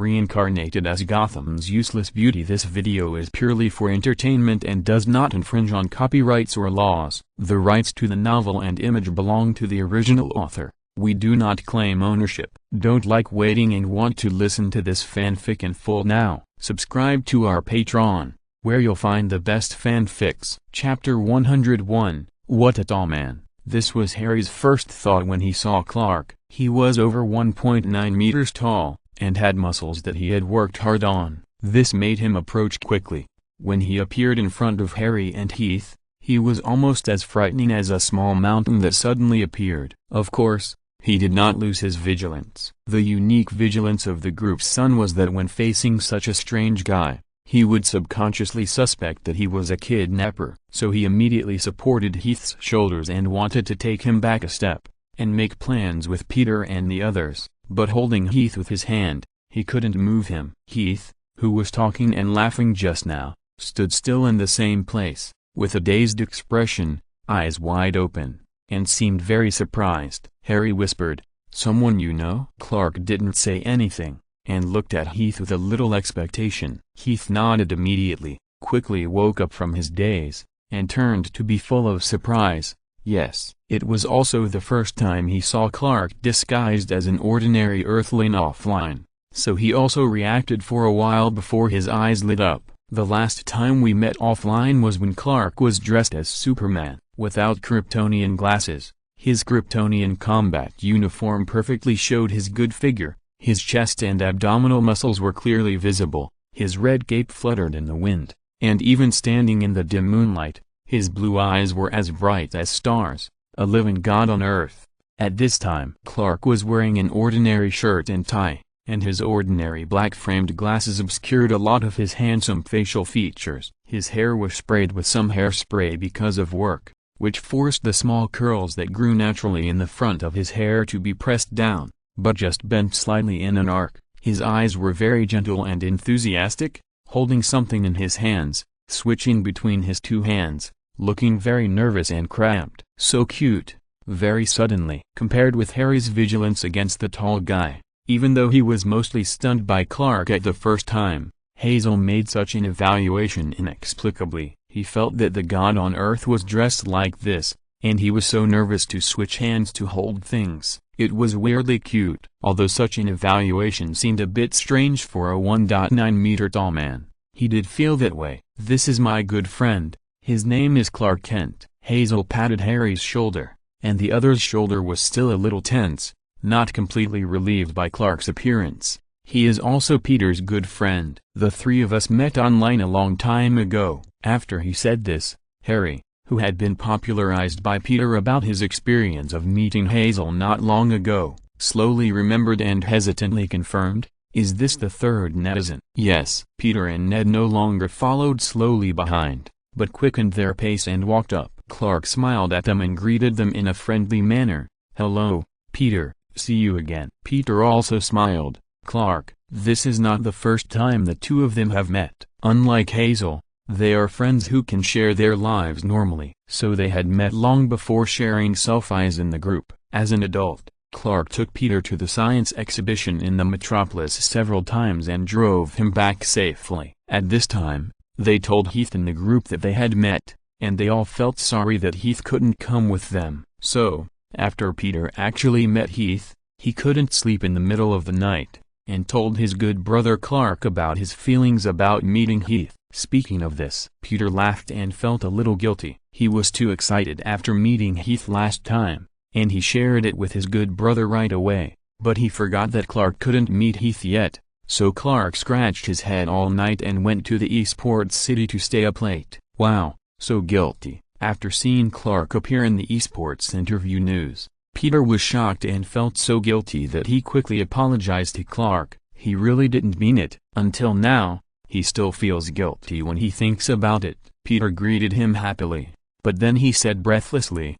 Reincarnated as Gotham's useless beauty. This video is purely for entertainment and does not infringe on copyrights or laws. The rights to the novel and image belong to the original author. We do not claim ownership. Don't like waiting and want to listen to this fanfic in full now? Subscribe to our Patreon, where you'll find the best fanfics. Chapter 101, What a Tall Man. This was Harry's first thought when he saw Clark. He was over 1.9 meters tall, and had muscles that he had worked hard on. This made him approach quickly. When he appeared in front of Harry and Heath, he was almost as frightening as a small mountain that suddenly appeared. Of course, he did not lose his vigilance. The unique vigilance of the group's son was that when facing such a strange guy, he would subconsciously suspect that he was a kidnapper. So he immediately supported Heath's shoulders and wanted to take him back a step, and make plans with Peter and the others. But holding Heath with his hand, he couldn't move him. Heath, who was talking and laughing just now, stood still in the same place, with a dazed expression, eyes wide open, and seemed very surprised. Harry whispered, "Someone you know?" Clark didn't say anything, and looked at Heath with a little expectation. Heath nodded immediately, quickly woke up from his daze, and turned to be full of surprise. Yes, it was also the first time he saw Clark disguised as an ordinary Earthling offline, so he also reacted for a while before his eyes lit up. The last time we met offline was when Clark was dressed as Superman, without Kryptonian glasses. His Kryptonian combat uniform perfectly showed his good figure, his chest and abdominal muscles were clearly visible, his red cape fluttered in the wind, and even standing in the dim moonlight, his blue eyes were as bright as stars, a living god on Earth. At this time Clark was wearing an ordinary shirt and tie, and his ordinary black-framed glasses obscured a lot of his handsome facial features. His hair was sprayed with some hairspray because of work, which forced the small curls that grew naturally in the front of his hair to be pressed down, but just bent slightly in an arc. His eyes were very gentle and enthusiastic, holding something in his hands, switching between his two hands, looking very nervous and cramped. So cute. Very suddenly. Compared with Harry's vigilance against the tall guy, even though he was mostly stunned by Clark at the first time, Hazel made such an evaluation inexplicably. He felt that the god on Earth was dressed like this, and he was so nervous to switch hands to hold things. It was weirdly cute. Although such an evaluation seemed a bit strange for a 1.9 meter tall man, he did feel that way. "This is my good friend. His name is Clark Kent." Hazel patted Harry's shoulder, and the other's shoulder was still a little tense, not completely relieved by Clark's appearance. "He is also Peter's good friend. The three of us met online a long time ago." After he said this, Harry, who had been popularized by Peter about his experience of meeting Hazel not long ago, slowly remembered and hesitantly confirmed, "Is this the third netizen?" "Yes." Peter and Ned no longer followed slowly behind, but quickened their pace and walked up. Clark smiled at them and greeted them in a friendly manner. "Hello, Peter, see you again." Peter also smiled. "Clark, this is not the first time the two of them have met." Unlike Hazel, they are friends who can share their lives normally. So they had met long before sharing selfies in the group. As an adult, Clark took Peter to the science exhibition in the metropolis several times and drove him back safely. At this time, they told Heath in the group that they had met, and they all felt sorry that Heath couldn't come with them. So, after Peter actually met Heath, he couldn't sleep in the middle of the night, and told his good brother Clark about his feelings about meeting Heath. Speaking of this, Peter laughed and felt a little guilty. He was too excited after meeting Heath last time, and he shared it with his good brother right away, but he forgot that Clark couldn't meet Heath yet, so Clark scratched his head all night and went to the esports city to stay up late. Wow, so guilty. After seeing Clark appear in the esports interview news, Peter was shocked and felt so guilty that he quickly apologized to Clark. He really didn't mean it. Until now, he still feels guilty when he thinks about it. Peter greeted him happily, but then he said breathlessly,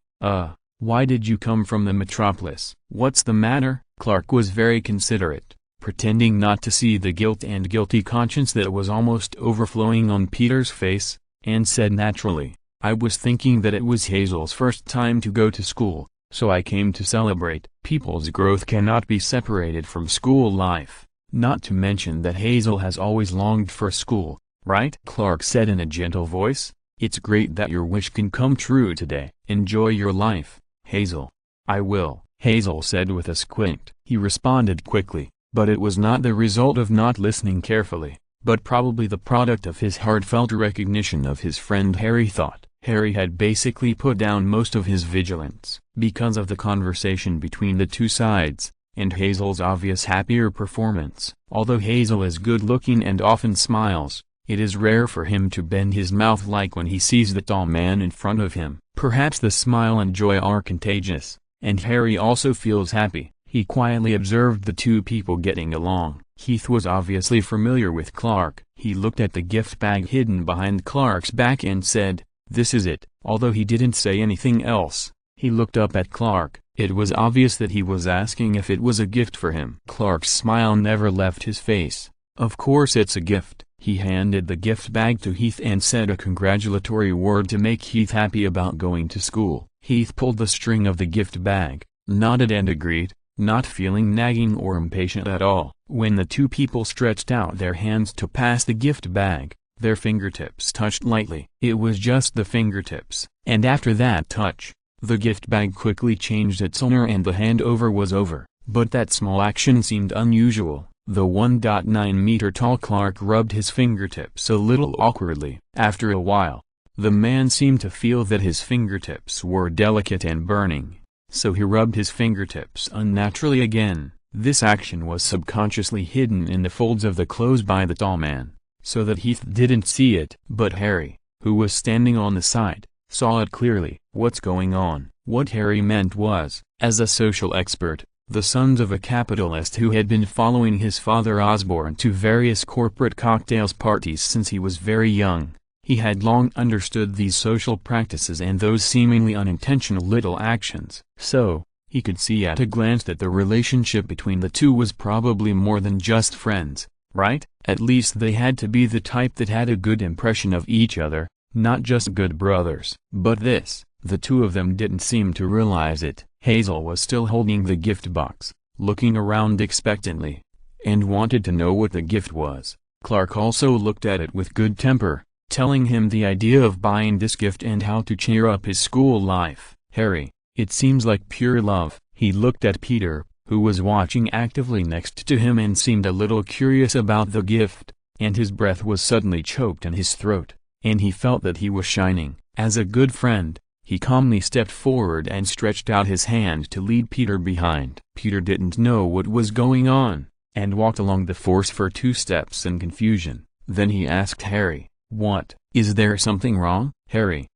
why did you come from the metropolis? What's the matter?" Clark was very considerate, pretending not to see the guilt and guilty conscience that was almost overflowing on Peter's face, and said naturally, "I was thinking that it was Hazel's first time to go to school, so I came to celebrate." People's growth cannot be separated from school life. Not to mention that Hazel has always longed for school, right? Clark said in a gentle voice. It's great that your wish can come true today. Enjoy your life, Hazel. I will, Hazel said with a squint. He responded quickly, but it was not the result of not listening carefully, but probably the product of his heartfelt recognition of his friend. Harry thought. Harry had basically put down most of his vigilance because of the conversation between the two sides, and Hazel's obvious happier performance. Although Hazel is good-looking and often smiles, it is rare for him to bend his mouth like when he sees the tall man in front of him. Perhaps the smile and joy are contagious, and Harry also feels happy. He quietly observed the two people getting along. Heath was obviously familiar with Clark. He looked at the gift bag hidden behind Clark's back and said, "This is it." Although he didn't say anything else, he looked up at Clark. It was obvious that he was asking if it was a gift for him. Clark's smile never left his face. "Of course it's a gift." He handed the gift bag to Heath and said a congratulatory word to make Heath happy about going to school. Heath pulled the string of the gift bag, nodded and agreed, not feeling nagging or impatient at all. When the two people stretched out their hands to pass the gift bag, their fingertips touched lightly. It was just the fingertips, and after that touch, the gift bag quickly changed its owner and the handover was over. But that small action seemed unusual. The 1.9-meter-tall Clark rubbed his fingertips a little awkwardly. After a while, the man seemed to feel that his fingertips were delicate and burning, so he rubbed his fingertips unnaturally again. This action was subconsciously hidden in the folds of the clothes by the tall man, so that Heath didn't see it. But Harry, who was standing on the side, saw it clearly. What's going on? What Harry meant was, as a social expert, the sons of a capitalist who had been following his father Osborne to various corporate cocktails parties since he was very young, he had long understood these social practices and those seemingly unintentional little actions. So, he could see at a glance that the relationship between the two was probably more than just friends, right? At least they had to be the type that had a good impression of each other, not just good brothers. But the two of them didn't seem to realize it. Hazel was still holding the gift box, looking around expectantly, and wanted to know what the gift was. Clark also looked at it with good temper, telling him the idea of buying this gift and how to cheer up his school life. "Harry, it seems like pure love." He looked at Peter, who was watching actively next to him and seemed a little curious about the gift, and his breath was suddenly choked in his throat, and he felt that he was shining. As a good friend, he calmly stepped forward and stretched out his hand to lead Peter behind. Peter didn't know what was going on, and walked along the force for 2 steps in confusion. Then he asked Harry, "What? Is there something wrong?" Harry,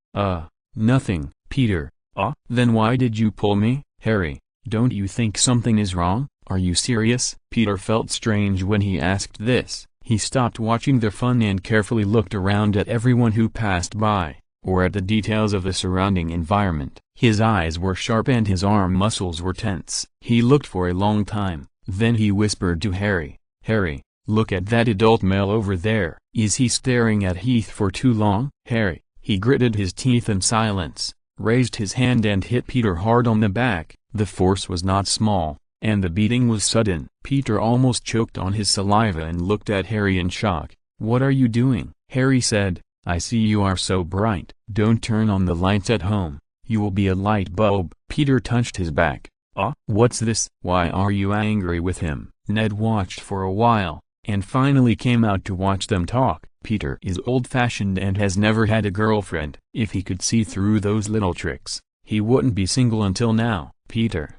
nothing." Peter, then why did you pull me?" Harry, "Don't you think something is wrong? Are you serious?" Peter felt strange when he asked this. He stopped watching the fun and carefully looked around at everyone who passed by, or at the details of the surrounding environment. His eyes were sharp and his arm muscles were tense. He looked for a long time, then he whispered to Harry, "Harry, look at that adult male over there. Is he staring at Heath for too long?" Harry, he gritted his teeth in silence, raised his hand and hit Peter hard on the back. The force was not small, and the beating was sudden. Peter almost choked on his saliva and looked at Harry in shock. "What are you doing?" Harry said, "I see you are so bright. Don't turn on the lights at home, you will be a light bulb." Peter touched his back. What's this? Why are you angry with him?" Ned watched for a while, and finally came out to watch them talk. Peter is old-fashioned and has never had a girlfriend. If he could see through those little tricks, he wouldn't be single until now. "Peter,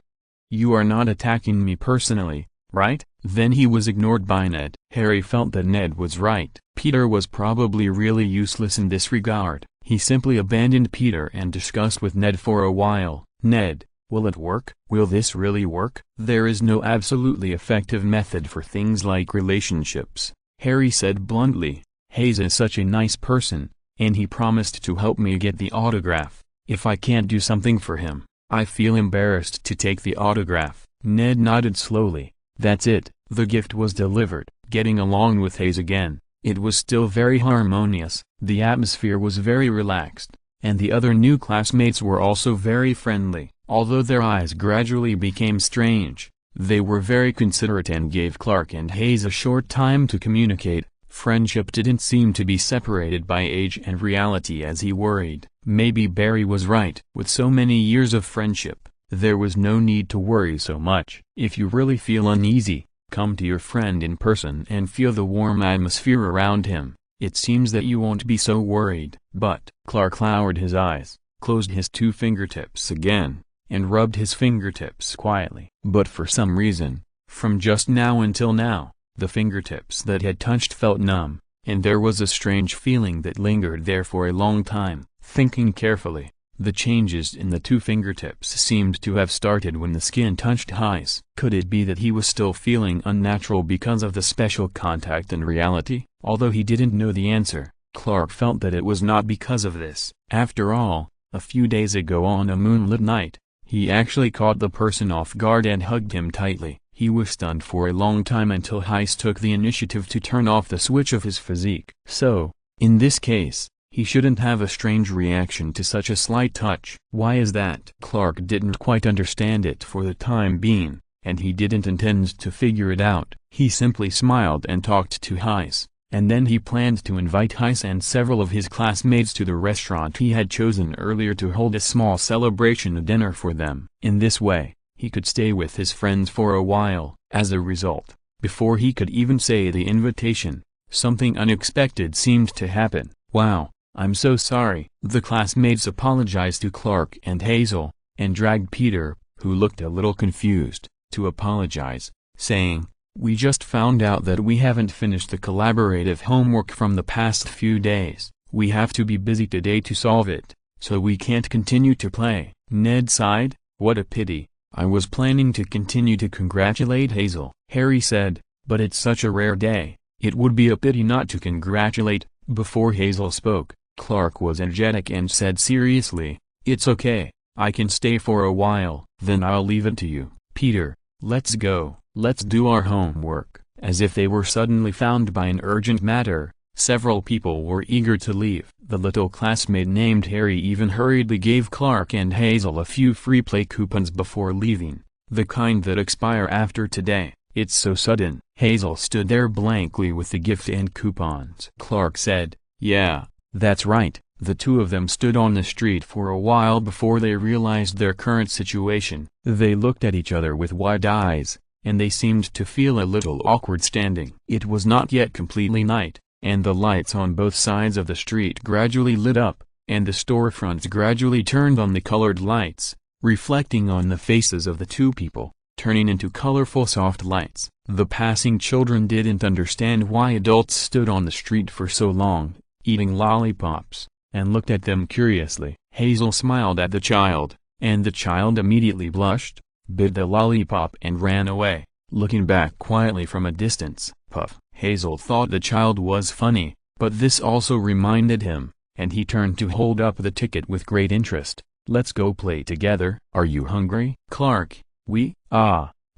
you are not attacking me personally, right?" Then he was ignored by Ned. Harry felt that Ned was right. Peter was probably really useless in this regard. He simply abandoned Peter and discussed with Ned for a while. "Ned, will it work? Will this really work?" "There is no absolutely effective method for things like relationships," Harry said bluntly. "Hayes is such a nice person, and he promised to help me get the autograph. If I can't do something for him, I feel embarrassed to take the autograph." Ned nodded slowly. That's it. The gift was delivered. Getting along with Hayes again, it was still very harmonious. The atmosphere was very relaxed, and the other new classmates were also very friendly. Although their eyes gradually became strange, They were very considerate and gave Clark and Hayes a short time to communicate. Friendship didn't seem to be separated by age and reality as he worried. Maybe Barry was right. With so many years of friendship, there was no need to worry so much. If you really feel uneasy, come to your friend in person and feel the warm atmosphere around him. It seems that you won't be so worried. But Clark lowered his eyes, closed his two fingertips again, and rubbed his fingertips quietly. But for some reason, from just now until now, the fingertips that had touched felt numb, and there was a strange feeling that lingered there for a long time. Thinking carefully, the changes in the two fingertips seemed to have started when the skin touched Hayes. Could it be that he was still feeling unnatural because of the special contact in reality? Although he didn't know the answer, Clark felt that it was not because of this. After all, a few days ago on a moonlit night, he actually caught the person off guard and hugged him tightly. He was stunned for a long time until Hayes took the initiative to turn off the switch of his physique. So, in this case, he shouldn't have a strange reaction to such a slight touch. Why is that? Clark didn't quite understand it for the time being, and he didn't intend to figure it out. He simply smiled and talked to Hayes, and then he planned to invite Hayes and several of his classmates to the restaurant he had chosen earlier to hold a small celebration dinner for them. In this way, he could stay with his friends for a while. As a result, before he could even say the invitation, something unexpected seemed to happen. "Wow, I'm so sorry." The classmates apologized to Clark and Hazel, and dragged Peter, who looked a little confused, to apologize, saying, "We just found out that we haven't finished the collaborative homework from the past few days. We have to be busy today to solve it, so we can't continue to play." Ned sighed. "What a pity. I was planning to continue to congratulate Hazel." Harry said, "But it's such a rare day, it would be a pity not to congratulate." Before Hazel spoke, Clark was energetic and said seriously, "It's okay, I can stay for a while." "Then I'll leave it to you, Peter. Let's go. Let's do our homework." As if they were suddenly found by an urgent matter, several people were eager to leave. The little classmate named Harry even hurriedly gave Clark and Hazel a few free play coupons before leaving, the kind that expire after today. "It's so sudden." Hazel stood there blankly with the gift and coupons. Clark said, "Yeah, that's right." The two of them stood on the street for a while before they realized their current situation. They looked at each other with wide eyes, and they seemed to feel a little awkward standing. It was not yet completely night, and the lights on both sides of the street gradually lit up, and the storefronts gradually turned on the colored lights, reflecting on the faces of the two people, turning into colorful soft lights. The passing children didn't understand why adults stood on the street for so long, eating lollipops, and looked at them curiously. Hazel smiled at the child, and the child immediately blushed, bit the lollipop and ran away, looking back quietly from a distance. Puff. Hazel thought the child was funny, but this also reminded him, and he turned to hold up the ticket with great interest. "Let's go play together." "Are you hungry?" "Clark,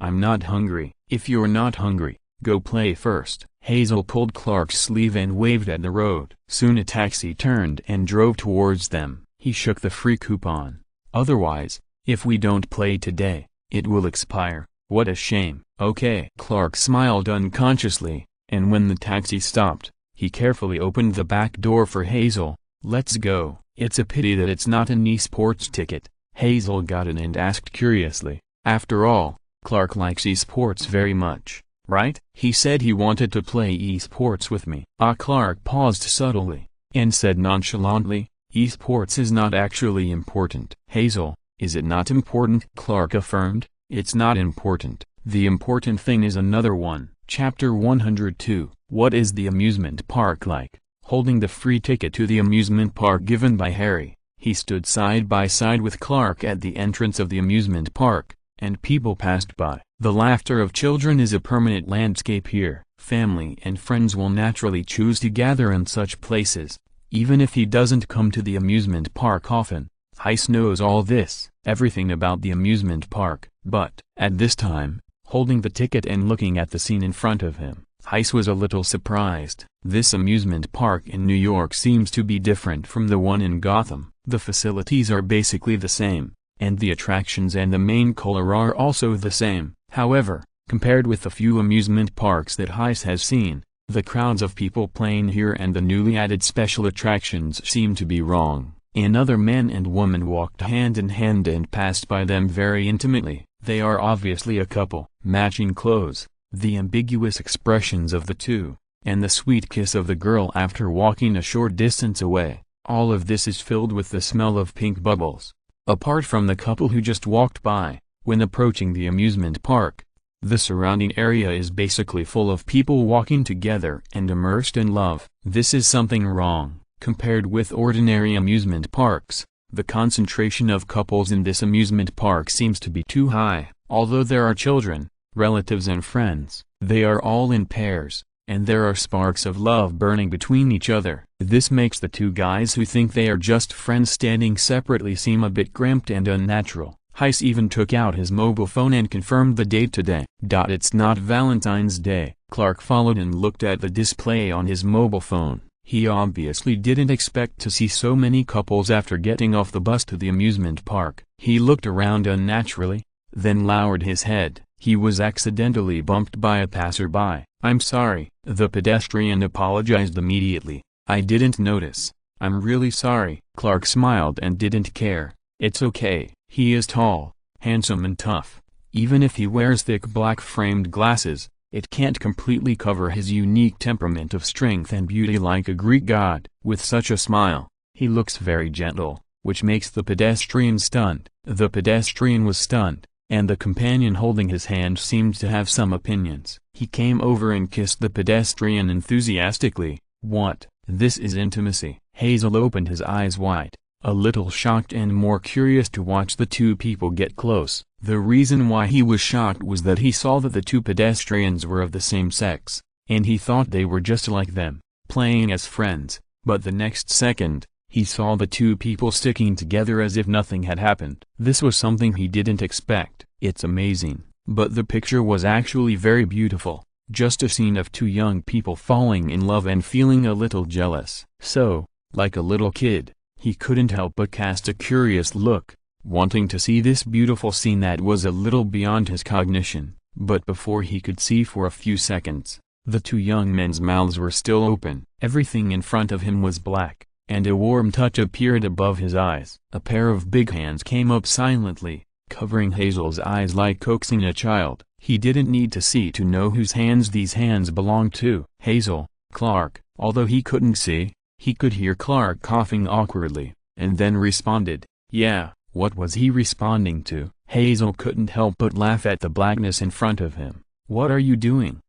I'm not hungry." "If you're not hungry, go play first." Hazel pulled Clark's sleeve and waved at the road. Soon a taxi turned and drove towards them. He shook the free coupon. "Otherwise, if we don't play today, it will expire." "What a shame." "Okay." Clark smiled unconsciously, and when the taxi stopped, he carefully opened the back door for Hazel. "Let's go." "It's a pity that it's not an esports ticket." Hazel got in and asked curiously, "After all, Clark likes esports very much, right?" "He said he wanted to play esports with me." Clark paused subtly, and said nonchalantly, "Esports is not actually important." "Hazel, is it not important?" Clark affirmed, "It's not important. The important thing is another one." Chapter 102. What is the amusement park like? Holding the free ticket to the amusement park given by Harry, he stood side by side with Clark at the entrance of the amusement park, and people passed by. The laughter of children is a permanent landscape here. Family and friends will naturally choose to gather in such places, even if he doesn't come to the amusement park often. Hayes knows all this, everything about the amusement park, but, at this time, holding the ticket and looking at the scene in front of him, Hayes was a little surprised. This amusement park in New York seems to be different from the one in Gotham. The facilities are basically the same, and the attractions and the main color are also the same. However, compared with the few amusement parks that Heist has seen, the crowds of people playing here and the newly added special attractions seem to be wrong. Another man and woman walked hand in hand and passed by them very intimately. They are obviously a couple. Matching clothes, the ambiguous expressions of the two, and the sweet kiss of the girl after walking a short distance away. All of this is filled with the smell of pink bubbles. Apart from the couple who just walked by, when approaching the amusement park, the surrounding area is basically full of people walking together and immersed in love. This is something wrong. Compared with ordinary amusement parks, the concentration of couples in this amusement park seems to be too high. Although there are children, relatives and friends, they are all in pairs, and there are sparks of love burning between each other. This makes the two guys who think they are just friends standing separately seem a bit cramped and unnatural. Heist even took out his mobile phone and confirmed the date today. It's not Valentine's Day. Clark followed and looked at the display on his mobile phone. He obviously didn't expect to see so many couples after getting off the bus to the amusement park. He looked around unnaturally, then lowered his head. He was accidentally bumped by a passerby. "I'm sorry." The pedestrian apologized immediately. "I didn't notice. I'm really sorry." Clark smiled and didn't care. "It's okay." He is tall, handsome and tough. Even if he wears thick black framed glasses, it can't completely cover his unique temperament of strength and beauty like a Greek god. With such a smile, he looks very gentle, which makes the pedestrian stunned. The pedestrian was stunned, and the companion holding his hand seemed to have some opinions. He came over and kissed the pedestrian enthusiastically. "What? This is intimacy." Hazel opened his eyes wide, a little shocked and more curious to watch the two people get close. The reason why he was shocked was that he saw that the two pedestrians were of the same sex, and he thought they were just like them, playing as friends. But the next second, he saw the two people sticking together as if nothing had happened. This was something he didn't expect. It's amazing, but the picture was actually very beautiful. Just a scene of two young people falling in love and feeling a little jealous. So, like a little kid, he couldn't help but cast a curious look, wanting to see this beautiful scene that was a little beyond his cognition. But before he could see for a few seconds, the two young men's mouths were still open. Everything in front of him was black, and a warm touch appeared above his eyes. A pair of big hands came up silently, covering Hazel's eyes like coaxing a child. He didn't need to see to know whose hands these hands belonged to. Hazel, Clark. Although he couldn't see, he could hear Clark coughing awkwardly, and then responded, "Yeah." What was he responding to? Hazel couldn't help but laugh at the blackness in front of him. "What are you doing?"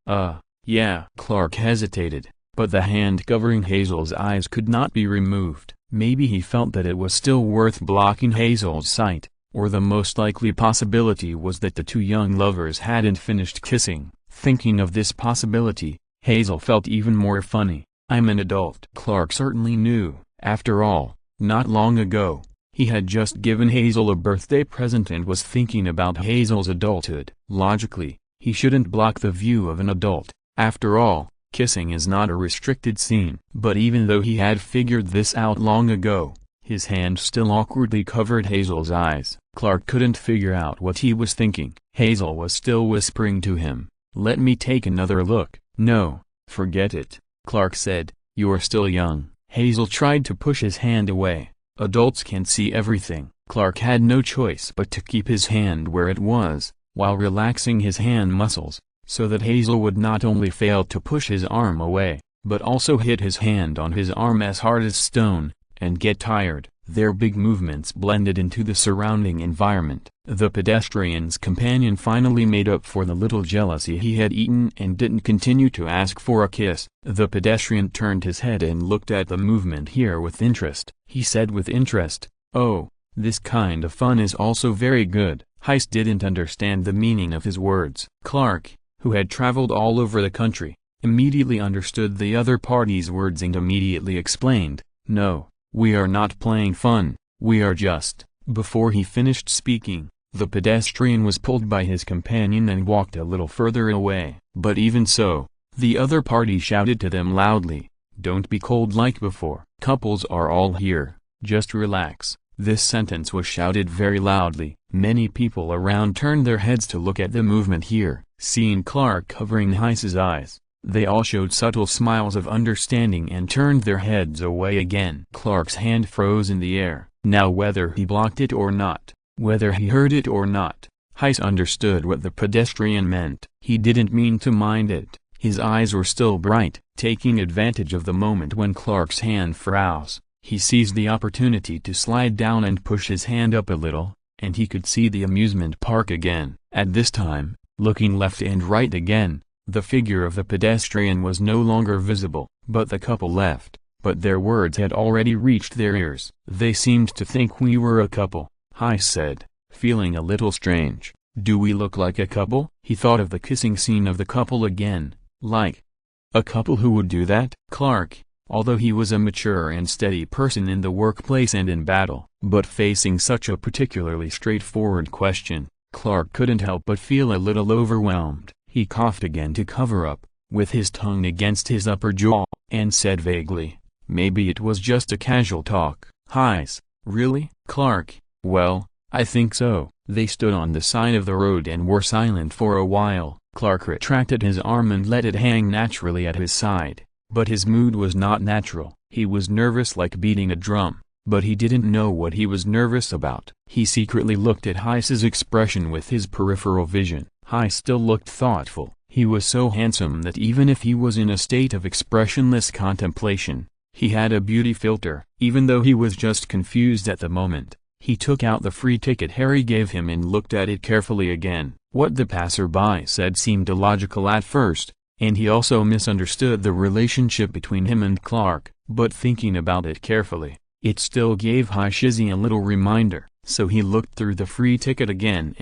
Yeah." Clark hesitated, but the hand covering Hazel's eyes could not be removed. Maybe he felt that it was still worth blocking Hazel's sight, or the most likely possibility was that the two young lovers hadn't finished kissing. Thinking of this possibility, Hazel felt even more funny. "I'm an adult." Clark certainly knew. After all, not long ago, he had just given Hazel a birthday present and was thinking about Hazel's adulthood. Logically, he shouldn't block the view of an adult. After all, kissing is not a restricted scene. But even though he had figured this out long ago, his hand still awkwardly covered Hazel's eyes. Clark couldn't figure out what he was thinking. Hazel was still whispering to him, "Let me take another look." "No, forget it," Clark said, "you're still young." Hazel tried to push his hand away. "Adults can see everything." Clark had no choice but to keep his hand where it was, while relaxing his hand muscles, so that Hazel would not only fail to push his arm away, but also hit his hand on his arm as hard as stone, and get tired. Their big movements blended into the surrounding environment. The pedestrian's companion finally made up for the little jealousy he had eaten and didn't continue to ask for a kiss. The pedestrian turned his head and looked at the movement here with interest. He said with interest, "Oh, this kind of fun is also very good." Heist didn't understand the meaning of his words. Clark, who had traveled all over the country, immediately understood the other party's words and immediately explained, "No, we are not playing fun, we are just..." Before he finished speaking, the pedestrian was pulled by his companion and walked a little further away. But even so, the other party shouted to them loudly, "Don't be cold like before. Couples are all here, just relax." This sentence was shouted very loudly. Many people around turned their heads to look at the movement here. Seeing Clark covering Heiss's eyes, they all showed subtle smiles of understanding and turned their heads away again. Clark's hand froze in the air. Now whether he blocked it or not, whether he heard it or not, Heiss understood what the pedestrian meant. He didn't mean to mind it. His eyes were still bright. Taking advantage of the moment when Clark's hand froze, he seized the opportunity to slide down and push his hand up a little, and he could see the amusement park again. At this time, looking left and right again, the figure of the pedestrian was no longer visible. But the couple left, but their words had already reached their ears. They seemed to think we were a couple, Heiss said, feeling a little strange. Do we look like a couple? He thought of the kissing scene of the couple again. Like a couple who would do that? Clark, although he was a mature and steady person in the workplace and in battle, but facing such a particularly straightforward question, Clark couldn't help but feel a little overwhelmed. He coughed again to cover up, with his tongue against his upper jaw, and said vaguely, maybe it was just a casual talk. Heiss, really? Clark, well, I think so. They stood on the side of the road and were silent for a while. Clark retracted his arm and let it hang naturally at his side, but his mood was not natural. He was nervous like beating a drum, but he didn't know what he was nervous about. He secretly looked at Heiss's expression with his peripheral vision. Heiss still looked thoughtful. He was so handsome that even if he was in a state of expressionless contemplation, he had a beauty filter. Even though he was just confused at the moment, he took out the free ticket Harry gave him and looked at it carefully again. What the passerby said seemed illogical at first, and he also misunderstood the relationship between him and Clark, but thinking about it carefully, it still gave Heiss a little reminder. So he looked through the free ticket again,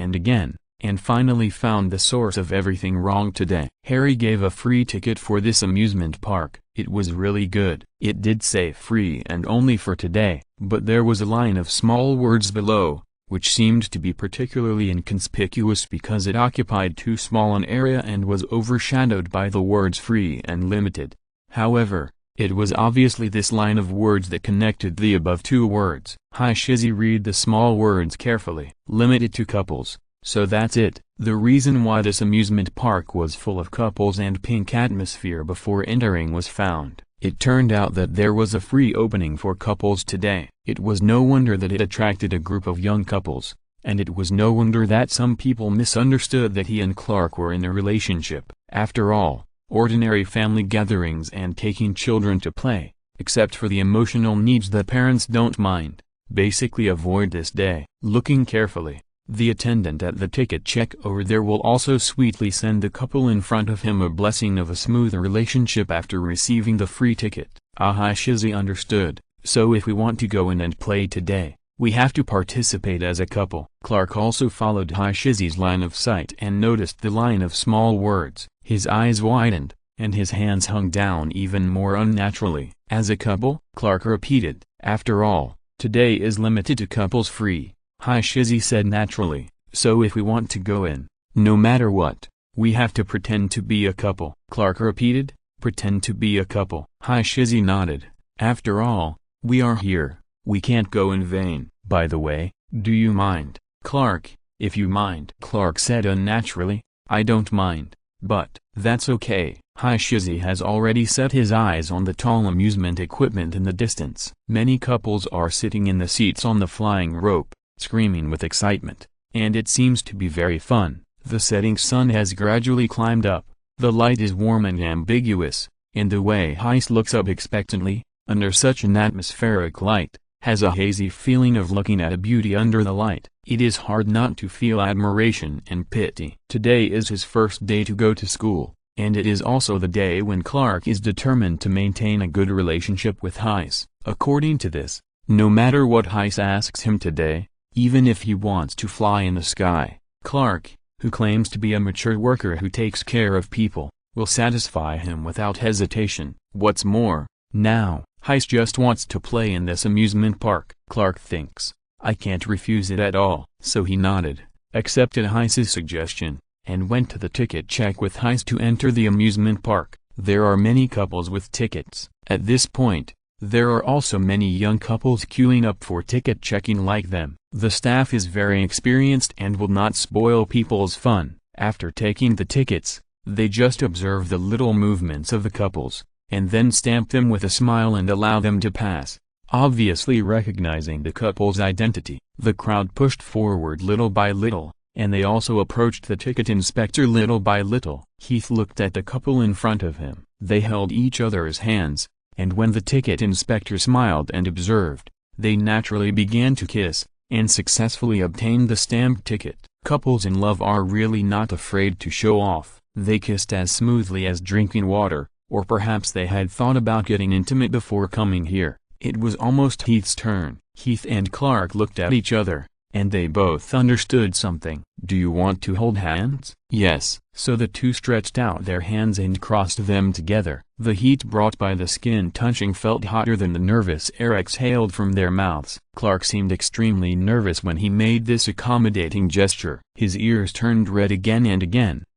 and finally found the source of everything wrong today. Harry gave a free ticket for this amusement park. It was really good. It did say free and only for today, but there was a line of small words below, which seemed to be particularly inconspicuous because it occupied too small an area and was overshadowed by the words free and limited. However, it was obviously this line of words that connected the above two words. Heiss read the small words carefully. Limited to couples. So that's it. The reason why this amusement park was full of couples and pink atmosphere before entering was found. It turned out that there was a free opening for couples today. It was no wonder that it attracted a group of young couples, and it was no wonder that some people misunderstood that he and Clark were in a relationship. After all, ordinary family gatherings and taking children to play, except for the emotional needs that parents don't mind, basically avoid this day. Looking carefully, the attendant at the ticket check over there will also sweetly send the couple in front of him a blessing of a smooth relationship after receiving the free ticket. Heiss understood. So if we want to go in and play today, we have to participate as a couple. Clark also followed Heiss' line of sight and noticed the line of small words. His eyes widened, and his hands hung down even more unnaturally. As a couple? Clark repeated. After all, today is limited to couples free. Heiss said naturally. So if we want to go in, no matter what, we have to pretend to be a couple. Clark repeated. Pretend to be a couple. Heiss nodded. After all, we are here. We can't go in vain. By the way, do you mind? Clark, if you mind. Clark said unnaturally. I don't mind. But, that's okay. Heiss has already set his eyes on the tall amusement equipment in the distance. Many couples are sitting in the seats on the flying rope, screaming with excitement, and it seems to be very fun. The setting sun has gradually climbed up, the light is warm and ambiguous, and the way Heiss looks up expectantly, under such an atmospheric light, has a hazy feeling of looking at a beauty under the light. It is hard not to feel admiration and pity. Today is his first day to go to school, and it is also the day when Clark is determined to maintain a good relationship with Heiss. According to this, no matter what Heiss asks him today, even if he wants to fly in the sky, Clark, who claims to be a mature worker who takes care of people, will satisfy him without hesitation. What's more, now, Heiss just wants to play in this amusement park. Clark thinks, I can't refuse it at all. So he nodded, accepted Heiss' suggestion, and went to the ticket check with Heiss to enter the amusement park. There are many couples with tickets. At this point, There are also many young couples queuing up for ticket checking like them. The staff is very experienced and will not spoil people's fun. After taking the tickets, they just observe the little movements of the couples, and then stamp them with a smile and allow them to pass. Obviously recognizing the couple's identity, the crowd pushed forward little by little, and they also approached the ticket inspector little by little. Heath looked at the couple in front of him. They held each other's hands, and when the ticket inspector smiled and observed, they naturally began to kiss, and successfully obtained the stamped ticket. Couples in love are really not afraid to show off. They kissed as smoothly as drinking water, or perhaps they had thought about getting intimate before coming here. It was almost Heath's turn. Heath and Clark looked at each other, and they both understood something. "Do you want to hold hands?" "Yes." So the two stretched out their hands and crossed them together. The heat brought by the skin touching felt hotter than the nervous air exhaled from their mouths. Clark seemed extremely nervous when he made this accommodating gesture. His ears turned red again,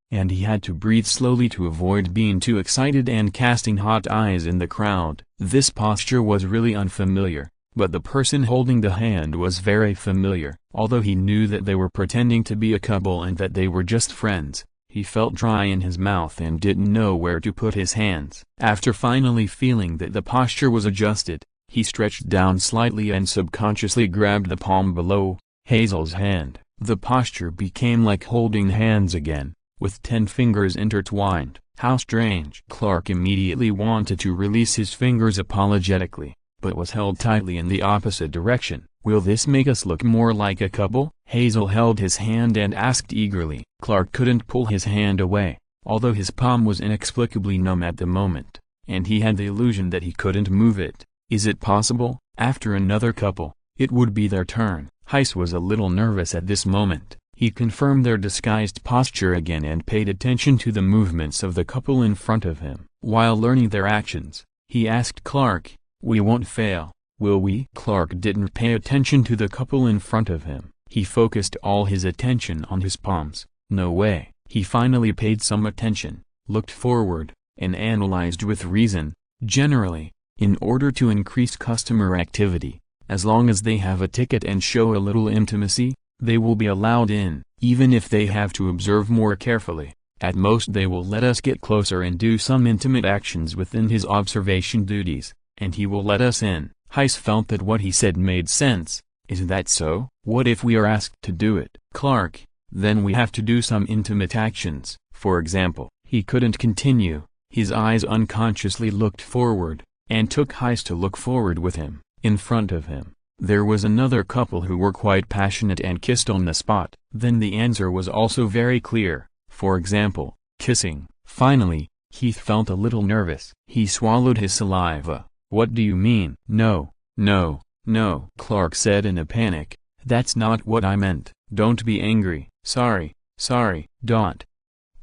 and he had to breathe slowly to avoid being too excited and casting hot eyes in the crowd. This posture was really unfamiliar, but the person holding the hand was very familiar. Although he knew that they were pretending to be a couple and that they were just friends, he felt dry in his mouth and didn't know where to put his hands. After finally feeling that the posture was adjusted, he stretched down slightly and subconsciously grabbed the palm below Hazel's hand. The posture became like holding hands again, with 10 fingers intertwined. How strange! Clark immediately wanted to release his fingers apologetically, but was held tightly in the opposite direction. "Will this make us look more like a couple?" Hazel held his hand and asked eagerly. Clark couldn't pull his hand away, although his palm was inexplicably numb at the moment, and he had the illusion that he couldn't move it. "Is it possible?" After another couple, it would be their turn. Heiss was a little nervous at this moment. He confirmed their disguised posture again and paid attention to the movements of the couple in front of him. While learning their actions, he asked Clark, "We won't fail, will we?" Clark didn't pay attention to the couple in front of him. He focused all his attention on his palms. No way. He finally paid some attention, looked forward, and analyzed with reason. Generally, in order to increase customer activity, as long as they have a ticket and show a little intimacy, they will be allowed in. Even if they have to observe more carefully, at most they will let us get closer and do some intimate actions within his observation duties, and he will let us in. Heiss felt that what he said made sense. Is that so? What if we are asked to do it? Clark, then we have to do some intimate actions. For example, he couldn't continue. His eyes unconsciously looked forward, and took Heiss to look forward with him. In front of him, there was another couple who were quite passionate and kissed on the spot. Then the answer was also very clear. For example, kissing. Finally, Heath felt a little nervous. He swallowed his saliva. "What do you mean?" "No, no, no," Clark said in a panic. "That's not what I meant. Don't be angry. Sorry, sorry."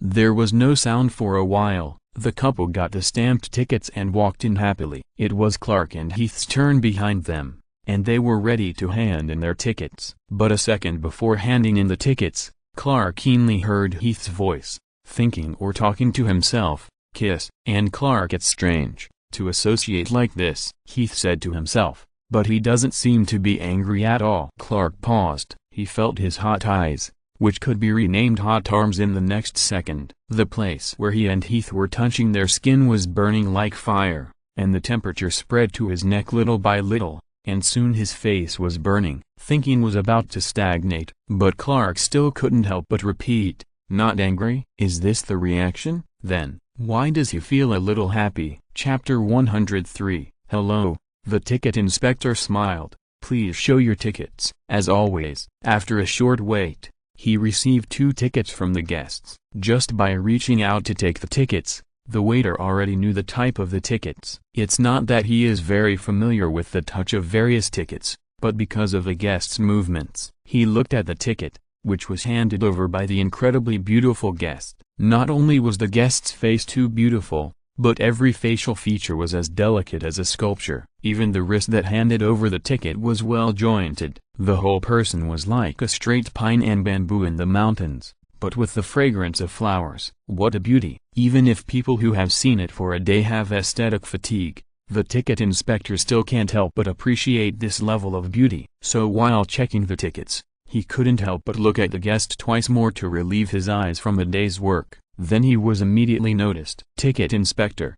There was no sound for a while. The couple got the stamped tickets and walked in happily. It was Clark and Heath's turn behind them, and they were ready to hand in their tickets. But a second before handing in the tickets, Clark keenly heard Heath's voice, thinking or talking to himself, "Kiss." And Clark, it's strange to associate like this, Heath said to himself, but he doesn't seem to be angry at all. Clark paused. He felt his hot eyes, which could be renamed hot arms, in the next second. The place where he and Heath were touching their skin was burning like fire, and the temperature spread to his neck little by little, and soon his face was burning. Thinking was about to stagnate, but Clark still couldn't help but repeat, "Not angry?" Is this the reaction? Then, why does he feel a little happy? Chapter 103. Hello. The ticket inspector smiled. "Please show your tickets." As always, after a short wait, he received 2 tickets from the guests. Just by reaching out to take the tickets, the waiter already knew the type of the tickets. It's not that he is very familiar with the touch of various tickets, but because of the guest's movements. He looked at the ticket, which was handed over by the incredibly beautiful guest. Not only was the guest's face too beautiful, but every facial feature was as delicate as a sculpture. Even the wrist that handed over the ticket was well jointed. The whole person was like a straight pine and bamboo in the mountains, but with the fragrance of flowers. What a beauty! Even if people who have seen it for a day have aesthetic fatigue, The ticket inspector still can't help but appreciate this level of beauty. So while checking the tickets, he couldn't help but look at the guest twice more to relieve his eyes from a day's work. Then he was immediately noticed. Ticket inspector,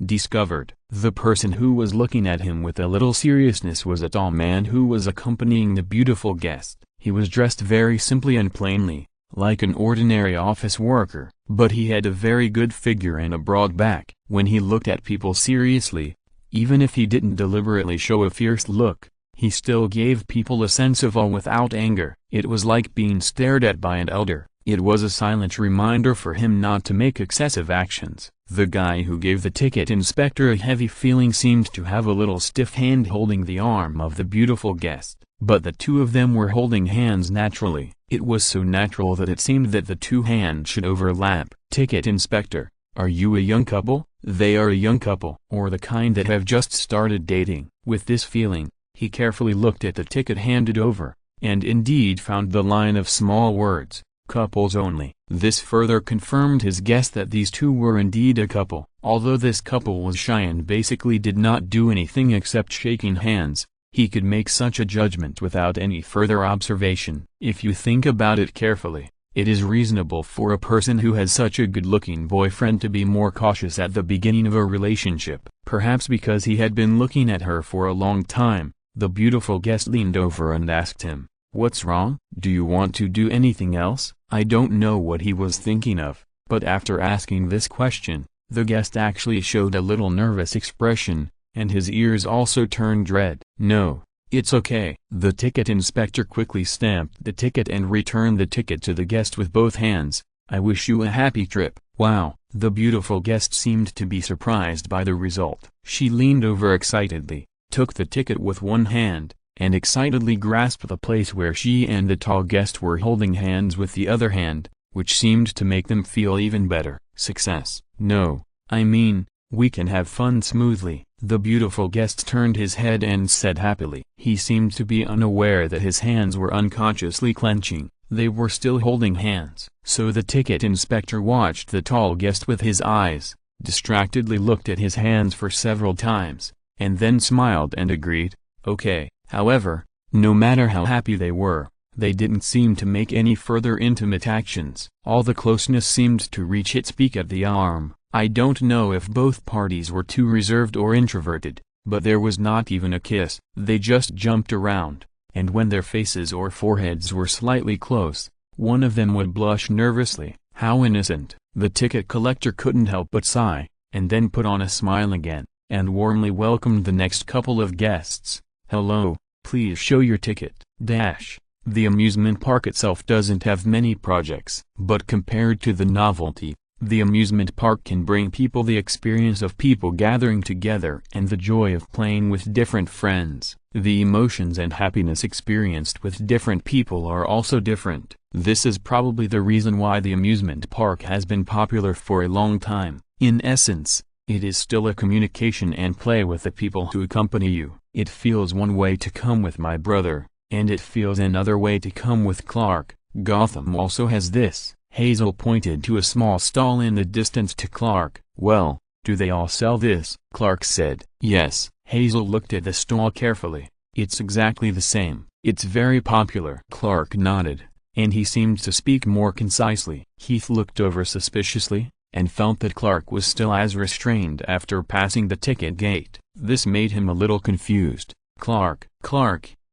discovered. The person who was looking at him with a little seriousness was a tall man who was accompanying the beautiful guest. He was dressed very simply and plainly, like an ordinary office worker, but he had a very good figure and a broad back. When he looked at people seriously, even if he didn't deliberately show a fierce look, he still gave people a sense of awe without anger. It was like being stared at by an elder. It was a silent reminder for him not to make excessive actions. The guy who gave the ticket inspector a heavy feeling seemed to have a little stiff hand holding the arm of the beautiful guest, but the two of them were holding hands naturally. It was so natural that it seemed that the two hands should overlap. Ticket inspector, are you a young couple? They are a young couple, or the kind that have just started dating. With this feeling, he carefully looked at the ticket handed over, and indeed found the line of small words, "Couples only." This further confirmed his guess that these two were indeed a couple. Although this couple was shy and basically did not do anything except shaking hands, he could make such a judgment without any further observation. If you think about it carefully, it is reasonable for a person who has such a good-looking boyfriend to be more cautious at the beginning of a relationship. Perhaps because he had been looking at her for a long time, the beautiful guest leaned over and asked him, "What's wrong? Do you want to do anything else?" I don't know what he was thinking of, but after asking this question, the guest actually showed a little nervous expression, and his ears also turned red. "No, it's okay." The ticket inspector quickly stamped the ticket and returned the ticket to the guest with both hands. "I wish you a happy trip." Wow, the beautiful guest seemed to be surprised by the result. She leaned over excitedly, took the ticket with one hand, and excitedly grasped the place where she and the tall guest were holding hands with the other hand, which seemed to make them feel even better. Success. "No, I mean, we can have fun smoothly." The beautiful guest turned his head and said happily. He seemed to be unaware that his hands were unconsciously clenching. They were still holding hands. So the ticket inspector watched the tall guest with his eyes, distractedly looked at his hands for several times, and then smiled and agreed, "Okay." However, no matter how happy they were, they didn't seem to make any further intimate actions. All the closeness seemed to reach its peak at the arm. I don't know if both parties were too reserved or introverted, but there was not even a kiss. They just jumped around, and when their faces or foreheads were slightly close, one of them would blush nervously. How innocent. The ticket collector couldn't help but sigh, and then put on a smile again, and warmly welcomed the next couple of guests. "Hello, please show your ticket." The amusement park itself doesn't have many projects, but compared to the novelty, the amusement park can bring people the experience of people gathering together and the joy of playing with different friends. The emotions and happiness experienced with different people are also different. This is probably the reason why the amusement park has been popular for a long time. In essence, it is still a communication and play with the people who accompany you. It feels one way to come with my brother, and it feels another way to come with Clark. Gotham also has this. Hazel pointed to a small stall in the distance to Clark. "Well, do they all sell this?" Clark said. "Yes." Hazel looked at the stall carefully. "It's exactly the same. It's very popular." Clark nodded, and he seemed to speak more concisely. Heath looked over suspiciously, and felt that Clark was still as restrained after passing the ticket gate. This made him a little confused. Clark,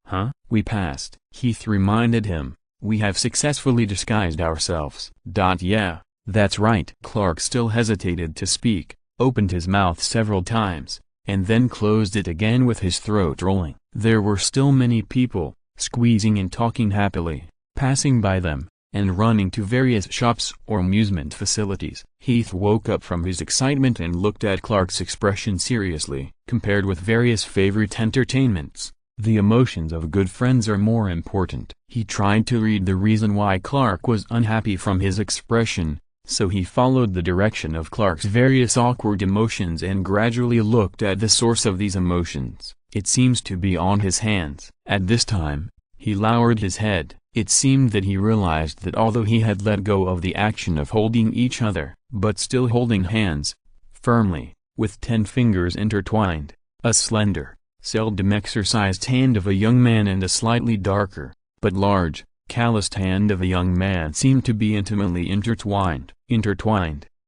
huh? "We passed," Heath reminded him. "We have successfully disguised ourselves." "Yeah, that's right." Clark still hesitated to speak, opened his mouth several times, and then closed it again with his throat rolling. There were still many people, squeezing and talking happily, passing by them, and running to various shops or amusement facilities. Heath woke up from his excitement and looked at Clark's expression seriously. Compared with various favorite entertainments, the emotions of good friends are more important. He tried to read the reason why Clark was unhappy from his expression, so he followed the direction of Clark's various awkward emotions and gradually looked at the source of these emotions. It seems to be on his hands. At this time, he lowered his head. It seemed that he realized that although he had let go of the action of holding each other, but still holding hands, firmly, with 10 fingers intertwined, a slender, seldom exercised hand of a young man and a slightly darker, but large, calloused hand of a young man seemed to be intimately intertwined,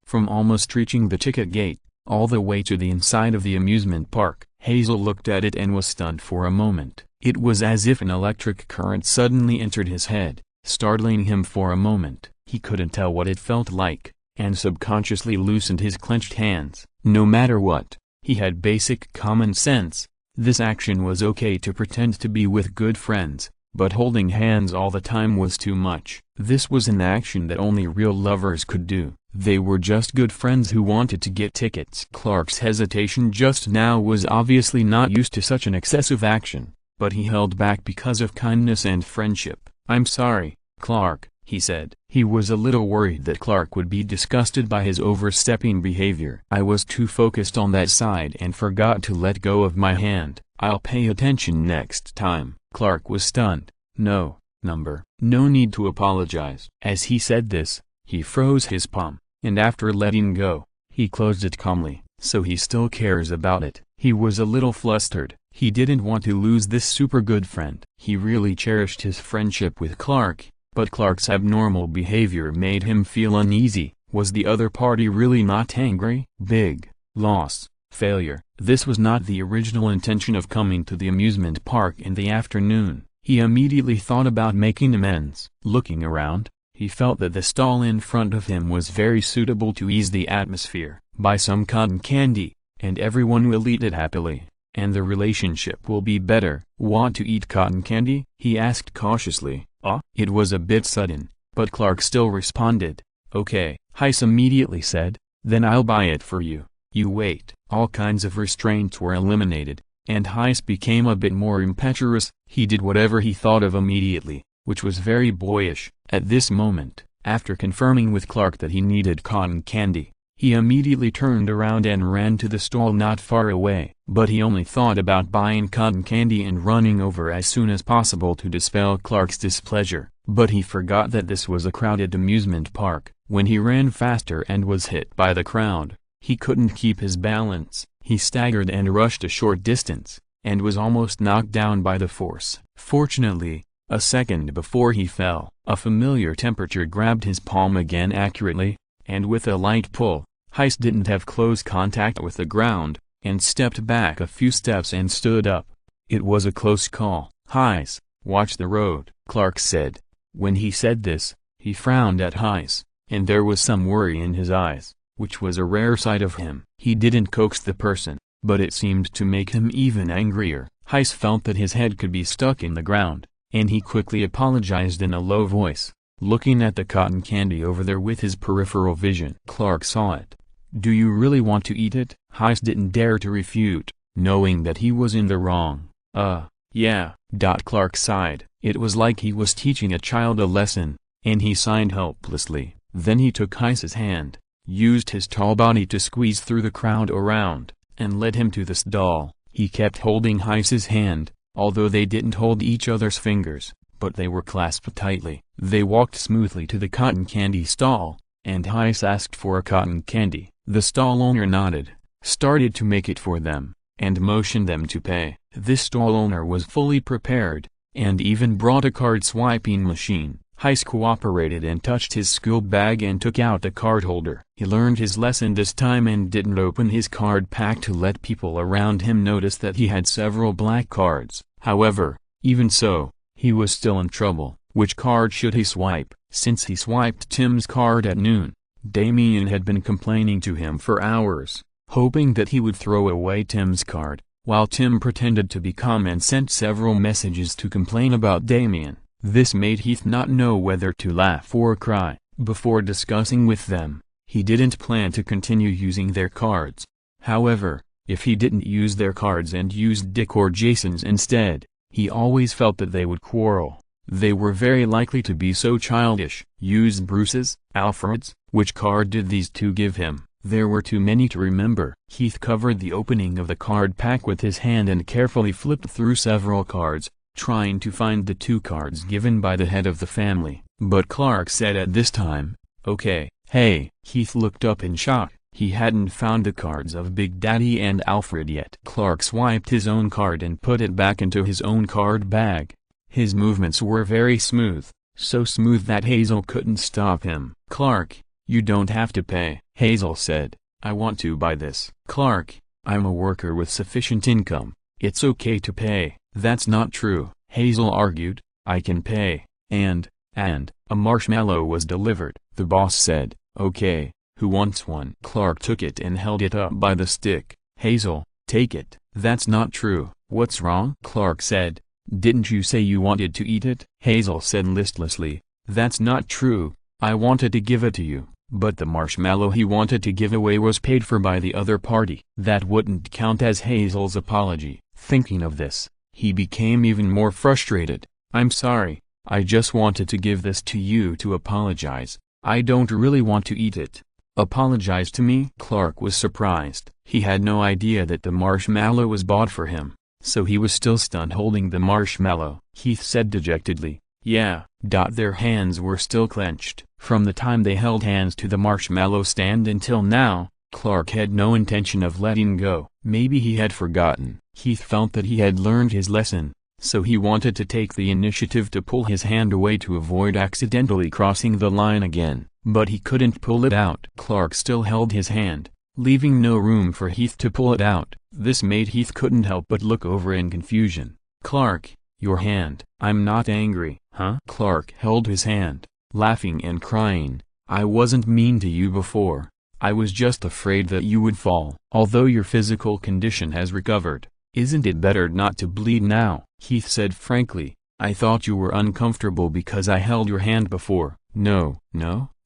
from almost reaching the ticket gate, all the way to the inside of the amusement park. Hazel looked at it and was stunned for a moment. It was as if an electric current suddenly entered his head, startling him for a moment. He couldn't tell what it felt like, and subconsciously loosened his clenched hands. No matter what, he had basic common sense. This action was okay to pretend to be with good friends, but holding hands all the time was too much. This was an action that only real lovers could do. They were just good friends who wanted to get tickets. Clark's hesitation just now was obviously not used to such an excessive action, but he held back because of kindness and friendship. "I'm sorry, Clark," he said. He was a little worried that Clark would be disgusted by his overstepping behavior. "I was too focused on that side and forgot to let go of my hand. I'll pay attention next time." Clark was stunned. No need to apologize." As he said this, he froze his palm, and after letting go, he closed it calmly. So he still cares about it. He was a little flustered. He didn't want to lose this super good friend. He really cherished his friendship with Clark, but Clark's abnormal behavior made him feel uneasy. Was the other party really not angry? Big loss, failure. This was not the original intention of coming to the amusement park in the afternoon. He immediately thought about making amends. Looking around, he felt that the stall in front of him was very suitable to ease the atmosphere. Buy some cotton candy, and everyone will eat it happily, and the relationship will be better. "Want to eat cotton candy?" he asked cautiously. It was a bit sudden, but Clark still responded. "Okay," Heiss immediately said, "then I'll buy it for you. You wait." All kinds of restraints were eliminated, and Heiss became a bit more impetuous. He did whatever he thought of immediately, which was very boyish. At this moment, after confirming with Clark that he needed cotton candy, he immediately turned around and ran to the stall not far away. But he only thought about buying cotton candy and running over as soon as possible to dispel Clark's displeasure. But he forgot that this was a crowded amusement park. When he ran faster and was hit by the crowd, he couldn't keep his balance. He staggered and rushed a short distance, and was almost knocked down by the force. Fortunately, a second before he fell, a familiar temperature grabbed his palm again accurately, and with a light pull, Heiss didn't have close contact with the ground, and stepped back a few steps and stood up. "It was a close call. Heiss, watch the road," Clark said. When he said this, he frowned at Heiss, and there was some worry in his eyes, which was a rare sight of him. He didn't coax the person, but it seemed to make him even angrier. Heiss felt that his head could be stuck in the ground, and he quickly apologized in a low voice, looking at the cotton candy over there with his peripheral vision. Clark saw it. "Do you really want to eat it?" Heiss didn't dare to refute, knowing that he was in the wrong. Yeah. Clark sighed. It was like he was teaching a child a lesson, and he signed helplessly. Then he took Heiss's hand, used his tall body to squeeze through the crowd around, and led him to the stall. He kept holding Heiss's hand, although they didn't hold each other's fingers, but they were clasped tightly. They walked smoothly to the cotton candy stall, and Heiss asked for a cotton candy. The stall owner nodded, started to make it for them, and motioned them to pay. This stall owner was fully prepared, and even brought a card swiping machine. Heiss cooperated and touched his school bag and took out the card holder. He learned his lesson this time and didn't open his card pack to let people around him notice that he had several black cards. However, even so, he was still in trouble. Which card should he swipe? Since he swiped Tim's card at noon, Damien had been complaining to him for hours, hoping that he would throw away Tim's card, while Tim pretended to be calm and sent several messages to complain about Damien. This made Heath not know whether to laugh or cry. Before discussing with them, he didn't plan to continue using their cards. However, if he didn't use their cards and used Dick or Jason's instead, he always felt that they would quarrel. They were very likely to be so childish. Used Bruce's, Alfred's. Which card did these two give him? There were too many to remember. Heath covered the opening of the card pack with his hand and carefully flipped through several cards, trying to find the two cards given by the head of the family. But Clark said at this time, "Okay." "Hey." Heath looked up in shock. He hadn't found the cards of Big Daddy and Alfred yet. Clark swiped his own card and put it back into his own card bag. His movements were very smooth, so smooth that Hazel couldn't stop him. "Clark, you don't have to pay," Hazel said. "I want to buy this." "Clark, I'm a worker with sufficient income. It's okay to pay." "That's not true," Hazel argued. "I can pay, and a marshmallow was delivered." The boss said, "Okay, who wants one?" Clark took it and held it up by the stick. "Hazel, take it." "That's not true." "What's wrong?" Clark said. "Didn't you say you wanted to eat it?" Hazel said listlessly. "That's not true. I wanted to give it to you, but the marshmallow he wanted to give away was paid for by the other party." That wouldn't count as Hazel's apology. Thinking of this, he became even more frustrated. "I'm sorry, I just wanted to give this to you to apologize. I don't really want to eat it." "Apologize to me?" Clark was surprised. He had no idea that the marshmallow was bought for him, so he was still stunned holding the marshmallow. Heath said dejectedly, "Yeah." Their hands were still clenched. From the time they held hands to the marshmallow stand until now, Clark had no intention of letting go. Maybe he had forgotten. Heath felt that he had learned his lesson, so he wanted to take the initiative to pull his hand away to avoid accidentally crossing the line again, but he couldn't pull it out. Clark still held his hand, leaving no room for Heath to pull it out. This made Heath couldn't help but look over in confusion. "Clark, your hand." "I'm not angry." "Huh?" Clark held his hand, laughing and crying. "I wasn't mean to you before. I was just afraid that you would fall. Although your physical condition has recovered, isn't it better not to bleed now?" Heath said frankly, "I thought you were uncomfortable because I held your hand before." No.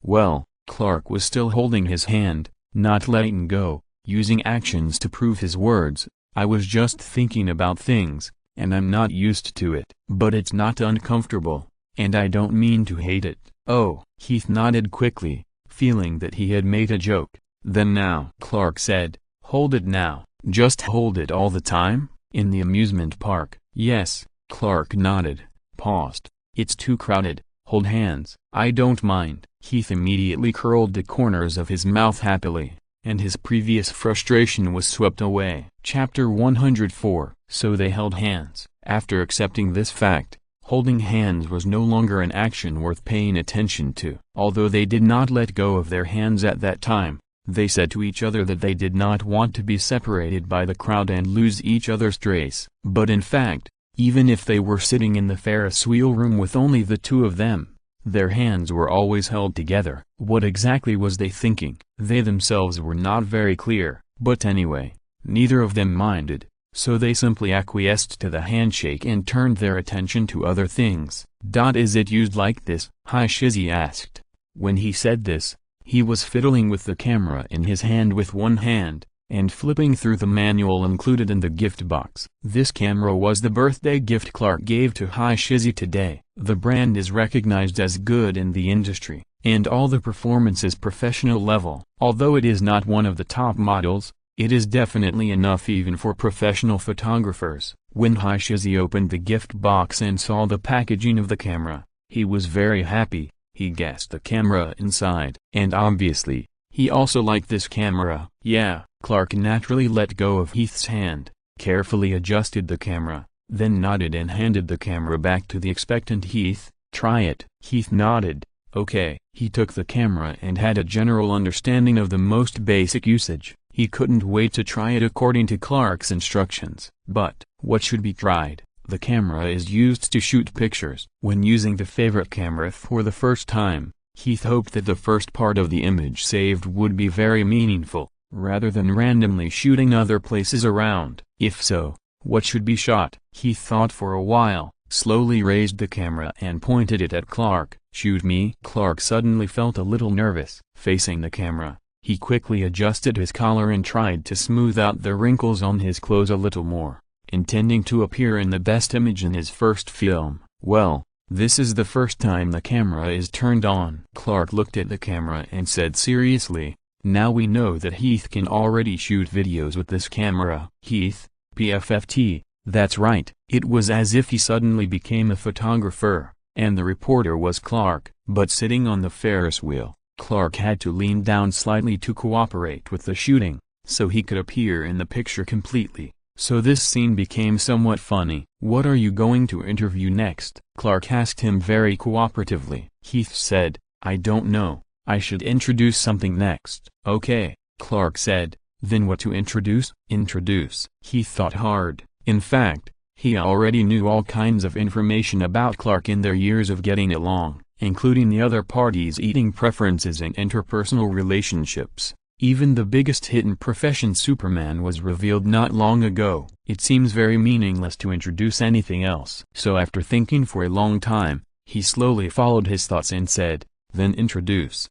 Well, Clark was still holding his hand, not letting go, using actions to prove his words. "I was just thinking about things, and I'm not used to it. But it's not uncomfortable, and I don't mean to hate it." "Oh." Heath nodded quickly, feeling that he had made a joke. "Then now," Clark said, "hold it now." "Just hold it all the time? In the amusement park?" "Yes." Clark nodded, paused. "It's too crowded. Hold hands." "I don't mind." Heath immediately curled the corners of his mouth happily, and his previous frustration was swept away. Chapter 104. So they held hands. After accepting this fact, holding hands was no longer an action worth paying attention to. Although they did not let go of their hands at that time, they said to each other that they did not want to be separated by the crowd and lose each other's trace. But in fact, even if they were sitting in the Ferris wheel room with only the two of them, their hands were always held together. What exactly was they thinking? They themselves were not very clear, but anyway, neither of them minded, so they simply acquiesced to the handshake and turned their attention to other things. "Is it used like this?" Hi Shizzy asked. When he said this, he was fiddling with the camera in his hand with one hand, and flipping through the manual included in the gift box. This camera was the birthday gift Clark gave to Hi Shizzy today. The brand is recognized as good in the industry, and all the performance is professional level. Although it is not one of the top models, it is definitely enough even for professional photographers. When Hi Shizzy opened the gift box and saw the packaging of the camera, he was very happy. He guessed the camera inside. And obviously, he also liked this camera. "Yeah." Clark naturally let go of Heath's hand, carefully adjusted the camera, then nodded and handed the camera back to the expectant Heath. "Try it." Heath nodded. "Okay." He took the camera and had a general understanding of the most basic usage. He couldn't wait to try it according to Clark's instructions. But, what should be tried? The camera is used to shoot pictures. When using the favorite camera for the first time, Heath hoped that the first part of the image saved would be very meaningful, rather than randomly shooting other places around. If so, what should be shot? Heath thought for a while, slowly raised the camera and pointed it at Clark. "Shoot me." Clark suddenly felt a little nervous. Facing the camera, he quickly adjusted his collar and tried to smooth out the wrinkles on his clothes a little more, intending to appear in the best image in his first film. "Well, this is the first time the camera is turned on." Clark looked at the camera and said seriously, "Now we know that Heath can already shoot videos with this camera." Heath, PFFT, that's right. It was as if he suddenly became a photographer, and the reporter was Clark. But sitting on the Ferris wheel, Clark had to lean down slightly to cooperate with the shooting, so he could appear in the picture completely. So this scene became somewhat funny. "What are you going to interview next?" Clark asked him very cooperatively. Heath said, "I don't know, I should introduce something next." "Okay," Clark said, "then what to introduce?" "Introduce." Heath thought hard. In fact, he already knew all kinds of information about Clark in their years of getting along, including the other party's eating preferences and interpersonal relationships. Even the biggest hit in profession, Superman, was revealed not long ago. It seems very meaningless to introduce anything else. So after thinking for a long time, he slowly followed his thoughts and said, "Then introduce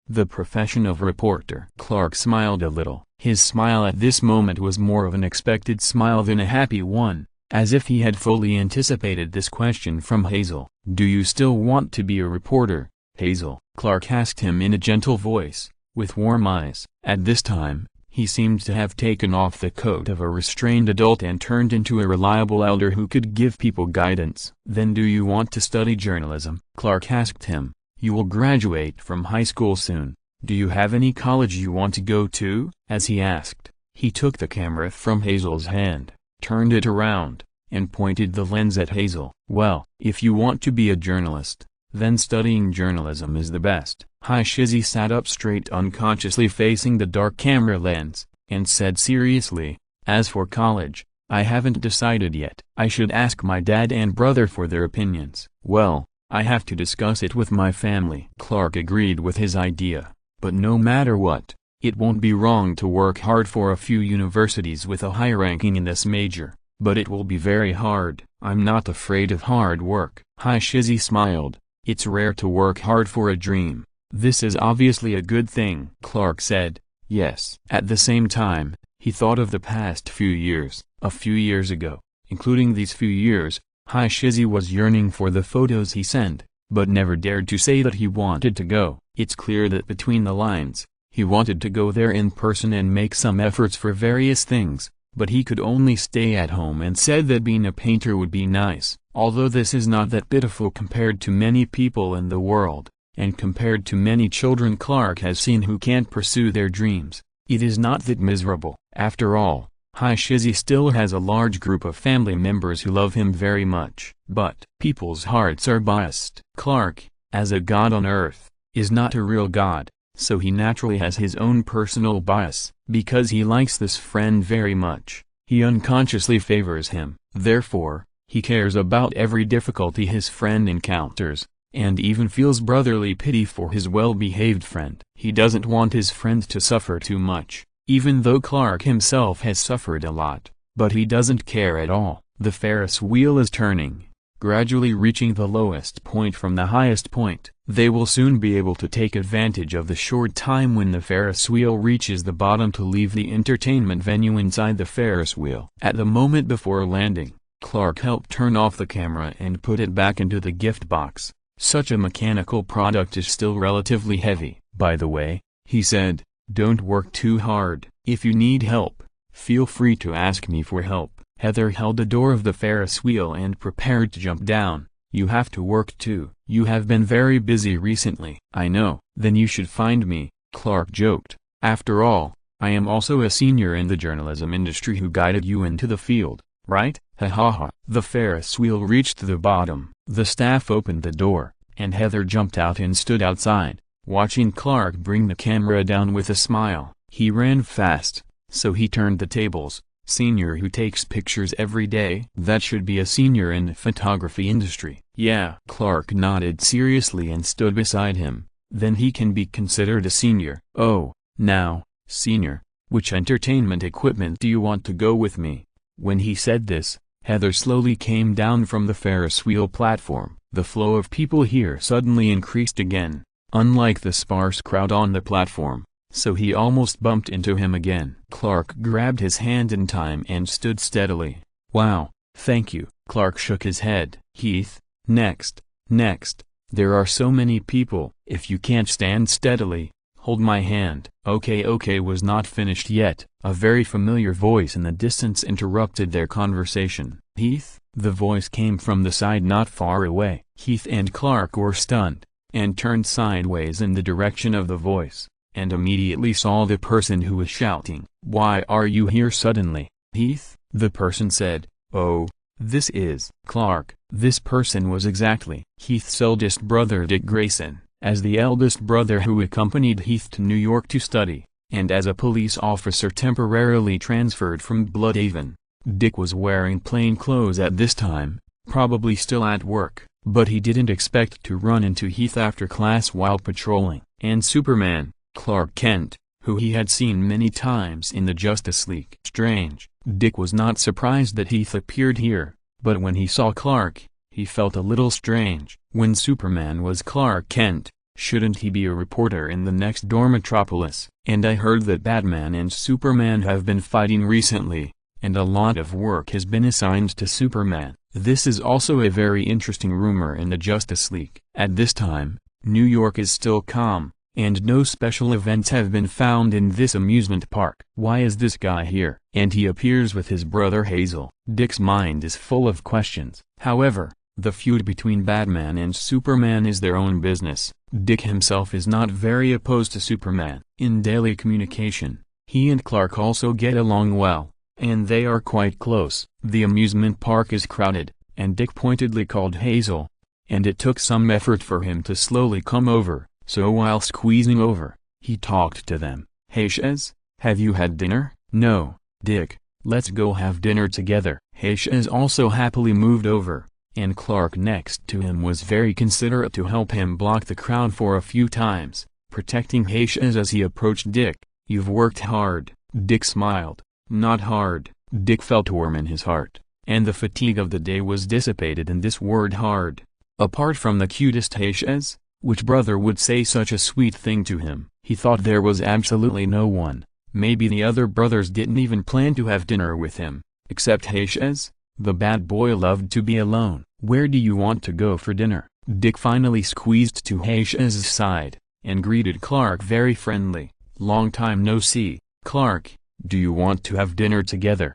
the profession of reporter." Clark smiled a little. His smile at this moment was more of an expected smile than a happy one, as if he had fully anticipated this question from Hazel. "Do you still want to be a reporter, Hazel?" Clark asked him in a gentle voice, with warm eyes. At this time, he seemed to have taken off the coat of a restrained adult and turned into a reliable elder who could give people guidance. "Then do you want to study journalism?" Clark asked him. "You will graduate from high school soon. Do you have any college you want to go to?" As he asked, he took the camera from Hazel's hand, turned it around, and pointed the lens at Hazel. "Well, if you want to be a journalist, then studying journalism is the best." Shizzy sat up straight, unconsciously facing the dark camera lens, and said seriously, "As for college, I haven't decided yet. I should ask my dad and brother for their opinions." "Well, I have to discuss it with my family." Clark agreed with his idea, but no matter what, it won't be wrong to work hard for a few universities with a high ranking in this major, but it will be very hard. "I'm not afraid of hard work." Shizzy smiled. "It's rare to work hard for a dream. This is obviously a good thing." Clark said, "Yes." At the same time, he thought of the past few years. A few years ago, including these few years, Shizzy was yearning for the photos he sent, but never dared to say that he wanted to go. It's clear that between the lines, he wanted to go there in person and make some efforts for various things, but he could only stay at home and said that being a painter would be nice. Although this is not that pitiful compared to many people in the world, and compared to many children Clark has seen who can't pursue their dreams, it is not that miserable. After all, Shizzy still has a large group of family members who love him very much. But people's hearts are biased. Clark, as a god on Earth, is not a real god, so he naturally has his own personal bias. Because he likes this friend very much, he unconsciously favors him. Therefore, he cares about every difficulty his friend encounters, and even feels brotherly pity for his well-behaved friend. He doesn't want his friend to suffer too much, even though Clark himself has suffered a lot, but he doesn't care at all. The Ferris wheel is turning, gradually reaching the lowest point from the highest point. They will soon be able to take advantage of the short time when the Ferris wheel reaches the bottom to leave the entertainment venue inside the Ferris wheel. At the moment before landing, Clark helped turn off the camera and put it back into the gift box. Such a mechanical product is still relatively heavy. "By the way," he said, "don't work too hard. If you need help, feel free to ask me for help." Heather held the door of the Ferris wheel and prepared to jump down. "You have to work too. You have been very busy recently." "I know." "Then you should find me," Clark joked. "After all, I am also a senior in the journalism industry who guided you into the field, right?" "Ha ha ha." The Ferris wheel reached the bottom. The staff opened the door, and Heather jumped out and stood outside, watching Clark bring the camera down with a smile. He ran fast, so he turned the tables. "Senior who takes pictures every day? That should be a senior in the photography industry." "Yeah." Clark nodded seriously and stood beside him. "Then he can be considered a senior." "Oh, now, senior, which entertainment equipment do you want to go with me?" When he said this, Heather slowly came down from the Ferris wheel platform. The flow of people here suddenly increased again, unlike the sparse crowd on the platform, so he almost bumped into him again. Clark grabbed his hand in time and stood steadily. "Wow, thank you." Clark shook his head. "Heath, next, next. There are so many people. If you can't stand steadily, hold my hand." Okay was not finished yet. A very familiar voice in the distance interrupted their conversation. "Heath?" The voice came from the side not far away. Heath and Clark were stunned, and turned sideways in the direction of the voice, and immediately saw the person who was shouting. "Why are you here suddenly, Heath?" the person said. "Oh, this is Clark." This person was exactly Heath's eldest brother Dick Grayson, as the eldest brother who accompanied Heath to New York to study, and as a police officer temporarily transferred from Bloodhaven. Dick was wearing plain clothes at this time, probably still at work, but he didn't expect to run into Heath after class while patrolling. And Superman, Clark Kent, who he had seen many times in the Justice League. Strange. Dick was not surprised that Heath appeared here, but when he saw Clark, he felt a little strange. When Superman was Clark Kent, shouldn't he be a reporter in the next door metropolis? And I heard that Batman and Superman have been fighting recently, and a lot of work has been assigned to Superman. This is also a very interesting rumor in the Justice League. At this time, New York is still calm, and no special events have been found in this amusement park. Why is this guy here? And he appears with his brother Hazel. Dick's mind is full of questions. However, the feud between Batman and Superman is their own business. Dick himself is not very opposed to Superman. In daily communication, he and Clark also get along well, and they are quite close. The amusement park is crowded, and Dick pointedly called Hazel, and it took some effort for him to slowly come over. So while squeezing over, he talked to them. "Hey Shez, have you had dinner?" "No, Dick, let's go have dinner together." Hey Shez also happily moved over, and Clark next to him was very considerate to help him block the crowd for a few times, protecting Hey Shez as he approached Dick. "You've worked hard." Dick smiled. "Not hard." Dick felt warm in his heart, and the fatigue of the day was dissipated in this word hard. Apart from the cutest Hey Shez, which brother would say such a sweet thing to him? He thought there was absolutely no one. Maybe the other brothers didn't even plan to have dinner with him, except Hey Shez. The bad boy loved to be alone. "Where do you want to go for dinner?" Dick finally squeezed to Hey Shez's side, and greeted Clark very friendly. "Long time no see, Clark, do you want to have dinner together?"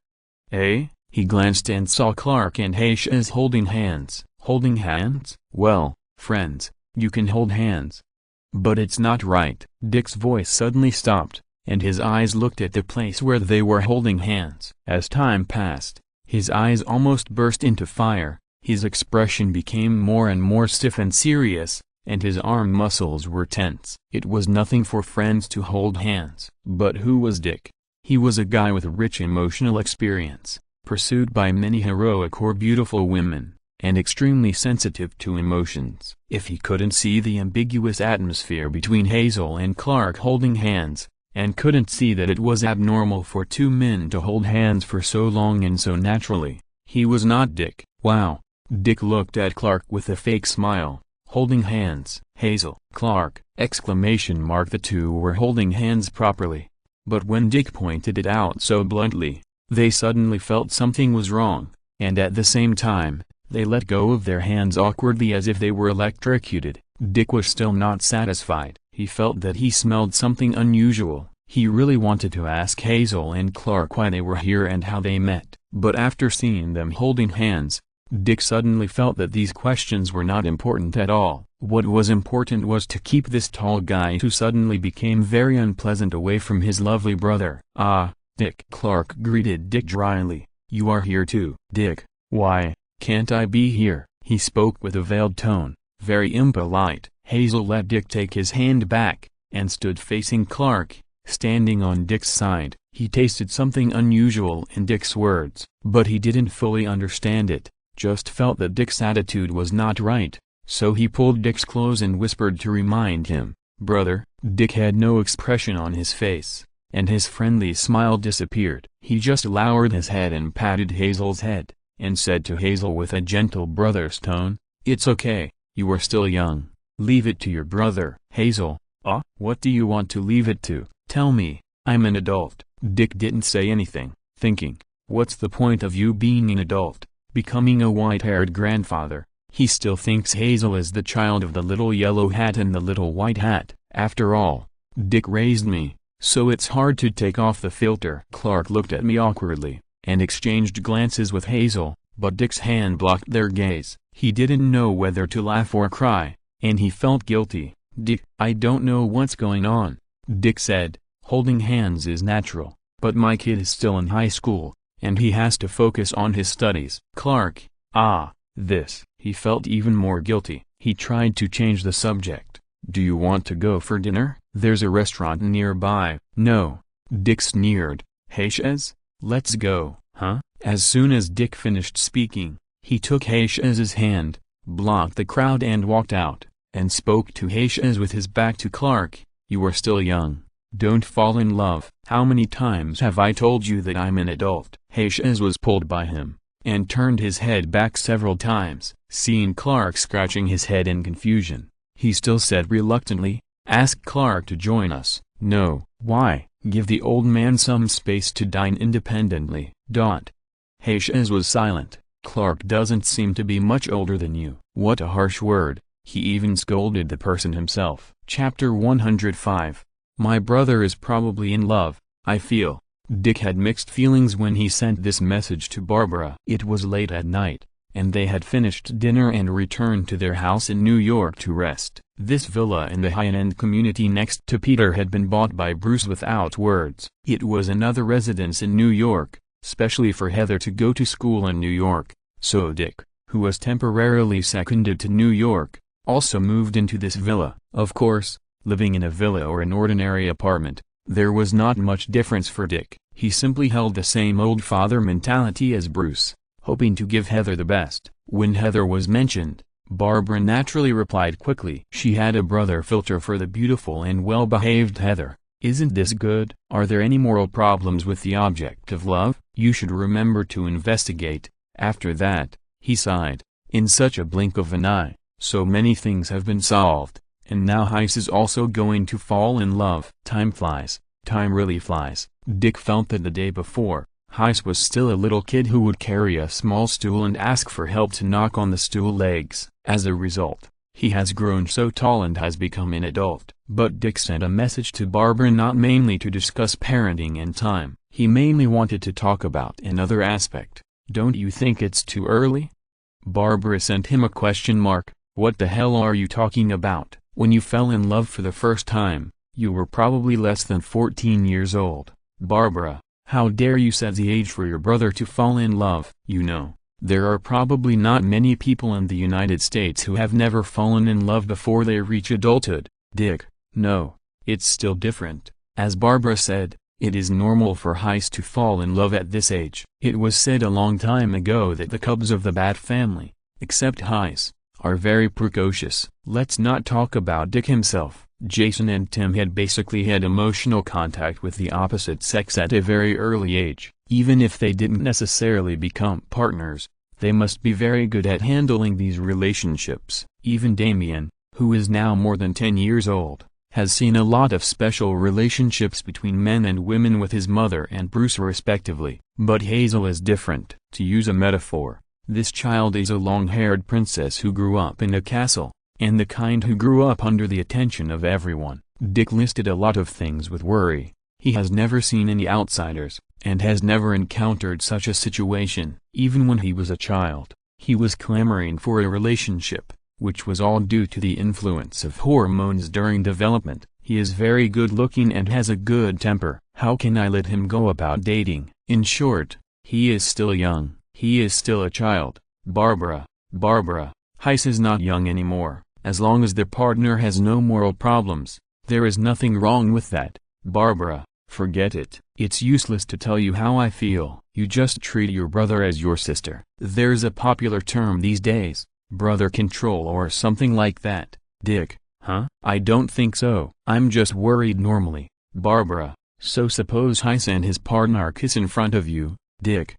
"Eh?" He glanced and saw Clark and Hey Shez holding hands. "Holding hands? Well, friends, you can hold hands. But it's not right." Dick's voice suddenly stopped, and his eyes looked at the place where they were holding hands. As time passed, his eyes almost burst into fire, his expression became more and more stiff and serious, and his arm muscles were tense. It was nothing for friends to hold hands. But who was Dick? He was a guy with rich emotional experience, pursued by many heroic or beautiful women, and extremely sensitive to emotions. If he couldn't see the ambiguous atmosphere between Hazel and Clark holding hands, and couldn't see that it was abnormal for two men to hold hands for so long and so naturally, he was not Dick. "Wow." Dick looked at Clark with a fake smile. "Holding hands, Hazel, Clark!" Exclamation mark. The two were holding hands properly. But when Dick pointed it out so bluntly, they suddenly felt something was wrong, and at the same time, they let go of their hands awkwardly as if they were electrocuted. Dick was still not satisfied. He felt that he smelled something unusual. He really wanted to ask Hazel and Clark why they were here and how they met. But after seeing them holding hands, Dick suddenly felt that these questions were not important at all. What was important was to keep this tall guy who suddenly became very unpleasant away from his lovely brother. "Ah, Dick." Clark greeted Dick dryly. "You are here too." "Dick, why can't I be here?" He spoke with a veiled tone, very impolite. Hazel let Dick take his hand back, and stood facing Clark, standing on Dick's side. He tasted something unusual in Dick's words, but he didn't fully understand it, just felt that Dick's attitude was not right, so he pulled Dick's clothes and whispered to remind him, "Brother." Dick had no expression on his face, and his friendly smile disappeared. He just lowered his head and patted Hazel's head, and said to Hazel with a gentle brother's tone, "It's okay, you are still young. Leave it to your brother." "Hazel, what do you want to leave it to? Tell me, I'm an adult." Dick didn't say anything, thinking, what's the point of you being an adult, becoming a white-haired grandfather? He still thinks Hazel is the child of the little yellow hat and the little white hat. After all, Dick raised me, so it's hard to take off the filter. Clark looked at me awkwardly, and exchanged glances with Hazel, but Dick's hand blocked their gaze. He didn't know whether to laugh or cry, and he felt guilty. "Dick, I don't know what's going on," Dick said. "Holding hands is natural, but my kid is still in high school, and he has to focus on his studies." Clark, this. He felt even more guilty. He tried to change the subject. "Do you want to go for dinner? There's a restaurant nearby." "No," Dick sneered. "Hayshez? Let's go." "Huh?" As soon as Dick finished speaking, he took Hayshez's hand, blocked the crowd and walked out, and spoke to Hayshez with his back to Clark. "You are still young. Don't fall in love." "How many times have I told you that I'm an adult?" Hayshez was pulled by him, and turned his head back several times. Seeing Clark scratching his head in confusion, he still said reluctantly, "Ask Clark to join us." "No." "Why?" "Give the old man some space to dine independently." Hayshez was silent. "Clark doesn't seem to be much older than you." What a harsh word. He even scolded the person himself. Chapter 105. My brother is probably in love, I feel. Dick had mixed feelings when he sent this message to Barbara. It was late at night, and they had finished dinner and returned to their house in New York to rest. This villa in the high-end community next to Peter had been bought by Bruce without words. It was another residence in New York, specially for Heather to go to school in New York, so Dick, who was temporarily seconded to New York, also moved into this villa. Of course, living in a villa or an ordinary apartment, there was not much difference for Dick. He simply held the same old father mentality as Bruce, hoping to give Heather the best. When Heather was mentioned, Barbara naturally replied quickly. She had a brother filter for the beautiful and well-behaved Heather. "Isn't this good? Are there any moral problems with the object of love? You should remember to investigate." After that, he sighed. In such a blink of an eye, so many things have been solved, and now Heiss is also going to fall in love. Time flies. Time really flies. Dick felt that the day before, Heiss was still a little kid who would carry a small stool and ask for help to knock on the stool legs. As a result, he has grown so tall and has become an adult. But Dick sent a message to Barbara not mainly to discuss parenting and time. He mainly wanted to talk about another aspect. "Don't you think it's too early?" Barbara sent him a question mark. "What the hell are you talking about? When you fell in love for the first time, you were probably less than 14 years old." "Barbara, how dare you set the age for your brother to fall in love? You know, there are probably not many people in the United States who have never fallen in love before they reach adulthood." "Dick, no, it's still different." As Barbara said, it is normal for Heiss to fall in love at this age. It was said a long time ago that the cubs of the Bat family, except Heiss, are very precocious. Let's not talk about Dick himself. Jason and Tim had basically had emotional contact with the opposite sex at a very early age. Even if they didn't necessarily become partners, they must be very good at handling these relationships. Even Damien, who is now more than 10 years old, has seen a lot of special relationships between men and women with his mother and Bruce respectively. But Hazel is different. To use a metaphor, this child is a long-haired princess who grew up in a castle, and the kind who grew up under the attention of everyone. Dick listed a lot of things with worry. He has never seen any outsiders, and has never encountered such a situation. Even when he was a child, he was clamoring for a relationship, which was all due to the influence of hormones during development. He is very good looking and has a good temper. How can I let him go about dating? In short, he is still young. He is still a child. Barbara, Heiss is not young anymore. As long as their partner has no moral problems, there is nothing wrong with that. Barbara, forget it. It's useless to tell you how I feel. You just treat your brother as your sister. There's a popular term these days, brother control or something like that. Dick, huh? I don't think so. I'm just worried normally. Barbara, so suppose Heiss and his partner kiss in front of you. Dick,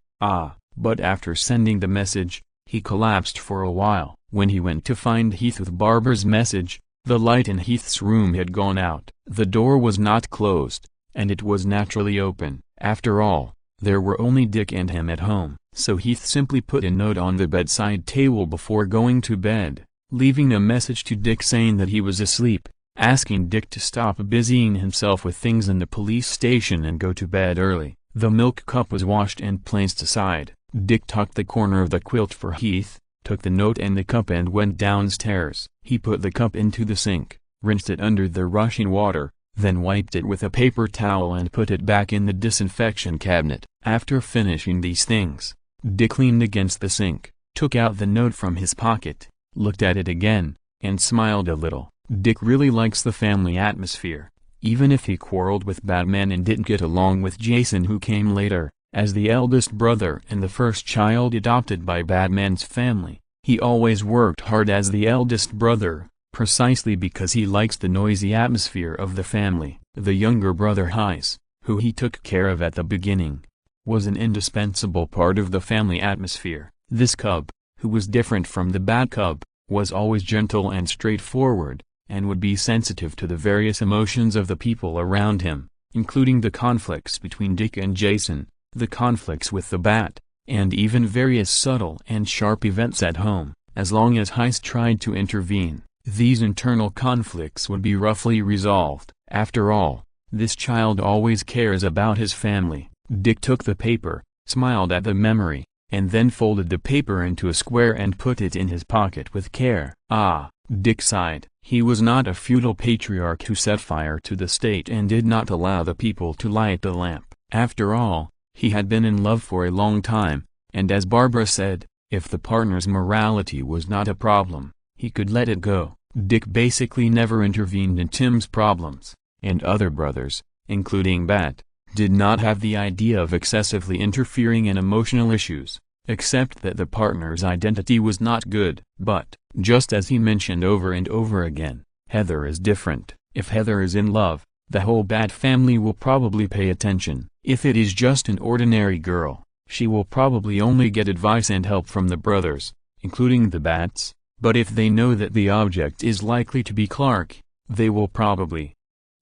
but after sending the message, he collapsed for a while. When he went to find Heath with Barbara's message, the light in Heath's room had gone out. The door was not closed, and it was naturally open. After all, there were only Dick and him at home. So Heath simply put a note on the bedside table before going to bed, leaving a message to Dick saying that he was asleep, asking Dick to stop busying himself with things in the police station and go to bed early. The milk cup was washed and placed aside. Dick tucked the corner of the quilt for Heath, took the note and the cup and went downstairs. He put the cup into the sink, rinsed it under the rushing water, then wiped it with a paper towel and put it back in the disinfection cabinet. After finishing these things, Dick leaned against the sink, took out the note from his pocket, looked at it again, and smiled a little. Dick really likes the family atmosphere, even if he quarreled with Batman and didn't get along with Jason, who came later. As the eldest brother and the first child adopted by Batman's family, he always worked hard as the eldest brother, precisely because he likes the noisy atmosphere of the family. The younger brother Heis, who he took care of at the beginning, was an indispensable part of the family atmosphere. This cub, who was different from the Bat Cub, was always gentle and straightforward, and would be sensitive to the various emotions of the people around him, including the conflicts between Dick and Jason, the conflicts with the Bat, and even various subtle and sharp events at home. As long as Heis tried to intervene, these internal conflicts would be roughly resolved. After all, this child always cares about his family. Dick took the paper, smiled at the memory, and then folded the paper into a square and put it in his pocket with care. Ah, Dick sighed. He was not a feudal patriarch who set fire to the state and did not allow the people to light the lamp. After all, he had been in love for a long time, and as Barbara said, if the partner's morality was not a problem, he could let it go. Dick basically never intervened in Tim's problems, and other brothers, including Bat, did not have the idea of excessively interfering in emotional issues, except that the partner's identity was not good. But, just as he mentioned over and over again, Heather is different. If Heather is in love, the whole Bat family will probably pay attention. If it is just an ordinary girl, she will probably only get advice and help from the brothers, including the Bats, but if they know that the object is likely to be Clark, they will probably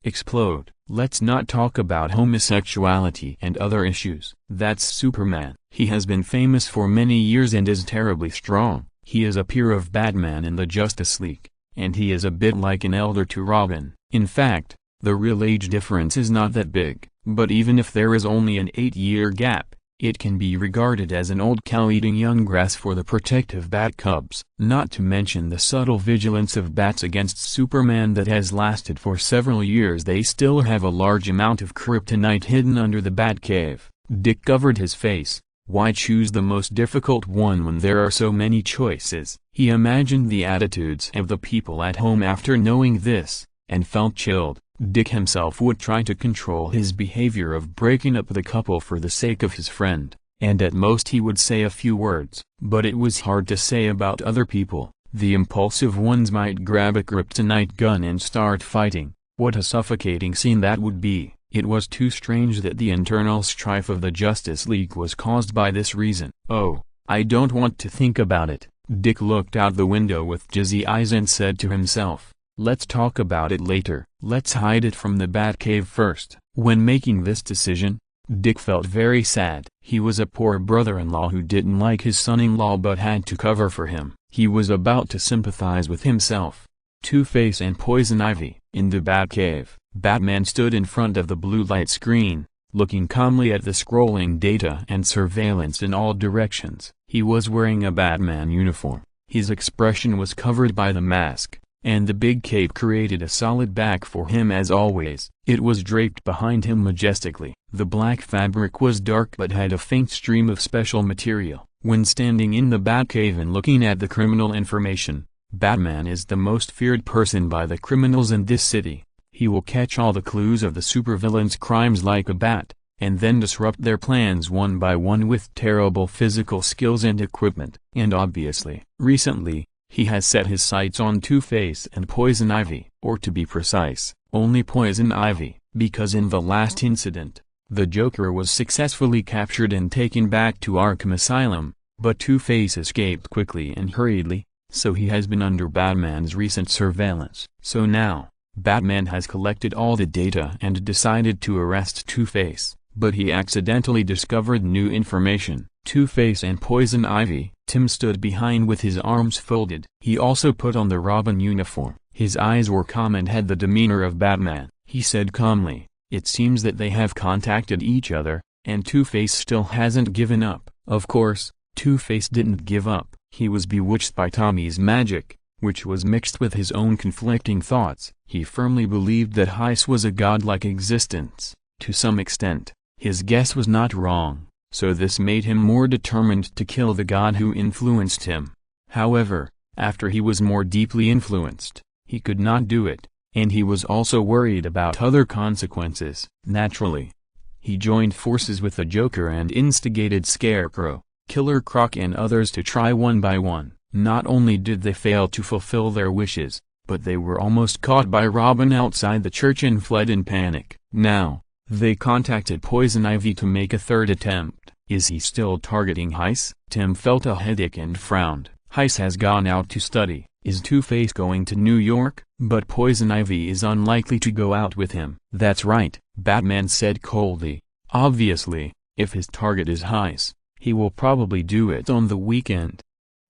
explode. Let's not talk about homosexuality and other issues. That's Superman. He has been famous for many years and is terribly strong. He is a peer of Batman in the Justice League, and he is a bit like an elder to Robin. In fact, the real age difference is not that big, but even if there is only an 8-year gap, it can be regarded as an old cow eating young grass for the protective Bat Cubs. Not to mention the subtle vigilance of bats against Superman that has lasted for several years. They still have a large amount of kryptonite hidden under the Batcave. Dick covered his face. Why choose the most difficult one when there are so many choices? He imagined the attitudes of the people at home after knowing this, and felt chilled. Dick himself would try to control his behavior of breaking up the couple for the sake of his friend, and at most he would say a few words. But it was hard to say about other people. The impulsive ones might grab a kryptonite gun and start fighting. What a suffocating scene that would be. It was too strange that the internal strife of the Justice League was caused by this reason. Oh, I don't want to think about it. Dick looked out the window with dizzy eyes and said to himself, let's talk about it later. Let's hide it from the Batcave first. When making this decision, Dick felt very sad. He was a poor brother-in-law who didn't like his son-in-law but had to cover for him. He was about to sympathize with himself, Two-Face and Poison Ivy. In the Batcave, Batman stood in front of the blue light screen, looking calmly at the scrolling data and surveillance in all directions. He was wearing a Batman uniform. His expression was covered by the mask, and the big cape created a solid back for him as always. It was draped behind him majestically. The black fabric was dark but had a faint stream of special material. When standing in the Batcave and looking at the criminal information, Batman is the most feared person by the criminals in this city. He will catch all the clues of the supervillains' crimes like a bat, and then disrupt their plans one by one with terrible physical skills and equipment. And obviously, recently, he has set his sights on Two-Face and Poison Ivy, or to be precise, only Poison Ivy, because in the last incident, the Joker was successfully captured and taken back to Arkham Asylum, but Two-Face escaped quickly and hurriedly, so he has been under Batman's recent surveillance. So now, Batman has collected all the data and decided to arrest Two-Face, but he accidentally discovered new information. Two-Face and Poison Ivy. Tim stood behind with his arms folded. He also put on the Robin uniform. His eyes were calm and had the demeanor of Batman. He said calmly, it seems that they have contacted each other, and Two-Face still hasn't given up. Of course, Two-Face didn't give up. He was bewitched by Tommy's magic, which was mixed with his own conflicting thoughts. He firmly believed that Heis was a godlike existence. To some extent, his guess was not wrong, so this made him more determined to kill the god who influenced him. However, after he was more deeply influenced, he could not do it, and he was also worried about other consequences. Naturally, he joined forces with the Joker and instigated Scarecrow, Killer Croc and others to try one by one. Not only did they fail to fulfill their wishes, but they were almost caught by Robin outside the church and fled in panic. Now, they contacted Poison Ivy to make a third attempt. Is he still targeting Heis? Tim felt a headache and frowned. Heis has gone out to study. Is Two-Face going to New York? But Poison Ivy is unlikely to go out with him. That's right, Batman said coldly. Obviously, if his target is Heis, he will probably do it on the weekend.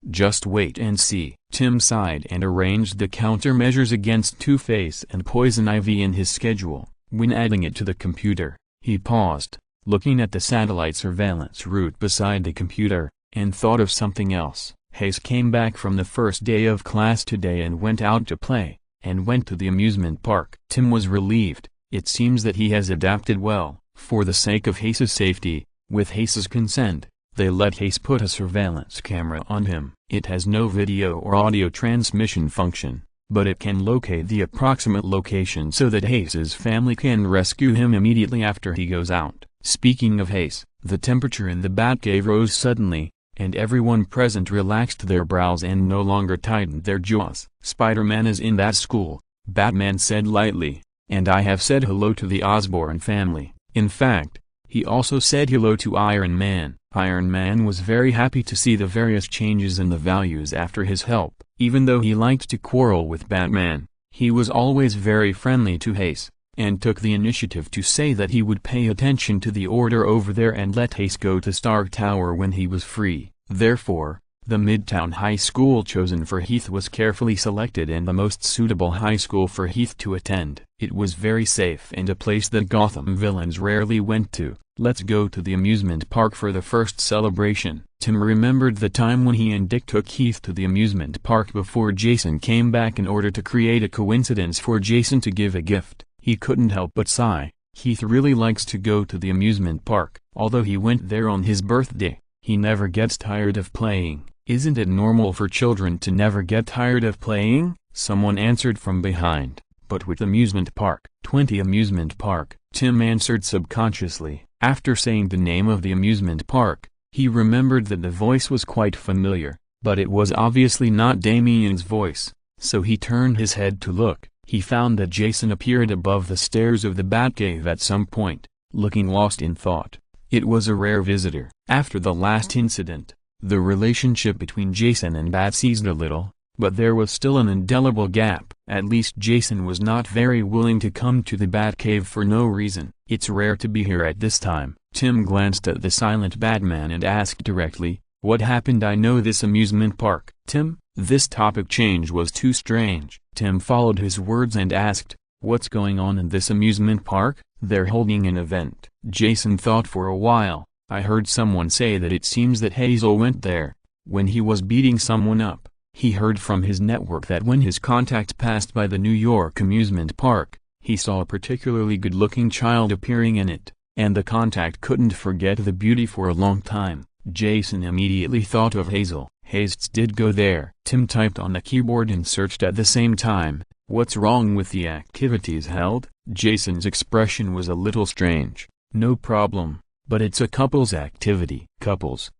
Just wait and see. Tim sighed and arranged the countermeasures against Two-Face and Poison Ivy in his schedule. When adding it to the computer, he paused, looking at the satellite surveillance route beside the computer, and thought of something else. Heis came back from the first day of class today and went out to play, and went to the amusement park. Tim was relieved. It seems that he has adapted well. For the sake of Heis's safety, with Heis's consent, they let Heis put a surveillance camera on him. It has no video or audio transmission function, but it can locate the approximate location so that Heis's family can rescue him immediately after he goes out. Speaking of Heis, the temperature in the Batcave rose suddenly, and everyone present relaxed their brows and no longer tightened their jaws. Spider-Man is in that school, Batman said lightly, and I have said hello to the Osborn family. In fact, he also said hello to Iron Man. Iron Man was very happy to see the various changes in the values after his help. Even though he liked to quarrel with Batman, he was always very friendly to Heis, and took the initiative to say that he would pay attention to the order over there and let Heis go to Stark Tower when he was free. Therefore, the Midtown High School chosen for Heath was carefully selected and the most suitable high school for Heath to attend. It was very safe and a place that Gotham villains rarely went to. Let's go to the amusement park for the first celebration. Tim remembered the time when he and Dick took Heath to the amusement park before Jason came back in order to create a coincidence for Jason to give a gift. He couldn't help but sigh. Heath really likes to go to the amusement park. Although he went there on his birthday, he never gets tired of playing. Isn't it normal for children to never get tired of playing? Someone answered from behind. But which amusement park? 20 amusement park, Tim answered subconsciously. After saying the name of the amusement park, he remembered that the voice was quite familiar, but it was obviously not Damien's voice, so he turned his head to look. He found that Jason appeared above the stairs of the Batcave at some point, looking lost in thought. It was a rare visitor. After the last incident, the relationship between Jason and Bat eased a little, but there was still an indelible gap. At least Jason was not very willing to come to the Batcave for no reason. It's rare to be here at this time. Tim glanced at the silent Batman and asked directly, what happened? I know this amusement park. Tim, this topic change was too strange. Tim followed his words and asked, what's going on in this amusement park? They're holding an event. Jason thought for a while. I heard someone say that it seems that Hazel went there when he was beating someone up. He heard from his network that when his contact passed by the New York amusement park, he saw a particularly good-looking child appearing in it, and the contact couldn't forget the beauty for a long time. Jason immediately thought of Hazel. Haze did go there. Tim typed on the keyboard and searched at the same time. What's wrong with the activities held? Jason's expression was a little strange. No problem, but it's a couples activity. Couples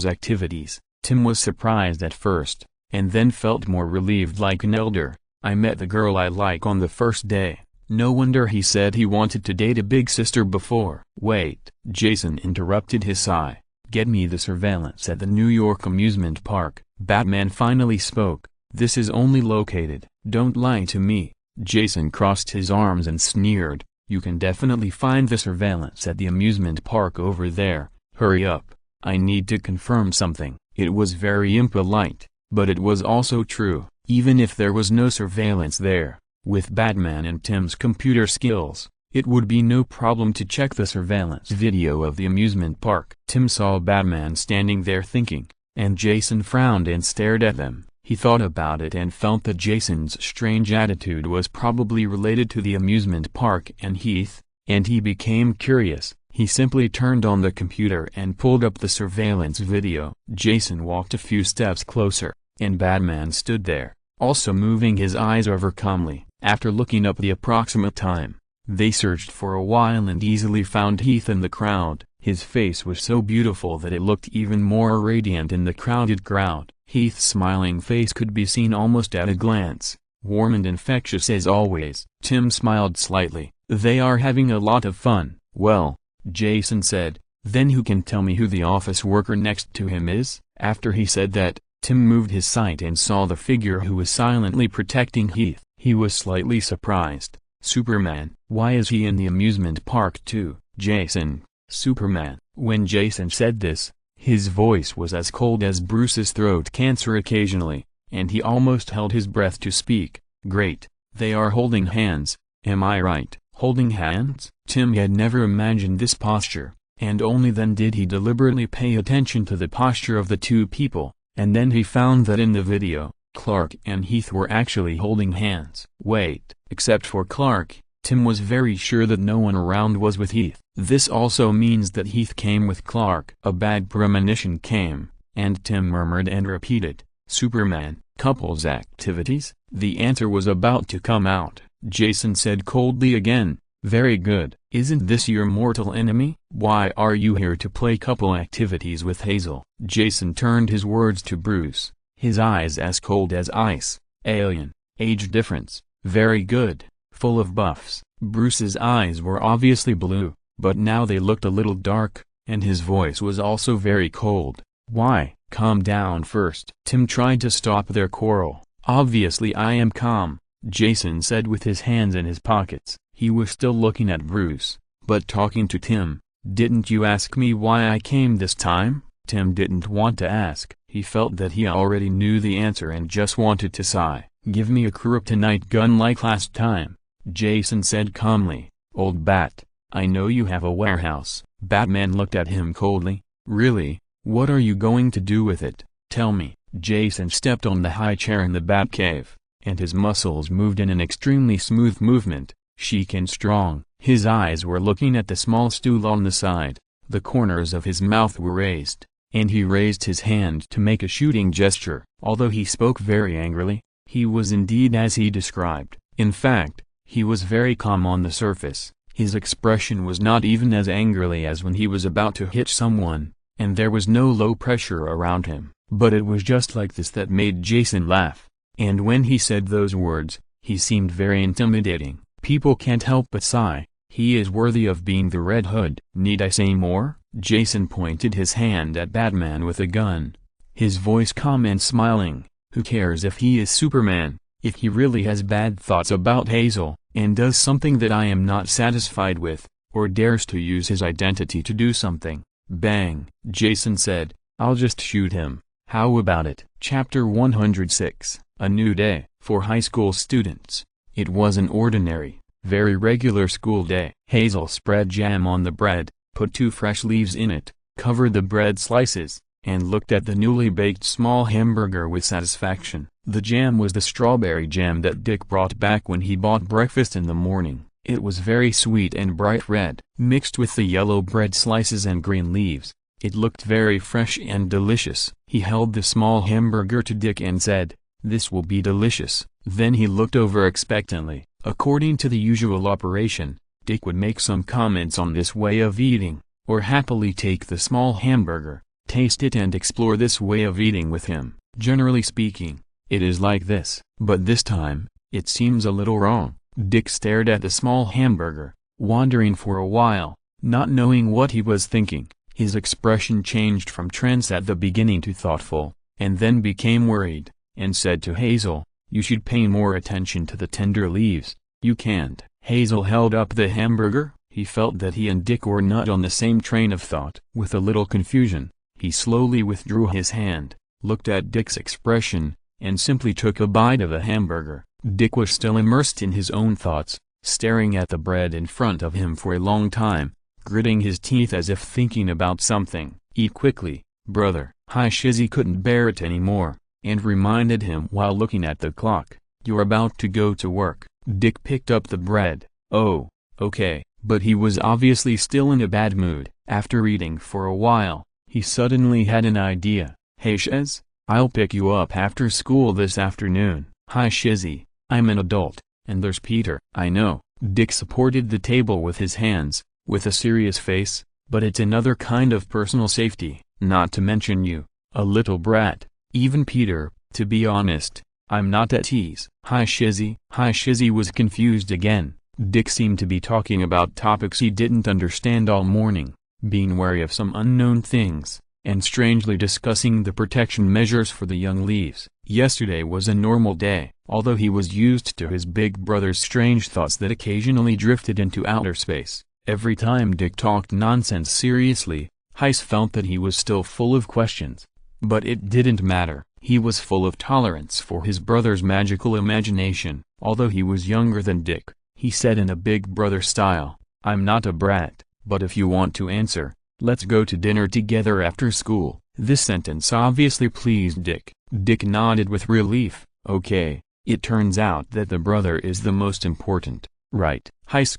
activities. Tim was surprised at first, and then felt more relieved like an elder. I met the girl I like on the first day. No wonder he said he wanted to date a big sister before. Wait, Jason interrupted his sigh. Get me the surveillance at the New York amusement park. Batman finally spoke. This is only located. Don't lie to me. Jason crossed his arms and sneered. You can definitely find the surveillance at the amusement park over there. Hurry up. I need to confirm something. It was very impolite, but it was also true. Even if there was no surveillance there, with Batman and Tim's computer skills, it would be no problem to check the surveillance video of the amusement park. Tim saw Batman standing there thinking. and Jason frowned and stared at them. He thought about it and felt that Jason's strange attitude was probably related to the amusement park and Heath, and he became curious. He simply turned on the computer and pulled up the surveillance video. Jason walked a few steps closer, and Batman stood there, also moving his eyes over calmly. After looking up the approximate time, they searched for a while and easily found Heath in the crowd. His face was so beautiful that it looked even more radiant in the crowded crowd. Heath's smiling face could be seen almost at a glance, warm and infectious as always. Tim smiled slightly. "They are having a lot of fun." "Well," Jason said, "then who can tell me who the office worker next to him is?" After he said that, Tim moved his sight and saw the figure who was silently protecting Heath. He was slightly surprised. "Superman, why is he in the amusement park too?" "Jason, Superman." When Jason said this, his voice was as cold as Bruce's throat cancer occasionally, and he almost held his breath to speak. "Great, they are holding hands, am I right?" Holding hands? Tim had never imagined this posture, and only then did he deliberately pay attention to the posture of the two people, and then he found that in the video, Clark and Heath were actually holding hands. Wait, except for Clark, Tim was very sure that no one around was with Heath. This also means that Heath came with Clark. A bad premonition came, and Tim murmured and repeated, "Superman, couples activities?" The answer was about to come out. Jason said coldly again, "Very good. Isn't this your mortal enemy? Why are you here to play couple activities with Hazel?" Jason turned his words to Bruce, his eyes as cold as ice. "Alien, age difference, very good, full of buffs." Bruce's eyes were obviously blue, but now they looked a little dark, and his voice was also very cold. "Why? Calm down first." Tim tried to stop their quarrel. "Obviously I am calm," Jason said with his hands in his pockets. He was still looking at Bruce, but talking to Tim. "Didn't you ask me why I came this time?" Tim didn't want to ask. He felt that he already knew the answer and just wanted to sigh. "Give me a kryptonite gun like last time," Jason said calmly. "Old Bat, I know you have a warehouse." Batman looked at him coldly. "Really? What are you going to do with it? Tell me." Jason stepped on the high chair in the Batcave, and his muscles moved in an extremely smooth movement, chic and strong. His eyes were looking at the small stool on the side, the corners of his mouth were raised, and he raised his hand to make a shooting gesture. Although he spoke very angrily, he was indeed as he described. In fact, he was very calm on the surface. His expression was not even as angrily as when he was about to hit someone, and there was no low pressure around him. But it was just like this that made Jason laugh. And when he said those words, he seemed very intimidating. People can't help but sigh. He is worthy of being the Red Hood. Need I say more? Jason pointed his hand at Batman with a gun, his voice calm and smiling. Who cares if he is Superman, if he really has bad thoughts about Hazel, and does something that I am not satisfied with, or dares to use his identity to do something. Bang, Jason said, "I'll just shoot him. How about it?" Chapter 106, A New Day. For high school students, it was an ordinary, very regular school day. Hazel spread jam on the bread, put 2 fresh leaves in it, covered the bread slices, and looked at the newly baked small hamburger with satisfaction. The jam was the strawberry jam that Dick brought back when he bought breakfast in the morning. It was very sweet and bright red, mixed with the yellow bread slices and green leaves. It looked very fresh and delicious. He held the small hamburger to Dick and said, "This will be delicious." Then he looked over expectantly. According to the usual operation, Dick would make some comments on this way of eating, or happily take the small hamburger, taste it and explore this way of eating with him. Generally speaking, it is like this. But this time, it seems a little wrong. Dick stared at the small hamburger, wondering for a while, not knowing what he was thinking. His expression changed from tense at the beginning to thoughtful, and then became worried, and said to Hazel, "You should pay more attention to the tender leaves. You can't." Hazel held up the hamburger. He felt that he and Dick were not on the same train of thought. With a little confusion, he slowly withdrew his hand, looked at Dick's expression, and simply took a bite of the hamburger. Dick was still immersed in his own thoughts, staring at the bread in front of him for a long time, gritting his teeth as if thinking about something. "Eat quickly, brother," Hi Shizzy couldn't bear it anymore, and reminded him while looking at the clock, "You're about to go to work." Dick picked up the bread. "Oh, okay," but he was obviously still in a bad mood. After reading for a while, he suddenly had an idea. "Hey Shiz, I'll pick you up after school this afternoon." "Hi Shizzy, I'm an adult, and there's Peter." "I know." Dick supported the table with his hands, with a serious face, "but it's another kind of personal safety, not to mention you, a little brat. Even Peter, to be honest, I'm not at ease." "Hi Shizzy." Hi Shizzy was confused again. Dick seemed to be talking about topics he didn't understand all morning, being wary of some unknown things, and strangely discussing the protection measures for the young leaves. Yesterday was a normal day, although he was used to his big brother's strange thoughts that occasionally drifted into outer space. Every time Dick talked nonsense seriously, Heiss felt that he was still full of questions. But it didn't matter. He was full of tolerance for his brother's magical imagination. Although he was younger than Dick, he said in a big brother style, "I'm not a brat, but if you want to answer, let's go to dinner together after school." This sentence obviously pleased Dick. Dick nodded with relief. "Okay, it turns out that the brother is the most important, right?" Heiss: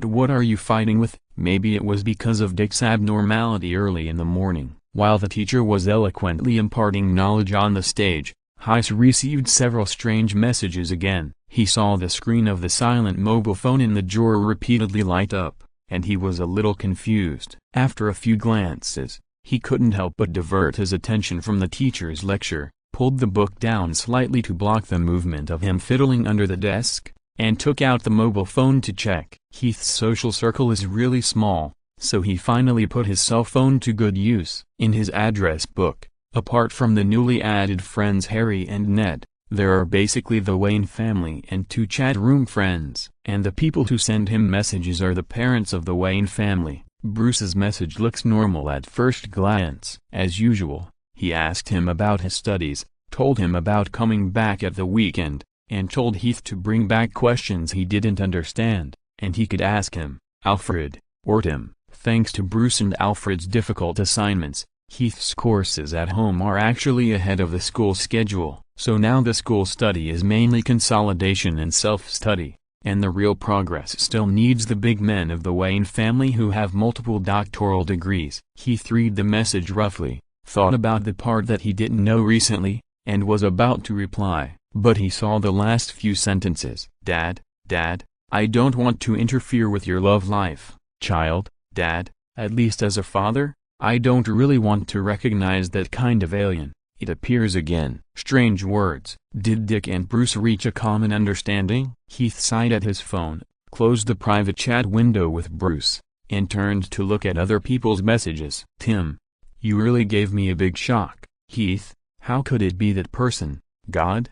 "What are you fighting with?" Maybe it was because of Dick's abnormality early in the morning. While the teacher was eloquently imparting knowledge on the stage, Heiss received several strange messages again. He saw the screen of the silent mobile phone in the drawer repeatedly light up, and he was a little confused. After a few glances, he couldn't help but divert his attention from the teacher's lecture, pulled the book down slightly to block the movement of him fiddling under the desk, and took out the mobile phone to check. Heath's social circle is really small, so he finally put his cell phone to good use. In his address book, apart from the newly added friends Harry and Ned, there are basically the Wayne family and 2 chat room friends. And the people who send him messages are the parents of the Wayne family. Bruce's message looks normal at first glance. As usual, he asked him about his studies, told him about coming back at the weekend, and told Heath to bring back questions he didn't understand, and he could ask him, Alfred, or Tim. Thanks to Bruce and Alfred's difficult assignments, Heath's courses at home are actually ahead of the school schedule, so now the school study is mainly consolidation and self-study, and the real progress still needs the big men of the Wayne family who have multiple doctoral degrees. Heath read the message roughly, thought about the part that he didn't know recently, and was about to reply, but he saw the last few sentences. Dad, I don't want to interfere with your love life, child. Dad, at least as a father, I don't really want to recognize that kind of alien. It appears again. Strange words. Did Dick and Bruce reach a common understanding? Heath sighed at his phone, closed the private chat window with Bruce, and turned to look at other people's messages. Tim, you really gave me a big shock. Heath, how could it be that person? God?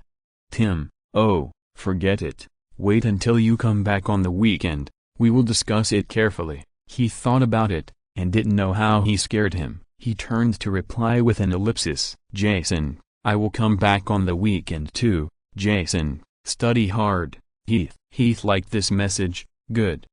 Tim, oh, forget it. Wait until you come back on the weekend, we will discuss it carefully. He thought about it, and didn't know how he scared him. He turned to reply with an ellipsis. Jason, I will come back on the weekend too. Jason, study hard. Heath liked this message. Good.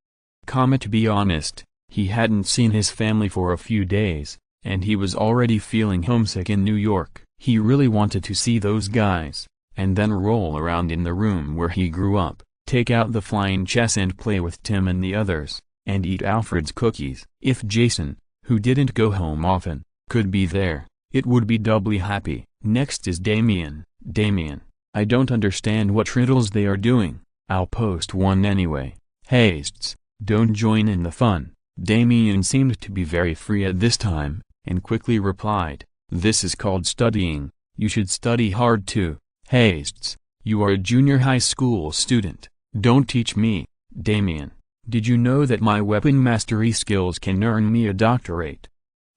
To be honest, he hadn't seen his family for a few days, and he was already feeling homesick in New York. He really wanted to see those guys, and then roll around in the room where he grew up, take out the flying chess and play with Tim and the others, and eat Alfred's cookies. If Jason, who didn't go home often, could be there, it would be doubly happy. Next is Damien. Damien, I don't understand what riddles they are doing. I'll post one anyway. Hastes, don't join in the fun. Damien seemed to be very free at this time, and quickly replied, this is called studying, you should study hard too. Hastes, you are a junior high school student, don't teach me. Damien, did you know that my weapon mastery skills can earn me a doctorate?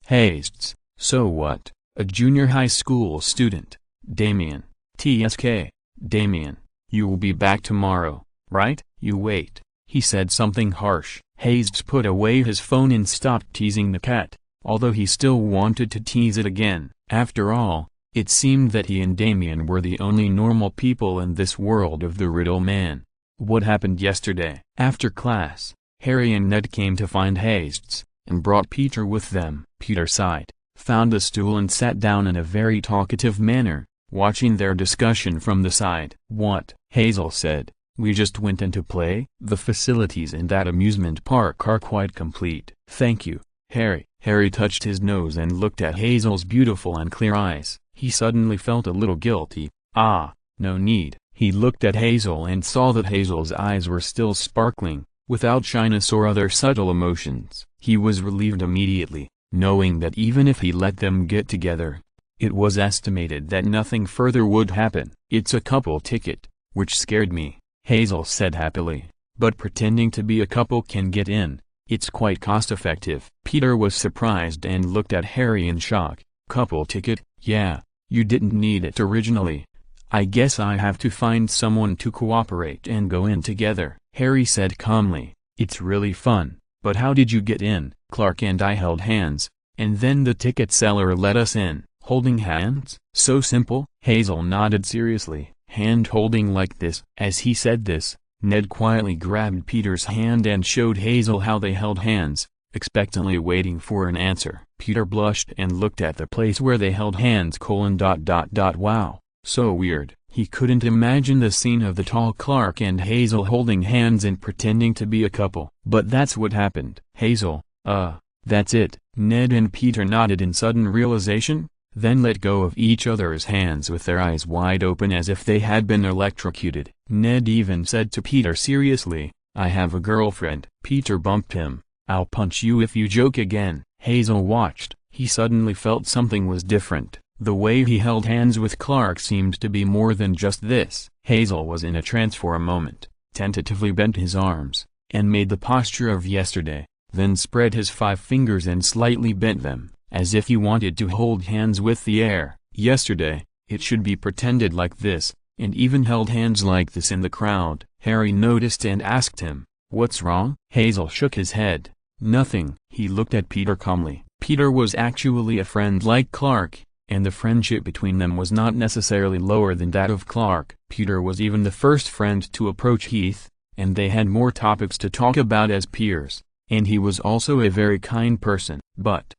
Hastes, so what, a junior high school student. Damien, TSK. Damien, you will be back tomorrow, right? You wait. He said something harsh. Hastes put away his phone and stopped teasing the cat, although he still wanted to tease it again. After all, it seemed that he and Damien were the only normal people in this world of the Riddle Man. What happened yesterday? After class, Harry and Ned came to find Hastes, and brought Peter with them. Peter sighed, found a stool and sat down in a very talkative manner, watching their discussion from the side. "What?" Hazel said. "We just went in to play. The facilities in that amusement park are quite complete." "Thank you, Harry." Harry touched his nose and looked at Hazel's beautiful and clear eyes. He suddenly felt a little guilty. "Ah, no need." He looked at Hazel and saw that Hazel's eyes were still sparkling, without shyness or other subtle emotions. He was relieved immediately, knowing that even if he let them get together, it was estimated that nothing further would happen. "It's a couple ticket, which scared me," Hazel said happily, "but pretending to be a couple can get in. It's quite cost-effective." Peter was surprised and looked at Harry in shock. "Couple ticket? Yeah, you didn't need it originally. I guess I have to find someone to cooperate and go in together," Harry said calmly. "It's really fun, but how did you get in?" "Clark and I held hands, and then the ticket seller let us in." "Holding hands? So simple?" Hazel nodded seriously. "Hand-holding like this." As he said this, Ned quietly grabbed Peter's hand and showed Hazel how they held hands, expectantly waiting for an answer. Peter blushed and looked at the place where they held hands. Wow, so weird. He couldn't imagine the scene of the tall Clark and Hazel holding hands and pretending to be a couple. But that's what happened. Hazel, that's it. Ned and Peter nodded in sudden realization, then let go of each other's hands with their eyes wide open as if they had been electrocuted. Ned even said to Peter seriously, "I have a girlfriend." Peter bumped him. "I'll punch you if you joke again." Hazel watched. He suddenly felt something was different. The way he held hands with Clark seemed to be more than just this. Hazel was in a trance for a moment, tentatively bent his arms, and made the posture of yesterday, then spread his 5 fingers and slightly bent them, as if he wanted to hold hands with the air. Yesterday, it should be pretended like this, and even held hands like this in the crowd. Harry noticed and asked him, "What's wrong?" Hazel shook his head. "Nothing." He looked at Peter calmly. Peter was actually a friend like Clark, and the friendship between them was not necessarily lower than that of Clark. Peter was even the first friend to approach Heath, and they had more topics to talk about as peers, and he was also a very kind person. But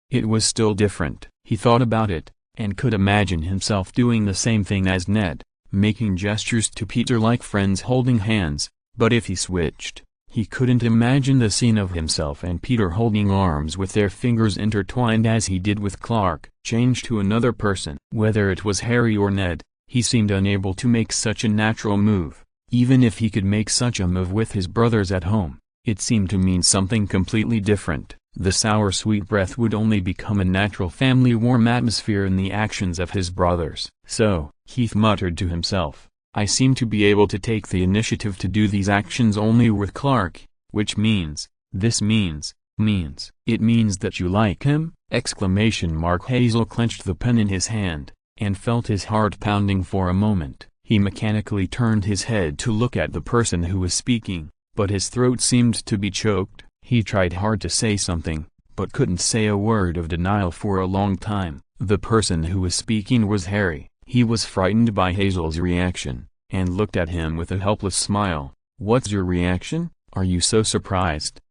it was still different. He thought about it, and could imagine himself doing the same thing as Ned, making gestures to Peter like friends holding hands, but if he switched, he couldn't imagine the scene of himself and Peter holding arms with their fingers intertwined as he did with Clark. Change to another person. Whether it was Harry or Ned, he seemed unable to make such a natural move. Even if he could make such a move with his brothers at home, it seemed to mean something completely different. The sour sweet breath would only become a natural family warm atmosphere in the actions of his brothers. "So," Heath muttered to himself, "I seem to be able to take the initiative to do these actions only with Clark, which means, it means that you like him?" Hazel clenched the pen in his hand, and felt his heart pounding for a moment. He mechanically turned his head to look at the person who was speaking, but his throat seemed to be choked. He tried hard to say something, but couldn't say a word of denial for a long time. The person who was speaking was Harry. He was frightened by Hazel's reaction, and looked at him with a helpless smile. "What's your reaction? Are you so surprised?"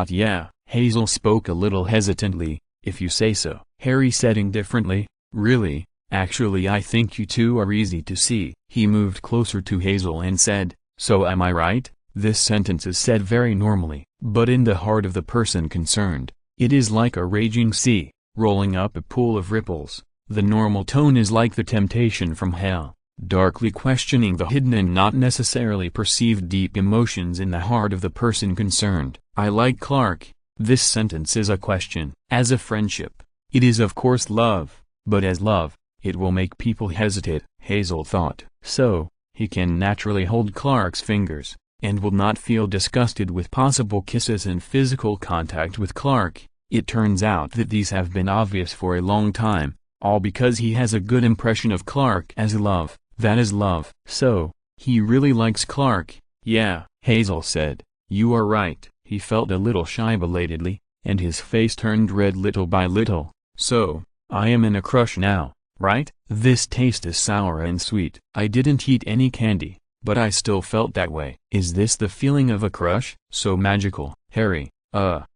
Yeah, Hazel spoke a little hesitantly, "if you say so." Harry said indifferently, "Really, actually I think you two are easy to see." He moved closer to Hazel and said, "So am I right?" This sentence is said very normally, but in the heart of the person concerned, it is like a raging sea, rolling up a pool of ripples. The normal tone is like the temptation from hell, darkly questioning the hidden and not necessarily perceived deep emotions in the heart of the person concerned. "I like Clark." This sentence is a question. As a friendship, it is of course love, but as love, it will make people hesitate, Hazel thought. So, he can naturally hold Clark's fingers, and will not feel disgusted with possible kisses and physical contact with Clark. It turns out that these have been obvious for a long time, all because he has a good impression of Clark as love. That is love. So, he really likes Clark. Yeah, Hazel said, "You are right." He felt a little shy belatedly, and his face turned red little by little. "So, I am in a crush now, right? This taste is sour and sweet." I didn't eat any candy, but I still felt that way. "Is this the feeling of a crush? So magical." Harry, a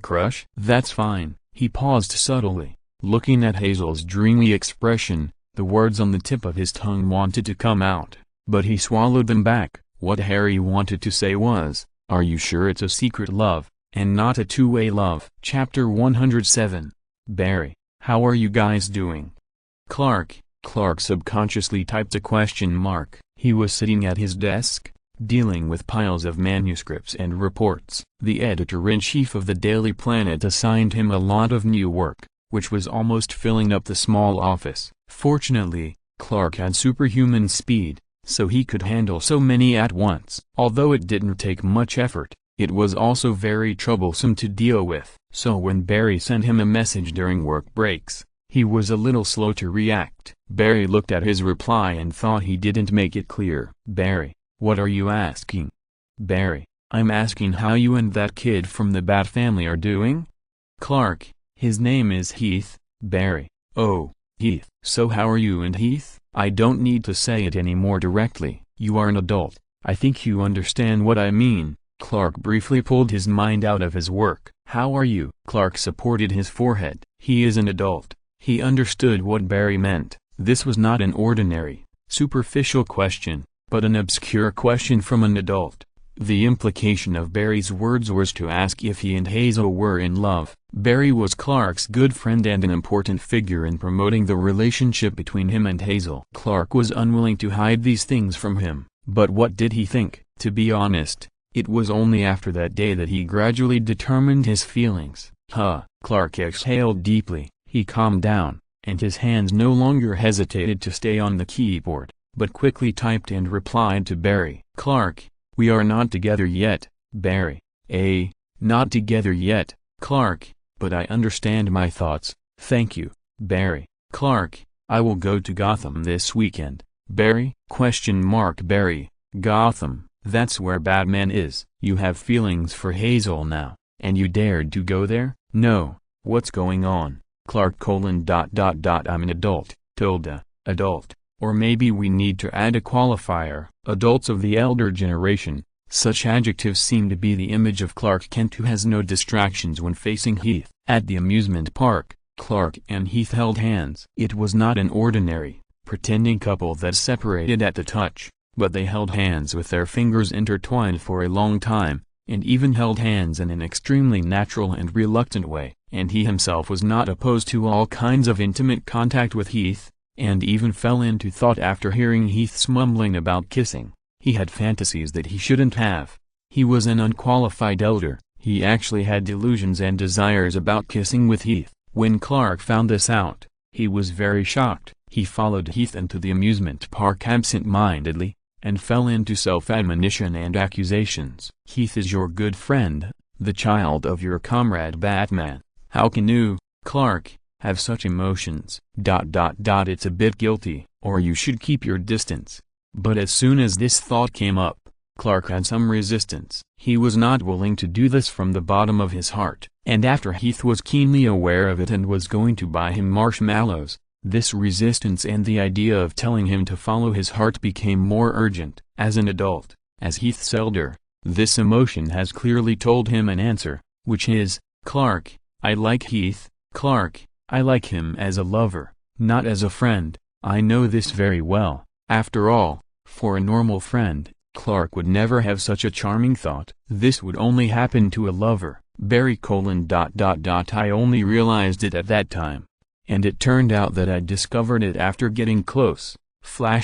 crush? That's fine, He paused subtly, looking at Hazel's dreamy expression. The words on the tip of his tongue wanted to come out, but he swallowed them back. What Harry wanted to say was, "Are you sure it's a secret love, and not a two-way love?" Chapter 107. Barry, how are you guys doing? Clark subconsciously typed a question mark. He was sitting at his desk, dealing with piles of manuscripts and reports. The editor-in-chief of the Daily Planet assigned him a lot of new work, which was almost filling up the small office. Fortunately, Clark had superhuman speed, so he could handle so many at once. Although it didn't take much effort, it was also very troublesome to deal with. So when Barry sent him a message during work breaks, he was a little slow to react. Barry looked at his reply and thought he didn't make it clear. "Barry, what are you asking?" "Barry, I'm asking how you and that kid from the Bat family are doing." Clark, his name is Heath. Barry, oh, Heath. So how are you and Heath? I don't need to say it any more directly. You are an adult. I think you understand what I mean. Clark briefly pulled his mind out of his work. How are you? Clark supported his forehead. He is an adult. He understood what Barry meant. This was not an ordinary, superficial question, but an obscure question from an adult. The implication of Barry's words was to ask if he and Hazel were in love. Barry was Clark's good friend and an important figure in promoting the relationship between him and Hazel. Clark was unwilling to hide these things from him, but what did he think? To be honest, it was only after that day that he gradually determined his feelings. Clark exhaled deeply. He calmed down, and his hands no longer hesitated to stay on the keyboard, but quickly typed and replied to Barry. Clark, we are not together yet. Barry, not together yet, Clark, but I understand my thoughts, thank you. Barry, Clark, I will go to Gotham this weekend. Barry? Barry, Gotham, that's where Batman is. You have feelings for Hazel now, and you dared to go there? No, what's going on? Clark: I'm an adult, adult, or maybe we need to add a qualifier, adults of the elder generation. Such adjectives seem to be the image of Clark Kent, who has no distractions when facing Heath. At the amusement park, Clark and Heath held hands. It was not an ordinary, pretending couple that separated at the touch, but they held hands with their fingers intertwined for a long time, and even held hands in an extremely natural and reluctant way. And he himself was not opposed to all kinds of intimate contact with Heath, and even fell into thought after hearing Heath's mumbling about kissing. He had fantasies that he shouldn't have. He was an unqualified elder. He actually had delusions and desires about kissing with Heath. When Clark found this out, he was very shocked. He followed Heath into the amusement park absent-mindedly, and fell into self-admonition and accusations. Heath is your good friend, the child of your comrade Batman. How can you, Clark, have such emotions? It's a bit guilty, or you should keep your distance. But as soon as this thought came up, Clark had some resistance. He was not willing to do this from the bottom of his heart, and after Heath was keenly aware of it and was going to buy him marshmallows, this resistance and the idea of telling him to follow his heart became more urgent. As an adult, as Heath's elder, this emotion has clearly told him an answer, which is, Clark, I like Heath. Clark, I like him as a lover, not as a friend. I know this very well. After all, for a normal friend, Clark would never have such a charming thought. This would only happen to a lover. Barry: I only realized it at that time. And it turned out that I discovered it after getting close.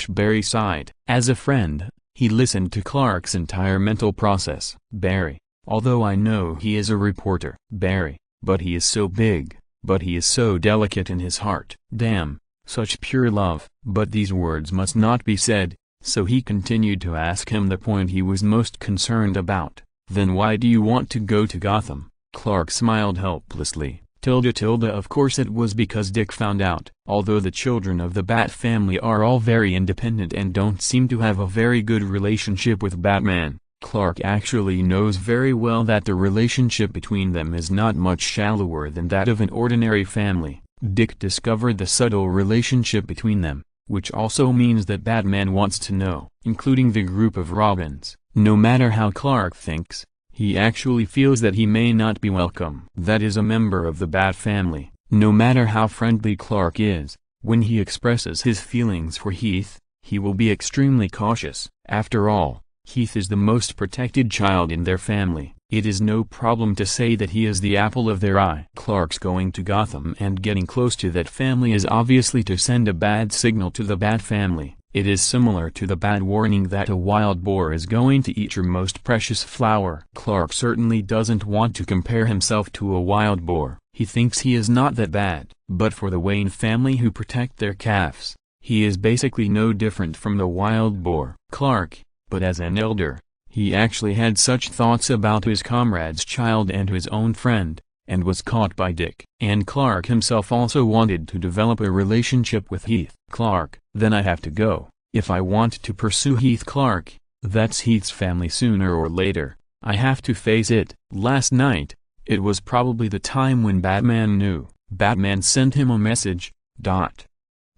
Barry sighed. As a friend, he listened to Clark's entire mental process. Barry: although I know he is a reporter. Barry: but he is so big, but he is so delicate in his heart. Damn, such pure love. But these words must not be said, so he continued to ask him the point he was most concerned about. Then why do you want to go to Gotham? Clark smiled helplessly. Of course it was because Dick found out. Although the children of the Bat family are all very independent and don't seem to have a very good relationship with Batman, Clark actually knows very well that the relationship between them is not much shallower than that of an ordinary family. Dick discovered the subtle relationship between them, which also means that Batman wants to know, including the group of Robins. No matter how Clark thinks, He actually feels that he may not be welcome. That is a member of the Bat family. No matter how friendly Clark is, when he expresses his feelings for Heath, he will be extremely cautious. After all, Heath is the most protected child in their family. It is no problem to say that he is the apple of their eye. Clark's going to Gotham and getting close to that family is obviously to send a bad signal to the Bat family. It is similar to the bad warning that a wild boar is going to eat your most precious flower. Clark certainly doesn't want to compare himself to a wild boar. He thinks he is not that bad. But for the Wayne family who protect their calves, he is basically no different from the wild boar. Clark, but as an elder, he actually had such thoughts about his comrade's child and his own friend, and was caught by Dick. And Clark himself also wanted to develop a relationship with Heath. Clark, then I have to go. If I want to pursue Heath Clark, that's Heath's family sooner or later. I have to face it. Last night, it was probably the time when Batman knew. Batman sent him a message.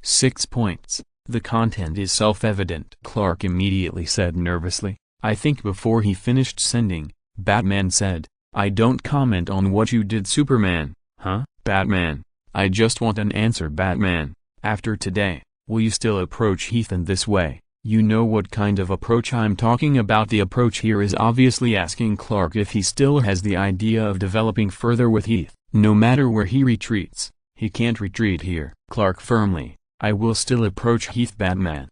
6 points. The content is self-evident. Clark immediately said nervously. I think before he finished sending, Batman said, I don't comment on what you did, Superman. Huh? Batman. I just want an answer, Batman. After today, will you still approach Heath in this way? You know what kind of approach I'm talking about. The approach here is obviously asking Clark if he still has the idea of developing further with Heath. No matter where he retreats, he can't retreat here. Clark firmly, I will still approach Heath, Batman.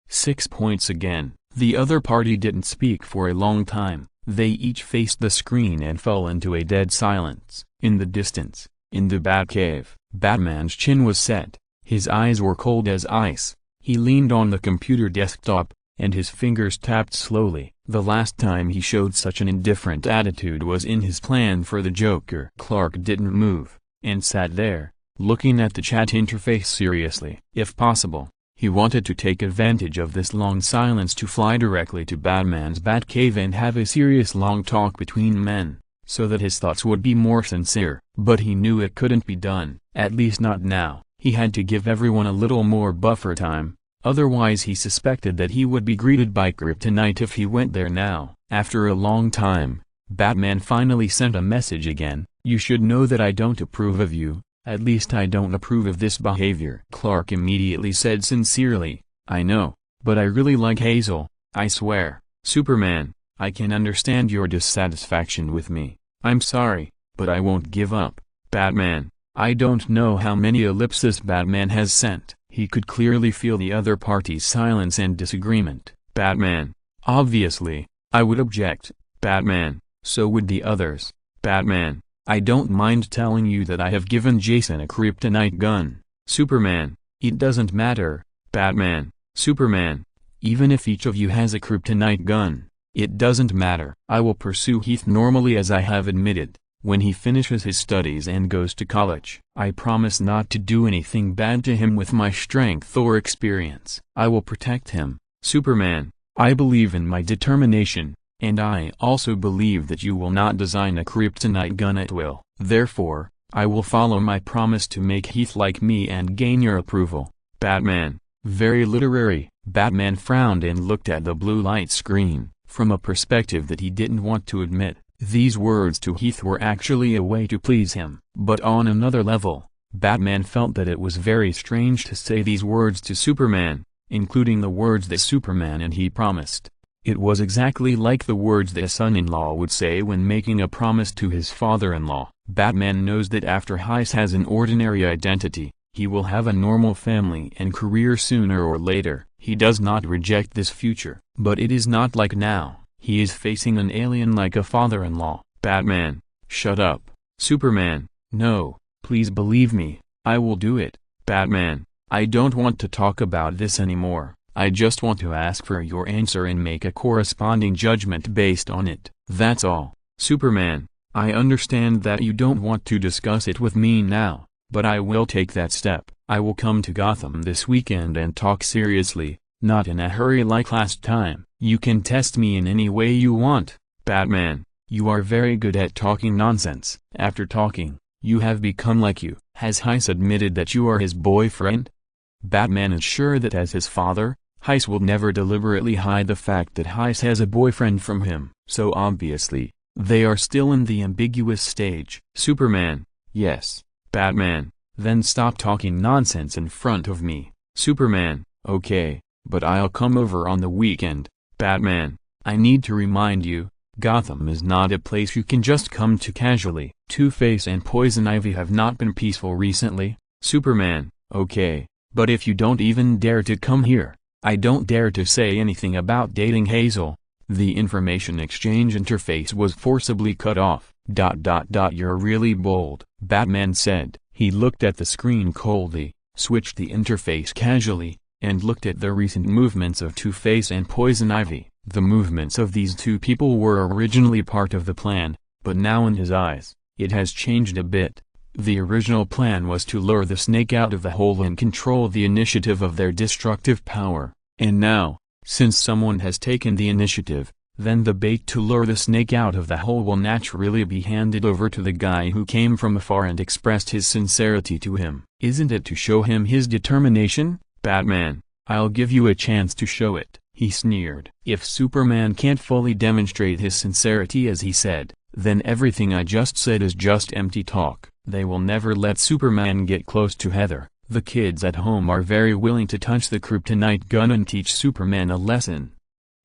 6 points again. The other party didn't speak for a long time. They each faced the screen and fell into a dead silence. In the distance, in the Batcave, Batman's chin was set, his eyes were cold as ice. He leaned on the computer desktop, and his fingers tapped slowly. The last time he showed such an indifferent attitude was in his plan for the Joker. Clark didn't move, and sat there, looking at the chat interface seriously. If possible, he wanted to take advantage of this long silence to fly directly to Batman's Batcave and have a serious long talk between men, so that his thoughts would be more sincere. But he knew it couldn't be done, at least not now. He had to give everyone a little more buffer time, otherwise he suspected that he would be greeted by kryptonite if he went there now. After a long time, Batman finally sent a message again. You should know that I don't approve of you. At least I don't approve of this behavior. Clark immediately said sincerely, I know, but I really like Hazel, I swear. Superman, I can understand your dissatisfaction with me. I'm sorry, but I won't give up. Batman, I don't know how many ellipses Batman has sent. He could clearly feel the other party's silence and disagreement. Batman, obviously, I would object. Batman, so would the others. Batman, I don't mind telling you that I have given Jason a kryptonite gun. Superman, it doesn't matter. Batman, Superman, even if each of you has a kryptonite gun, it doesn't matter. I will pursue Heath normally as I have admitted, when he finishes his studies and goes to college. I promise not to do anything bad to him with my strength or experience. I will protect him. Superman, I believe in my determination. And I also believe that you will not design a kryptonite gun at will. Therefore, I will follow my promise to make Heath like me and gain your approval. Batman, very literary. Batman frowned and looked at the blue light screen, from a perspective that he didn't want to admit. These words to Heath were actually a way to please him. But on another level, Batman felt that it was very strange to say these words to Superman, including the words that Superman and he promised. It was exactly like the words that a son-in-law would say when making a promise to his father-in-law. Batman knows that after Heist has an ordinary identity, he will have a normal family and career sooner or later. He does not reject this future. But it is not like now. He is facing an alien like a father-in-law. Batman, shut up. Superman, no, please believe me, I will do it. Batman, I don't want to talk about this anymore. I just want to ask for your answer and make a corresponding judgment based on it. That's all. Superman, I understand that you don't want to discuss it with me now, but I will take that step. I will come to Gotham this weekend and talk seriously, not in a hurry like last time. You can test me in any way you want. Batman, you are very good at talking nonsense. After talking, you have become like you. Has Heist admitted that you are his boyfriend? Batman is sure that as his father, Heist will never deliberately hide the fact that Heist has a boyfriend from him. So obviously, They are still in the ambiguous stage. Superman: yes. Batman: then stop talking nonsense in front of me. Superman: okay, but I'll come over on the weekend. Batman: I need to remind you, Gotham is not a place you can just come to casually. Two-Face and Poison Ivy have not been peaceful recently. Superman: okay, but if you don't even dare to come here, I don't dare to say anything about dating Hazel. The information exchange interface was forcibly cut off. You're really bold, Batman said. He looked at the screen coldly, switched the interface casually, and looked at the recent movements of Two-Face and Poison Ivy. The movements of these two people were originally part of the plan, but now in his eyes, it has changed a bit. The original plan was to lure the snake out of the hole and control the initiative of their destructive power. And now, since someone has taken the initiative, then the bait to lure the snake out of the hole will naturally be handed over to the guy who came from afar and expressed his sincerity to him. Isn't it to show him his determination? Batman: I'll give you a chance to show it, he sneered. If Superman can't fully demonstrate his sincerity as he said, then everything I just said is just empty talk. They will never let Superman get close to Heather. The kids at home are very willing to touch the kryptonite gun and teach Superman a lesson.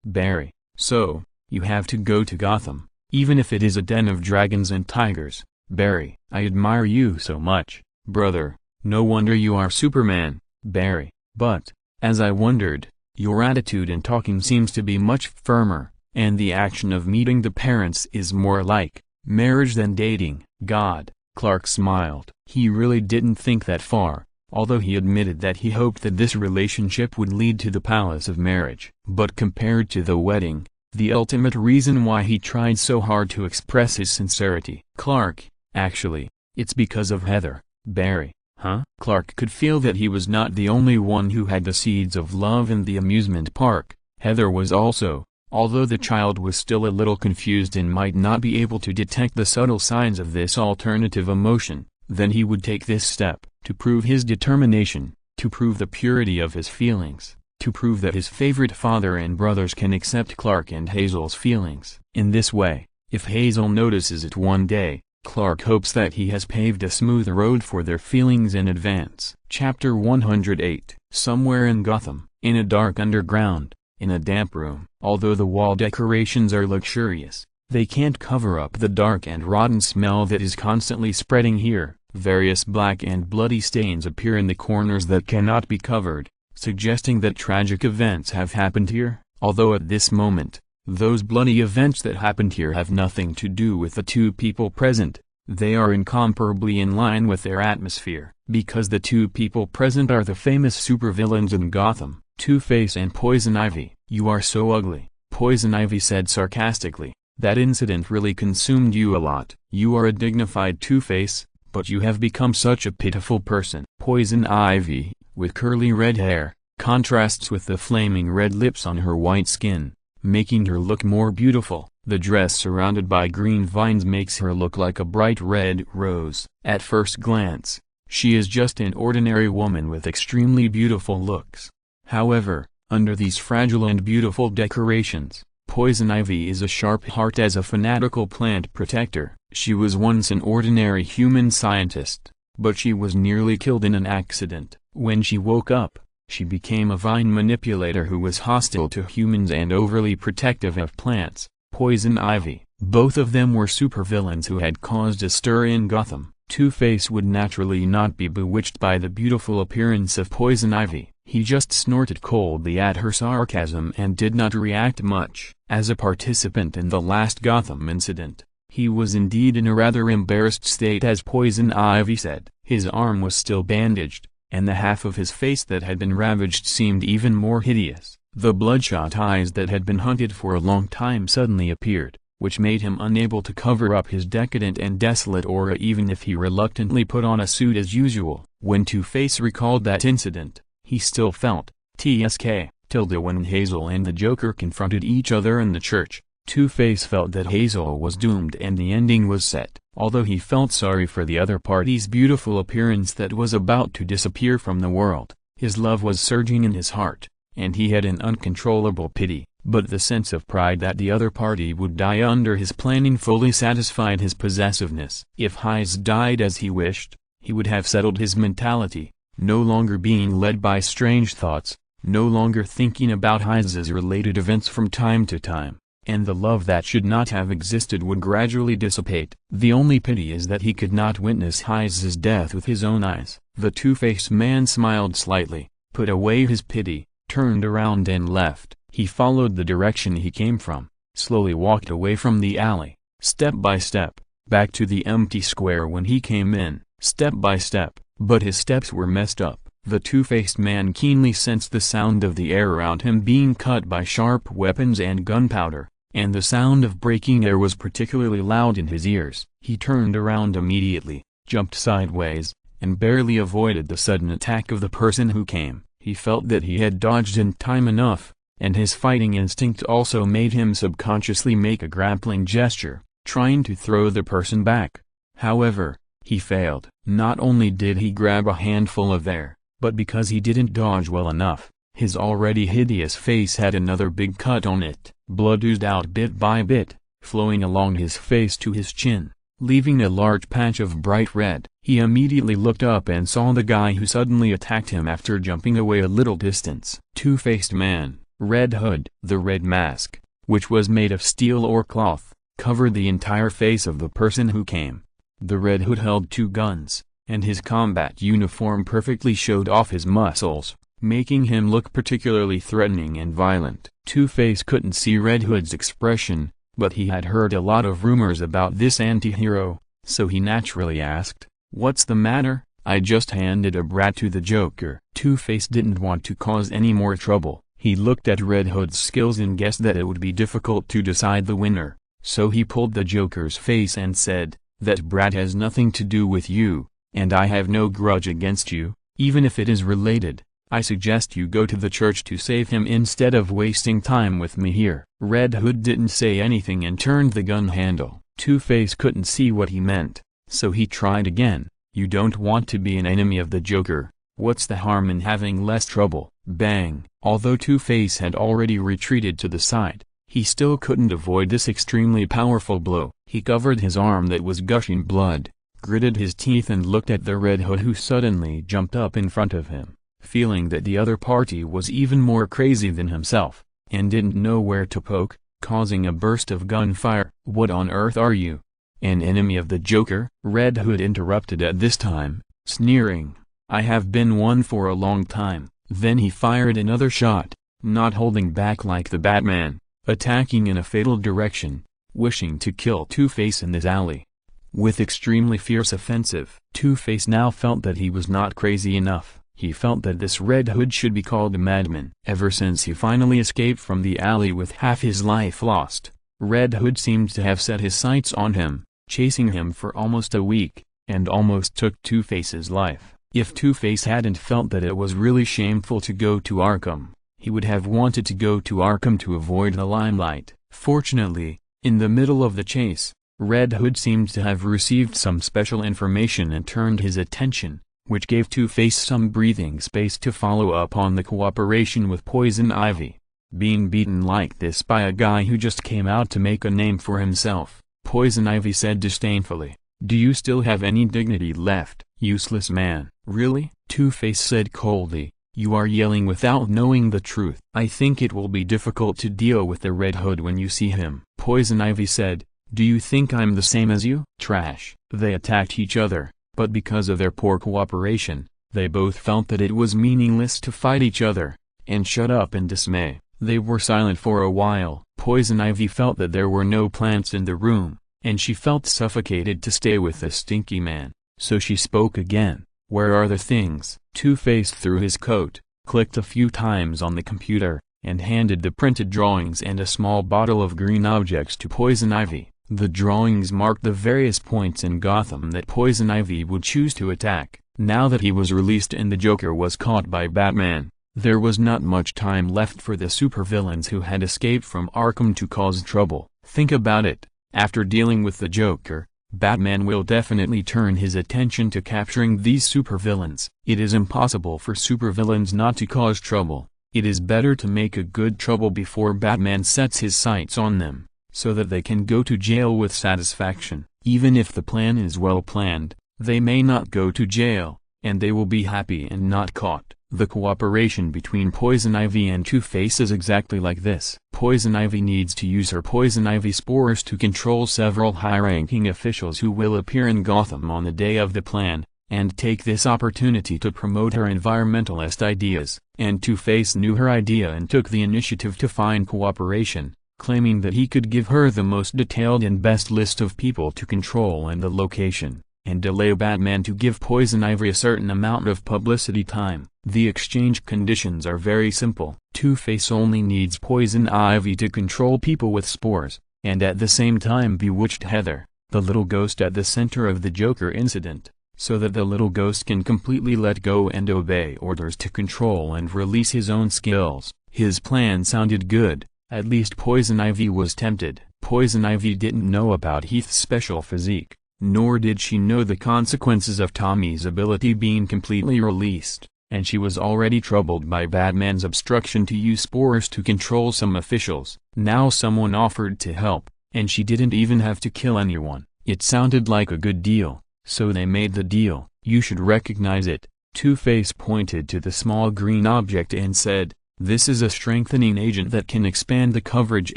Barry: so, you have to go to Gotham, even if it is a den of dragons and tigers. Barry: I admire you so much, brother. No wonder you are Superman. Barry: but, as I wondered, your attitude and talking seems to be much firmer, and the action of meeting the parents is more like marriage than dating. God. Clark smiled. He really didn't think that far, although he admitted that he hoped that this relationship would lead to the palace of marriage. But compared to the wedding, the ultimate reason why he tried so hard to express his sincerity. Clark: actually, it's because of Heather. Barry: huh? Clark could feel that he was not the only one who had the seeds of love in the amusement park. Heather was also, although the child was still a little confused and might not be able to detect the subtle signs of this alternative emotion, then he would take this step, to prove his determination, to prove the purity of his feelings, to prove that his favorite father and brothers can accept Clark and Hazel's feelings. In this way, if Hazel notices it one day, Clark hopes that he has paved a smooth road for their feelings in advance. Chapter 108. Somewhere in Gotham, in a dark underground, in a damp room. Although the wall decorations are luxurious, they can't cover up the dark and rotten smell that is constantly spreading here. Various black and bloody stains appear in the corners that cannot be covered, suggesting that tragic events have happened here. Although at this moment, those bloody events that happened here have nothing to do with the two people present, they are incomparably in line with their atmosphere, because the two people present are the famous supervillains in Gotham, Two-Face and Poison Ivy. You are so ugly, Poison Ivy said sarcastically. That incident really consumed you a lot. You are a dignified Two-Face, but you have become such a pitiful person. Poison Ivy, with curly red hair, contrasts with the flaming red lips on her white skin, making her look more beautiful. The dress surrounded by green vines makes her look like a bright red rose. At first glance, she is just an ordinary woman with extremely beautiful looks. However, under these fragile and beautiful decorations, Poison Ivy is a sharp heart as a fanatical plant protector. She was once an ordinary human scientist, but she was nearly killed in an accident. When she woke up, she became a vine manipulator who was hostile to humans and overly protective of plants. Poison Ivy. Both of them were supervillains who had caused a stir in Gotham. Two-Face would naturally not be bewitched by the beautiful appearance of Poison Ivy. He just snorted coldly at her sarcasm and did not react much. As a participant in the last Gotham incident, he was indeed in a rather embarrassed state, as Poison Ivy said. His arm was still bandaged, and the half of his face that had been ravaged seemed even more hideous. The bloodshot eyes that had been hunted for a long time suddenly appeared, which made him unable to cover up his decadent and desolate aura even if he reluctantly put on a suit as usual. When Two-Face recalled that incident, he still felt TSK when Hazel and the Joker confronted each other in the church. Two-Face felt that Hazel was doomed and the ending was set. Although he felt sorry for the other party's beautiful appearance that was about to disappear from the world, his love was surging in his heart, and he had an uncontrollable pity. But the sense of pride that the other party would die under his planning fully satisfied his possessiveness. If Hayes died as he wished, he would have settled his mentality, no longer being led by strange thoughts, no longer thinking about Hayes's related events from time to time, and the love that should not have existed would gradually dissipate. The only pity is that he could not witness Hayes's death with his own eyes. The two-faced man smiled slightly, put away his pity, turned around and left. He followed the direction he came from, slowly walked away from the alley, step by step, back to the empty square when he came in, step by step, but his steps were messed up. The two-faced man keenly sensed the sound of the air around him being cut by sharp weapons and gunpowder, and the sound of breaking air was particularly loud in his ears. He turned around immediately, jumped sideways, and barely avoided the sudden attack of the person who came. He felt that he had dodged in time enough, and his fighting instinct also made him subconsciously make a grappling gesture, trying to throw the person back. However, he failed. Not only did he grab a handful of air, but because he didn't dodge well enough, his already hideous face had another big cut on it. Blood oozed out bit by bit, flowing along his face to his chin, leaving a large patch of bright red. He immediately looked up and saw the guy who suddenly attacked him after jumping away a little distance. Two-faced man, Red Hood. The red mask, which was made of steel or cloth, covered the entire face of the person who came. The Red Hood held two guns, and his combat uniform perfectly showed off his muscles, making him look particularly threatening and violent. Two-Face couldn't see Red Hood's expression, but he had heard a lot of rumors about this anti-hero, so he naturally asked, "What's the matter?" "I just handed a brat to the Joker." Two-Face didn't want to cause any more trouble. He looked at Red Hood's skills and guessed that it would be difficult to decide the winner, so he pulled the Joker's face and said, "That brat has nothing to do with you, and I have no grudge against you, even if it is related. I suggest you go to the church to save him instead of wasting time with me here." Red Hood didn't say anything and turned the gun handle. Two-Face couldn't see what he meant, so he tried again. "You don't want to be an enemy of the Joker. What's the harm in having less trouble?" Bang! Although Two-Face had already retreated to the side, he still couldn't avoid this extremely powerful blow. He covered his arm that was gushing blood, gritted his teeth and looked at the Red Hood who suddenly jumped up in front of him, feeling that the other party was even more crazy than himself, and didn't know where to poke, causing a burst of gunfire. "What on earth are you? An enemy of the Joker?" Red Hood interrupted at this time, sneering. "I have been one for a long time." Then he fired another shot, not holding back like the Batman, attacking in a fatal direction, wishing to kill Two-Face in this alley. With extremely fierce offensive, Two-Face now felt that he was not crazy enough. He felt that this Red Hood should be called a madman. Ever since he finally escaped from the alley with half his life lost, Red Hood seemed to have set his sights on him, chasing him for almost a week, and almost took Two-Face's life. If Two-Face hadn't felt that it was really shameful to go to Arkham, he would have wanted to go to Arkham to avoid the limelight. Fortunately, in the middle of the chase, Red Hood seemed to have received some special information and turned his attention, which gave Two-Face some breathing space to follow up on the cooperation with Poison Ivy. Being beaten like this by a guy who just came out to make a name for himself, Poison Ivy said disdainfully, "Do you still have any dignity left, useless man?" "Really?" Two-Face said coldly, "You are yelling without knowing the truth." "I think it will be difficult to deal with the Red Hood when you see him," Poison Ivy said. "Do you think I'm the same as you?" Trash. They attacked each other, but because of their poor cooperation, they both felt that it was meaningless to fight each other, and shut up in dismay. They were silent for a while. Poison Ivy felt that there were no plants in the room, and she felt suffocated to stay with the stinky man, so she spoke again. "Where are the things?" Two-Face threw his coat, clicked a few times on the computer, and handed the printed drawings and a small bottle of green objects to Poison Ivy. The drawings marked the various points in Gotham that Poison Ivy would choose to attack. Now that he was released and the Joker was caught by Batman, there was not much time left for the supervillains who had escaped from Arkham to cause trouble. Think about it, after dealing with the Joker, Batman will definitely turn his attention to capturing these supervillains. It is impossible for supervillains not to cause trouble. It is better to make a good trouble before Batman sets his sights on them, so that they can go to jail with satisfaction. Even if the plan is well planned, they may not go to jail, and they will be happy and not caught. The cooperation between Poison Ivy and Two-Face is exactly like this. Poison Ivy needs to use her Poison Ivy spores to control several high-ranking officials who will appear in Gotham on the day of the plan, and take this opportunity to promote her environmentalist ideas. And Two-Face knew her idea and took the initiative to find cooperation, claiming that he could give her the most detailed and best list of people to control and the location, and delay Batman to give Poison Ivy a certain amount of publicity time. The exchange conditions are very simple. Two-Face only needs Poison Ivy to control people with spores, and at the same time bewitched Heather, the little ghost at the center of the Joker incident, so that the little ghost can completely let go and obey orders to control and release his own skills. His plan sounded good, at least Poison Ivy was tempted. Poison Ivy didn't know about Heath's special physique, nor did she know the consequences of Tommy's ability being completely released, and she was already troubled by Batman's obstruction to use spores to control some officials. Now someone offered to help, and she didn't even have to kill anyone. It sounded like a good deal, so they made the deal. You should recognize it. Two-Face pointed to the small green object and said, "This is a strengthening agent that can expand the coverage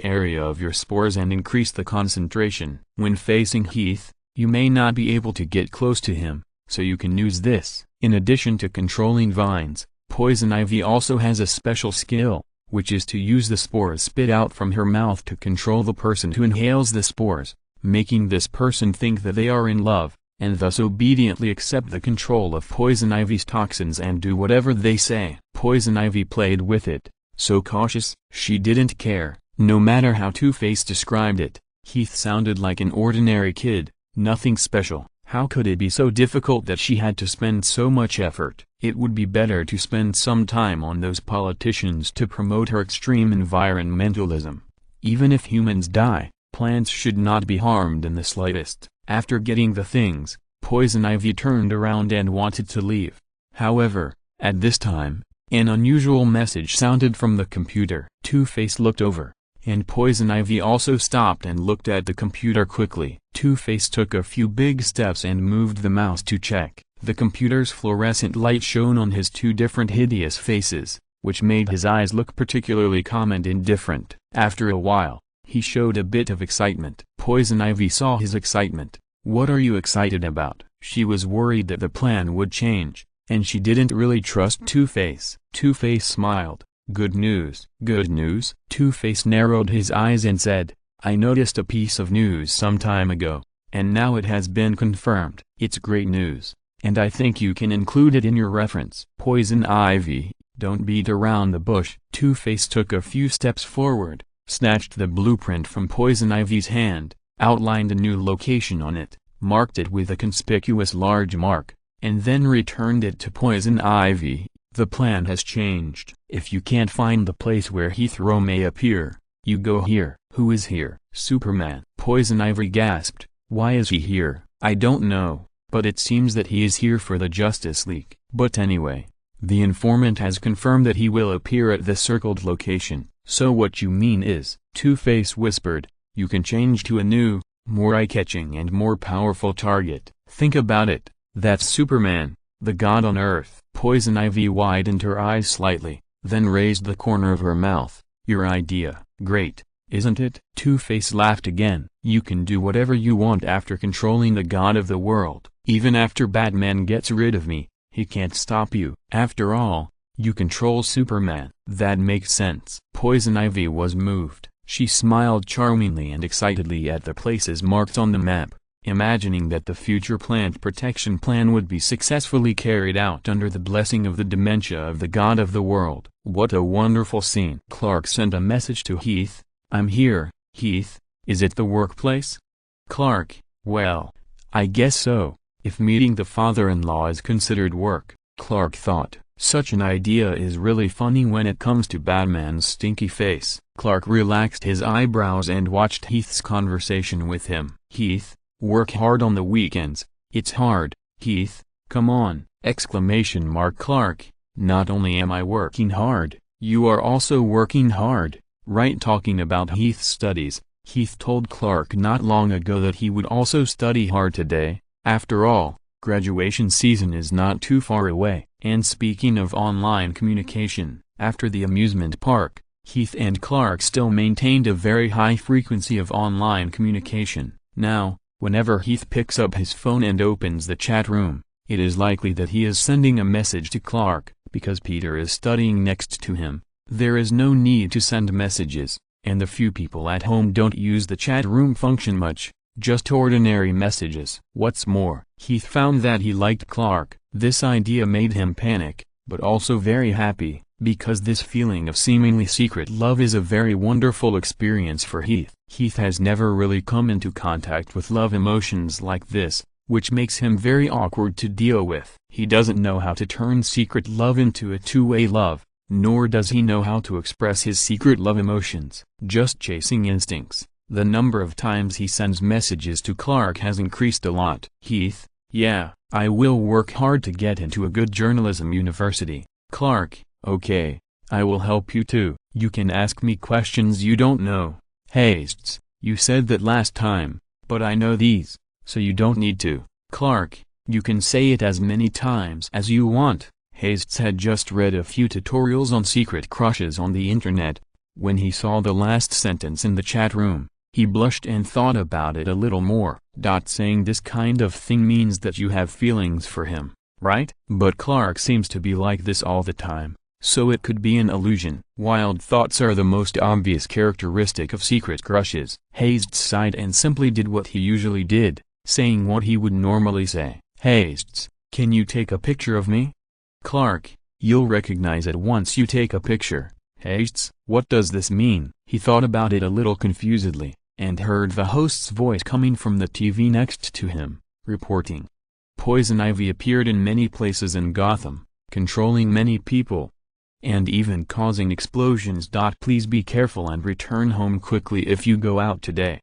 area of your spores and increase the concentration. When facing Heath, you may not be able to get close to him, so you can use this." In addition to controlling vines, Poison Ivy also has a special skill, which is to use the spores spit out from her mouth to control the person who inhales the spores, making this person think that they are in love, and thus obediently accept the control of Poison Ivy's toxins and do whatever they say. Poison Ivy played with it, so cautious. She didn't care, no matter how Two-Face described it. Heath sounded like an ordinary kid, nothing special. How could it be so difficult that she had to spend so much effort? It would be better to spend some time on those politicians to promote her extreme environmentalism. Even if humans die, plants should not be harmed in the slightest. After getting the things, Poison Ivy turned around and wanted to leave. However, at this time, an unusual message sounded from the computer. Two-Face looked over, and Poison Ivy also stopped and looked at the computer quickly. Two-Face took a few big steps and moved the mouse to check. The computer's fluorescent light shone on his two different hideous faces, which made his eyes look particularly calm and indifferent. After a while, he showed a bit of excitement. Poison Ivy saw his excitement. "What are you excited about?" She was worried that the plan would change, and she didn't really trust Two-Face. Two-Face smiled. "Good news." "Good news?" Two-Face narrowed his eyes and said, "I noticed a piece of news some time ago, and now it has been confirmed. It's great news, and I think you can include it in your reference." Poison Ivy, don't beat around the bush. Two-Face took a few steps forward, snatched the blueprint from Poison Ivy's hand, outlined a new location on it, marked it with a conspicuous large mark, and then returned it to Poison Ivy. "The plan has changed. If you can't find the place where Heath Row may appear, you go here." "Who is here?" "Superman." Poison Ivy gasped. "Why is he here?" "I don't know, but it seems that he is here for the Justice League. But anyway, the informant has confirmed that he will appear at the circled location." "So what you mean is," Two-Face whispered, "you can change to a new, more eye-catching and more powerful target. Think about it, that's Superman, the god on Earth." Poison Ivy widened her eyes slightly, then raised the corner of her mouth. "Your idea, great, isn't it?" Two-Face laughed again. "You can do whatever you want after controlling the god of the world. Even after Batman gets rid of me, he can't stop you. After all, you control Superman." "That makes sense." Poison Ivy was moved. She smiled charmingly and excitedly at the places marked on the map, imagining that the future plant protection plan would be successfully carried out under the blessing of the dementia of the god of the world. What a wonderful scene. Clark sent a message to Heath. "I'm here, Heath. Is it the workplace?" Clark: "Well, I guess so, if meeting the father-in-law is considered work." Clark thought, "Such an idea is really funny when it comes to Batman's stinky face." Clark relaxed his eyebrows and watched Heath's conversation with him. "Heath, work hard on the weekends." "It's hard, Heath, come on!" Clark: "Not only am I working hard, You are also working hard, right? Talking about Heath's studies, Heath told Clark not long ago that he would also study hard today. After all, graduation season is not too far away. And speaking of online communication, after the amusement park, Heath and Clark still maintained a very high frequency of online communication. Now, whenever Heath picks up his phone and opens the chat room, it is likely that he is sending a message to Clark. Because Peter is studying next to him, there is no need to send messages, and the few people at home don't use the chat room function much, just ordinary messages. What's more, Heath found that he liked Clark. This idea made him panic, but also very happy, because this feeling of seemingly secret love is a very wonderful experience for Heath. Heath has never really come into contact with love emotions like this, which makes him very awkward to deal with. He doesn't know how to turn secret love into a two-way love, nor does he know how to express his secret love emotions, just chasing instincts. The number of times he sends messages to Clark has increased a lot. Heath: yeah, I will work hard to get into a good journalism university. Clark: okay, I will help you too. You can ask me questions you don't know. Hastes: you said that last time, but I know these, so you don't need to. Clark: you can say it as many times as you want. Hastes had just read a few tutorials on secret crushes on the internet. When he saw the last sentence in the chat room, he blushed and thought about it a little more. Saying this kind of thing means that you have feelings for him, right? But Clark seems to be like this all the time, so it could be an illusion. Wild thoughts are the most obvious characteristic of secret crushes. Hastes sighed and simply did what he usually did, saying what he would normally say. Hastes: can you take a picture of me? Clark: you'll recognize it once you take a picture. Hastes: what does this mean? He thought about it a little confusedly, and heard the host's voice coming from the TV next to him, reporting. Poison Ivy appeared in many places in Gotham, controlling many people, and even causing explosions. Please be careful and return home quickly if you go out today.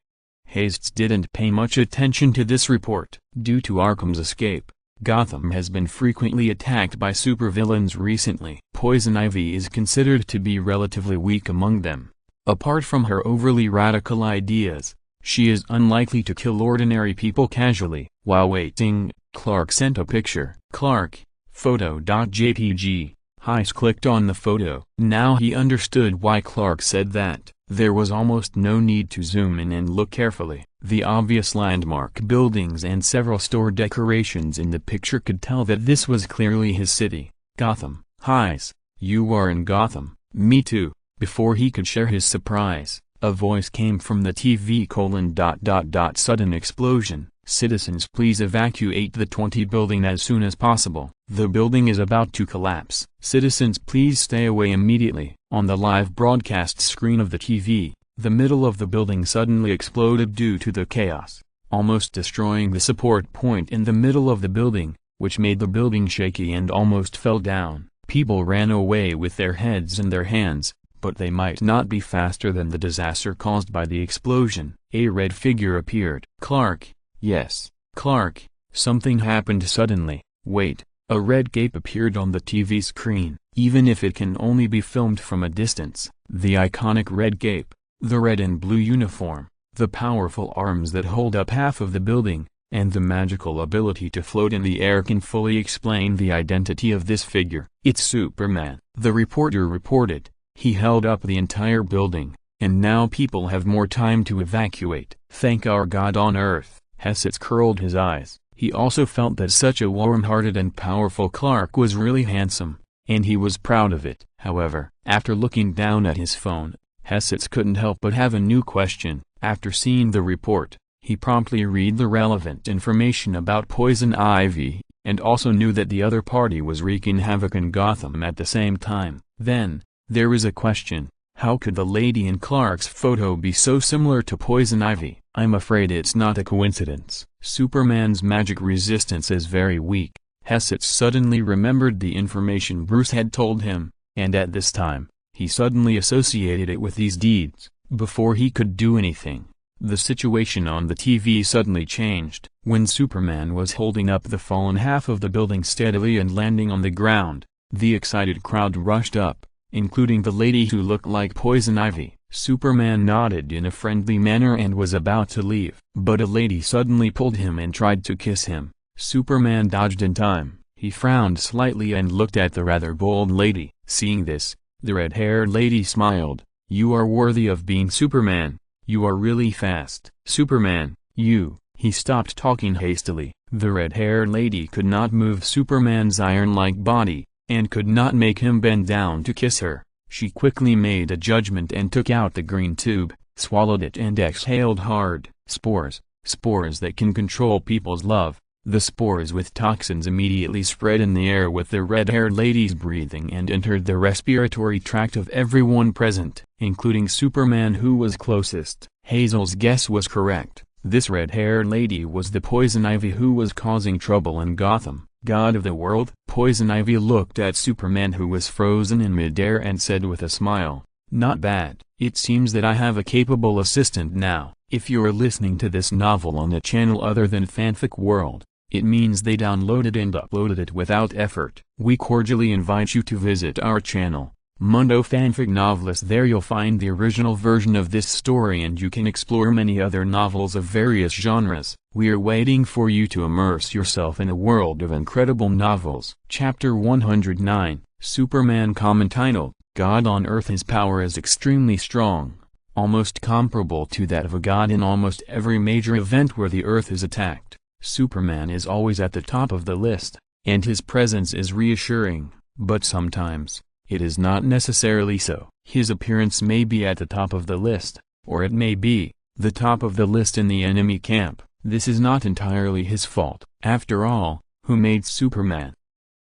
Hastes didn't pay much attention to this report. Due to Arkham's escape, Gotham has been frequently attacked by supervillains recently. Poison Ivy is considered to be relatively weak among them. Apart from her overly radical ideas, she is unlikely to kill ordinary people casually. While waiting, Clark sent a picture. Clark: photo.jpg. Heist clicked on the photo. Now he understood why Clark said that. There was almost no need to zoom in and look carefully. The obvious landmark buildings and several store decorations in the picture could tell that this was clearly his city, Gotham. Heist: you are in Gotham? Me too. Before he could share his surprise, a voice came from the TV: Sudden explosion. Citizens, please evacuate the 20 building as soon as possible. The building is about to collapse. Citizens, please stay away immediately. On the live broadcast screen of the TV, the middle of the building suddenly exploded due to the chaos, almost destroying the support point in the middle of the building, which made the building shaky and almost fell down. People ran away with their heads in their hands, but they might not be faster than the disaster caused by the explosion. A red figure appeared. Clark: yes. Clark: something happened suddenly. Wait. A red cape appeared on the TV screen. Even if it can only be filmed from a distance, the iconic red cape, the red and blue uniform, the powerful arms that hold up half of the building, and the magical ability to float in the air can fully explain the identity of this figure. It's Superman, the reporter reported. He held up the entire building, and now people have more time to evacuate. Thank our God on earth. Hesitz curled his eyes. He also felt that such a warm-hearted and powerful Clark was really handsome, and he was proud of it. However, after looking down at his phone, Hesitz couldn't help but have a new question. After seeing the report, he promptly read the relevant information about Poison Ivy, and also knew that the other party was wreaking havoc in Gotham at the same time. Then, there is a question. How could the lady in Clark's photo be so similar to Poison Ivy? I'm afraid it's not a coincidence. Superman's magic resistance is very weak. Hesitz suddenly remembered the information Bruce had told him, and at this time, he suddenly associated it with these deeds. Before he could do anything, the situation on the TV suddenly changed. When Superman was holding up the fallen half of the building steadily and landing on the ground, the excited crowd rushed up, including the lady who looked like Poison Ivy. Superman nodded in a friendly manner and was about to leave. But a lady suddenly pulled him and tried to kiss him. Superman dodged in time. He frowned slightly and looked at the rather bold lady. Seeing this, the red-haired lady smiled. "You are worthy of being Superman. You are really fast." "Superman, you..." He stopped talking hastily. The red-haired lady could not move Superman's iron-like body, and could not make him bend down to kiss her. She quickly made a judgment and took out the green tube, swallowed it and exhaled hard. Spores. Spores that can control people's love. The spores with toxins immediately spread in the air with the red-haired lady's breathing and entered the respiratory tract of everyone present, including Superman, who was closest. Hazel's guess was correct. This red-haired lady was the Poison Ivy who was causing trouble in Gotham. God of the world? Poison Ivy looked at Superman, who was frozen in midair, and said with a smile, "Not bad. It seems that I have a capable assistant now." If you're listening to this novel on a channel other than Fanfic World, it means they downloaded and uploaded it without effort. We cordially invite you to visit our channel, Mundo Fanfic Novelist. There you'll find the original version of this story, and you can explore many other novels of various genres. We are waiting for you to immerse yourself in a world of incredible novels. Chapter 109, Superman comment title, God on Earth. His power is extremely strong, almost comparable to that of a god in almost every major event where the Earth is attacked. Superman is always at the top of the list, and his presence is reassuring, but sometimes, it is not necessarily so. His appearance may be at the top of the list, or it may be the top of the list in the enemy camp. This is not entirely his fault. After all, who made Superman?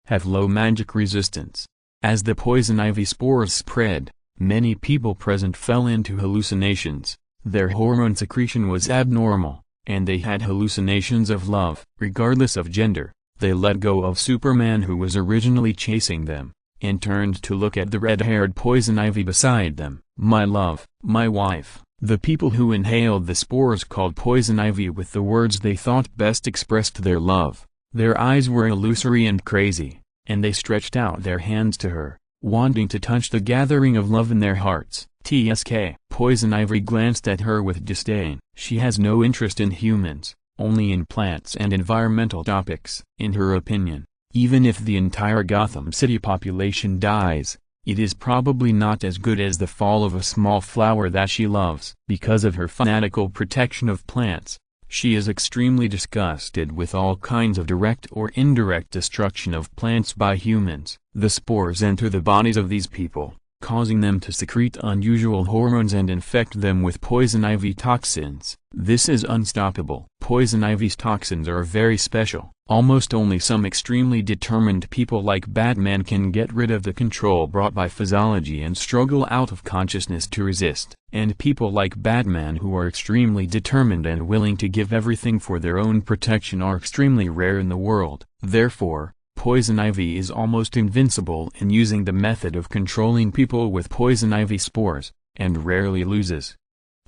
Have low magic resistance. As the Poison Ivy spores spread, many people present fell into hallucinations. Their hormone secretion was abnormal, and they had hallucinations of love. Regardless of gender, they let go of Superman, who was originally chasing them, and turned to look at the red-haired Poison Ivy beside them. "My love, my wife." The people who inhaled the spores called Poison Ivy with the words they thought best expressed their love. Their eyes were illusory and crazy, and they stretched out their hands to her, wanting to touch the gathering of love in their hearts. TSK. Poison Ivy glanced at her with disdain. She has no interest in humans, only in plants and environmental topics. In her opinion, even if the entire Gotham City population dies, it is probably not as good as the fall of a small flower that she loves. Because of her fanatical protection of plants, she is extremely disgusted with all kinds of direct or indirect destruction of plants by humans. The spores enter the bodies of these people, causing them to secrete unusual hormones and infect them with Poison Ivy toxins. This is unstoppable. Poison Ivy's toxins are very special. Almost only some extremely determined people like Batman can get rid of the control brought by physiology and struggle out of consciousness to resist. And people like Batman who are extremely determined and willing to give everything for their own protection are extremely rare in the world. Therefore, Poison Ivy is almost invincible in using the method of controlling people with Poison Ivy spores, and rarely loses.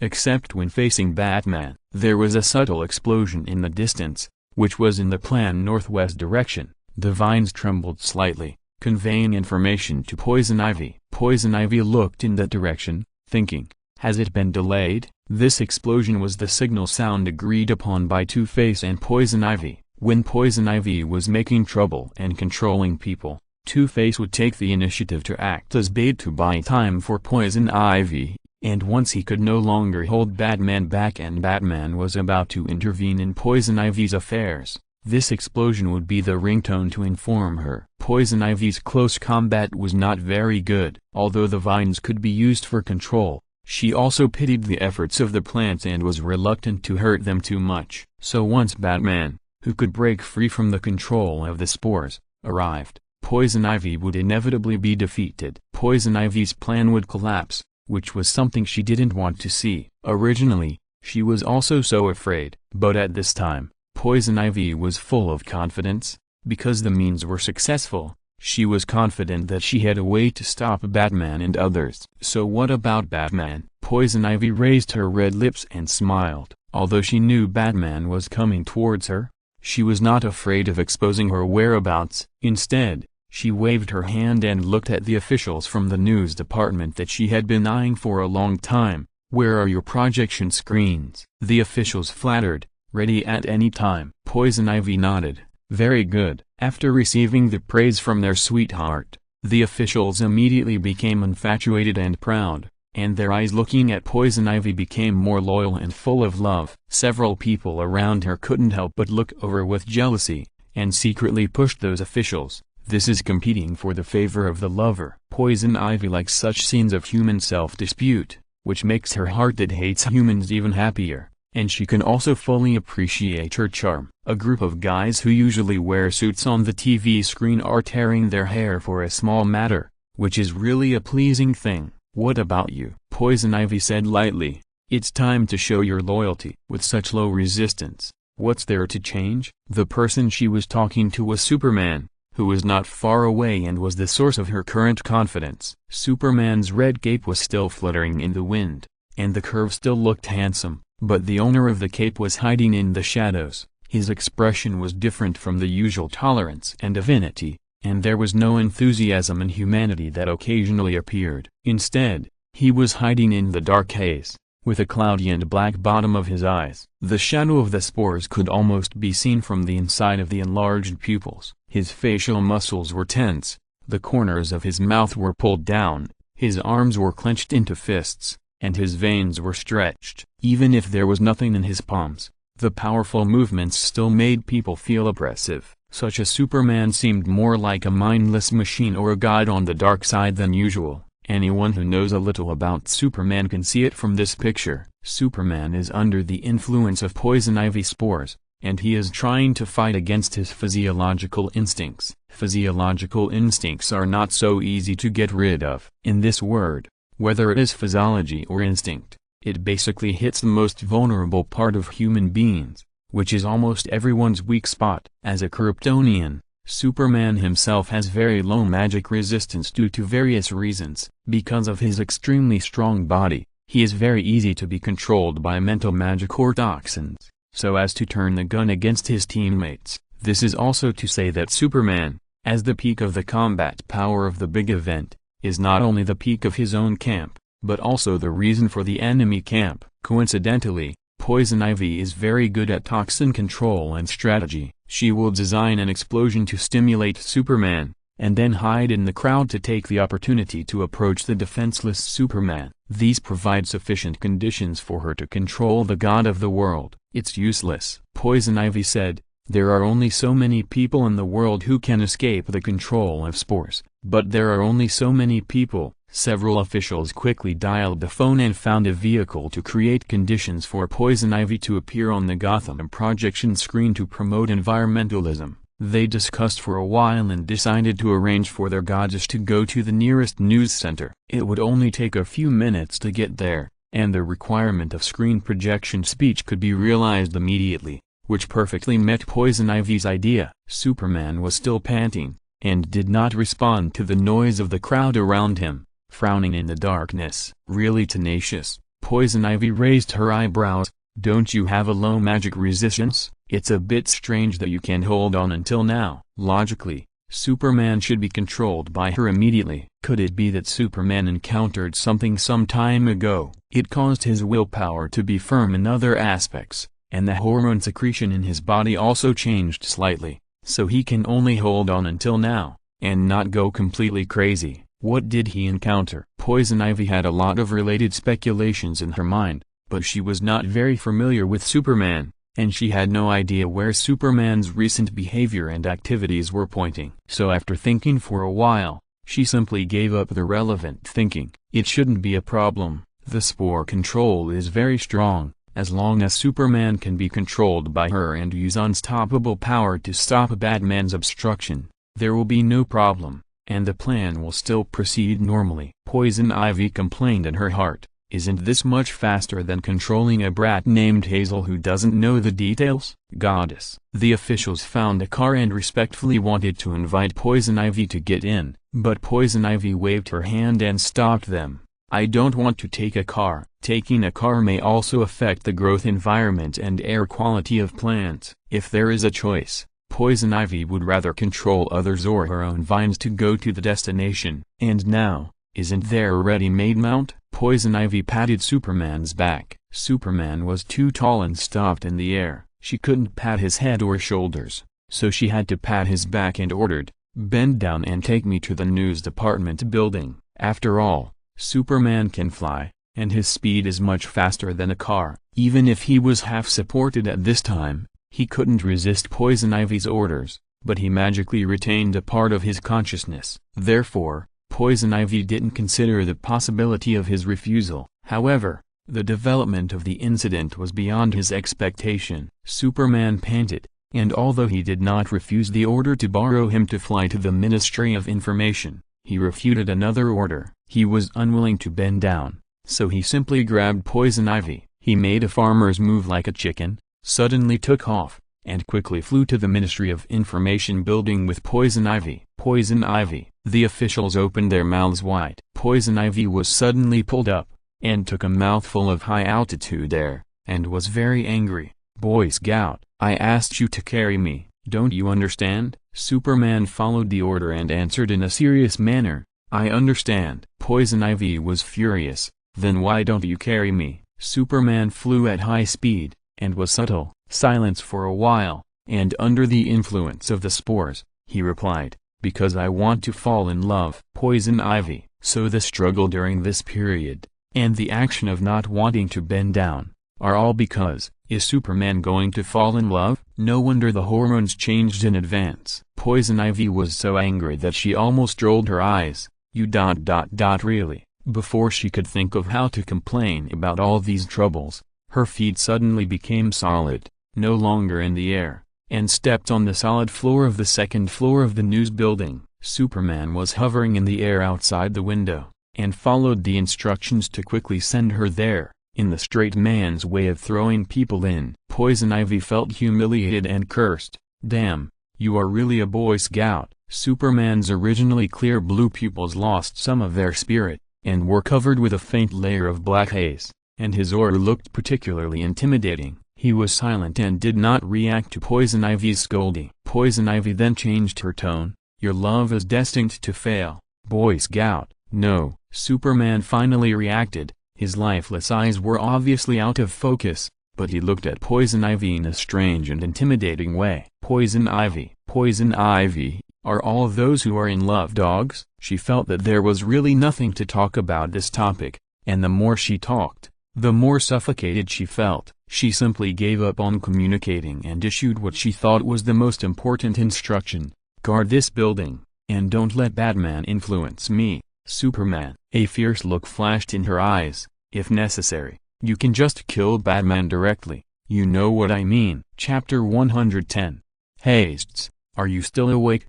Except when facing Batman. There was a subtle explosion in the distance, which was in the planned northwest direction. The vines trembled slightly, conveying information to Poison Ivy. Poison Ivy looked in that direction, thinking, has it been delayed? This explosion was the signal sound agreed upon by Two-Face and Poison Ivy. When Poison Ivy was making trouble and controlling people, Two-Face would take the initiative to act as bait to buy time for Poison Ivy, and once he could no longer hold Batman back and Batman was about to intervene in Poison Ivy's affairs, this explosion would be the ringtone to inform her. Poison Ivy's close combat was not very good. Although the vines could be used for control, she also pitied the efforts of the plants and was reluctant to hurt them too much. So once Batman, who could break free from the control of the spores, arrived, Poison Ivy would inevitably be defeated. Poison Ivy's plan would collapse, which was something she didn't want to see. Originally, she was also so afraid. But at this time, Poison Ivy was full of confidence. Because the means were successful, she was confident that she had a way to stop Batman and others. So what about Batman? Poison Ivy raised her red lips and smiled. Although she knew Batman was coming towards her, she was not afraid of exposing her whereabouts. Instead, She waved her hand and looked at the officials from the news department that she had been eyeing for a long time. "Where are your projection screens?" The officials flattered, "Ready at any time." Poison Ivy nodded, "Very good." After receiving the praise from their sweetheart, the officials immediately became infatuated and proud, and their eyes looking at Poison Ivy became more loyal and full of love. Several people around her couldn't help but look over with jealousy, and secretly pushed those officials. This is competing for the favor of the lover. Poison Ivy likes such scenes of human self-dispute, which makes her heart that hates humans even happier, and she can also fully appreciate her charm. A group of guys who usually wear suits on the TV screen are tearing their hair for a small matter, which is really a pleasing thing. "What about you?" Poison Ivy said lightly. "It's time to show your loyalty." With such low resistance, what's there to change? The person she was talking to was Superman, who was not far away and was the source of her current confidence. Superman's red cape was still fluttering in the wind, and the curve still looked handsome, but the owner of the cape was hiding in the shadows. His expression was different from the usual tolerance and divinity, and there was no enthusiasm and humanity that occasionally appeared. Instead, he was hiding in the dark haze, with a cloudy and black bottom of his eyes. The shadow of the spores could almost be seen from the inside of the enlarged pupils. His facial muscles were tense, the corners of his mouth were pulled down, his arms were clenched into fists, and his veins were stretched. Even if there was nothing in his palms, the powerful movements still made people feel oppressive. Such a Superman seemed more like a mindless machine or a god on the dark side than usual. Anyone who knows a little about Superman can see it from this picture. Superman is under the influence of Poison Ivy spores, and he is trying to fight against his physiological instincts. Physiological instincts are not so easy to get rid of. In this word, whether it is physiology or instinct, it basically hits the most vulnerable part of human beings, which is almost everyone's weak spot. As a Kryptonian, Superman himself has very low magic resistance due to various reasons. Because of his extremely strong body, he is very easy to be controlled by mental magic or toxins, so as to turn the gun against his teammates. This is also to say that Superman, as the peak of the combat power of the big event, is not only the peak of his own camp, but also the reason for the enemy camp. Coincidentally, Poison Ivy is very good at toxin control and strategy. She will design an explosion to stimulate Superman, and then hide in the crowd to take the opportunity to approach the defenseless Superman. These provide sufficient conditions for her to control the god of the world. "It's useless," Poison Ivy said. "There are only so many people in the world who can escape the control of spores." But there are only so many people. Several officials quickly dialed the phone and found a vehicle to create conditions for Poison Ivy to appear on the Gotham projection screen to promote environmentalism. They discussed for a while and decided to arrange for their goddess to go to the nearest news center. It would only take a few minutes to get there, and the requirement of screen projection speech could be realized immediately, which perfectly met Poison Ivy's idea. Superman was still panting, and did not respond to the noise of the crowd around him, frowning in the darkness. "Really tenacious." Poison Ivy raised her eyebrows. "Don't you have a low magic resistance? It's a bit strange that you can hold on until now." Logically, Superman should be controlled by her immediately. Could it be that Superman encountered something some time ago? It caused his willpower to be firm in other aspects, and the hormone secretion in his body also changed slightly, so he can only hold on until now, and not go completely crazy. What did he encounter? Poison Ivy had a lot of related speculations in her mind, but she was not very familiar with Superman, and she had no idea where Superman's recent behavior and activities were pointing. So after thinking for a while, she simply gave up the relevant thinking. It shouldn't be a problem. The spore control is very strong. As long as Superman can be controlled by her and use unstoppable power to stop Batman's obstruction, there will be no problem, and the plan will still proceed normally. Poison Ivy complained in her heart, "Isn't this much faster than controlling a brat named Hazel who doesn't know the details?" "Goddess." The officials found a car and respectfully wanted to invite Poison Ivy to get in, but Poison Ivy waved her hand and stopped them. "I don't want to take a car." Taking a car may also affect the growth environment and air quality of plants. If there is a choice, Poison Ivy would rather control others or her own vines to go to the destination. And now, isn't there a ready-made mount? Poison Ivy patted Superman's back. Superman was too tall and stopped in the air. She couldn't pat his head or shoulders, so she had to pat his back and ordered, "Bend down and take me to the news department building." After all, Superman can fly, and his speed is much faster than a car. Even if he was half-supported at this time, he couldn't resist Poison Ivy's orders, but he magically retained a part of his consciousness. Therefore, Poison Ivy didn't consider the possibility of his refusal. However, the development of the incident was beyond his expectation. Superman panted, and although he did not refuse the order to borrow him to fly to the Ministry of Information, he refuted another order. He was unwilling to bend down, so he simply grabbed Poison Ivy. He made a farmer's move like a chicken, suddenly took off, and quickly flew to the Ministry of Information building with Poison Ivy. Poison Ivy. The officials opened their mouths wide. Poison Ivy was suddenly pulled up, and took a mouthful of high-altitude air, and was very angry. "Boy Scout, I asked you to carry me, don't you understand?" Superman followed the order and answered in a serious manner, "I understand." Poison Ivy was furious. "Then why don't you carry me?" Superman flew at high speed, and was subtle. Silence for a while, and under the influence of the spores, he replied, "Because I want to fall in love." Poison Ivy. So the struggle during this period, and the action of not wanting to bend down, are all because, is Superman going to fall in love? No wonder the hormones changed in advance. Poison Ivy was so angry that she almost rolled her eyes. Really? Before she could think of how to complain about all these troubles, her feet suddenly became solid, no longer in the air, and stepped on the solid floor of the second floor of the news building. Superman was hovering in the air outside the window, and followed the instructions to quickly send her there, in the straight man's way of throwing people in. Poison Ivy felt humiliated and cursed. "Damn, you are really a Boy Scout." Superman's originally clear blue pupils lost some of their spirit, and were covered with a faint layer of black haze, and his aura looked particularly intimidating. He was silent and did not react to Poison Ivy's scolding. Poison Ivy then changed her tone. "Your love is destined to fail, Boy Scout." "No." Superman finally reacted. His lifeless eyes were obviously out of focus, but he looked at Poison Ivy in a strange and intimidating way. "Poison Ivy. Poison Ivy, are all those who are in love dogs?" She felt that there was really nothing to talk about this topic, and the more she talked, the more suffocated she felt. She simply gave up on communicating and issued what she thought was the most important instruction: "Guard this building, and don't let Batman influence me." Superman. A fierce look flashed in her eyes. "If necessary, you can just kill Batman directly. You know what I mean." Chapter 110. Hastes, are you still awake?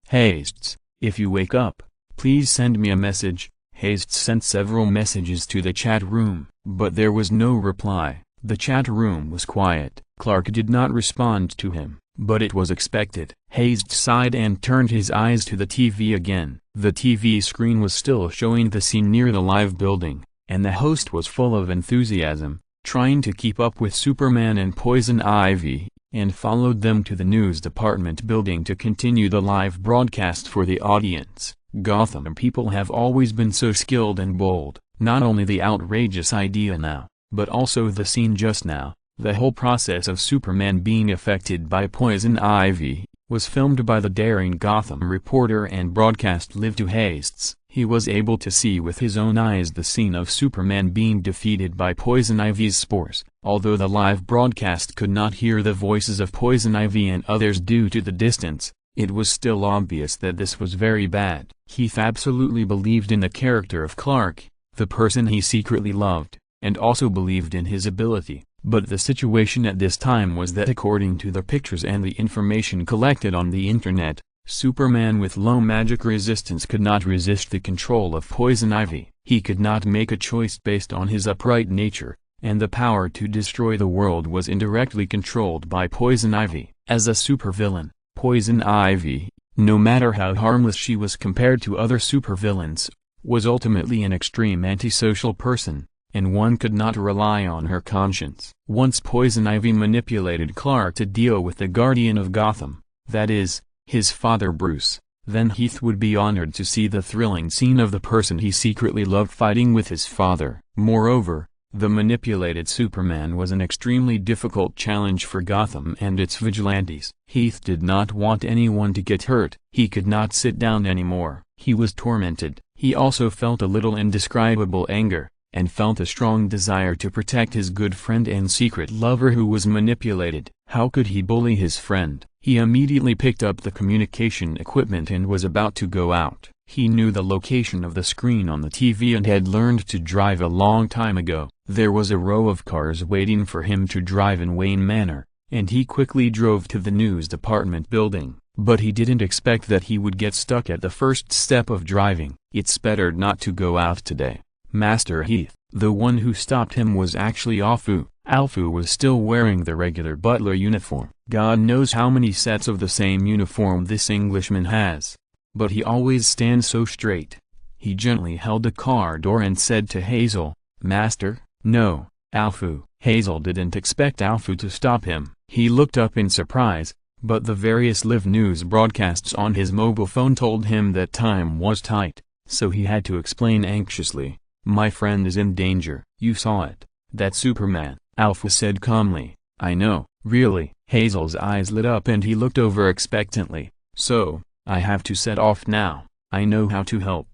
Hastes, if you wake up, please send me a message. Hastes sent several messages to the chat room, but there was no reply. The chat room was quiet. Clark did not respond to him, but it was expected. Hastes sighed and turned his eyes to the TV again. The TV screen was still showing the scene near the live building, and the host was full of enthusiasm, trying to keep up with Superman and Poison Ivy, and followed them to the news department building to continue the live broadcast for the audience. Gotham people have always been so skilled and bold. Not only the outrageous idea now, but also the scene just now, the whole process of Superman being affected by Poison Ivy, was filmed by the daring Gotham reporter and broadcast live to Hastes. He was able to see with his own eyes the scene of Superman being defeated by Poison Ivy's spores. Although the live broadcast could not hear the voices of Poison Ivy and others due to the distance, it was still obvious that this was very bad. Heath absolutely believed in the character of Clark, the person he secretly loved, and also believed in his ability. But the situation at this time was that according to the pictures and the information collected on the internet, Superman with low magic resistance could not resist the control of Poison Ivy. He could not make a choice based on his upright nature, and the power to destroy the world was indirectly controlled by Poison Ivy. As a supervillain, Poison Ivy, no matter how harmless she was compared to other supervillains, was ultimately an extreme antisocial person, and one could not rely on her conscience. Once Poison Ivy manipulated Clark to deal with the Guardian of Gotham, that is, his father Bruce. Then Heath would be honored to see the thrilling scene of the person he secretly loved fighting with his father. Moreover, the manipulated Superman was an extremely difficult challenge for Gotham and its vigilantes. Heath did not want anyone to get hurt. He could not sit down anymore. He was tormented. He also felt a little indescribable anger, and felt a strong desire to protect his good friend and secret lover who was manipulated. How could he bully his friend? He immediately picked up the communication equipment and was about to go out. He knew the location of the screen on the TV and had learned to drive a long time ago. There was a row of cars waiting for him to drive in Wayne Manor, and he quickly drove to the news department building. But he didn't expect that he would get stuck at the first step of driving. It's better not to go out today, Master Heath. The one who stopped him was actually Alfu. Alfu was still wearing the regular butler uniform. God knows how many sets of the same uniform this Englishman has. But he always stands so straight. He gently held the car door and said to Hazel, "Master?" "No, Alfu." Hazel didn't expect Alfu to stop him. He looked up in surprise, but the various live news broadcasts on his mobile phone told him that time was tight, so he had to explain anxiously, "My friend is in danger." "You saw it, that Superman," Alfu said calmly. "I know." "Really?" Hazel's eyes lit up and he looked over expectantly. "So, I have to set off now. I know how to help."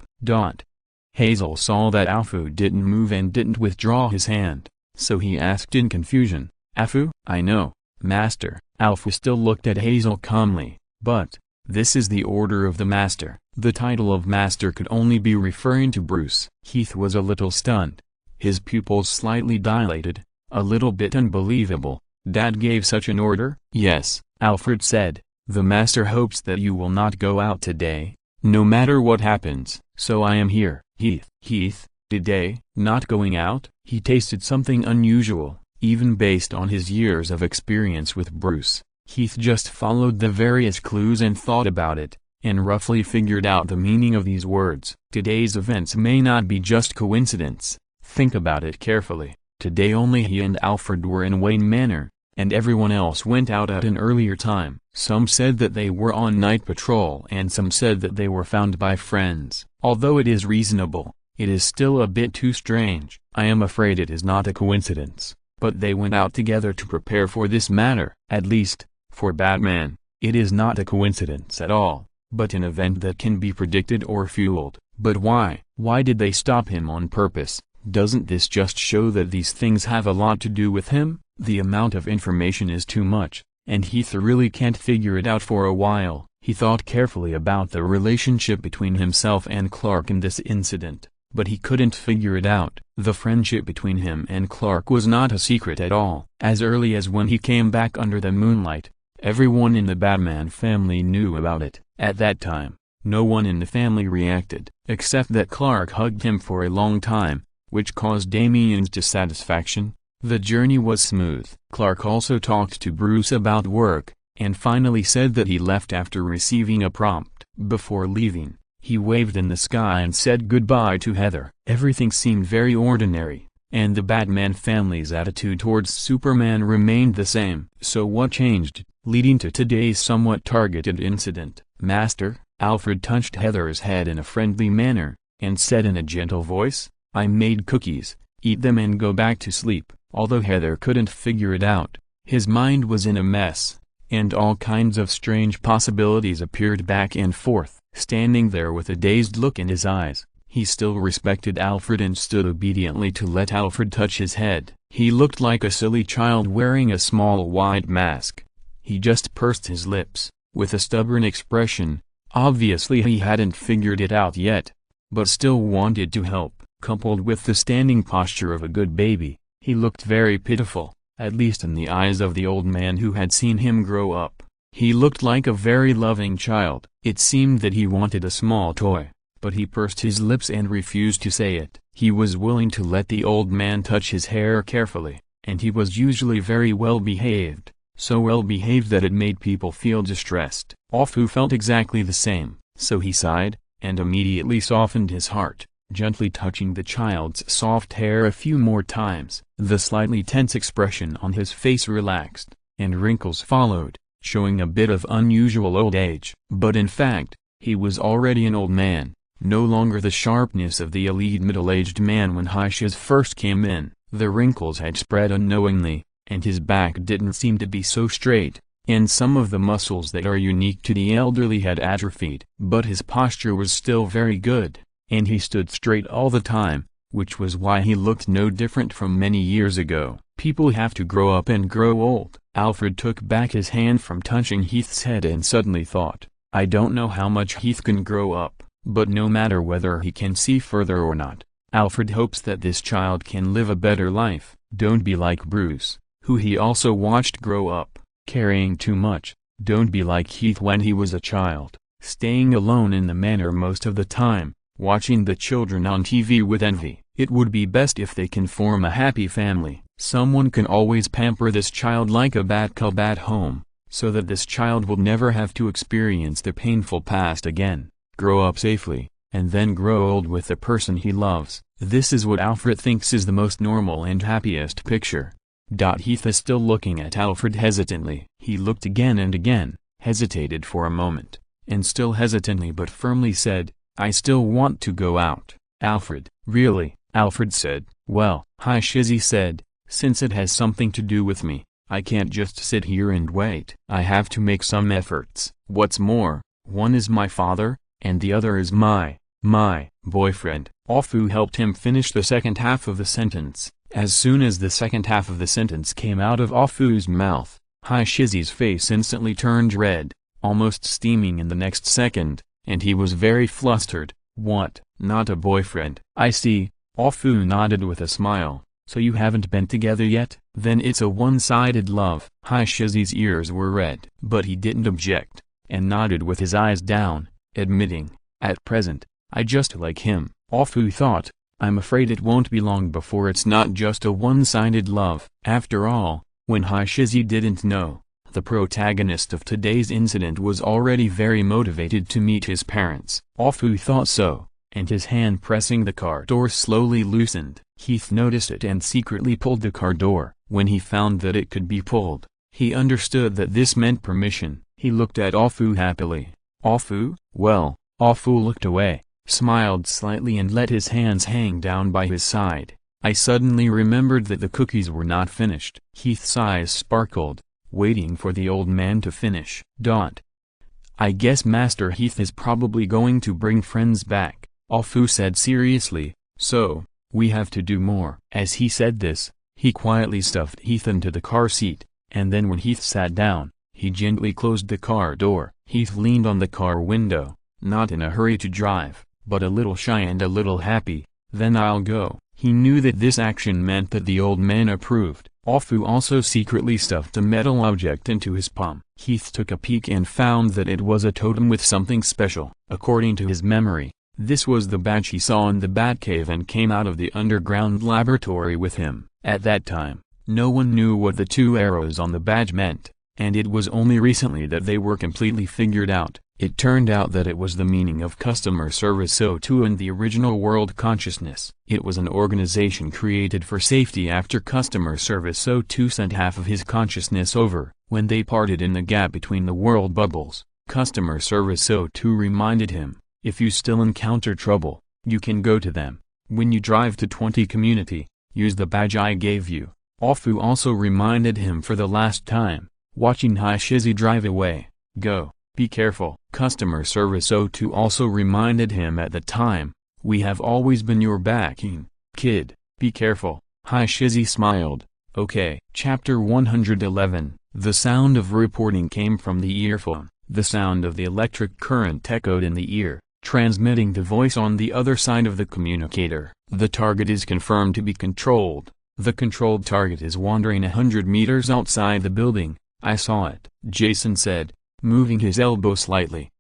Hazel saw that Alfu didn't move and didn't withdraw his hand, so he asked in confusion, "Alfu?" "I know, Master." Alfu still looked at Hazel calmly, "But, this is the order of the Master." The title of Master could only be referring to Bruce. Heath was a little stunned. His pupils slightly dilated, a little bit unbelievable. "Dad gave such an order?" "Yes," Alfred said. "The Master hopes that you will not go out today, no matter what happens. So I am here." Heath, today, not going out? He tasted something unusual, even based on his years of experience with Bruce. Heath just followed the various clues and thought about it, and roughly figured out the meaning of these words. Today's events may not be just coincidence. Think about it carefully. Today only he and Alfred were in Wayne Manor, and everyone else went out at an earlier time. Some said that they were on night patrol and some said that they were found by friends. Although it is reasonable, it is still a bit too strange. I am afraid it is not a coincidence, but they went out together to prepare for this matter. At least, for Batman, it is not a coincidence at all, but an event that can be predicted or fueled. But why? Why did they stop him on purpose? Doesn't this just show that these things have a lot to do with him? The amount of information is too much, and Heath really can't figure it out for a while. He thought carefully about the relationship between himself and Clark in this incident, but he couldn't figure it out. The friendship between him and Clark was not a secret at all. As early as when he came back under the moonlight, everyone in the Batman family knew about it. At that time, no one in the family reacted, except that Clark hugged him for a long time, which caused Damian's dissatisfaction. The journey was smooth. Clark also talked to Bruce about work, and finally said that he left after receiving a prompt. Before leaving, he waved in the sky and said goodbye to Heather. Everything seemed very ordinary, and the Batman family's attitude towards Superman remained the same. So what changed, leading to today's somewhat targeted incident? "Master," Alfred touched Heather's head in a friendly manner, and said in a gentle voice, "I made cookies, eat them and go back to sleep." Although Heather couldn't figure it out, his mind was in a mess, and all kinds of strange possibilities appeared back and forth. Standing there with a dazed look in his eyes, he still respected Alfred and stood obediently to let Alfred touch his head. He looked like a silly child wearing a small white mask. He just pursed his lips, with a stubborn expression. Obviously he hadn't figured it out yet, but still wanted to help. Coupled with the standing posture of a good baby, he looked very pitiful, at least in the eyes of the old man who had seen him grow up. He looked like a very loving child. It seemed that he wanted a small toy, but he pursed his lips and refused to say it. He was willing to let the old man touch his hair carefully, and he was usually very well behaved, so well behaved that it made people feel distressed. Alfu felt exactly the same, so he sighed, and immediately softened his heart, gently touching the child's soft hair a few more times. The slightly tense expression on his face relaxed, and wrinkles followed, showing a bit of unusual old age. But in fact, he was already an old man, no longer the sharpness of the elite middle-aged man when Haishiz first came in. The wrinkles had spread unknowingly, and his back didn't seem to be so straight, and some of the muscles that are unique to the elderly had atrophied. But his posture was still very good, and he stood straight all the time, which was why he looked no different from many years ago. People have to grow up and grow old. Alfred took back his hand from touching Heath's head and suddenly thought, I don't know how much Heath can grow up, but no matter whether he can see further or not, Alfred hopes that this child can live a better life. Don't be like Bruce, who he also watched grow up, carrying too much. Don't be like Heath when he was a child, staying alone in the manor most of the time, watching the children on TV with envy. It would be best if they can form a happy family. Someone can always pamper this child like a bat cub at home, so that this child will never have to experience the painful past again. Grow up safely, and then grow old with the person he loves. This is what Alfred thinks is the most normal and happiest picture. Heath is still looking at Alfred hesitantly. He looked again and again, hesitated for a moment, and still hesitantly but firmly said, I still want to go out. Alfred, really? Alfred said. Well, Haishizi said, since it has something to do with me, I can't just sit here and wait. I have to make some efforts. What's more, one is my father, and the other is my boyfriend. Ofu helped him finish the second half of the sentence. As soon as the second half of the sentence came out of Ofu's mouth, Haishizi's face instantly turned red, almost steaming in the next second, and he was very flustered. What, not a boyfriend? I see. Ofu nodded with a smile. So you haven't been together yet? Then it's a one-sided love. Haishizi's ears were red. But he didn't object, and nodded with his eyes down, admitting, at present, I just like him. Ofu thought, I'm afraid it won't be long before it's not just a one-sided love. After all, when Haishizi didn't know, the protagonist of today's incident was already very motivated to meet his parents. Ofu thought so, and his hand pressing the car door slowly loosened. Heath noticed it and secretly pulled the car door. When he found that it could be pulled, he understood that this meant permission. He looked at Ofu happily. Ofu? Well, Ofu looked away, smiled slightly and let his hands hang down by his side. I suddenly remembered that the cookies were not finished. Heath's eyes sparkled, waiting for the old man to finish. I guess Master Heath is probably going to bring friends back, Ofu said seriously, so, we have to do more. As he said this, he quietly stuffed Heath into the car seat, and then when Heath sat down, he gently closed the car door. Heath leaned on the car window, not in a hurry to drive, but a little shy and a little happy. Then I'll go. He knew that this action meant that the old man approved. Ofu also secretly stuffed a metal object into his palm. Heath took a peek and found that it was a totem with something special. According to his memory, this was the badge he saw in the Batcave and came out of the underground laboratory with him. At that time, no one knew what the two arrows on the badge meant, and it was only recently that they were completely figured out. It turned out that it was the meaning of Customer Service O2 in the original world consciousness. It was an organization created for safety after Customer Service O2 sent half of his consciousness over. When they parted in the gap between the world bubbles, Customer Service O2 reminded him, if you still encounter trouble, you can go to them. When you drive to 20 community, use the badge I gave you. Ofu also reminded him for the last time, watching Haishizi drive away, go. Be careful. Customer Service O2 also reminded him at the time, we have always been your backing, kid, be careful. Haishizi smiled, okay. Chapter 111. The sound of reporting came from the earphone. The sound of the electric current echoed in the ear, transmitting the voice on the other side of the communicator. The target is confirmed to be controlled. The controlled target is wandering 100 meters outside the building. I saw it, Jason said, moving his elbow slightly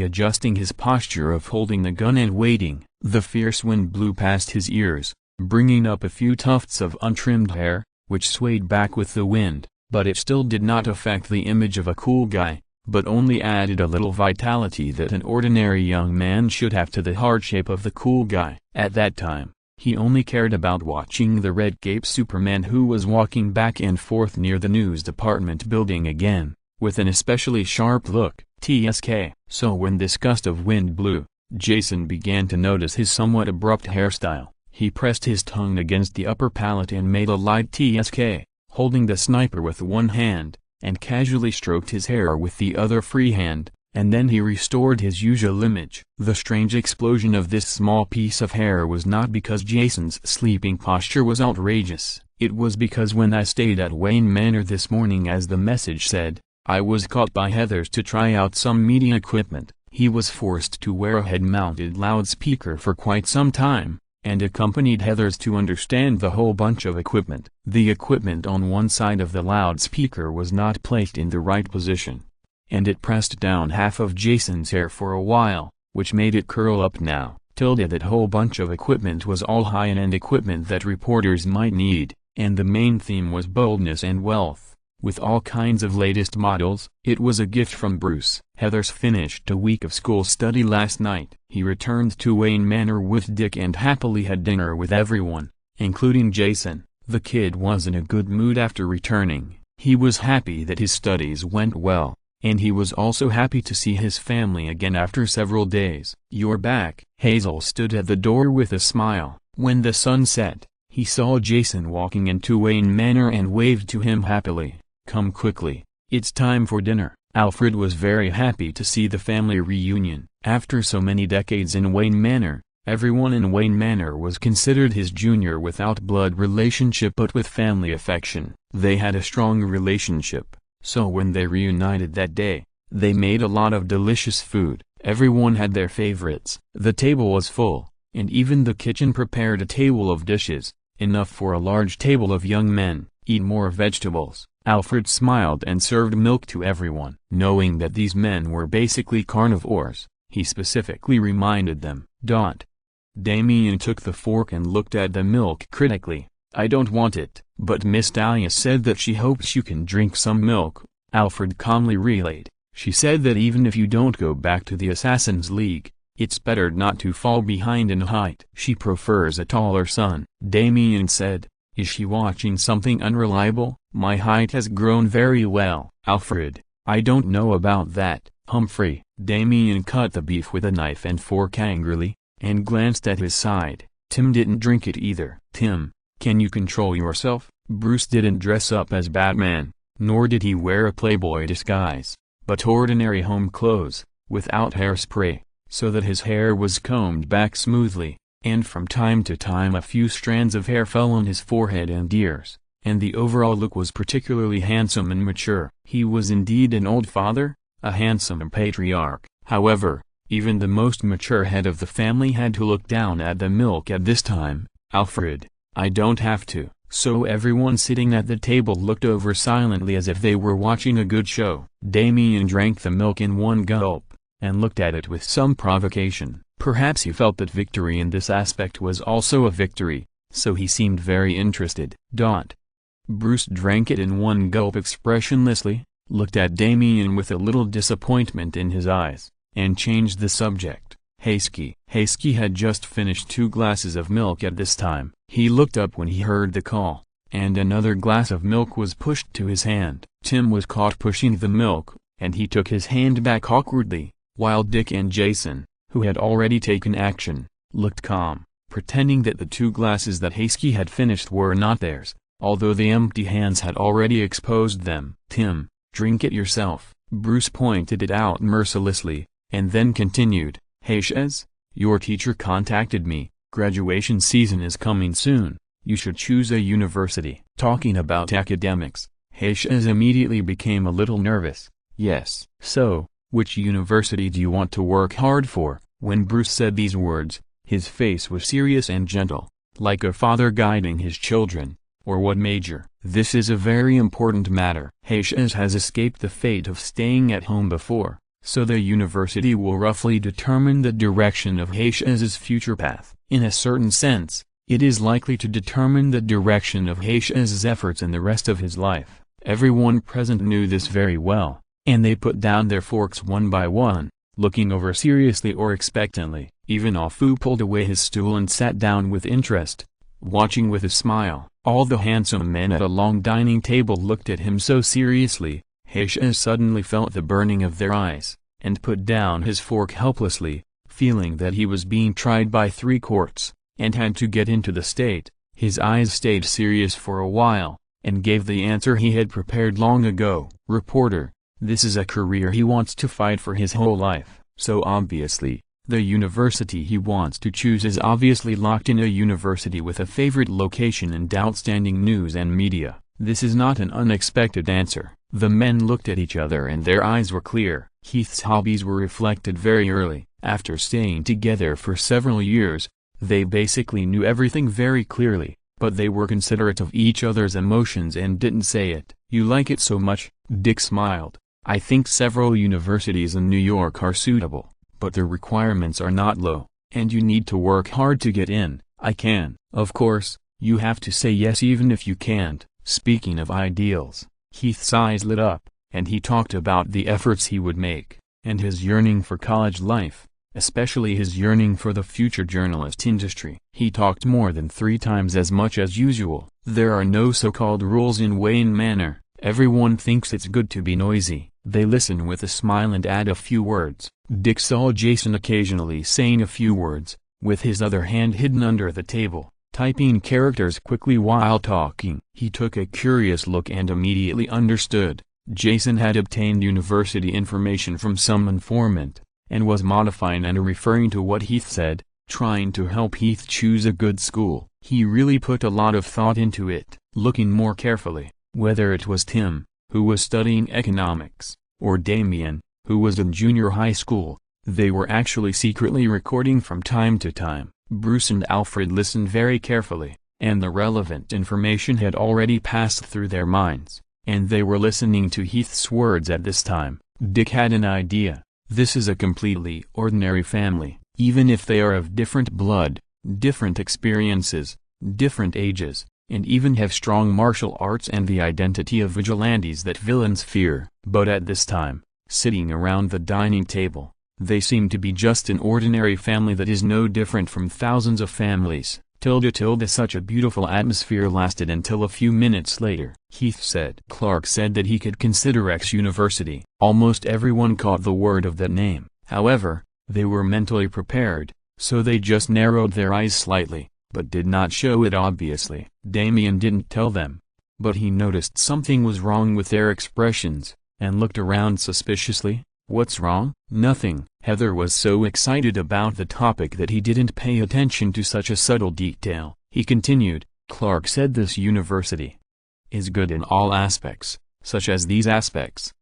adjusting his posture of holding the gun and waiting. The fierce wind blew past his ears, bringing up a few tufts of untrimmed hair, which swayed back with the wind, but it still did not affect the image of a cool guy, but only added a little vitality that an ordinary young man should have to the hard shape of the cool guy. At that time, he only cared about watching the red-cape Superman who was walking back and forth near the news department building again. with an especially sharp look. TSK. So when this gust of wind blew, Jason began to notice his somewhat abrupt hairstyle. He pressed his tongue against the upper palate and made a light TSK, holding the sniper with one hand, and casually stroked his hair with the other free hand, and then he restored his usual image. The strange explosion of this small piece of hair was not because Jason's sleeping posture was outrageous. It was because when I stayed at Wayne Manor this morning, as the message said, I was caught by Heathers to try out some media equipment. He was forced to wear a head-mounted loudspeaker for quite some time, and accompanied Heathers to understand the whole bunch of equipment. The equipment on one side of the loudspeaker was not placed in the right position, and it pressed down half of Jason's hair for a while, which made it curl up now. That whole bunch of equipment was all high-end equipment that reporters might need, and the main theme was boldness and wealth, with all kinds of latest models. It was a gift from Bruce. Heathers finished a week of school study last night. He returned to Wayne Manor with Dick and happily had dinner with everyone, including Jason. The kid was in a good mood after returning. He was happy that his studies went well, and he was also happy to see his family again after several days. "You're back." Hazel stood at the door with a smile. When the sun set, he saw Jason walking into Wayne Manor and waved to him happily. "Come quickly, it's time for dinner." Alfred was very happy to see the family reunion. After so many decades in Wayne Manor, everyone in Wayne Manor was considered his junior without blood relationship but with family affection. They had a strong relationship, so when they reunited that day, they made a lot of delicious food. Everyone had their favorites. The table was full, and even the kitchen prepared a table of dishes, enough for a large table of young men. "Eat more vegetables." Alfred smiled and served milk to everyone. Knowing that these men were basically carnivores, he specifically reminded them. Damien took the fork and looked at the milk critically. "I don't want it." "But Miss Dahlia said that she hopes you can drink some milk," Alfred calmly relayed. "She said that even if you don't go back to the Assassin's League, it's better not to fall behind in height. She prefers a taller son." Damien said. "Is she watching something unreliable?" "My height has grown very well." "Alfred, I don't know about that." "Humphrey." Damien cut the beef with a knife and fork angrily, and glanced at his side. "Tim didn't drink it either." "Tim, can you control yourself?" Bruce didn't dress up as Batman, nor did he wear a Playboy disguise, but ordinary home clothes, without hairspray, so that his hair was combed back smoothly, and from time to time a few strands of hair fell on his forehead and ears, and the overall look was particularly handsome and mature. He was indeed an old father, a handsome patriarch. However, even the most mature head of the family had to look down at the milk at this time. "Alfred, I don't have to." So everyone sitting at the table looked over silently as if they were watching a good show. Damien drank the milk in one gulp, and looked at it with some provocation. Perhaps he felt that victory in this aspect was also a victory, so he seemed very interested. Bruce drank it in one gulp expressionlessly, looked at Damien with a little disappointment in his eyes, and changed the subject. Hayski had just finished 2 glasses of milk at this time. He looked up when he heard the call, and another glass of milk was pushed to his hand. Tim was caught pushing the milk, and he took his hand back awkwardly, while Dick and Jason, who had already taken action, looked calm, pretending that the 2 glasses that Hayski had finished were not theirs, although the empty hands had already exposed them. "Tim, drink it yourself." Bruce pointed it out mercilessly, and then continued. "Hayes, your teacher contacted me. Graduation season is coming soon. You should choose a university." Talking about academics, Hayes immediately became a little nervous. "Yes. So, which university do you want to work hard for?" When Bruce said these words, his face was serious and gentle, like a father guiding his children. "Or what major?" "This is a very important matter. Hayes has escaped the fate of staying at home before, so the university will roughly determine the direction of Hayes' future path. In a certain sense, it is likely to determine the direction of Hayes' efforts in the rest of his life." Everyone present knew this very well, and they put down their forks one by one, looking over seriously or expectantly. Even Afu pulled away his stool and sat down with interest, watching with a smile. All the handsome men at a long dining table looked at him so seriously. Heisha suddenly felt the burning of their eyes, and put down his fork helplessly, feeling that he was being tried by 3 courts, and had to get into the state. His eyes stayed serious for a while, and gave the answer he had prepared long ago. Reporter, this is a career he wants to fight for his whole life. So obviously, the university he wants to choose is obviously locked in, a university with a favorite location and outstanding news and media. This is not an unexpected answer. The men looked at each other and their eyes were clear. Heath's hobbies were reflected very early. After staying together for several years, they basically knew everything very clearly, but they were considerate of each other's emotions and didn't say it. You like it so much? Dick smiled. I think several universities in New York are suitable, but the requirements are not low, and you need to work hard to get in. I can. Of course, you have to say yes even if you can't. Speaking of ideals, Heath's eyes lit up, and he talked about the efforts he would make, and his yearning for college life, especially his yearning for the future journalist industry. He talked more than 3 times as much as usual. There are no so-called rules in Wayne Manor. Everyone thinks it's good to be noisy. They listen with a smile and add a few words. Dick saw Jason occasionally saying a few words, with his other hand hidden under the table, typing characters quickly while talking. He took a curious look and immediately understood. Jason had obtained university information from some informant, and was modifying and referring to what Heath said, trying to help Heath choose a good school. He really put a lot of thought into it. Looking more carefully, whether it was Tim, who was studying economics, or Damien, who was in junior high school, they were actually secretly recording from time to time. Bruce and Alfred listened very carefully, and the relevant information had already passed through their minds, and they were listening to Heath's words at this time. Dick had an idea. This is a completely ordinary family, even if they are of different blood, different experiences, different ages, and even have strong martial arts and the identity of vigilantes that villains fear. But at this time, sitting around the dining table, they seem to be just an ordinary family that is no different from thousands of families. Such a beautiful atmosphere lasted until a few minutes later. Heath said. Clark said that he could consider X University. Almost everyone caught the word of that name. However, they were mentally prepared, so they just narrowed their eyes slightly, but did not show it obviously. Damien didn't tell them, but he noticed something was wrong with their expressions, and looked around suspiciously. What's wrong? Nothing. Heather was so excited about the topic that he didn't pay attention to such a subtle detail. He continued, Clark said this university is good in all aspects, such as these aspects.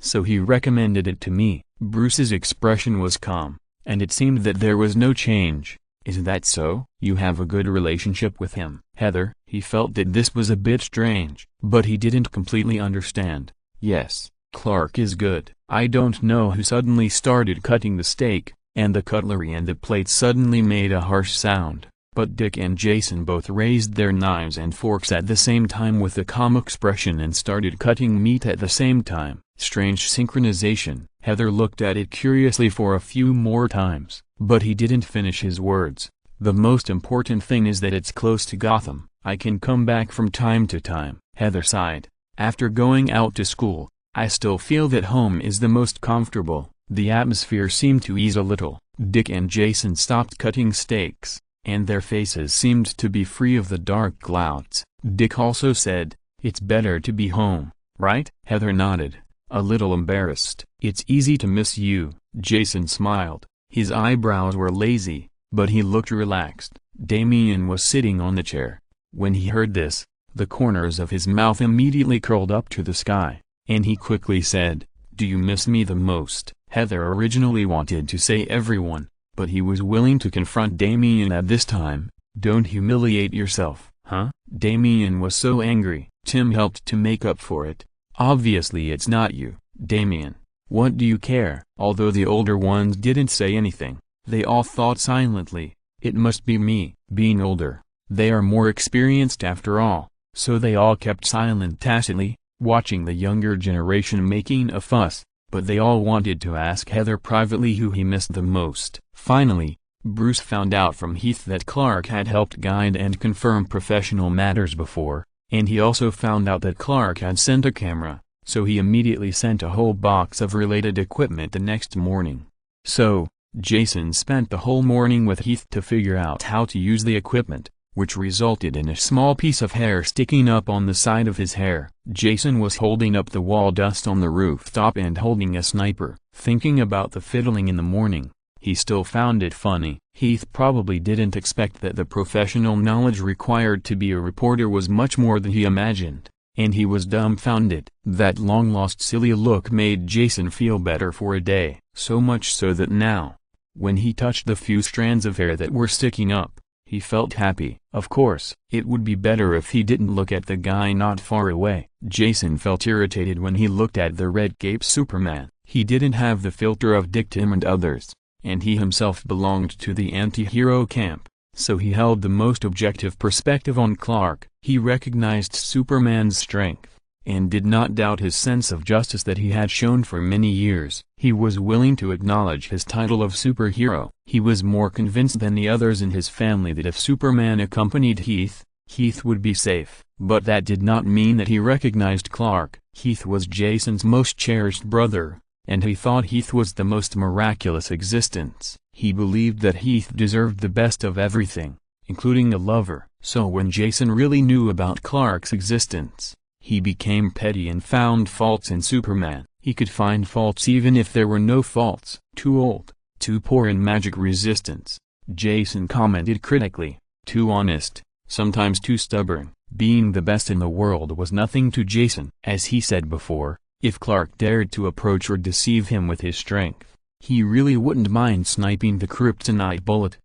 So he recommended it to me. Bruce's expression was calm, and it seemed that there was no change. Is that so? You have a good relationship with him? Heather, he felt that this was a bit strange, but he didn't completely understand. Yes, Clark is good. I don't know who suddenly started cutting the steak, and the cutlery and the plate suddenly made a harsh sound, but Dick and Jason both raised their knives and forks at the same time with a calm expression and started cutting meat at the same time. Strange synchronization. Heather looked at it curiously for a few more times, but he didn't finish his words. The most important thing is that it's close to Gotham. I can come back from time to time. Heather sighed. After going out to school, I still feel that home is the most comfortable. The atmosphere seemed to ease a little. Dick and Jason stopped cutting steaks, and their faces seemed to be free of the dark clouds. Dick also said, it's better to be home, right? Heather nodded, a little embarrassed. It's easy to miss you. Jason smiled. His eyebrows were lazy, but he looked relaxed. Damien was sitting on the chair. When he heard this, the corners of his mouth immediately curled up to the sky, and he quickly said, do you miss me the most? Heather originally wanted to say everyone, but he was willing to confront Damien at this time. Don't humiliate yourself, huh? Damien was so angry. Tim helped to make up for it. Obviously it's not you, Damien. What do you care? Although the older ones didn't say anything, they all thought silently, it must be me. Being older, they are more experienced after all, so they all kept silent tacitly, watching the younger generation making a fuss, but they all wanted to ask Heather privately who he missed the most. Finally, Bruce found out from Heath that Clark had helped guide and confirm professional matters before, and he also found out that Clark had sent a camera, so he immediately sent a whole box of related equipment the next morning. So, Jason spent the whole morning with Heath to figure out how to use the equipment, which resulted in a small piece of hair sticking up on the side of his hair. Jason was holding up the wall dust on the rooftop and holding a sniper, thinking about the fiddling in the morning. He still found it funny. Heath probably didn't expect that the professional knowledge required to be a reporter was much more than he imagined, and he was dumbfounded. That long-lost silly look made Jason feel better for a day, so much so that now, when he touched the few strands of hair that were sticking up, he felt happy. Of course, it would be better if he didn't look at the guy not far away. Jason felt irritated when he looked at the red cape Superman. He didn't have the filter of Dick Tim and others, and he himself belonged to the anti-hero camp, so he held the most objective perspective on Clark. He recognized Superman's strength, and did not doubt his sense of justice that he had shown for many years. He was willing to acknowledge his title of superhero. He was more convinced than the others in his family that if Superman accompanied Heath, Heath would be safe. But that did not mean that he recognized Clark. Heath was Jason's most cherished brother, and he thought Heath was the most miraculous existence. He believed that Heath deserved the best of everything, including a lover. So when Jason really knew about Clark's existence, he became petty and found faults in Superman. He could find faults even if there were no faults. Too old, too poor in magic resistance, Jason commented critically. Too honest, sometimes too stubborn. Being the best in the world was nothing to Jason. As he said before, if Clark dared to approach or deceive him with his strength, he really wouldn't mind sniping the kryptonite bullet.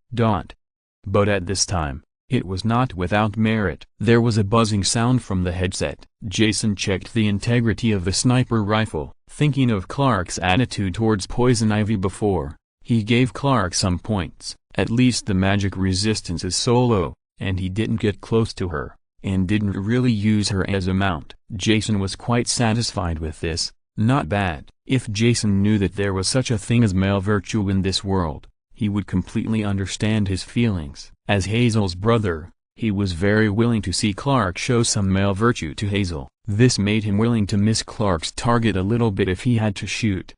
But at this time, it was not without merit. There was a buzzing sound from the headset. Jason checked the integrity of the sniper rifle, thinking of Clark's attitude towards Poison Ivy before. He gave Clark some points. At least the magic resistance is so low, and he didn't get close to her, and didn't really use her as a mount. Jason was quite satisfied with this. Not bad. If Jason knew that there was such a thing as male virtue in this world, he would completely understand his feelings. As Hazel's brother, he was very willing to see Clark show some male virtue to Hazel. This made him willing to miss Clark's target a little bit if he had to shoot.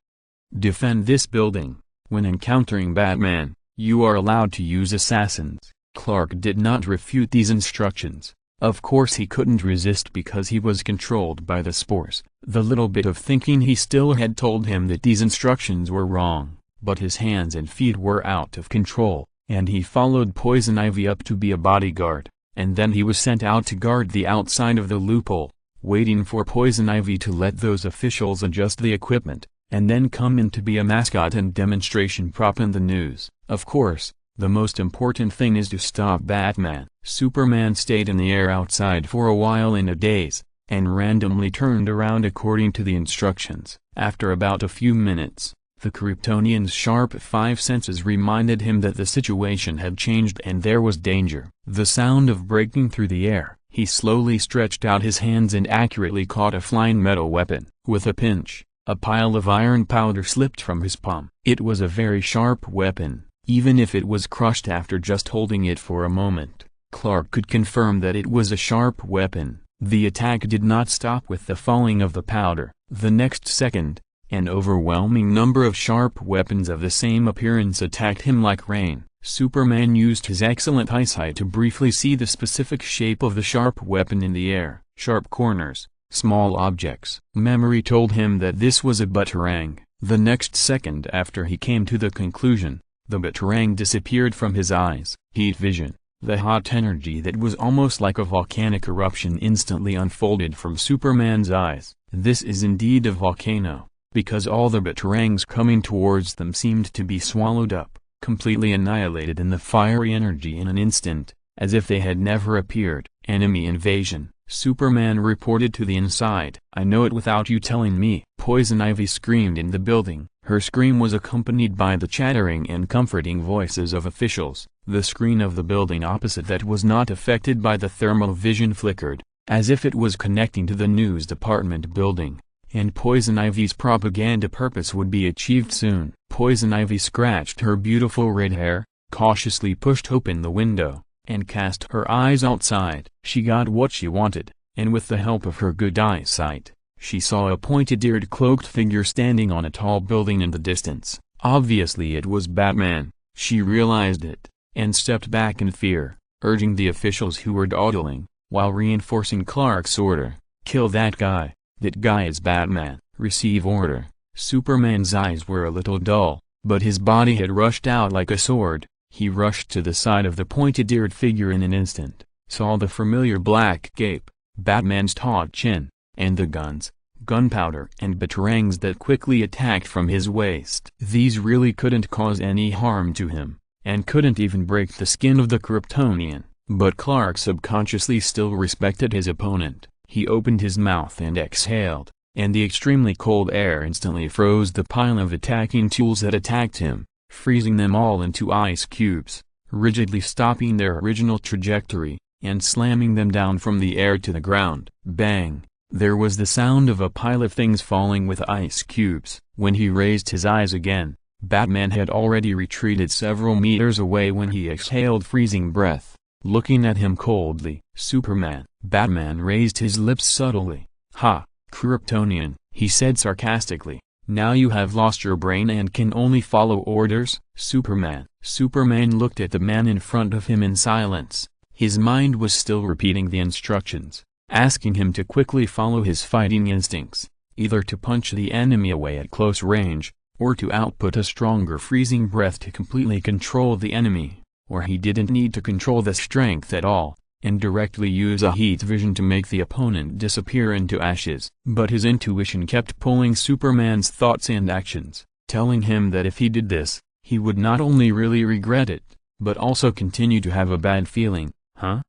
Defend this building. When encountering Batman, you are allowed to use assassins. Clark did not refute these instructions. Of course he couldn't resist because he was controlled by the spores. The little bit of thinking he still had told him that these instructions were wrong, but his hands and feet were out of control, and he followed Poison Ivy up to be a bodyguard, and then he was sent out to guard the outside of the loophole, waiting for Poison Ivy to let those officials adjust the equipment, and then come in to be a mascot and demonstration prop in the news. Of course, the most important thing is to stop Batman. Superman stayed in the air outside for a while in a daze, and randomly turned around according to the instructions. After about a few minutes, the Kryptonian's sharp five senses reminded him that the situation had changed and there was danger. The sound of breaking through the air. He slowly stretched out his hands and accurately caught a flying metal weapon. With a pinch, a pile of iron powder slipped from his palm. It was a very sharp weapon, even if it was crushed after just holding it for a moment. Clark could confirm that it was a sharp weapon. The attack did not stop with the falling of the powder. The next second, an overwhelming number of sharp weapons of the same appearance attacked him like rain. Superman used his excellent eyesight to briefly see the specific shape of the sharp weapon in the air. Sharp corners, small objects. Memory told him that this was a batarang. The next second after he came to the conclusion, the batarang disappeared from his eyes. Heat vision. The hot energy that was almost like a volcanic eruption instantly unfolded from Superman's eyes. This is indeed a volcano, because all the batarangs coming towards them seemed to be swallowed up, completely annihilated in the fiery energy in an instant, as if they had never appeared. Enemy invasion. Superman reported to the inside. I know it without you telling me. Poison Ivy screamed in the building. Her scream was accompanied by the chattering and comforting voices of officials. The screen of the building opposite that was not affected by the thermal vision flickered, as if it was connecting to the news department building, and Poison Ivy's propaganda purpose would be achieved soon. Poison Ivy scratched her beautiful red hair, cautiously pushed open the window, and cast her eyes outside. She got what she wanted, and with the help of her good eyesight, she saw a pointed-eared cloaked figure standing on a tall building in the distance. Obviously it was Batman. She realized it, and stepped back in fear, urging the officials who were dawdling, while reinforcing Clark's order. "Kill that guy. That guy is Batman. Receive order." Superman's eyes were a little dull, but his body had rushed out like a sword. He rushed to the side of the pointed-eared figure in an instant, saw the familiar black cape, Batman's taut chin, and the guns, gunpowder and batarangs that quickly attacked from his waist. These really couldn't cause any harm to him, and couldn't even break the skin of the Kryptonian, but Clark subconsciously still respected his opponent. He opened his mouth and exhaled, and the extremely cold air instantly froze the pile of attacking tools that attacked him, freezing them all into ice cubes, rigidly stopping their original trajectory, and slamming them down from the air to the ground. Bang! There was the sound of a pile of things falling with ice cubes. When he raised his eyes again, Batman had already retreated several meters away when he exhaled freezing breath, looking at him coldly. "Superman." Batman raised his lips subtly. "Ha, Kryptonian," he said sarcastically. "Now you have lost your brain and can only follow orders?" "Superman." Superman looked at the man in front of him in silence. His mind was still repeating the instructions, asking him to quickly follow his fighting instincts, either to punch the enemy away at close range, or to output a stronger freezing breath to completely control the enemy, or he didn't need to control the strength at all, and directly use a heat vision to make the opponent disappear into ashes. But his intuition kept pulling Superman's thoughts and actions, telling him that if he did this, he would not only really regret it, but also continue to have a bad feeling.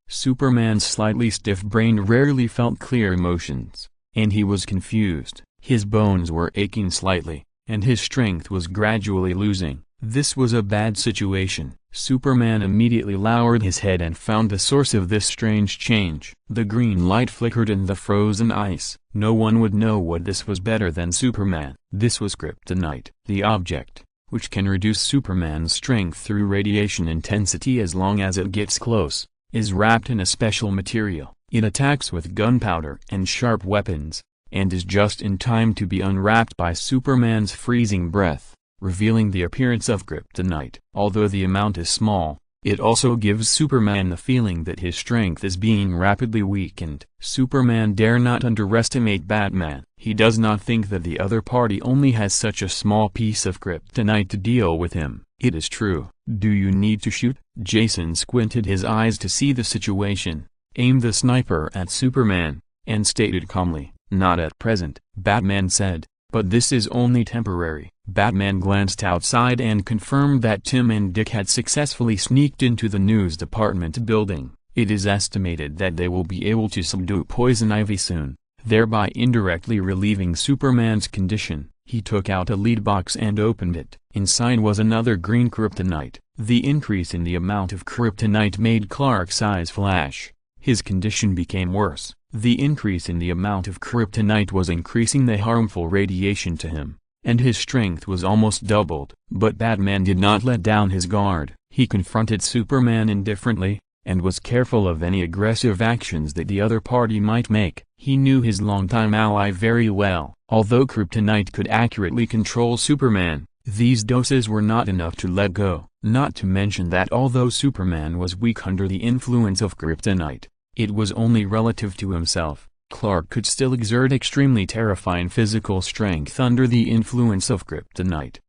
Superman's slightly stiff brain rarely felt clear emotions, and he was confused. His bones were aching slightly, and his strength was gradually losing. This was a bad situation. Superman immediately lowered his head and found the source of this strange change. The green light flickered in the frozen ice. No one would know what this was better than Superman. This was kryptonite. The object, which can reduce Superman's strength through radiation intensity as long as it gets close, is wrapped in a special material. It attacks with gunpowder and sharp weapons, and is just in time to be unwrapped by Superman's freezing breath, revealing the appearance of kryptonite. Although the amount is small, it also gives Superman the feeling that his strength is being rapidly weakened. Superman dare not underestimate Batman. He does not think that the other party only has such a small piece of kryptonite to deal with him. "It is true. Do you need to shoot?" Jason squinted his eyes to see the situation, aimed the sniper at Superman, and stated calmly, "Not at present." Batman said, "But this is only temporary." Batman glanced outside and confirmed that Tim and Dick had successfully sneaked into the news department building. It is estimated that they will be able to subdue Poison Ivy soon, thereby indirectly relieving Superman's condition. He took out a lead box and opened it. Inside was another green kryptonite. The increase in the amount of kryptonite made Clark's eyes flash. His condition became worse. The increase in the amount of kryptonite was increasing the harmful radiation to him, and his strength was almost doubled. But Batman did not let down his guard. He confronted Superman indifferently, and was careful of any aggressive actions that the other party might make. He knew his longtime ally very well. Although kryptonite could accurately control Superman, these doses were not enough to let go. Not to mention that although Superman was weak under the influence of kryptonite, it was only relative to himself. Clark could still exert extremely terrifying physical strength under the influence of kryptonite.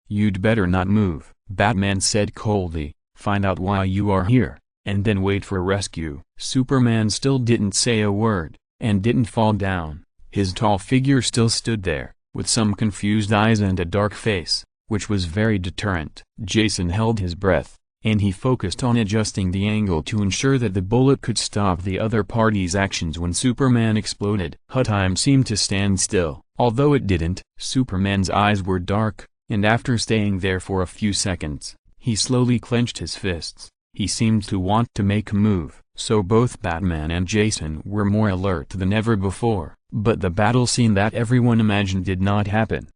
"You'd better not move," Batman said coldly. "Find out why you are here, and then wait for rescue." Superman still didn't say a word, and didn't fall down. His tall figure still stood there, with some confused eyes and a dark face, which was very deterrent. Jason held his breath, and he focused on adjusting the angle to ensure that the bullet could stop the other party's actions when Superman exploded. Time seemed to stand still. Although it didn't, Superman's eyes were dark, and after staying there for a few seconds, he slowly clenched his fists. He seemed to want to make a move. So both Batman and Jason were more alert than ever before. But the battle scene that everyone imagined did not happen.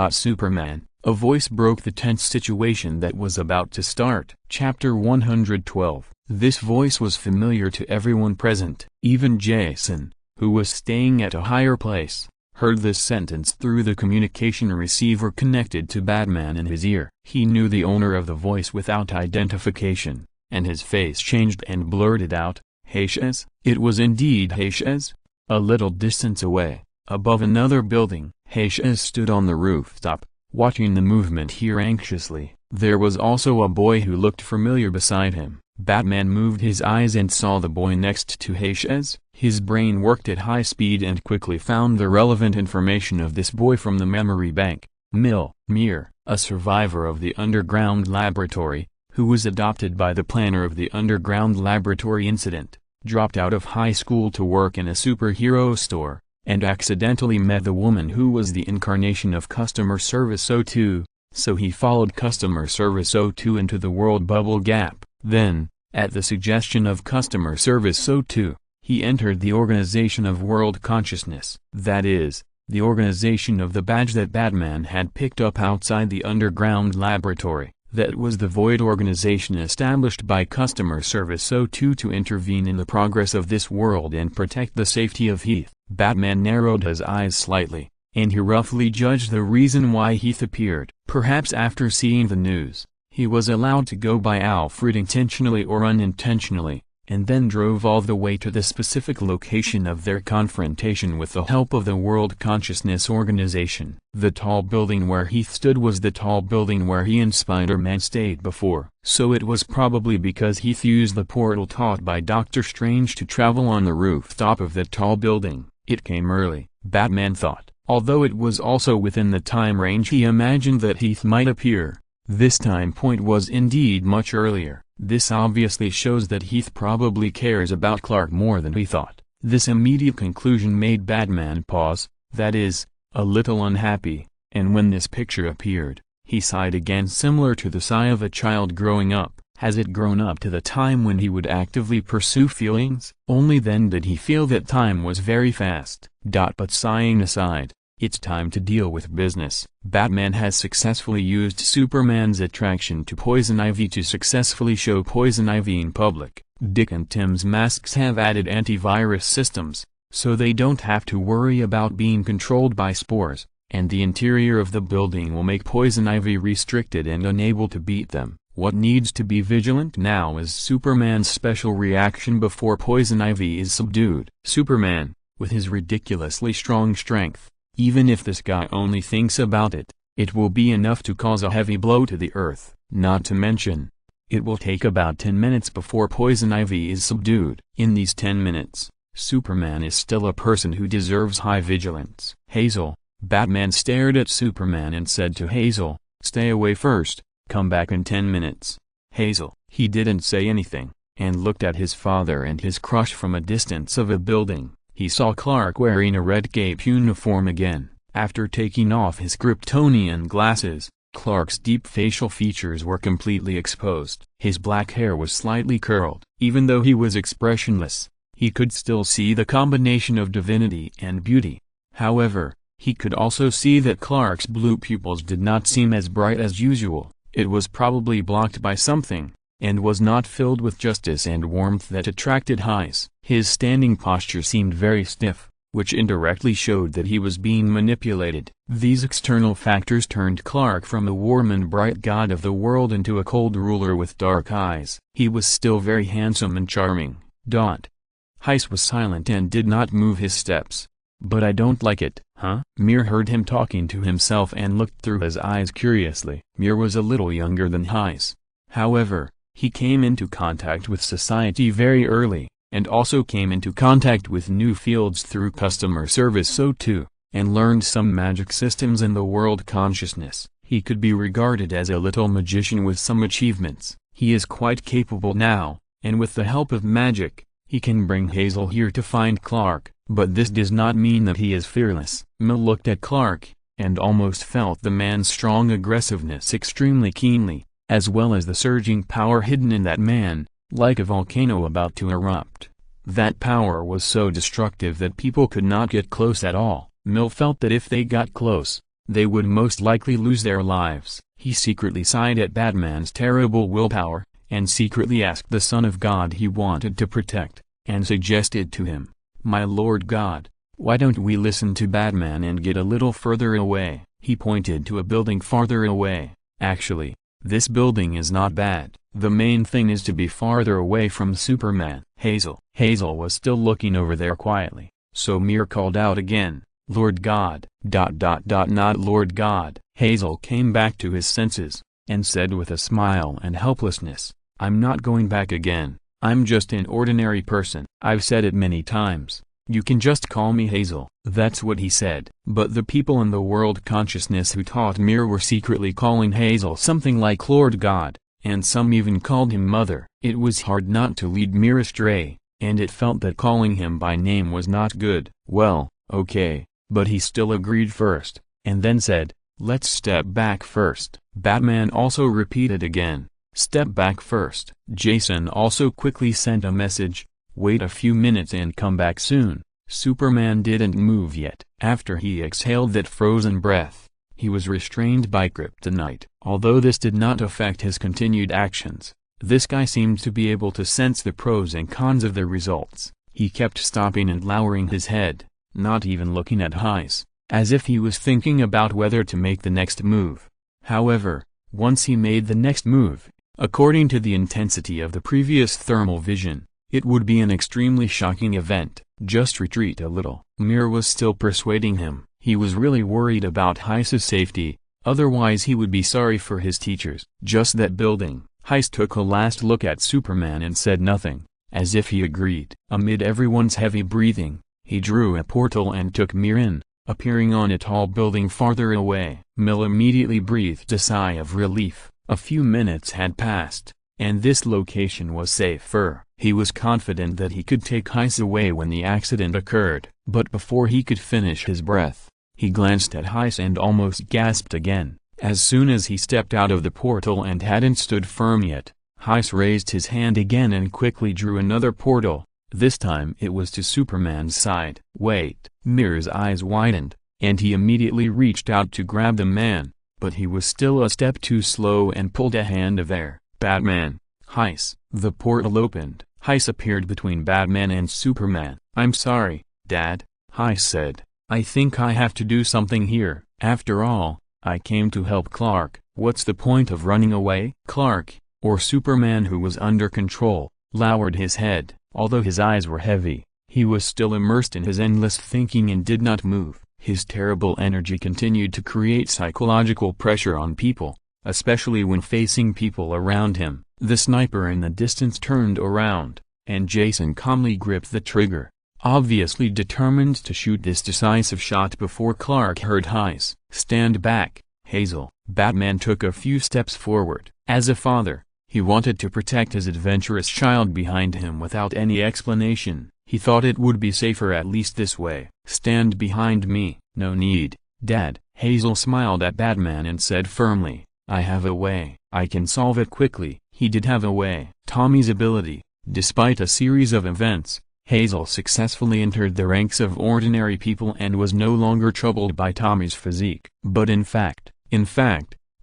Superman, a voice broke the tense situation that was about to start. Chapter 112. This voice was familiar to everyone present. Even Jason, who was staying at a higher place, heard this sentence through the communication receiver connected to Batman in his ear. He knew the owner of the voice without identification, and his face changed and blurted out, "Hayes?" It was indeed Hayes. A little distance away, above another building, Hayes stood on the rooftop, watching the movement here anxiously. There was also a boy who looked familiar beside him. Batman moved his eyes and saw the boy next to Hayes. His brain worked at high speed and quickly found the relevant information of this boy from the memory bank. Mir, a survivor of the underground laboratory, who was adopted by the planner of the underground laboratory incident, dropped out of high school to work in a superhero store, and accidentally met the woman who was the incarnation of Customer Service 02, so he followed Customer Service 02 into the world bubble gap. Then, at the suggestion of Customer Service 02, he entered the Organization of World Consciousness. That is, the organization of the badge that Batman had picked up outside the underground laboratory. That was the Void organization established by Customer Service 02 to intervene in the progress of this world and protect the safety of Heath. Batman narrowed his eyes slightly, and he roughly judged the reason why Heath appeared. Perhaps after seeing the news, he was allowed to go by Alfred intentionally or unintentionally, and then drove all the way to the specific location of their confrontation with the help of the World Consciousness Organization. The tall building where Heath stood was the tall building where he and Spider-Man stayed before. So it was probably because Heath used the portal taught by Doctor Strange to travel on the rooftop of that tall building. It came early, Batman thought, although it was also within the time range he imagined that Heath might appear. This time point was indeed much earlier. This obviously shows that Heath probably cares about Clark more than he thought. This immediate conclusion made Batman pause, that is, a little unhappy, and when this picture appeared, he sighed again, similar to the sigh of a child growing up. Has it grown up to the time when he would actively pursue feelings? Only then did he feel that time was very fast. But sighing aside, it's time to deal with business. Batman has successfully used Superman's attraction to Poison Ivy to successfully show Poison Ivy in public. Dick and Tim's masks have added antivirus systems, so they don't have to worry about being controlled by spores, and the interior of the building will make Poison Ivy restricted and unable to beat them. What needs to be vigilant now is Superman's special reaction before Poison Ivy is subdued. Superman, with his ridiculously strong strength, even if this guy only thinks about it, it will be enough to cause a heavy blow to the earth. Not to mention, it will take about 10 minutes before Poison Ivy is subdued. In these 10 minutes, Superman is still a person who deserves high vigilance. Hazel, Batman stared at Superman and said to Hazel, "Stay away first, come back in 10 minutes. Hazel, he didn't say anything, and looked at his father and his crush from a distance of a building. He saw Clark wearing a red cape uniform again. After taking off his Kryptonian glasses, Clark's deep facial features were completely exposed. His black hair was slightly curled. Even though he was expressionless, he could still see the combination of divinity and beauty. However, he could also see that Clark's blue pupils did not seem as bright as usual. It was probably blocked by something, and was not filled with justice and warmth that attracted eyes. His standing posture seemed very stiff, which indirectly showed that he was being manipulated. These external factors turned Clark from a warm and bright god of the world into a cold ruler with dark eyes. He was still very handsome and charming. Heis was silent and did not move his steps. "But I don't like it." "Huh?" Mir heard him talking to himself and looked through his eyes curiously. Mir was a little younger than Heis. However, he came into contact with society very early, and also came into contact with new fields through Customer Service 02, and learned some magic systems in the world consciousness. He could be regarded as a little magician with some achievements. He is quite capable now, and with the help of magic, he can bring Hazel here to find Clark. But this does not mean that he is fearless. Mil looked at Clark, and almost felt the man's strong aggressiveness extremely keenly, as well as the surging power hidden in that man, like a volcano about to erupt. That power was so destructive that people could not get close at all. Mil felt that if they got close, they would most likely lose their lives. He secretly sighed at Batman's terrible willpower, and secretly asked the Son of God he wanted to protect, and suggested to him, My Lord God, why don't we listen to Batman and get a little further away? He pointed to a building farther away. Actually, this building is not bad. The main thing is to be farther away from Superman. Hazel was still looking over there quietly, so Mir called out again, Lord God, ... not Lord God. Hazel came back to his senses, and said with a smile and helplessness, I'm not going back again. I'm just an ordinary person. I've said it many times. You can just call me Hazel. That's what he said. But the people in the world consciousness who taught Mir were secretly calling Hazel something like Lord God, and some even called him Mother. It was hard not to lead Mir astray, and it felt that calling him by name was not good. Well, okay, but he still agreed first, and then said, let's step back first. Batman also repeated again, step back first. Jason also quickly sent a message, wait a few minutes and come back soon. Superman didn't move yet. After he exhaled that frozen breath, he was restrained by kryptonite. Although this did not affect his continued actions, this guy seemed to be able to sense the pros and cons of the results. He kept stopping and lowering his head, not even looking at Heis, as if he was thinking about whether to make the next move. However, once he made the next move, according to the intensity of the previous thermal vision, it would be an extremely shocking event. Just retreat a little. Mir was still persuading him. He was really worried about Heis's safety, otherwise he would be sorry for his teachers. Just that building. Heis took a last look at Superman and said nothing, as if he agreed. Amid everyone's heavy breathing, he drew a portal and took Mir in, appearing on a tall building farther away. Mil immediately breathed a sigh of relief. A few minutes had passed, and this location was safer. He was confident that he could take Heis away when the accident occurred. But before he could finish his breath, he glanced at Heis and almost gasped again. As soon as he stepped out of the portal and hadn't stood firm yet, Heis raised his hand again and quickly drew another portal. This time it was to Superman's side. Wait. Mir's eyes widened, and he immediately reached out to grab the man, but he was still a step too slow and pulled a hand of air. Batman. Heis. The portal opened. Heis appeared between Batman and Superman. I'm sorry, Dad, Heis said. I think I have to do something here. After all, I came to help Clark. What's the point of running away? Clark, or Superman, who was under control, lowered his head. Although his eyes were heavy, he was still immersed in his endless thinking and did not move. His terrible energy continued to create psychological pressure on people, especially when facing people around him. The sniper in the distance turned around, and Jason calmly gripped the trigger, obviously determined to shoot this decisive shot before Clark heard Heis. Stand back, Hazel. Batman took a few steps forward. As a father, he wanted to protect his adventurous child behind him without any explanation. He thought it would be safer at least this way. Stand behind me. No need, Dad. Hazel smiled at Batman and said firmly, I have a way. I can solve it quickly. He did have a way. Tommy's ability. Despite a series of events, Hazel successfully entered the ranks of ordinary people and was no longer troubled by Tommy's physique. But in fact,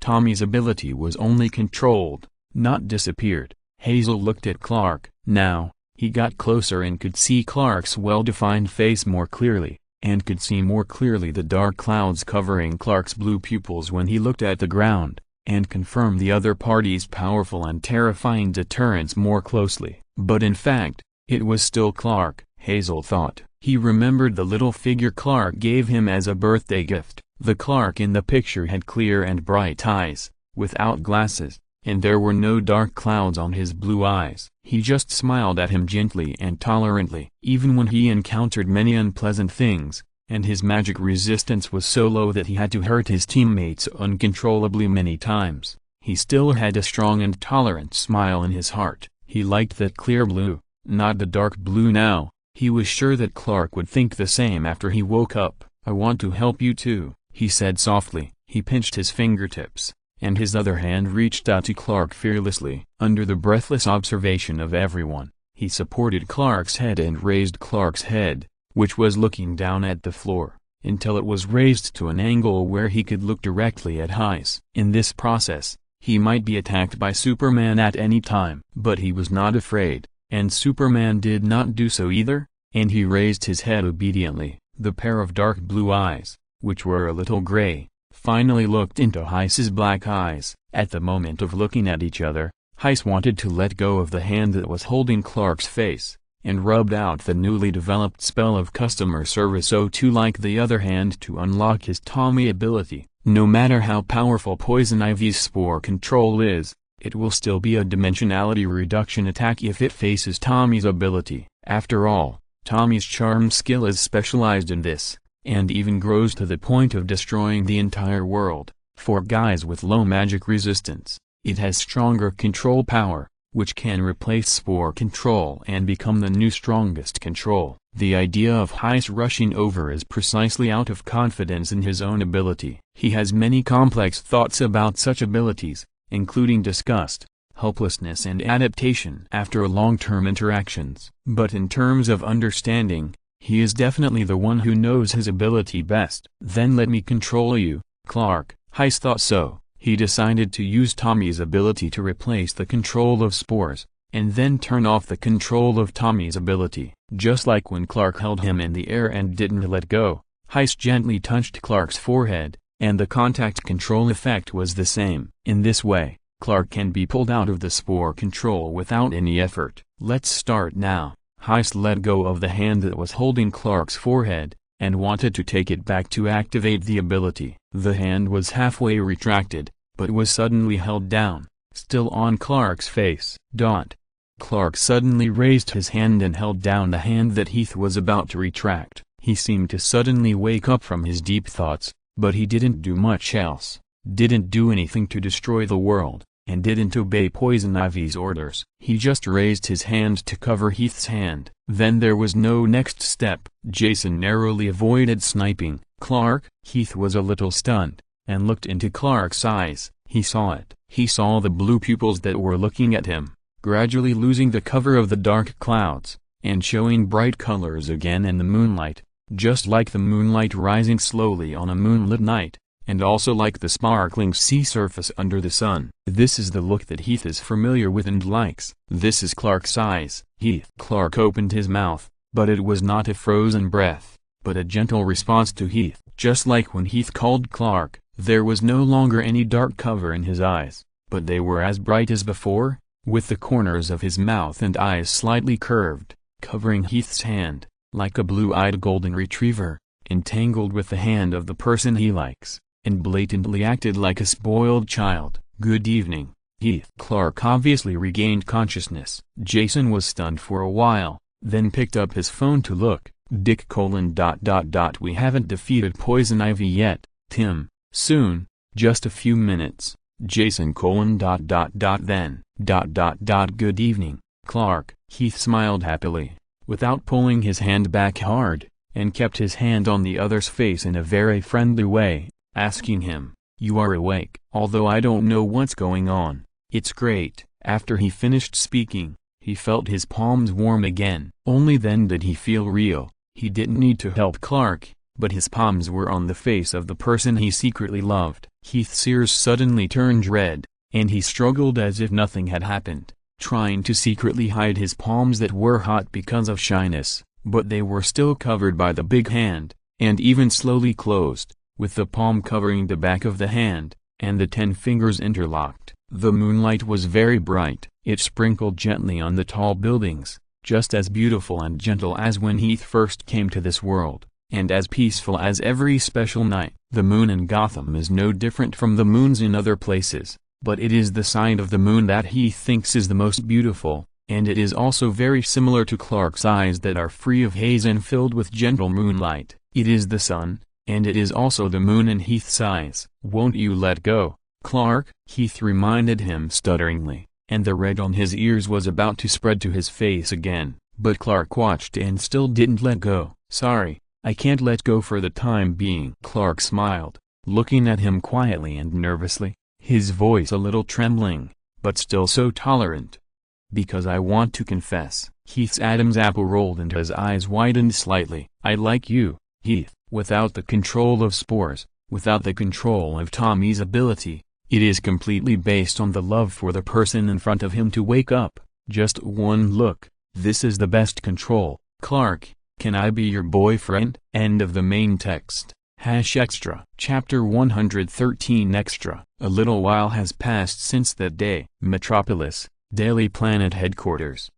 Tommy's ability was only controlled, not disappeared. Hazel looked at Clark. Now, he got closer and could see Clark's well-defined face more clearly, and could see more clearly the dark clouds covering Clark's blue pupils when he looked at the ground, and confirmed the other party's powerful and terrifying deterrence more closely. But in fact, it was still Clark, Hazel thought. He remembered the little figure Clark gave him as a birthday gift. The Clark in the picture had clear and bright eyes, without glasses, and there were no dark clouds on his blue eyes. He just smiled at him gently and tolerantly. Even when he encountered many unpleasant things, and his magic resistance was so low that he had to hurt his teammates uncontrollably many times, he still had a strong and tolerant smile in his heart. He liked that clear blue, not the dark blue now. He was sure that Clark would think the same after he woke up. I want to help you too, he said softly. He pinched his fingertips, and his other hand reached out to Clark fearlessly. Under the breathless observation of everyone, he supported Clark's head and raised Clark's head, which was looking down at the floor, until it was raised to an angle where he could look directly at Heis. In this process, he might be attacked by Superman at any time. But he was not afraid, and Superman did not do so either, and he raised his head obediently. The pair of dark blue eyes, which were a little gray, finally looked into Heiss's black eyes. At the moment of looking at each other, Heiss wanted to let go of the hand that was holding Clark's face, and rubbed out the newly developed spell of customer service O2 like the other hand to unlock his Tommy ability. No matter how powerful Poison Ivy's spore control is, it will still be a dimensionality reduction attack if it faces Tommy's ability. After all, Tommy's charm skill is specialized in this, and even grows to the point of destroying the entire world. For guys with low magic resistance, it has stronger control power, which can replace spore control and become the new strongest control. The idea of Heiss rushing over is precisely out of confidence in his own ability. He has many complex thoughts about such abilities, including disgust, helplessness and adaptation after long-term interactions. But in terms of understanding, he is definitely the one who knows his ability best. Then let me control you, Clark. Heiss thought so. He decided to use Tommy's ability to replace the control of spores, and then turn off the control of Tommy's ability. Just like when Clark held him in the air and didn't let go, Heiss gently touched Clark's forehead, and the contact control effect was the same. In this way, Clark can be pulled out of the spore control without any effort. Let's start now. Heiss let go of the hand that was holding Clark's forehead, and wanted to take it back to activate the ability. The hand was halfway retracted, but was suddenly held down, still on Clark's face. Clark suddenly raised his hand and held down the hand that Heath was about to retract. He seemed to suddenly wake up from his deep thoughts, but he didn't do much else, didn't do anything to destroy the world, and didn't obey Poison Ivy's orders. He just raised his hand to cover Heath's hand. Then there was no next step. Jason narrowly avoided sniping Clark. Heath was a little stunned, and looked into Clark's eyes. He saw it. He saw the blue pupils that were looking at him, gradually losing the cover of the dark clouds, and showing bright colors again in the moonlight, just like the moonlight rising slowly on a moonlit night, and also like the sparkling sea surface under the sun. This is the look that Heath is familiar with and likes. This is Clark's eyes. Clark opened his mouth, but it was not a frozen breath, but a gentle response to Heath. Just like when Heath called Clark, there was no longer any dark cover in his eyes, but they were as bright as before, with the corners of his mouth and eyes slightly curved, covering Heath's hand, like a blue-eyed golden retriever, entangled with the hand of the person he likes, and blatantly acted like a spoiled child. Good evening, Heath. Clark obviously regained consciousness. Jason was stunned for a while, then picked up his phone to look. Dick: We haven't defeated Poison Ivy yet, Tim. Soon, just a few minutes. Jason: Then. Good evening, Clark. Heath smiled happily, without pulling his hand back hard, and kept his hand on the other's face in a very friendly way, asking him, "You are awake?" "Although I don't know what's going on, it's great." After he finished speaking, he felt his palms warm again. Only then did he feel real. He didn't need to help Clark, but his palms were on the face of the person he secretly loved. Heath's ears suddenly turned red, and he struggled as if nothing had happened, trying to secretly hide his palms that were hot because of shyness, but they were still covered by the big hand, and even slowly closed, with the palm covering the back of the hand, and the 10 fingers interlocked. The moonlight was very bright. It sprinkled gently on the tall buildings, just as beautiful and gentle as when Heath first came to this world, and as peaceful as every special night. The moon in Gotham is no different from the moons in other places, but it is the side of the moon that Heath thinks is the most beautiful, and it is also very similar to Clark's eyes that are free of haze and filled with gentle moonlight. It is the sun, and it is also the moon in Heath's eyes. "Won't you let go, Clark?" Heath reminded him stutteringly, and the red on his ears was about to spread to his face again, but Clark watched and still didn't let go. "Sorry, I can't let go for the time being." Clark smiled, looking at him quietly and nervously, his voice a little trembling, but still so tolerant. "Because I want to confess." Heath's Adam's apple rolled and his eyes widened slightly. "I like you, Heath. Without the control of spores, without the control of Tommy's ability, it is completely based on the love for the person in front of him to wake up. Just one look. This is the best control, Clark. Can I be your boyfriend? End of the main text. #extra. Chapter 113 Extra. A little while has passed since that day. Metropolis, Daily Planet headquarters.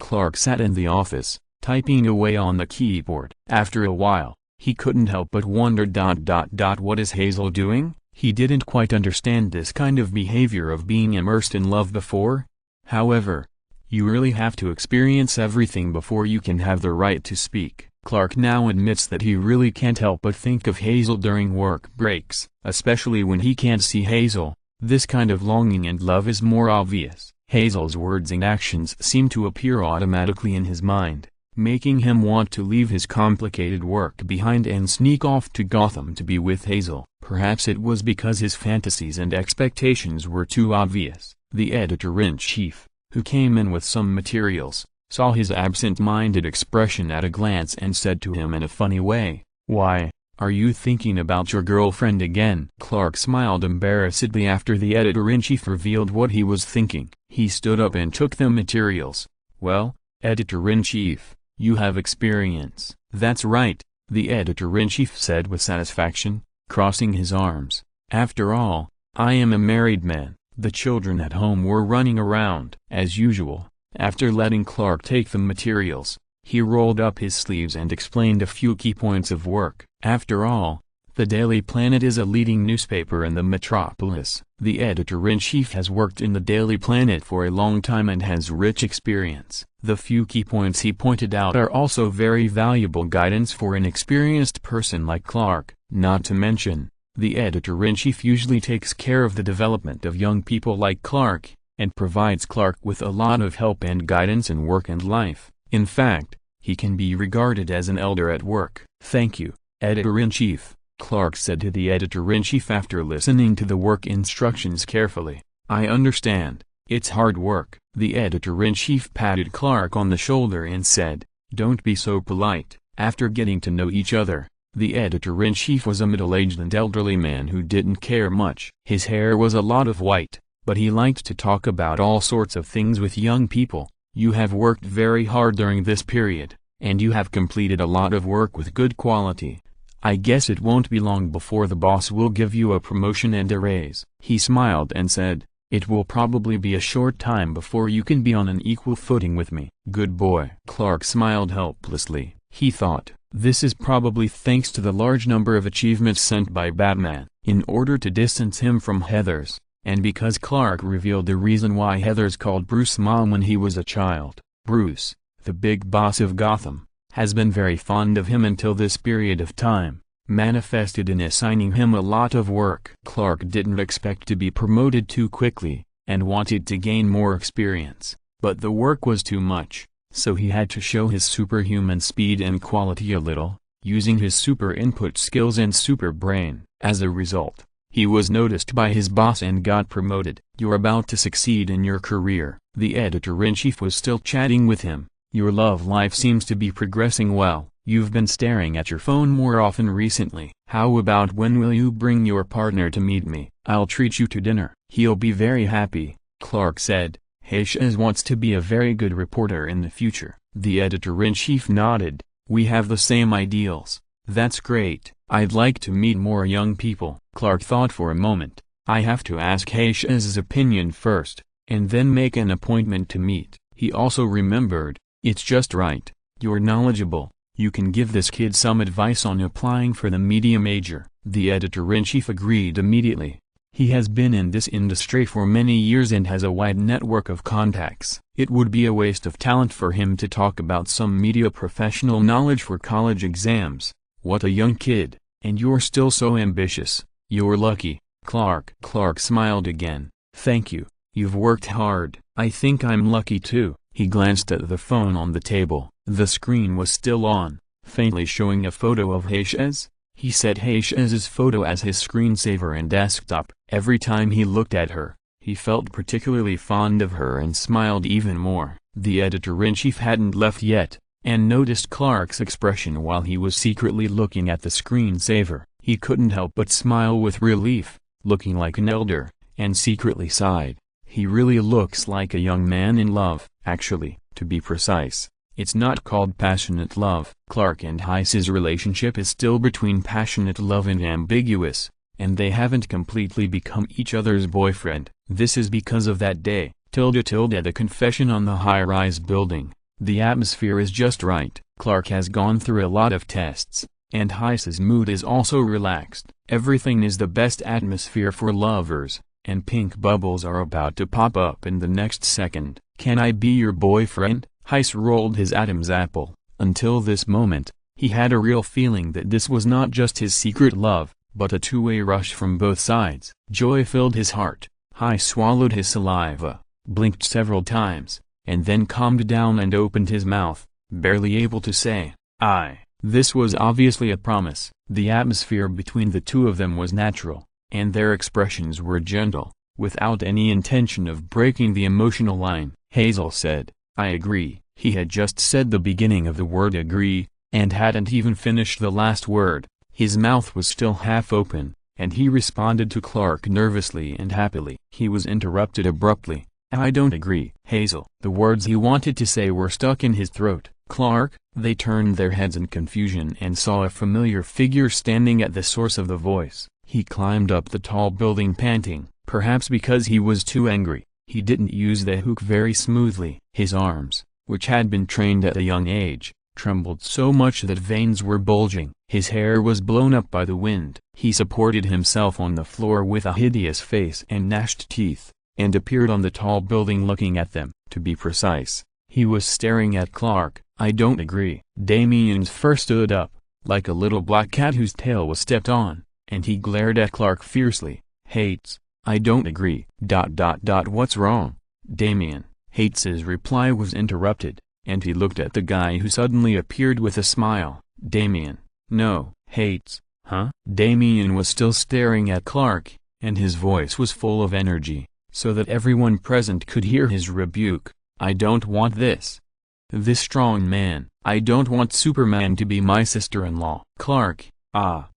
Clark sat in the office, typing away on the keyboard. After a while, he couldn't help but wonder. What is Hazel doing? He didn't quite understand this kind of behavior of being immersed in love before. However, you really have to experience everything before you can have the right to speak. Clark now admits that he really can't help but think of Hazel during work breaks, especially when he can't see Hazel. This kind of longing and love is more obvious. Hazel's words and actions seem to appear automatically in his mind, making him want to leave his complicated work behind and sneak off to Gotham to be with Hazel. Perhaps it was because his fantasies and expectations were too obvious. The editor-in-chief, who came in with some materials, saw his absent-minded expression at a glance and said to him in a funny way, "Why, are you thinking about your girlfriend again?" Clark smiled embarrassedly after the editor-in-chief revealed what he was thinking. He stood up and took the materials. "Well, editor-in-chief, you have experience." "That's right," the editor-in-chief said with satisfaction, crossing his arms. "After all, I am a married man." The children at home were running around. As usual, after letting Clark take the materials, he rolled up his sleeves and explained a few key points of work. After all, the Daily Planet is a leading newspaper in the metropolis. The editor-in-chief has worked in the Daily Planet for a long time and has rich experience. The few key points he pointed out are also very valuable guidance for an experienced person like Clark. Not to mention, the editor-in-chief usually takes care of the development of young people like Clark, and provides Clark with a lot of help and guidance in work and life. In fact, he can be regarded as an elder at work. "Thank you, editor-in-chief," Clark said to the editor-in-chief after listening to the work instructions carefully. "I understand, it's hard work." The editor-in-chief patted Clark on the shoulder and said, "Don't be so polite." After getting to know each other, the editor-in-chief was a middle-aged and elderly man who didn't care much. His hair was a lot of white, but he liked to talk about all sorts of things with young people. "You have worked very hard during this period, and you have completed a lot of work with good quality. I guess it won't be long before the boss will give you a promotion and a raise." He smiled and said, "It will probably be a short time before you can be on an equal footing with me." "Good boy." Clark smiled helplessly. He thought, this is probably thanks to the large number of achievements sent by Batman. In order to distance him from Heathers, and because Clark revealed the reason why Heathers called Bruce Mom when he was a child. Bruce, the big boss of Gotham, has been very fond of him until this period of time, manifested in assigning him a lot of work. Clark didn't expect to be promoted too quickly, and wanted to gain more experience, but the work was too much, so he had to show his superhuman speed and quality a little, using his super input skills and super brain. As a result, he was noticed by his boss and got promoted. "You're about to succeed in your career." The editor-in-chief was still chatting with him. "Your love life seems to be progressing well. You've been staring at your phone more often recently. How about when will you bring your partner to meet me? I'll treat you to dinner." "He'll be very happy," Clark said. "Hayes wants to be a very good reporter in the future." The editor-in-chief nodded. "We have the same ideals." "That's great. I'd like to meet more young people." Clark thought for a moment. "I have to ask Hayes' opinion first, and then make an appointment to meet." He also remembered, "It's just right. You're knowledgeable. You can give this kid some advice on applying for the media major." The editor-in-chief agreed immediately. He has been in this industry for many years and has a wide network of contacts. It would be a waste of talent for him to talk about some media professional knowledge for college exams. "What a young kid, and you're still so ambitious. You're lucky, Clark." Clark smiled again. "Thank you. You've worked hard." "I think I'm lucky too." He glanced at the phone on the table. The screen was still on, faintly showing a photo of Hayes. He set Hayes' photo as his screensaver and desktop. Every time he looked at her, he felt particularly fond of her and smiled even more. The editor-in-chief hadn't left yet, and noticed Clark's expression while he was secretly looking at the screensaver. He couldn't help but smile with relief, looking like an elder, and secretly sighed. "He really looks like a young man in love." Actually, to be precise, It's not called passionate love. Clark and Heiss's relationship is still between passionate love and ambiguous, and they haven't completely become each other's boyfriend. This is because of that day, the confession on the high-rise building. The atmosphere is just right. Clark has gone through a lot of tests, and Heiss's mood is also relaxed. Everything is the best atmosphere for lovers, and pink bubbles are about to pop up in the next second. Can I be your boyfriend? Heiss rolled his Adam's apple. Until this moment, he had a real feeling that this was not just his secret love, but a two-way rush from both sides. Joy filled his heart. Heiss swallowed his saliva, blinked several times, and then calmed down and opened his mouth, barely able to say, "I." This was obviously a promise. The atmosphere between the two of them was natural, and their expressions were gentle, without any intention of breaking the emotional line. Hazel said, "I agree." He had just said the beginning of the word agree, and hadn't even finished the last word. His mouth was still half open, and he responded to Clark nervously and happily. He was interrupted abruptly. "I don't agree, Hazel." The words he wanted to say were stuck in his throat. "Clark?" They turned their heads in confusion and saw a familiar figure standing at the source of the voice. He climbed up the tall building panting. Perhaps because he was too angry, he didn't use the hook very smoothly. His arms, which had been trained at a young age, trembled so much that veins were bulging. His hair was blown up by the wind. He supported himself on the floor with a hideous face and gnashed teeth, and appeared on the tall building looking at them. To be precise, he was staring at Clark. "I don't agree." Damien's fur stood up, like a little black cat whose tail was stepped on, and he glared at Clark fiercely. "Hates, I don't agree. What's wrong, Damien?" Hates's reply was interrupted, and he looked at the guy who suddenly appeared with a smile. "Damien." "No, Hates." "Huh?" Damien was still staring at Clark, and his voice was full of energy, so that everyone present could hear his rebuke. "I don't want this. This strong man. I don't want Superman to be my sister-in-law." Clark,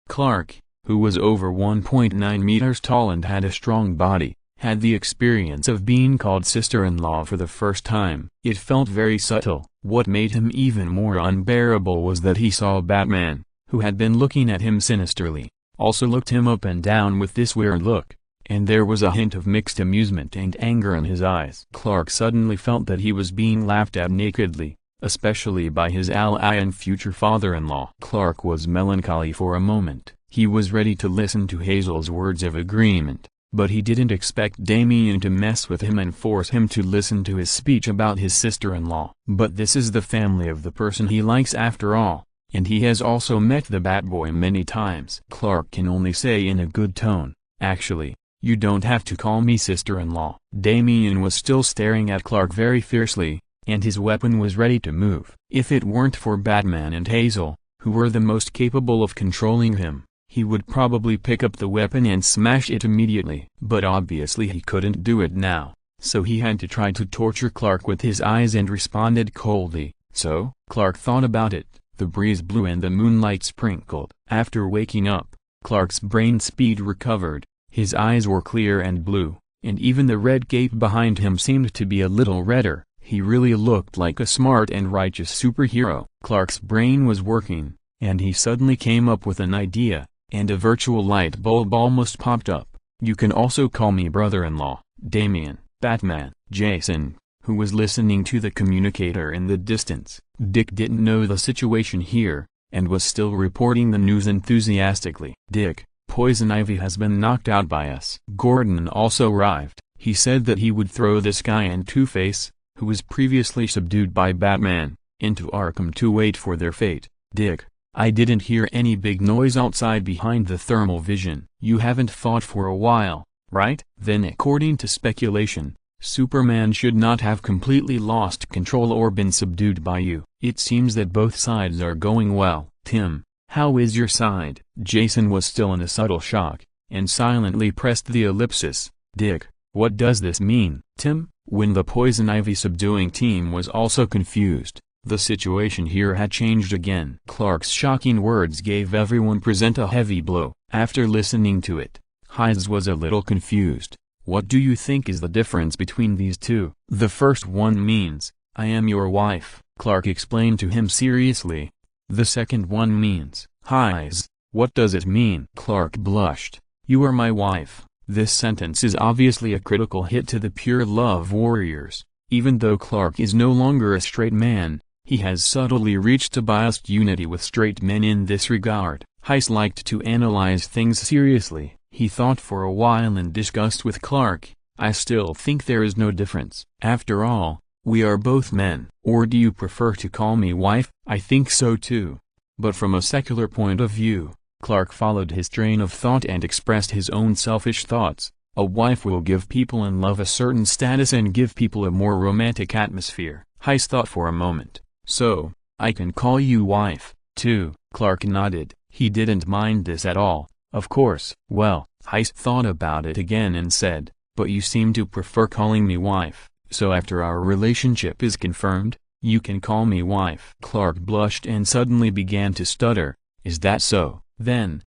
Clark, who was over 1.9 meters tall and had a strong body, had the experience of being called sister-in-law for the first time. It felt very subtle. What made him even more unbearable was that he saw Batman, who had been looking at him sinisterly, also looked him up and down with this weird look, and there was a hint of mixed amusement and anger in his eyes. Clark suddenly felt that he was being laughed at nakedly, especially by his ally and future father-in-law. Clark was melancholy for a moment. He was ready to listen to Hazel's words of agreement, but he didn't expect Damien to mess with him and force him to listen to his speech about his sister-in-law. But this is the family of the person he likes after all, and he has also met the Batboy many times. Clark can only say in a good tone, "Actually, you don't have to call me sister-in-law." Damien was still staring at Clark very fiercely, and his weapon was ready to move. If it weren't for Batman and Hazel, who were the most capable of controlling him, he would probably pick up the weapon and smash it immediately. But obviously he couldn't do it now, so he had to try to torture Clark with his eyes and responded coldly. "So?" Clark thought about it. The breeze blew and the moonlight sprinkled. After waking up, Clark's brain speed recovered. His eyes were clear and blue, and even the red cape behind him seemed to be a little redder. He really looked like a smart and righteous superhero. Clark's brain was working, and he suddenly came up with an idea, and a virtual light bulb almost popped up. "You can also call me brother-in-law, Damien." Batman, Jason, who was listening to the communicator in the distance. Dick didn't know the situation here, and was still reporting the news enthusiastically. "Dick, Poison Ivy has been knocked out by us." Gordon also arrived. He said that he would throw this guy and Two-Face, who was previously subdued by Batman, into Arkham to wait for their fate. "Dick, I didn't hear any big noise outside behind the thermal vision." "You haven't fought for a while, right?" "Then according to speculation, Superman should not have completely lost control or been subdued by you. It seems that both sides are going well." "Tim, how is your side?" Jason was still in a subtle shock, and silently pressed the ellipsis. "Dick, what does this mean?" Tim, when the Poison Ivy subduing team was also confused, the situation here had changed again. Clark's shocking words gave everyone present a heavy blow. After listening to it, Heiss was a little confused. "What do you think is the difference between these two?" "The first one means, I am your wife, Clark explained to him seriously. The second one means, Highs. What does it mean? Clark blushed. You are my wife. This sentence is obviously a critical hit to the pure love warriors. Even though Clark is no longer a straight man, he has subtly reached a biased unity with straight men in this regard. Heiss liked to analyze things seriously. He thought for a while and discussed with Clark, I still think there is no difference. After all, we are both men. Or do you prefer to call me wife? I think so too. But from a secular point of view, Clark followed his train of thought and expressed his own selfish thoughts. A wife will give people in love a certain status and give people a more romantic atmosphere. Heiss thought for a moment. So, I can call you wife, too. Clark nodded. He didn't mind this at all, of course. Well, Heiss thought about it again and said, but you seem to prefer calling me wife, so after our relationship is confirmed, you can call me wife. Clark blushed and suddenly began to stutter. Is that so? Then.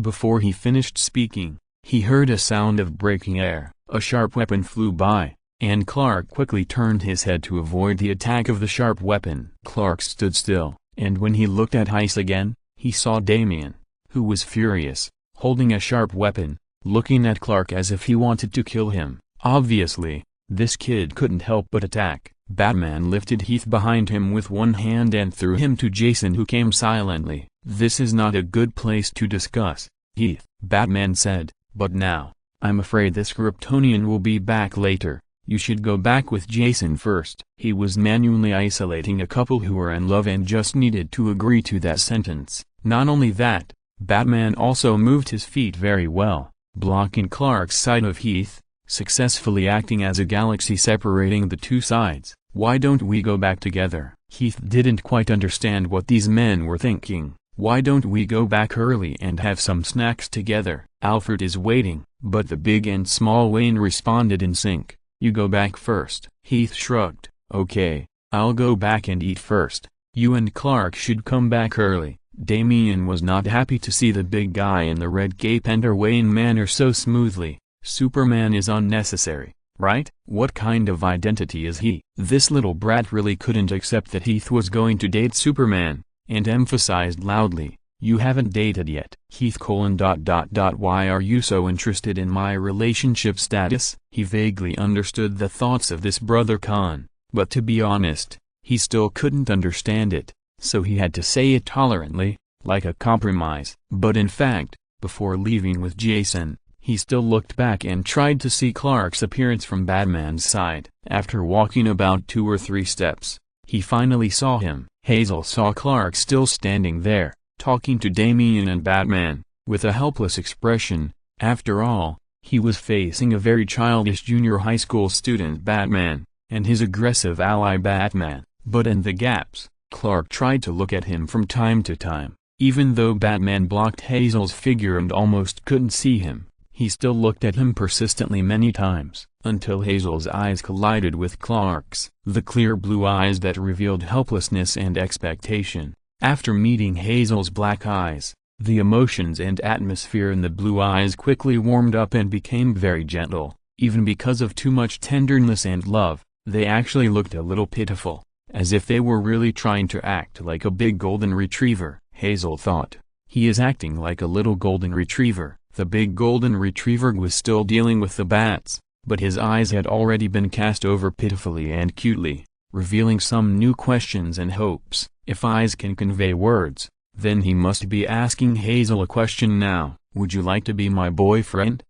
Before he finished speaking, he heard a sound of breaking air. A sharp weapon flew by, and Clark quickly turned his head to avoid the attack of the sharp weapon. Clark stood still, and when he looked at Heiss again, he saw Damien, who was furious, holding a sharp weapon, looking at Clark as if he wanted to kill him. Obviously, this kid couldn't help but attack. Batman lifted Heath behind him with one hand and threw him to Jason, who came silently. This is not a good place to discuss, Heath, Batman said, but now, I'm afraid this Kryptonian will be back later. You should go back with Jason first. He was manually isolating a couple who were in love and just needed to agree to that sentence. Not only that, Batman also moved his feet very well, blocking Clark's side of Heath, successfully acting as a galaxy separating the two sides. Why don't we go back together? Heath didn't quite understand what these men were thinking. Why don't we go back early and have some snacks together? Alfred is waiting. But the big and small Wayne responded in sync. You go back first. Heath shrugged. Okay, I'll go back and eat first. You and Clark should come back early. Damien was not happy to see the big guy in the red cape enter Wayne Manor so smoothly. Superman is unnecessary, right? What kind of identity is he? This little brat really couldn't accept that Heath was going to date Superman, and emphasized loudly, you haven't dated yet. Heath : Why are you so interested in my relationship status? He vaguely understood the thoughts of this brother Khan, but to be honest, he still couldn't understand it, so he had to say it tolerantly, like a compromise. But in fact, before leaving with Jason, he still looked back and tried to see Clark's appearance from Batman's side. After walking about 2 or 3 steps, he finally saw him. Hazel saw Clark still standing there, talking to Damien and Batman, with a helpless expression. After all, he was facing a very childish junior high school student Batman, and his aggressive ally Batman. But in the gaps, Clark tried to look at him from time to time. Even though Batman blocked Hazel's figure and almost couldn't see him, he still looked at him persistently many times, until Hazel's eyes collided with Clark's. The clear blue eyes that revealed helplessness and expectation. After meeting Hazel's black eyes, the emotions and atmosphere in the blue eyes quickly warmed up and became very gentle. Even because of too much tenderness and love, they actually looked a little pitiful, as if they were really trying to act like a big golden retriever. Hazel thought, he is acting like a little golden retriever. The big golden retriever was still dealing with the bats, but his eyes had already been cast over pitifully and cutely, revealing some new questions and hopes. If eyes can convey words, then he must be asking Hazel a question now. Would you like to be my boyfriend?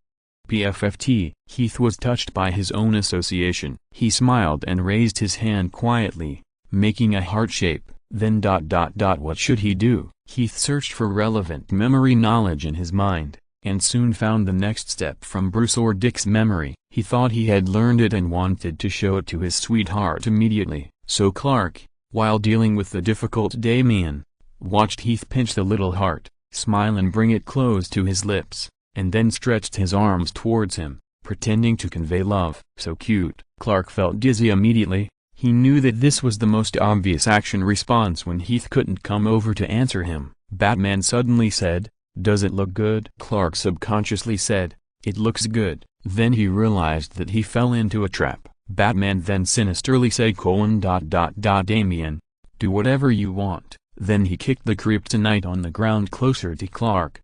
PFFT. Heath was touched by his own association. He smiled and raised his hand quietly, making a heart shape. Then ... What should he do? Heath searched for relevant memory knowledge in his mind, and soon found the next step from Bruce or Dick's memory. He thought he had learned it and wanted to show it to his sweetheart immediately. So Clark, while dealing with the difficult Damien, watched Heath pinch the little heart, smile and bring it close to his lips, and then stretched his arms towards him, pretending to convey love. So cute. Clark felt dizzy immediately. He knew that this was the most obvious action response when Heath couldn't come over to answer him. Batman suddenly said, "Does it look good?" Clark subconsciously said, "It looks good." Then he realized that he fell into a trap. Batman then sinisterly said: Damian, do whatever you want. Then he kicked the kryptonite on the ground closer to Clark.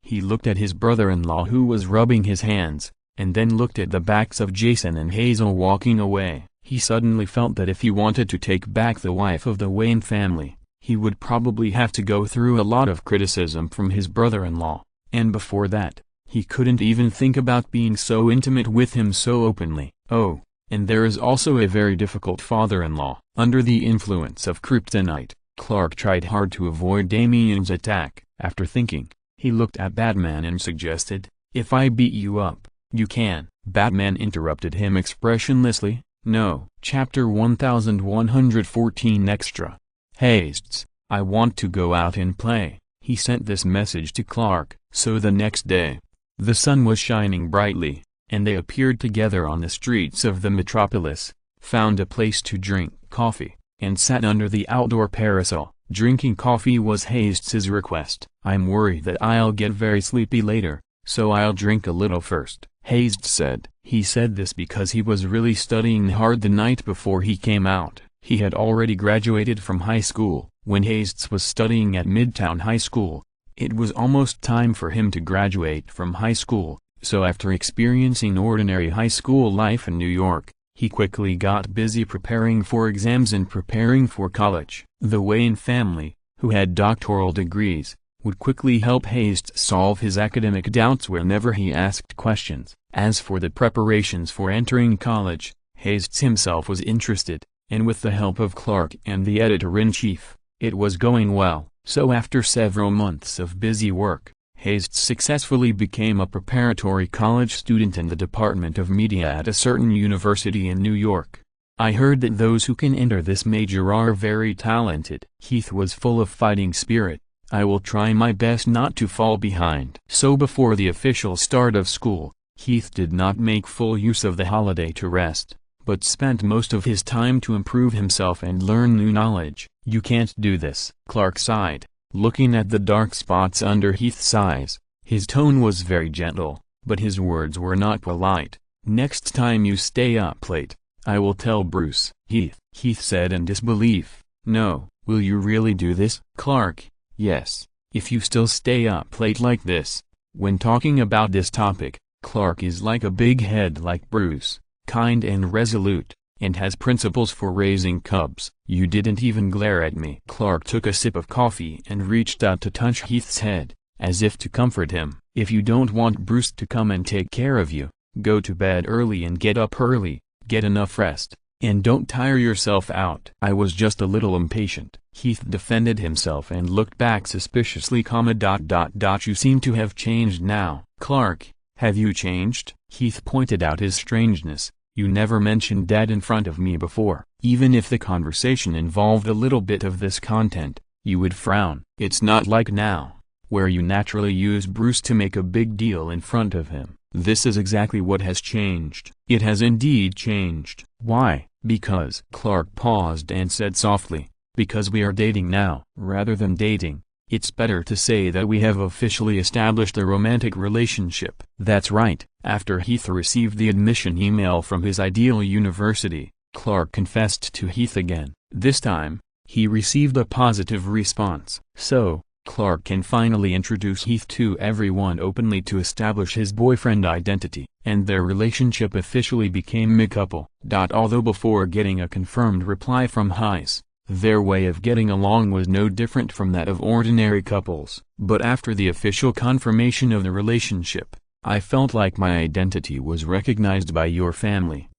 He looked at his brother-in-law who was rubbing his hands, and then looked at the backs of Jason and Hazel walking away. He suddenly felt that if he wanted to take back the wife of the Wayne family, he would probably have to go through a lot of criticism from his brother-in-law, and before that, he couldn't even think about being so intimate with him so openly. Oh, and there is also a very difficult father-in-law. Under the influence of kryptonite, Clark tried hard to avoid Damian's attack. After thinking, he looked at Batman and suggested, "If I beat you up, you can." Batman interrupted him expressionlessly, "No." Chapter 1114 Extra. Hastes, I want to go out and play. He sent this message to Clark. So the next day, the sun was shining brightly, and they appeared together on the streets of the metropolis, found a place to drink coffee, and sat under the outdoor parasol. Drinking coffee was Hastes' request. "I'm worried that I'll get very sleepy later, so I'll drink a little first," Hastes said. He said this because he was really studying hard the night before he came out. He had already graduated from high school. When Hastes was studying at Midtown High School, it was almost time for him to graduate from high school, so after experiencing ordinary high school life in New York, he quickly got busy preparing for exams and preparing for college. The Wayne family, who had doctoral degrees, would quickly help Hastes solve his academic doubts whenever he asked questions. As for the preparations for entering college, Hastes himself was interested, and with the help of Clark and the editor-in-chief, it was going well. So after several months of busy work, Hastes successfully became a preparatory college student in the Department of Media at a certain university in New York. I heard that those who can enter this major are very talented. Heath was full of fighting spirit. I will try my best not to fall behind. So before the official start of school, Heath did not make full use of the holiday to rest, but spent most of his time to improve himself and learn new knowledge. "You can't do this," Clark sighed, looking at the dark spots under Heath's eyes. His tone was very gentle, but his words were not polite. "Next time you stay up late, I will tell Bruce." Heath said in disbelief. "No, will you really do this?" Clark: "Yes, if you still stay up late like this." When talking about this topic, Clark is like a big head like Bruce, kind and resolute, and has principles for raising cubs. "You didn't even glare at me." Clark took a sip of coffee and reached out to touch Heath's head, as if to comfort him. "If you don't want Bruce to come and take care of you, go to bed early and get up early, get enough rest, and don't tire yourself out." "I was just a little impatient." Heath defended himself and looked back suspiciously. "You seem to have changed now." Clark: "Have you changed?" Heath pointed out his strangeness. "You never mentioned Dad in front of me before. Even if the conversation involved a little bit of this content, you would frown. It's not like now, where you naturally use Bruce to make a big deal in front of him. This is exactly what has changed." "It has indeed changed." "Why?" "Because." Clark paused and said softly, "Because we are dating now." "Rather than dating, it's better to say that we have officially established a romantic relationship." "That's right." After Heath received the admission email from his ideal university, Clark confessed to Heath again. This time, he received a positive response. So, Clark can finally introduce Heath to everyone openly to establish his boyfriend identity, and their relationship officially became a couple. Although before getting a confirmed reply from Heiss, their way of getting along was no different from that of ordinary couples. "But after the official confirmation of the relationship, I felt like my identity was recognized by your family."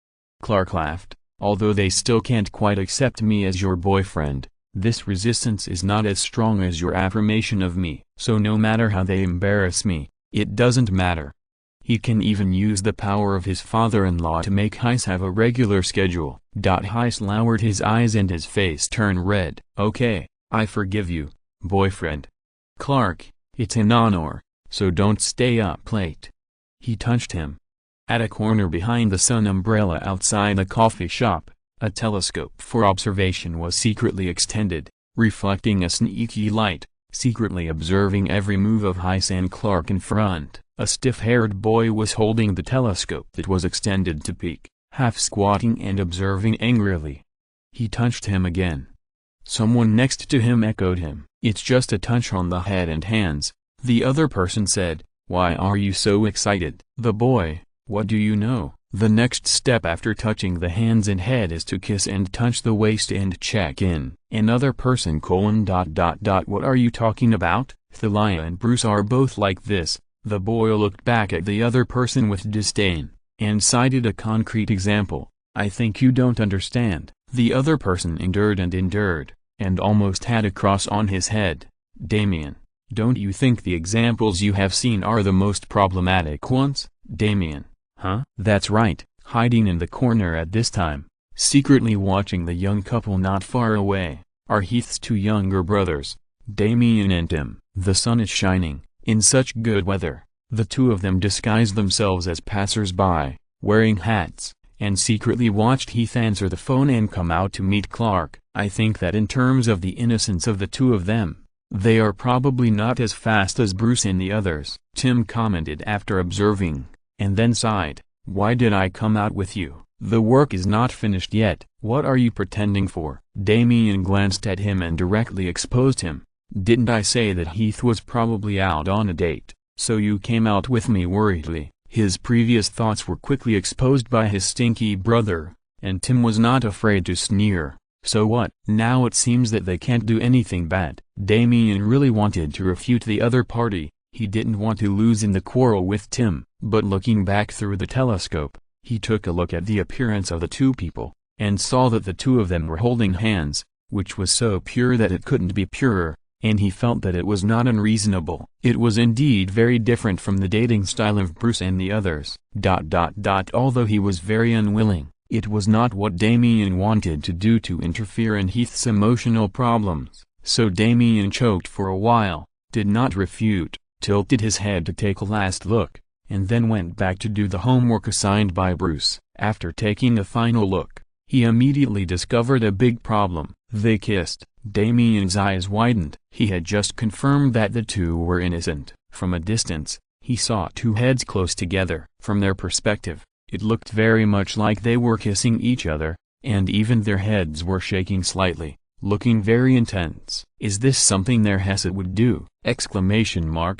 Clark laughed. "Although they still can't quite accept me as your boyfriend, this resistance is not as strong as your affirmation of me. So no matter how they embarrass me, it doesn't matter." He can even use the power of his father-in-law to make Heiss have a regular schedule. Heiss lowered his eyes and his face turned red. "Okay, I forgive you, boyfriend." "Clark, it's an honor, so don't stay up late." He touched him. At a corner behind the sun umbrella outside a coffee shop, a telescope for observation was secretly extended, reflecting a sneaky light, secretly observing every move of Heiss and Clark in front. A stiff-haired boy was holding the telescope that was extended to peek. half squatting and observing angrily. He touched him again. Someone next to him echoed him. "It's just a touch on the head and hands," the other person said. "Why are you so excited?" "The boy, what do you know? The next step after touching the hands and head is to kiss and touch the waist and check in." Another person: "What are you talking about? Thalia and Bruce are both like this." The boy looked back at the other person with disdain, and cited a concrete example. "I think you don't understand." The other person endured, and almost had a cross on his head. "Damien, don't you think the examples you have seen are the most problematic ones?" "Damien, huh?" "That's right," hiding in the corner at this time, secretly watching the young couple not far away, are Heath's two younger brothers, Damien and Tim. The sun is shining, in such good weather. The two of them disguised themselves as passers-by, wearing hats, and secretly watched Heath answer the phone and come out to meet Clark. "I think that in terms of the innocence of the two of them, they are probably not as fast as Bruce and the others," Tim commented after observing, and then sighed. "Why did I come out with you? The work is not finished yet." "What are you pretending for?" Damien glanced at him and directly exposed him. "Didn't I say that Heath was probably out on a date, so you came out with me?" Worriedly, his previous thoughts were quickly exposed by his stinky brother, and Tim was not afraid to sneer. "So what? Now it seems that they can't do anything bad." Damien really wanted to refute the other party. He didn't want to lose in the quarrel with Tim. But looking back through the telescope, he took a look at the appearance of the two people, and saw that the two of them were holding hands, which was so pure that it couldn't be purer, and he felt that it was not unreasonable. It was indeed very different from the dating style of Bruce and the others. Although he was very unwilling, it was not what Damien wanted to do to interfere in Heath's emotional problems, so Damien choked for a while, did not refute, tilted his head to take a last look, and then went back to do the homework assigned by Bruce. After taking a final look, he immediately discovered a big problem. They kissed. Damien's eyes widened. He had just confirmed that the two were innocent. From a distance, he saw two heads close together. From their perspective, it looked very much like they were kissing each other, and even their heads were shaking slightly, looking very intense. "Is this something their Hesed would do?"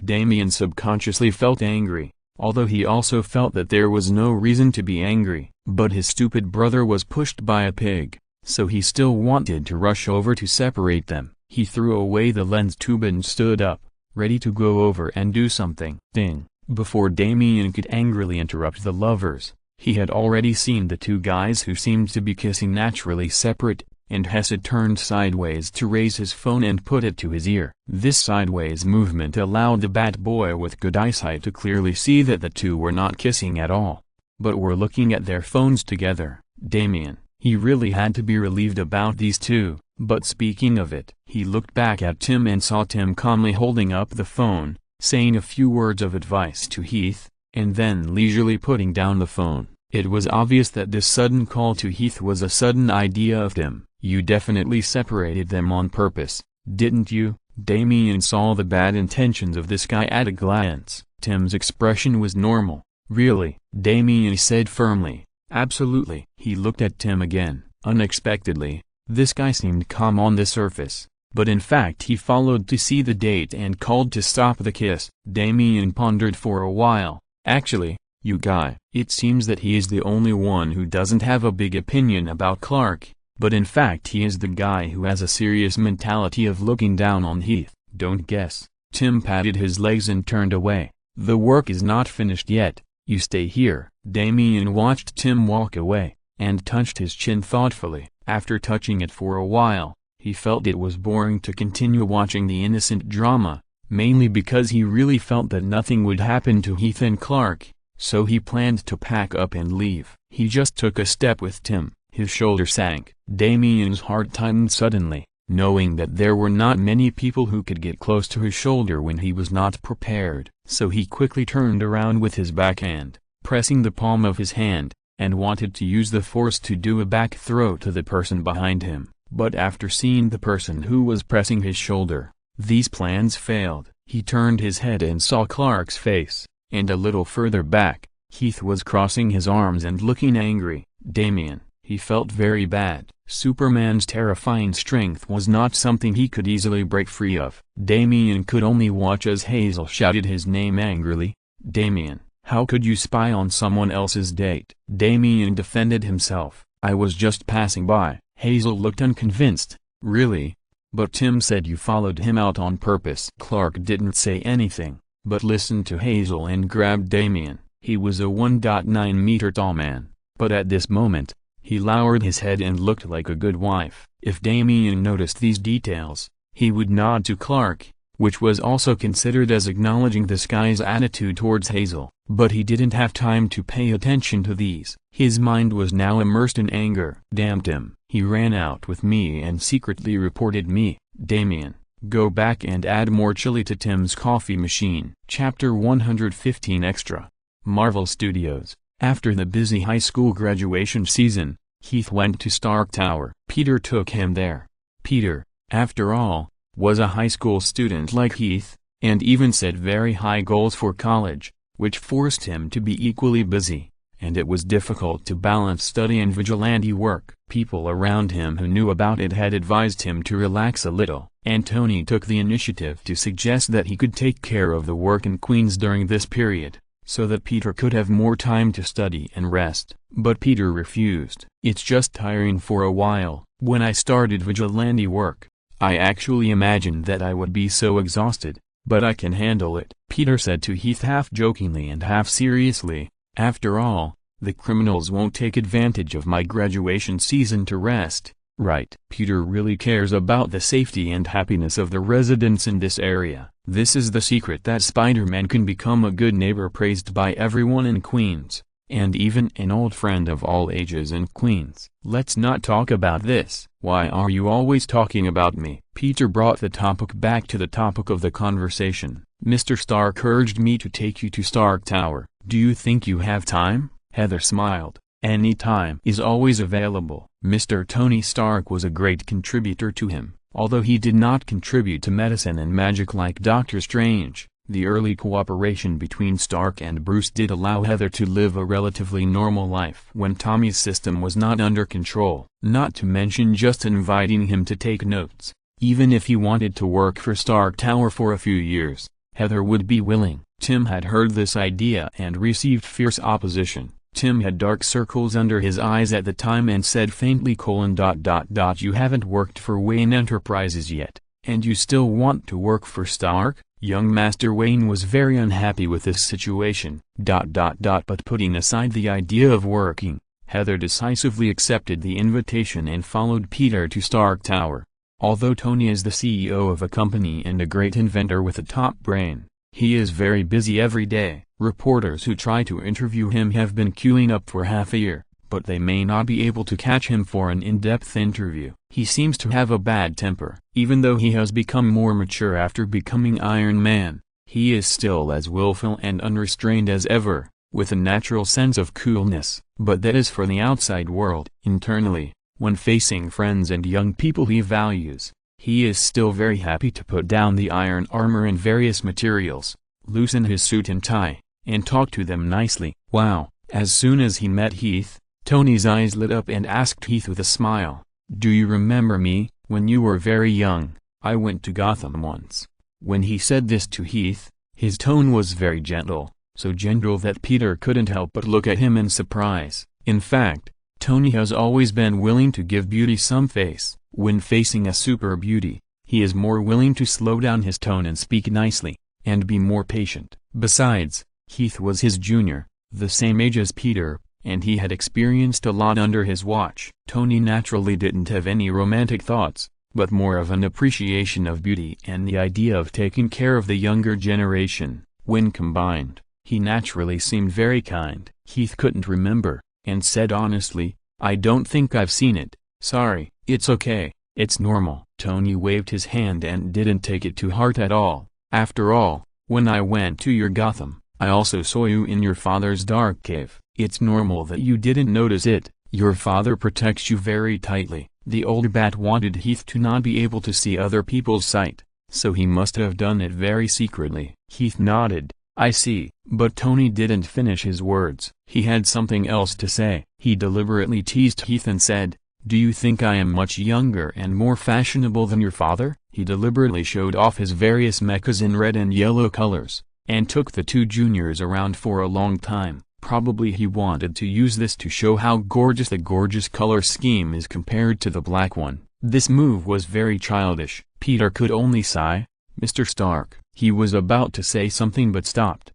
Damien subconsciously felt angry, although he also felt that there was no reason to be angry. But his stupid brother was pushed by a pig, so he still wanted to rush over to separate them. He threw away the lens tube and stood up, ready to go over and do something. Ding! Before Damien could angrily interrupt the lovers, he had already seen the two guys who seemed to be kissing naturally separate, and Hesed turned sideways to raise his phone and put it to his ear. This sideways movement allowed the bat boy with good eyesight to clearly see that the two were not kissing at all, but were looking at their phones together. Damien, he really had to be relieved about these two. But speaking of it, he looked back at Tim and saw Tim calmly holding up the phone, saying a few words of advice to Heath, and then leisurely putting down the phone. It was obvious that this sudden call to Heath was a sudden idea of Tim. "You definitely separated them on purpose, didn't you?" Damien saw the bad intentions of this guy at a glance. Tim's expression was normal. "Really?" Damien said firmly. "Absolutely." He looked at Tim again. Unexpectedly, this guy seemed calm on the surface, but in fact he followed to see the date and called to stop the kiss. Damien pondered for a while. "Actually, you guy, it seems that he is the only one who doesn't have a big opinion about Clark, but in fact he is the guy who has a serious mentality of looking down on Heath." "Don't guess." Tim patted his legs and turned away. "The work is not finished yet, you stay here." Damien watched Tim walk away, and touched his chin thoughtfully. After touching it for a while, he felt it was boring to continue watching the innocent drama, mainly because he really felt that nothing would happen to Heath and Clark, so he planned to pack up and leave. He just took a step with Tim. His shoulder sank. Damien's heart tightened suddenly, knowing that there were not many people who could get close to his shoulder when he was not prepared. So he quickly turned around with his backhand, pressing the palm of his hand, and wanted to use the force to do a back throw to the person behind him. But after seeing the person who was pressing his shoulder, these plans failed. He turned his head and saw Clark's face, and a little further back, Heath was crossing his arms and looking angry. Damien, he felt very bad. Superman's terrifying strength was not something he could easily break free of. Damien could only watch as Hazel shouted his name angrily. Damien, how could you spy on someone else's date? Damien defended himself. I was just passing by. Hazel looked unconvinced. Really? But Tim said you followed him out on purpose. Clark didn't say anything, but listened to Hazel and grabbed Damien. He was a 1.9-meter tall man, but at this moment, he lowered his head and looked like a good wife. If Damien noticed these details, he would nod to Clark, which was also considered as acknowledging this guy's attitude towards Hazel. But he didn't have time to pay attention to these. His mind was now immersed in anger. Damned him. He ran out with me and secretly reported me. Damien, go back and add more chili to Tim's coffee machine. Chapter 115 Extra. Marvel Studios. After the busy high school graduation season, Heath went to Stark Tower. Peter took him there. Peter, after all, was a high school student like Heath, and even set very high goals for college, which forced him to be equally busy, and it was difficult to balance study and vigilante work. People around him who knew about it had advised him to relax a little, and Tony took the initiative to suggest that he could take care of the work in Queens during this period, so that Peter could have more time to study and rest. But Peter refused. It's just tiring for a while. When I started vigilante work, I actually imagined that I would be so exhausted, but I can handle it. Peter said to Heath half jokingly and half seriously, after all, the criminals won't take advantage of my graduation season to rest, right? Peter really cares about the safety and happiness of the residents in this area. This is the secret that Spider-Man can become a good neighbor praised by everyone in Queens, and even an old friend of all ages in Queens. Let's not talk about this. Why are you always talking about me? Peter brought the topic back to the topic of the conversation. Mr. Stark urged me to take you to Stark Tower. Do you think you have time? Heather smiled. Any time is always available. Mr. Tony Stark was a great contributor to him. Although he did not contribute to medicine and magic like Doctor Strange, the early cooperation between Stark and Bruce did allow Heather to live a relatively normal life when Tommy's system was not under control. Not to mention just inviting him to take notes. Even if he wanted to work for Stark Tower for a few years, Heather would be willing. Tim had heard this idea and received fierce opposition. Tim had dark circles under his eyes at the time and said faintly: "You haven't worked for Wayne Enterprises yet, and you still want to work for Stark?" Young Master Wayne was very unhappy with this situation. But putting aside the idea of working, Heather decisively accepted the invitation and followed Peter to Stark Tower. Although Tony is the CEO of a company and a great inventor with a top brain, he is very busy every day. Reporters who try to interview him have been queuing up for half a year, but they may not be able to catch him for an in-depth interview. He seems to have a bad temper. Even though he has become more mature after becoming Iron Man, he is still as willful and unrestrained as ever, with a natural sense of coolness. But that is for the outside world. Internally, when facing friends and young people he values, he is still very happy to put down the iron armor and various materials, loosen his suit and tie, and talk to them nicely. Wow! As soon as he met Heath, Tony's eyes lit up and asked Heath with a smile, "Do you remember me? When you were very young, I went to Gotham once." When he said this to Heath, his tone was very gentle, so gentle that Peter couldn't help but look at him in surprise. In fact, Tony has always been willing to give beauty some face. When facing a super beauty, he is more willing to slow down his tone and speak nicely, and be more patient. Besides, Heath was his junior, the same age as Peter, and he had experienced a lot under his watch. Tony naturally didn't have any romantic thoughts, but more of an appreciation of beauty and the idea of taking care of the younger generation. When combined, he naturally seemed very kind. Heath couldn't remember, and said honestly, "I don't think I've seen it. Sorry." "It's okay, it's normal." Tony waved his hand and didn't take it to heart at all. "After all, when I went to your Gotham, I also saw you in your father's dark cave. It's normal that you didn't notice it. Your father protects you very tightly." The old bat wanted Heath to not be able to see other people's sight, so he must have done it very secretly. Heath nodded, I see. But Tony didn't finish his words. He had something else to say. He deliberately teased Heath and said, "Do you think I am much younger and more fashionable than your father?" He deliberately showed off his various mechas in red and yellow colors, and took the two juniors around for a long time. Probably he wanted to use this to show how gorgeous the gorgeous color scheme is compared to the black one. This move was very childish. Peter could only sigh. "Mr. Stark." He was about to say something but stopped.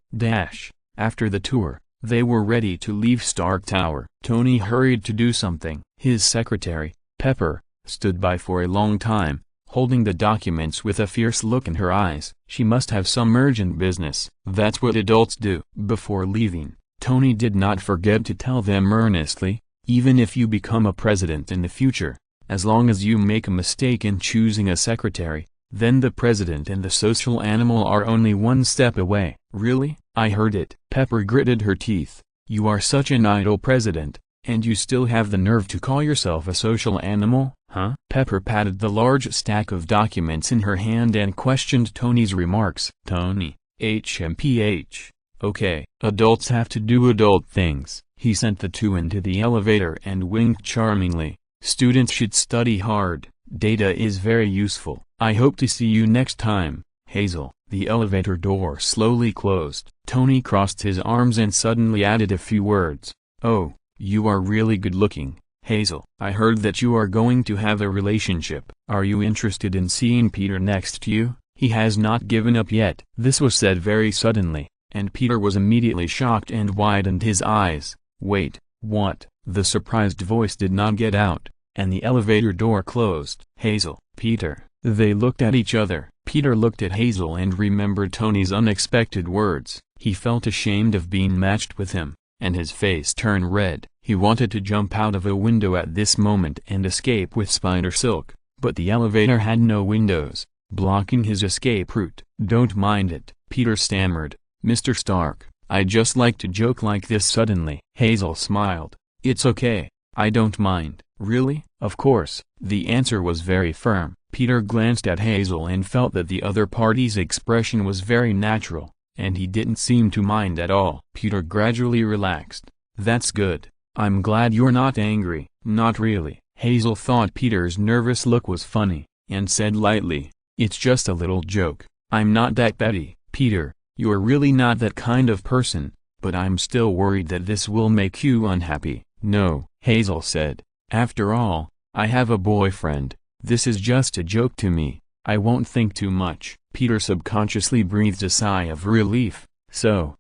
After the tour, they were ready to leave Stark Tower. Tony hurried to do something. His secretary, Pepper, stood by for a long time, holding the documents with a fierce look in her eyes. She must have some urgent business. That's what adults do. Before leaving, Tony did not forget to tell them earnestly, even if you become a president in the future, as long as you make a mistake in choosing a secretary, then the president and the social animal are only one step away. Really? I heard it. Pepper gritted her teeth. You are such an idle president, and you still have the nerve to call yourself a social animal, huh? Pepper patted the large stack of documents in her hand and questioned Tony's remarks. Tony, HMPH. Okay. Adults have to do adult things. He sent the two into the elevator and winked charmingly. Students should study hard. Data is very useful. I hope to see you next time, Hazel. The elevator door slowly closed. Tony crossed his arms and suddenly added a few words. Oh, you are really good looking, Hazel. I heard that you are going to have a relationship. Are you interested in seeing Peter next to you? He has not given up yet. This was said very suddenly, and Peter was immediately shocked and widened his eyes. Wait, what? The surprised voice did not get out, and the elevator door closed. Hazel, Peter. They looked at each other. Peter looked at Hazel and remembered Tony's unexpected words. He felt ashamed of being matched with him, and his face turned red. He wanted to jump out of a window at this moment and escape with spider silk, but the elevator had no windows, blocking his escape route. Don't mind it, Peter stammered. Mr. Stark, I just like to joke like this suddenly. Hazel smiled. It's okay, I don't mind. Really? Of course. The answer was very firm. Peter glanced at Hazel and felt that the other party's expression was very natural, and he didn't seem to mind at all. Peter gradually relaxed. That's good. I'm glad you're not angry. Not really. Hazel thought Peter's nervous look was funny, and said lightly, it's just a little joke. I'm not that petty. Peter, you're really not that kind of person, but I'm still worried that this will make you unhappy. No, Hazel said. After all, I have a boyfriend. This is just a joke to me. I won't think too much. Peter subconsciously breathed a sigh of relief. So?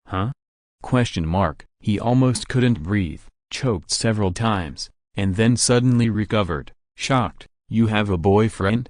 Huh? Question mark. He almost couldn't breathe, choked several times, and then suddenly recovered, shocked. You have a boyfriend?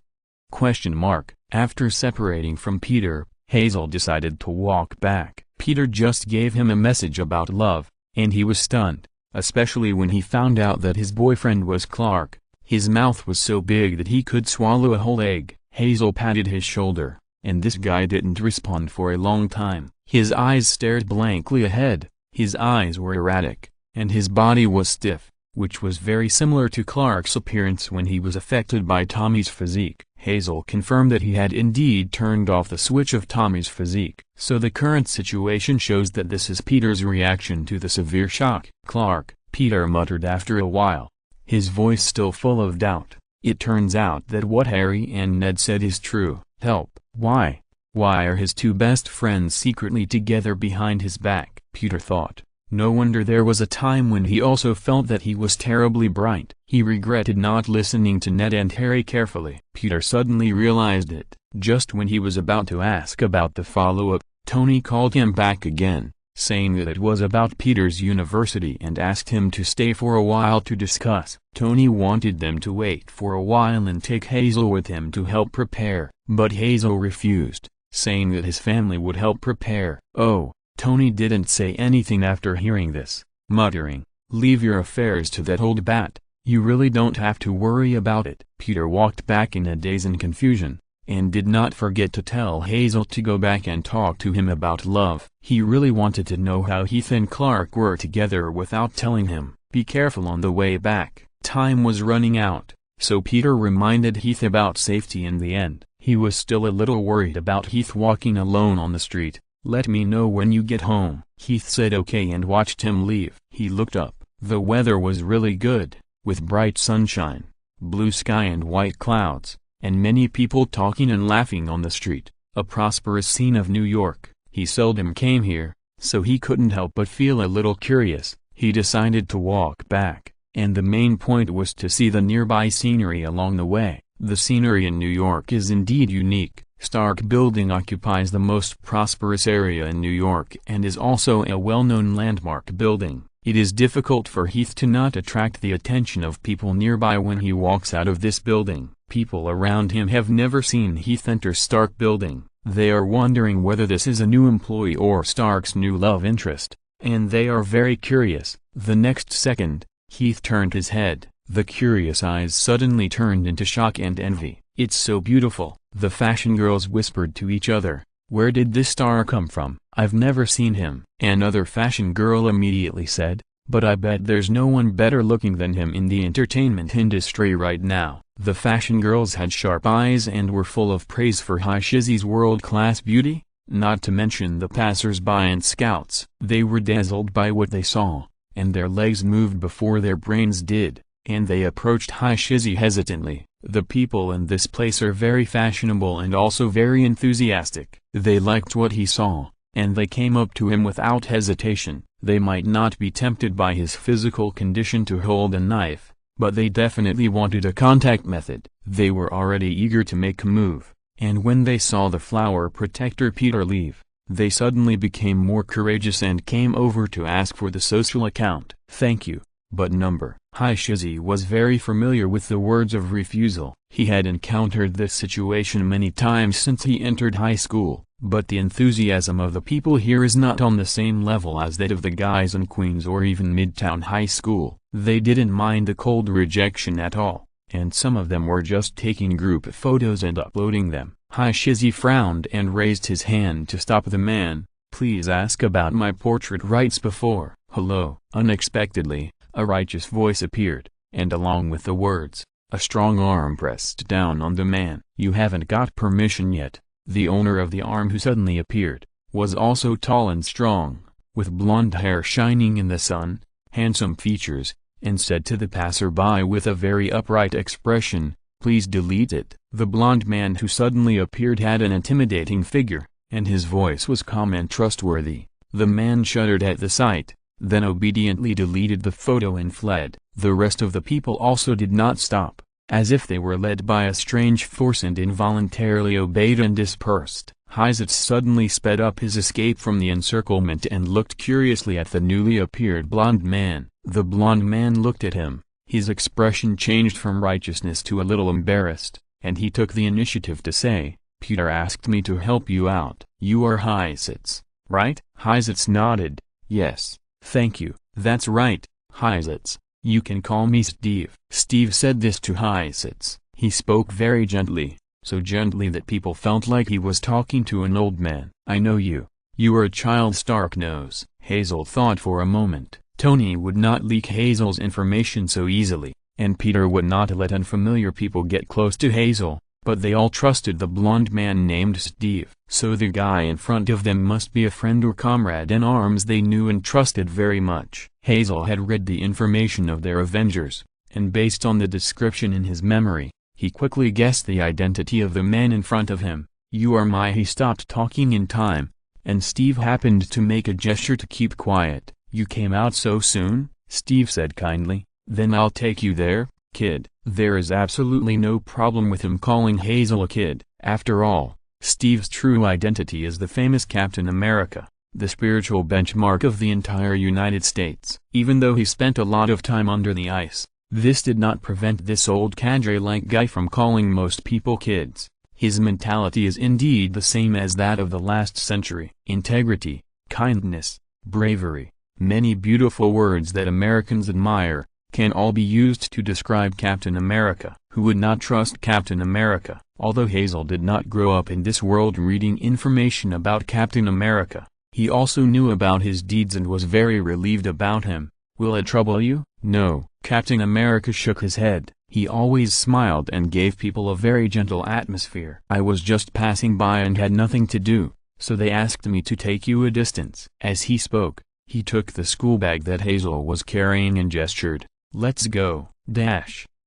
Question mark. After separating from Peter, Hazel decided to walk back. Peter just gave him a message about love, and he was stunned, especially when he found out that his boyfriend was Clark. His mouth was so big that he could swallow a whole egg. Hazel patted his shoulder, and this guy didn't respond for a long time. His eyes stared blankly ahead, his eyes were erratic, and his body was stiff, which was very similar to Clark's appearance when he was affected by Tommy's physique. Hazel confirmed that he had indeed turned off the switch of Tommy's physique. So the current situation shows that this is Peter's reaction to the severe shock. Clark, Peter muttered after a while, his voice still full of doubt. It turns out that what Harry and Ned said is true. Help. Why? Why are his two best friends secretly together behind his back? Peter thought. No wonder there was a time when he also felt that he was terribly bright. He regretted not listening to Ned and Harry carefully. Peter suddenly realized it. Just when he was about to ask about the follow-up, Tony called him back again, saying that it was about Peter's university and asked him to stay for a while to discuss. Tony wanted them to wait for a while and take Hazel with him to help prepare, but Hazel refused, saying that his family would help prepare. Oh. Tony didn't say anything after hearing this, muttering, leave your affairs to that old bat, you really don't have to worry about it. Peter walked back in a daze and confusion, and did not forget to tell Hazel to go back and talk to him about love. He really wanted to know how Heath and Clark were together without telling him. Be careful on the way back. Time was running out, so Peter reminded Heath about safety in the end. He was still a little worried about Heath walking alone on the street, Let me know when you get home." Heath said okay and watched him leave. He looked up. The weather was really good, with bright sunshine, blue sky and white clouds, and many people talking and laughing on the street. A prosperous scene of New York. He seldom came here, so he couldn't help but feel a little curious. He decided to walk back, and the main point was to see the nearby scenery along the way. The scenery in New York is indeed unique. Stark Building occupies the most prosperous area in New York and is also a well-known landmark building. It is difficult for Heath to not attract the attention of people nearby when he walks out of this building. People around him have never seen Heath enter Stark Building. They are wondering whether this is a new employee or Stark's new love interest, and they are very curious. The next second, Heath turned his head. The curious eyes suddenly turned into shock and envy. "It's so beautiful," the fashion girls whispered to each other. "Where did this star come from? I've never seen him." Another fashion girl immediately said, "But I bet there's no one better looking than him in the entertainment industry right now." The fashion girls had sharp eyes and were full of praise for High Shizzy's world-class beauty, not to mention the passers-by and scouts. They were dazzled by what they saw, and their legs moved before their brains did, and they approached High Shizzy hesitantly. The people in this place are very fashionable and also very enthusiastic. They liked what he saw, and they came up to him without hesitation. They might not be tempted by his physical condition to hold a knife, but they definitely wanted a contact method. They were already eager to make a move, and when they saw the flower protector Peter leave, they suddenly became more courageous and came over to ask for the social account. "Thank you, but number." High Shizzy was very familiar with the words of refusal. He had encountered this situation many times since he entered high school, but the enthusiasm of the people here is not on the same level as that of the guys in Queens or even Midtown High School. They didn't mind the cold rejection at all, and some of them were just taking group photos and uploading them. High Shizzy frowned and raised his hand to stop the man. "Please ask about my portrait rights before." "Hello." Unexpectedly, a righteous voice appeared, and along with the words, a strong arm pressed down on the man. "You haven't got permission yet." The owner of the arm, who suddenly appeared, was also tall and strong, with blonde hair shining in the sun, handsome features, and said to the passerby with a very upright expression, "Please delete it." The blonde man who suddenly appeared had an intimidating figure, and his voice was calm and trustworthy. The man shuddered at the sight, then obediently deleted the photo and fled. The rest of the people also did not stop, as if they were led by a strange force, and involuntarily obeyed and dispersed. Heisitz suddenly sped up his escape from the encirclement and looked curiously at the newly appeared blonde man. The blonde man looked at him. His expression changed from righteousness to a little embarrassed, and he took the initiative to say, "Peter asked me to help you out." "You are Heisitz, right?" Heisitz nodded. "Yes, thank you." "That's right, Heisitz. You can call me Steve." Steve said this to Heisitz. He spoke very gently, so gently that people felt like he was talking to an old man. "I know you. You are a child Stark knows." Hazel thought for a moment. Tony would not leak Hazel's information so easily, and Peter would not let unfamiliar people get close to Hazel, but they all trusted the blonde man named Steve. So the guy in front of them must be a friend or comrade in arms they knew and trusted very much. Hazel had read the information of their Avengers, and based on the description in his memory, he quickly guessed the identity of the man in front of him. "You are my—" He stopped talking in time, and Steve happened to make a gesture to keep quiet. "You came out so soon," Steve said kindly. "Then I'll take you there, kid." There is absolutely no problem with him calling Hazel a kid. After all, Steve's true identity is the famous Captain America, the spiritual benchmark of the entire United States. Even though he spent a lot of time under the ice, this did not prevent this old cadre-like guy from calling most people kids. His mentality is indeed the same as that of the last century. Integrity, kindness, bravery, many beautiful words that Americans admire, can all be used to describe Captain America. Who would not trust Captain America? Although Hazel did not grow up in this world reading information about Captain America, he also knew about his deeds and was very relieved about him. "Will it trouble you?" "No." Captain America shook his head. He always smiled and gave people a very gentle atmosphere. "I was just passing by and had nothing to do, so they asked me to take you a distance." As he spoke, he took the school bag that Hazel was carrying and gestured, "Let's go."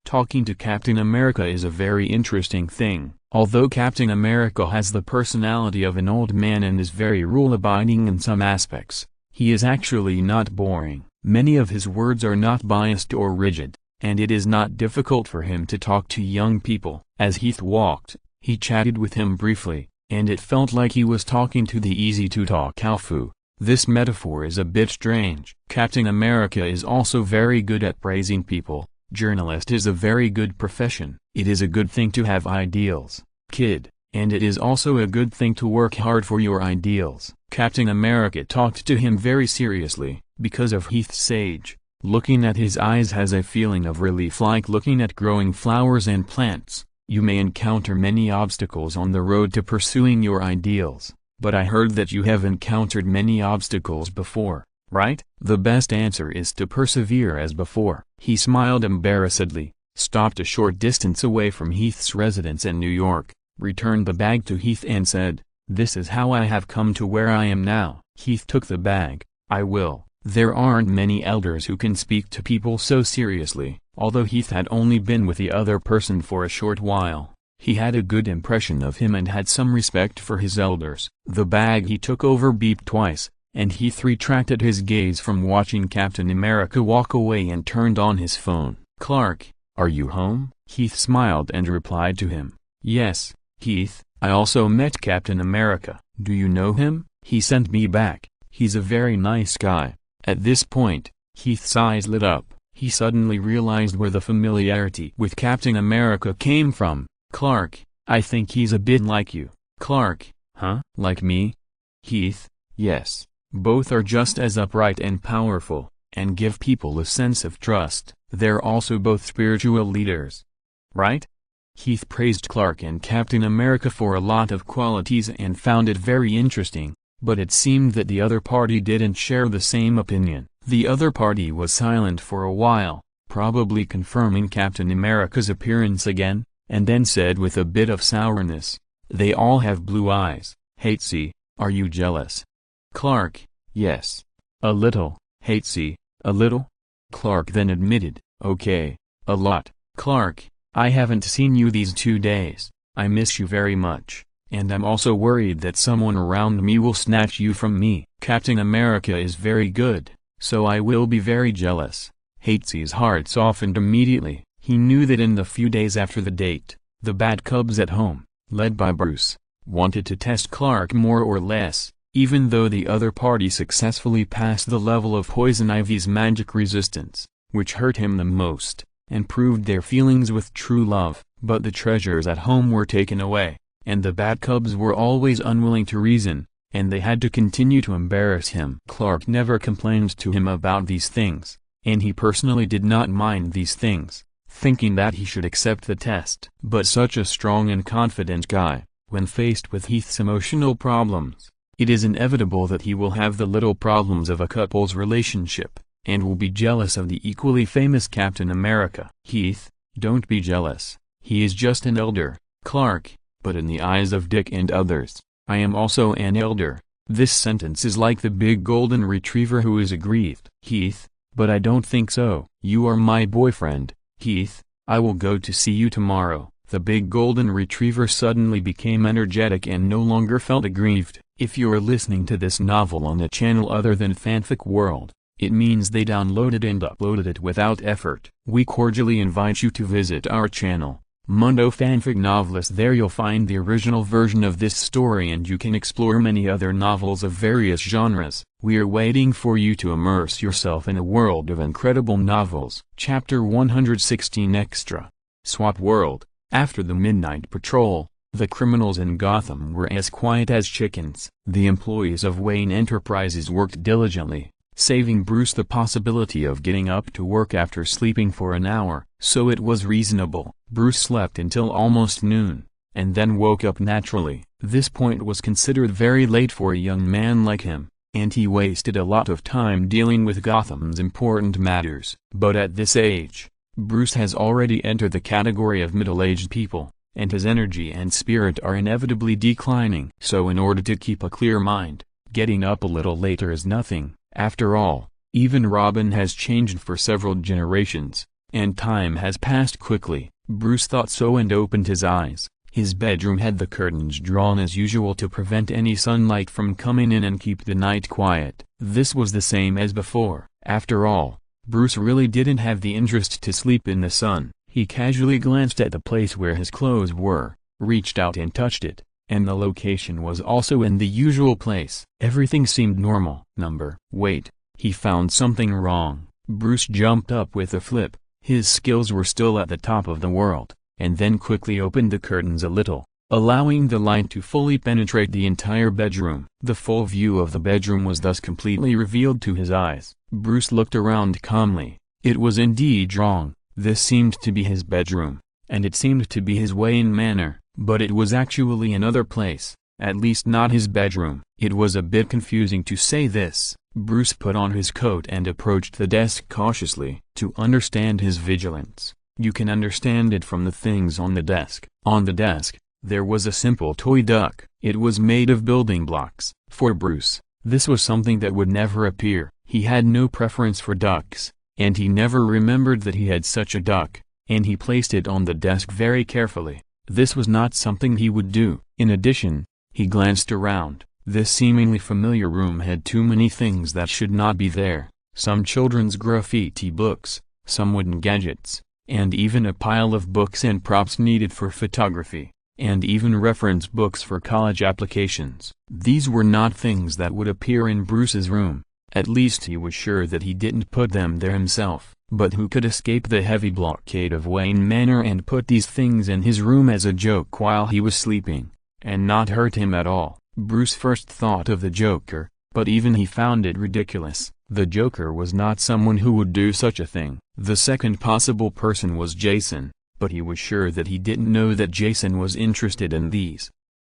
Talking to Captain America is a very interesting thing. Although Captain America has the personality of an old man and is very rule-abiding in some aspects, he is actually not boring. Many of his words are not biased or rigid, and it is not difficult for him to talk to young people. As Heath walked, he chatted with him briefly, and it felt like he was talking to the easy-to-talk Alfu. This metaphor is a bit strange. Captain America is also very good at praising people. Journalist is a very good profession. It is a good thing to have ideals, kid, and it is also a good thing to work hard for your ideals. Captain America talked to him very seriously, because of Heath's age. Looking at his eyes has a feeling of relief, like looking at growing flowers and plants. You may encounter many obstacles on the road to pursuing your ideals, but I heard that you have encountered many obstacles before, right? The best answer is to persevere as before. He smiled embarrassedly, stopped a short distance away from Heath's residence in New York, returned the bag to Heath and said, "This is how I have come to where I am now." Heath took the bag. "I will." There aren't many elders who can speak to people so seriously. Although Heath had only been with the other person for a short while, he had a good impression of him and had some respect for his elders. The bag he took over beeped twice, and Heath retracted his gaze from watching Captain America walk away and turned on his phone. "Clark, are you home?" Heath smiled and replied to him, "Yes, Heath, I also met Captain America. Do you know him? He sent me back. He's a very nice guy." At this point, Heath's eyes lit up. He suddenly realized where the familiarity with Captain America came from. "Clark, I think he's a bit like you." "Clark, huh? Like me?" "Heath, yes. Both are just as upright and powerful, and give people a sense of trust. They're also both spiritual leaders. Right?" Heath praised Clark and Captain America for a lot of qualities and found it very interesting, but it seemed that the other party didn't share the same opinion. The other party was silent for a while, probably confirming Captain America's appearance again, and then said with a bit of sourness, "They all have blue eyes." "Hatesy, are you jealous?" "Clark, yes. A little." "Hatesy, a little?" Clark then admitted, "Okay, a lot." "Clark, I haven't seen you these 2 days. I miss you very much, and I'm also worried that someone around me will snatch you from me." Captain America is very good, so I will be very jealous. Hatesy's heart softened immediately. He knew that in the few days after the date, the Bad Cubs at home, led by Bruce, wanted to test Clark more or less, even though the other party successfully passed the level of Poison Ivy's magic resistance, which hurt him the most, and proved their feelings with true love. But the treasures at home were taken away, and the Bad Cubs were always unwilling to reason, and they had to continue to embarrass him. Clark never complained to him about these things, and he personally did not mind these things, thinking that he should accept the test. But such a strong and confident guy, when faced with Heath's emotional problems, it is inevitable that he will have the little problems of a couple's relationship, and will be jealous of the equally famous Captain America. "Heath, don't be jealous. He is just an elder, Clark, but in the eyes of Dick and others, I am also an elder." This sentence is like the big golden retriever who is aggrieved. "Heath, but I don't think so. You are my boyfriend, Heath. I will go to see you tomorrow." The big golden retriever suddenly became energetic and no longer felt aggrieved. If you are listening to this novel on a channel other than Fanfic World, it means they downloaded and uploaded it without effort. We cordially invite you to visit our channel, Mundo Fanfic Novelist. There you'll find the original version of this story and you can explore many other novels of various genres. We are waiting for you to immerse yourself in a world of incredible novels. Chapter 116 Extra. Swap World. After the Midnight Patrol, the criminals in Gotham were as quiet as chickens. The employees of Wayne Enterprises worked diligently, saving Bruce the possibility of getting up to work after sleeping for an hour, so it was reasonable. Bruce slept until almost noon, and then woke up naturally. This point was considered very late for a young man like him, and he wasted a lot of time dealing with Gotham's important matters. But at this age, Bruce has already entered the category of middle-aged people, and his energy and spirit are inevitably declining. So in order to keep a clear mind, getting up a little later is nothing. After all, even Robin has changed for several generations, and time has passed quickly. Bruce thought so and opened his eyes. His bedroom had the curtains drawn as usual to prevent any sunlight from coming in and keep the night quiet. This was the same as before. After all, Bruce really didn't have the interest to sleep in the sun. He casually glanced at the place where his clothes were, reached out and touched it, and the location was also in the usual place. Everything seemed normal. Wait, he found something wrong. Bruce jumped up with a flip. His skills were still at the top of the world, and then quickly opened the curtains a little, allowing the light to fully penetrate the entire bedroom. The full view of the bedroom was thus completely revealed to his eyes. Bruce looked around calmly. It was indeed wrong. This seemed to be his bedroom, and it seemed to be his Wayne Manor, but it was actually another place, at least not his bedroom. It was a bit confusing to say this. Bruce put on his coat and approached the desk cautiously. To understand his vigilance, you can understand it from the things on the desk. On the desk, there was a simple toy duck. It was made of building blocks. For Bruce, this was something that would never appear. He had no preference for ducks, and he never remembered that he had such a duck, and he placed it on the desk very carefully. This was not something he would do. In addition, he glanced around. This seemingly familiar room had too many things that should not be there. Some children's graffiti books, some wooden gadgets, and even a pile of books and props needed for photography, and even reference books for college applications. These were not things that would appear in Bruce's room. At least he was sure that he didn't put them there himself. But who could escape the heavy blockade of Wayne Manor and put these things in his room as a joke while he was sleeping, and not hurt him at all? Bruce first thought of the Joker, but even he found it ridiculous. The Joker was not someone who would do such a thing. The second possible person was Jason, but he was sure that he didn't know that Jason was interested in these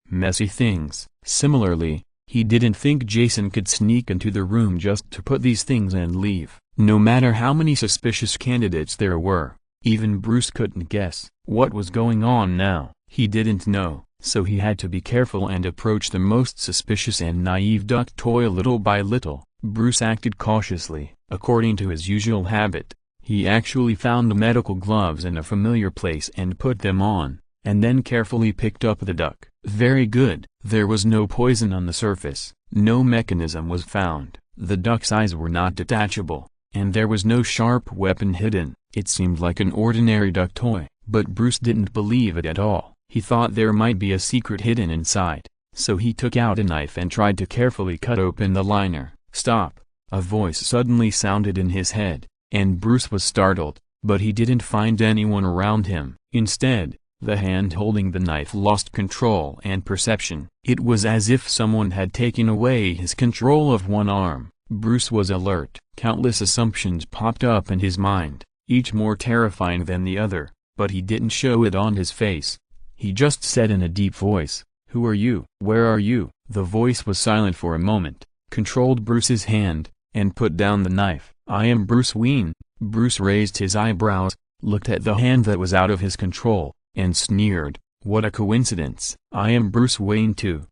messy things. Similarly, he didn't think Jason could sneak into the room just to put these things and leave. No matter how many suspicious candidates there were, even Bruce couldn't guess what was going on now. He didn't know, so he had to be careful and approach the most suspicious and naive duck toy little by little. Bruce acted cautiously. According to his usual habit, he actually found medical gloves in a familiar place and put them on, and then carefully picked up the duck. Very good. There was no poison on the surface. No mechanism was found. The duck's eyes were not detachable, and there was no sharp weapon hidden. It seemed like an ordinary duck toy, but Bruce didn't believe it at all. He thought there might be a secret hidden inside, so he took out a knife and tried to carefully cut open the liner. Stop! A voice suddenly sounded in his head, and Bruce was startled, but he didn't find anyone around him. Instead, the hand holding the knife lost control and perception. It was as if someone had taken away his control of one arm. Bruce was alert. Countless assumptions popped up in his mind, each more terrifying than the other, but he didn't show it on his face. He just said in a deep voice, "Who are you? Where are you?" The voice was silent for a moment, controlled Bruce's hand, and put down the knife. "I am Bruce Wayne." Bruce raised his eyebrows, looked at the hand that was out of his control, and sneered, "What a coincidence. I am Bruce Wayne too."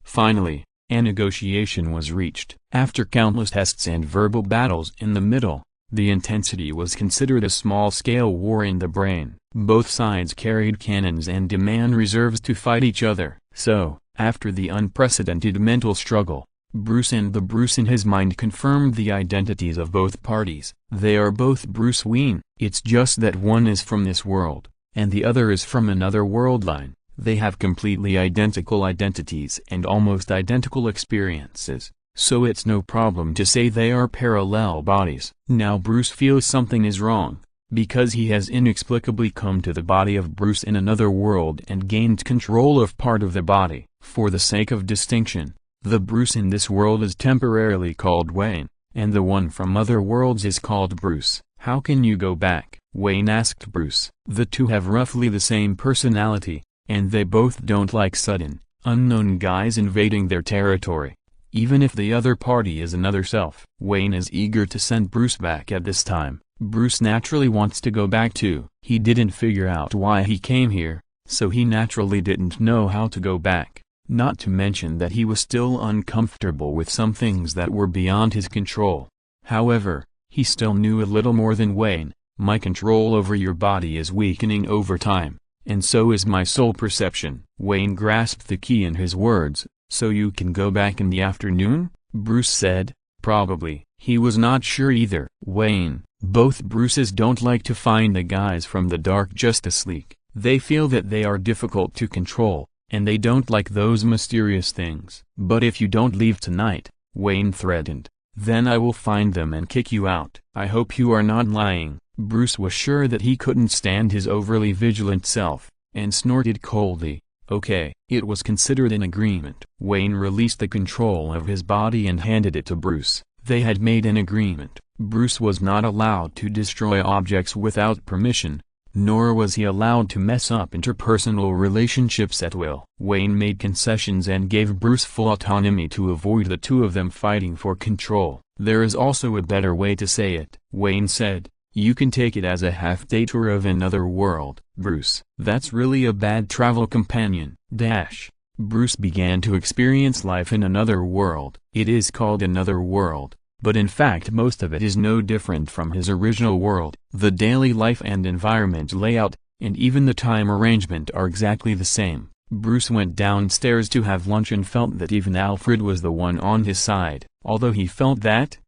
Finally, a negotiation was reached. After countless tests and verbal battles in the middle, the intensity was considered a small-scale war in the brain. Both sides carried cannons and demand reserves to fight each other. So, after the unprecedented mental struggle, Bruce and the Bruce in his mind confirmed the identities of both parties. They are both Bruce Wayne. It's just that one is from this world, and the other is from another world line. They have completely identical identities and almost identical experiences, so it's no problem to say they are parallel bodies. Now Bruce feels something is wrong, because he has inexplicably come to the body of Bruce in another world and gained control of part of the body. For the sake of distinction, the Bruce in this world is temporarily called Wayne, and the one from other worlds is called Bruce. "How can you go back?" Wayne asked Bruce. The two have roughly the same personality, and they both don't like sudden, unknown guys invading their territory, even if the other party is another self. Wayne is eager to send Bruce back at this time. Bruce naturally wants to go back too. He didn't figure out why he came here, so he naturally didn't know how to go back, not to mention that he was still uncomfortable with some things that were beyond his control. However, he still knew a little more than Wayne. My control over your body is weakening over time, and so is my soul perception. Wayne grasped the key in his words. So you can go back in the afternoon? Bruce said. Probably. He was not sure either. Wayne, both Bruces don't like to find the guys from the Dark Justice League. They feel that they are difficult to control, and they don't like those mysterious things. But if you don't leave tonight, Wayne threatened, then I will find them and kick you out. I hope you are not lying. Bruce was sure that he couldn't stand his overly vigilant self, and snorted coldly. Okay. It was considered an agreement. Wayne released the control of his body and handed it to Bruce. They had made an agreement. Bruce was not allowed to destroy objects without permission, nor was he allowed to mess up interpersonal relationships at will. Wayne made concessions and gave Bruce full autonomy to avoid the two of them fighting for control. There is also a better way to say it, Wayne said. You can take it as a half-day tour of another world, Bruce. That's really a bad travel companion. Bruce began to experience life in another world. It is called another world, but in fact most of it is no different from his original world. The daily life and environment layout, and even the time arrangement are exactly the same. Bruce went downstairs to have lunch and felt that even Alfred was the one on his side. Although he felt that,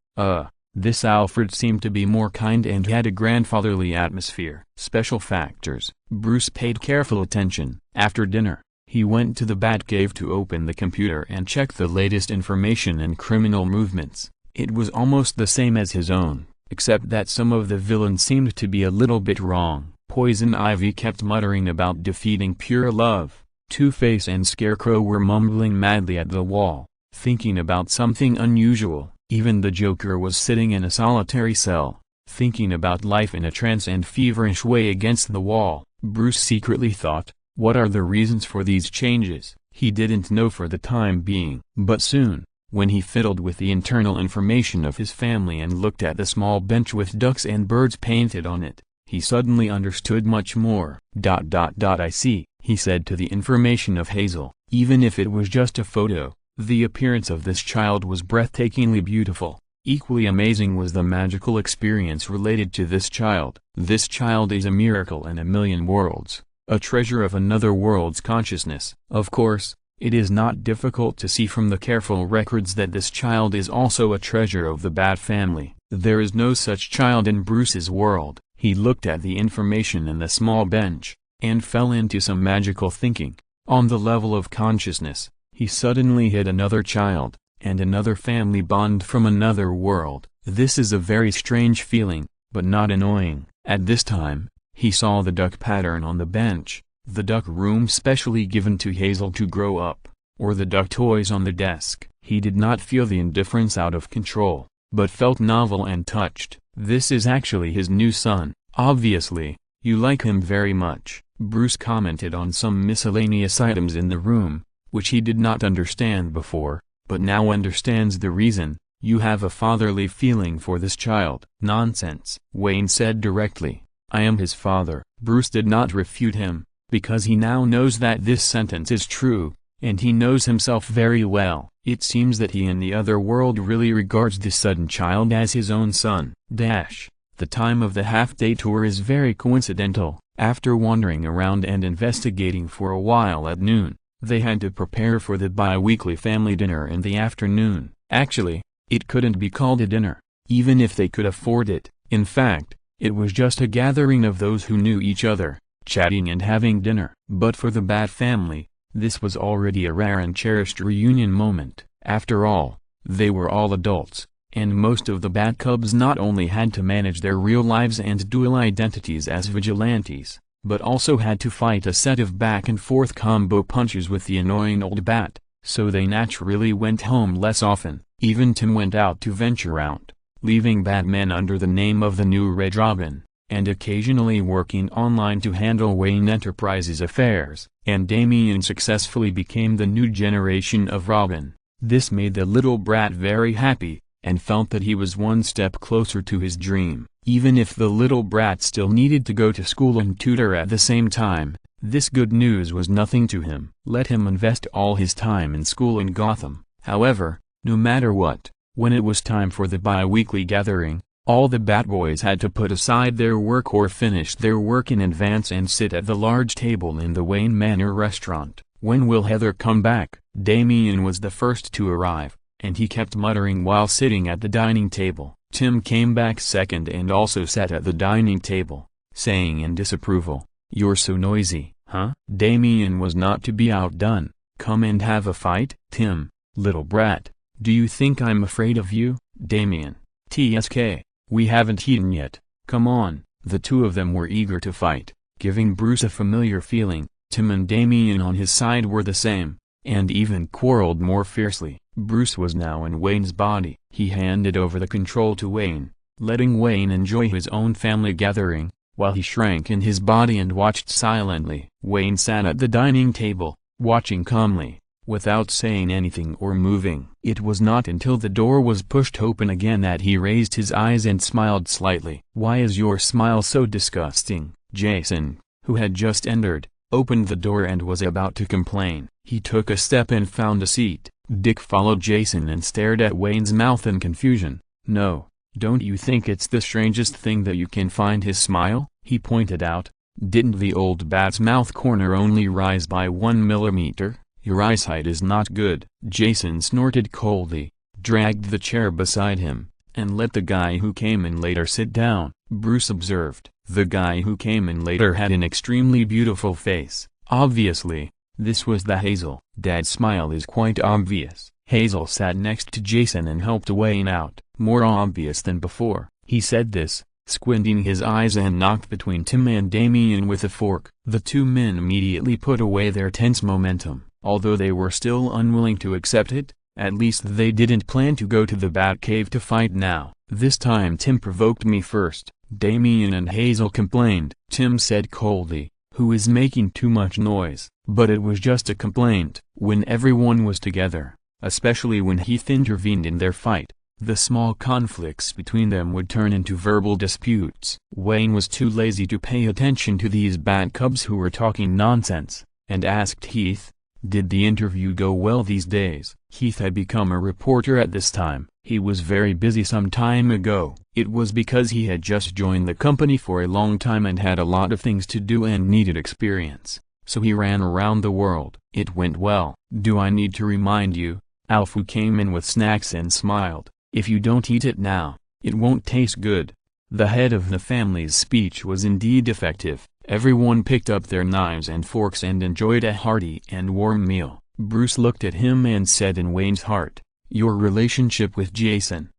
this Alfred seemed to be more kind and had a grandfatherly atmosphere. Special factors. Bruce paid careful attention. After dinner, he went to the Batcave to open the computer and check the latest information and criminal movements. It was almost the same as his own, except that some of the villains seemed to be a little bit wrong. Poison Ivy kept muttering about defeating pure love. Two-Face and Scarecrow were mumbling madly at the wall, thinking about something unusual. Even the Joker was sitting in a solitary cell, thinking about life in a trance and feverish way against the wall. Bruce secretly thought, what are the reasons for these changes? He didn't know for the time being. But soon, when he fiddled with the internal information of his family and looked at the small bench with ducks and birds painted on it, he suddenly understood much more. I see, he said to the information of Hazel. Even if it was just a photo, the appearance of this child was breathtakingly beautiful. Equally amazing was the magical experience related to this child. This child is a miracle in a million worlds, a treasure of another world's consciousness. Of course, it is not difficult to see from the careful records that this child is also a treasure of the Bat family. There is no such child in Bruce's world. He looked at the information in the small bench, and fell into some magical thinking. On the level of consciousness, he suddenly hit another child, and another family bond from another world. This is a very strange feeling, but not annoying. At this time, he saw the duck pattern on the bench, the duck room specially given to Hazel to grow up, or the duck toys on the desk. He did not feel the indifference out of control, but felt novel and touched. This is actually his new son. Obviously, you like him very much. Bruce commented on some miscellaneous items in the room, which he did not understand before, but now understands the reason. You have a fatherly feeling for this child. Nonsense, Wayne said directly. I am his father. Bruce did not refute him, because he now knows that this sentence is true, and he knows himself very well. It seems that he in the other world really regards this sudden child as his own son. The time of the half-day tour is very coincidental. After wandering around and investigating for a while at noon, they had to prepare for the bi-weekly family dinner in the afternoon. Actually, it couldn't be called a dinner, even if they could afford it. In fact, it was just a gathering of those who knew each other, chatting and having dinner. But for the Bat family, this was already a rare and cherished reunion moment. After all, they were all adults, and most of the Bat Cubs not only had to manage their real lives and dual identities as vigilantes, but also had to fight a set of back-and-forth combo punches with the annoying old Bat, so they naturally went home less often. Even Tim went out to venture out, leaving Batman under the name of the new Red Robin, and occasionally working online to handle Wayne Enterprises' affairs. And Damian successfully became the new generation of Robin. This made the little brat very happy, and felt that he was one step closer to his dream. Even if the little brat still needed to go to school and tutor at the same time, this good news was nothing to him. Let him invest all his time in school in Gotham. However, no matter what, when it was time for the bi-weekly gathering, all the Batboys had to put aside their work or finish their work in advance and sit at the large table in the Wayne Manor restaurant. When will Heather come back? Damian was the first to arrive, and he kept muttering while sitting at the dining table. Tim came back second and also sat at the dining table, saying in disapproval, "You're so noisy, huh?" Damian was not to be outdone. "Come and have a fight?" "Tim, little brat, do you think I'm afraid of you?" "Damian, TSK, we haven't eaten yet, come on." The two of them were eager to fight, giving Bruce a familiar feeling. Tim and Damian on his side were the same, and even quarreled more fiercely. Bruce was now in Wayne's body. He handed over the control to Wayne, letting Wayne enjoy his own family gathering, while he shrank in his body and watched silently. Wayne sat at the dining table, watching calmly, without saying anything or moving. It was not until the door was pushed open again that he raised his eyes and smiled slightly. "Why is your smile so disgusting?" Jason, who had just entered, opened the door and was about to complain. He took a step and found a seat. Dick followed Jason and stared at Wayne's mouth in confusion. "No, don't you think it's the strangest thing that you can find his smile?" he pointed out. "Didn't the old bat's mouth corner only rise by 1 millimeter? Your eyesight is not good." Jason snorted coldly, dragged the chair beside him, and let the guy who came in later sit down. Bruce observed. The guy who came in later had an extremely beautiful face. Obviously, this was the Hazel. "Dad's smile is quite obvious." Hazel sat next to Jason and helped Wayne out. "More obvious than before." He said this, squinting his eyes, and knocked between Tim and Damian with a fork. The two men immediately put away their tense momentum. Although they were still unwilling to accept it, at least they didn't plan to go to the Batcave to fight now. "This time Tim provoked me first," Damian and Hazel complained. Tim said coldly, "Who is making too much noise?" But it was just a complaint. When everyone was together, especially when Heath intervened in their fight, the small conflicts between them would turn into verbal disputes. Wayne was too lazy to pay attention to these bat cubs who were talking nonsense, and asked Heath, "Did the interview go well these days?" Heath had become a reporter at this time. He was very busy some time ago. It was because he had just joined the company for a long time and had a lot of things to do and needed experience, so he ran around the world. "It went well." "Do I need to remind you?" Alfu came in with snacks and smiled. "If you don't eat it now, it won't taste good." The head of the family's speech was indeed effective. Everyone picked up their knives and forks and enjoyed a hearty and warm meal. Bruce looked at him and said in Wayne's heart, "Your relationship with Jason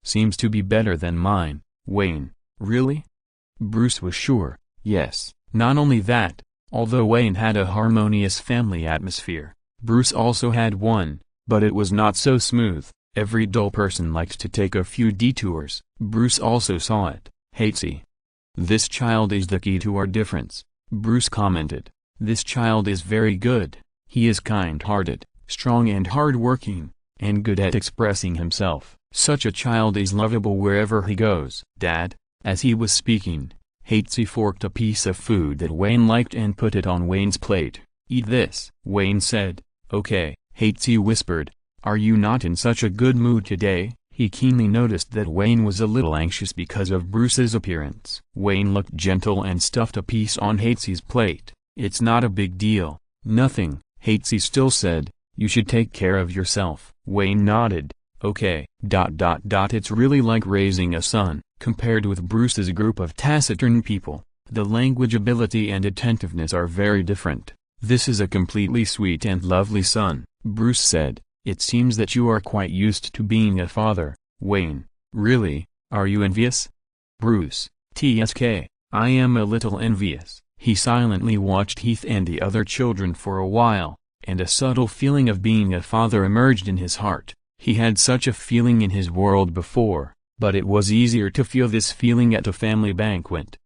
seems to be better than mine." "Wayne, really?" Bruce was sure. Yes. Not only that, although Wayne had a harmonious family atmosphere, Bruce also had one, but it was not so smooth. Every dull person likes to take a few detours. Bruce also saw it. "Hatesy. This child is the key to our difference," Bruce commented. "This child is very good. He is kind-hearted, strong and hard-working, and good at expressing himself. Such a child is lovable wherever he goes." "Dad," as he was speaking, Hatesy forked a piece of food that Wayne liked and put it on Wayne's plate. "Eat this." Wayne said. "Okay." Hatesy whispered, "Are you not in such a good mood today?" He keenly noticed that Wayne was a little anxious because of Bruce's appearance. Wayne looked gentle and stuffed a piece on Hatesy's plate. "It's not a big deal." "Nothing," Hatesy still said. "You should take care of yourself." Wayne nodded. "Okay. It's really like raising a son." Compared with Bruce's group of taciturn people, the language ability and attentiveness are very different. "This is a completely sweet and lovely son," Bruce said. "It seems that you are quite used to being a father." Wayne, "Really, are you envious?" Bruce, TSK, "I am a little envious." He silently watched Heath and the other children for a while, and a subtle feeling of being a father emerged in his heart. He had such a feeling in his world before, but it was easier to feel this feeling at a family banquet.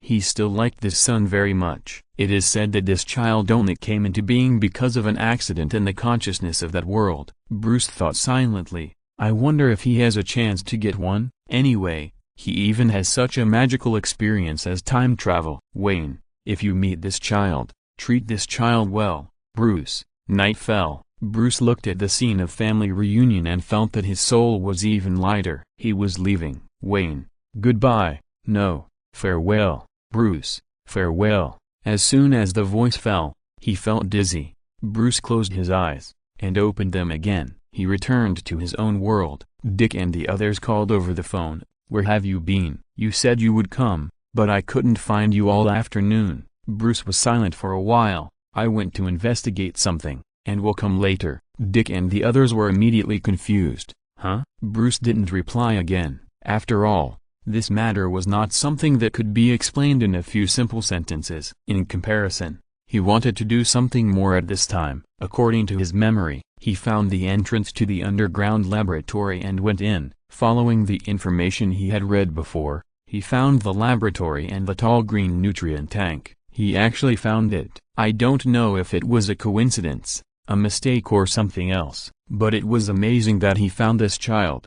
He still liked this son very much. It is said that this child only came into being because of an accident in the consciousness of that world. Bruce thought silently, "I wonder if he has a chance to get one." Anyway, He even has such a magical experience as time travel. Wayne, if you meet this child, treat this child well. Bruce. Night fell. Bruce looked at the scene of family reunion and felt that his soul was even lighter. He was leaving. Wayne. Goodbye. No. Farewell. Bruce. Farewell. As soon as the voice fell, he felt dizzy. Bruce closed his eyes, and opened them again. He returned to his own world. Dick and the others called over the phone. Where have you been? You said you would come, but I couldn't find you all afternoon. Bruce was silent for a while. I went to investigate something, and will come later. Dick and the others were immediately confused. Huh? Bruce didn't reply again. After all, this matter was not something that could be explained in a few simple sentences. In comparison, he wanted to do something more at this time. According to his memory, he found the entrance to the underground laboratory and went in. Following the information he had read before, he found the laboratory and the tall green nutrient tank. He actually found it. I don't know if it was a coincidence, a mistake or something else, but it was amazing that he found this child.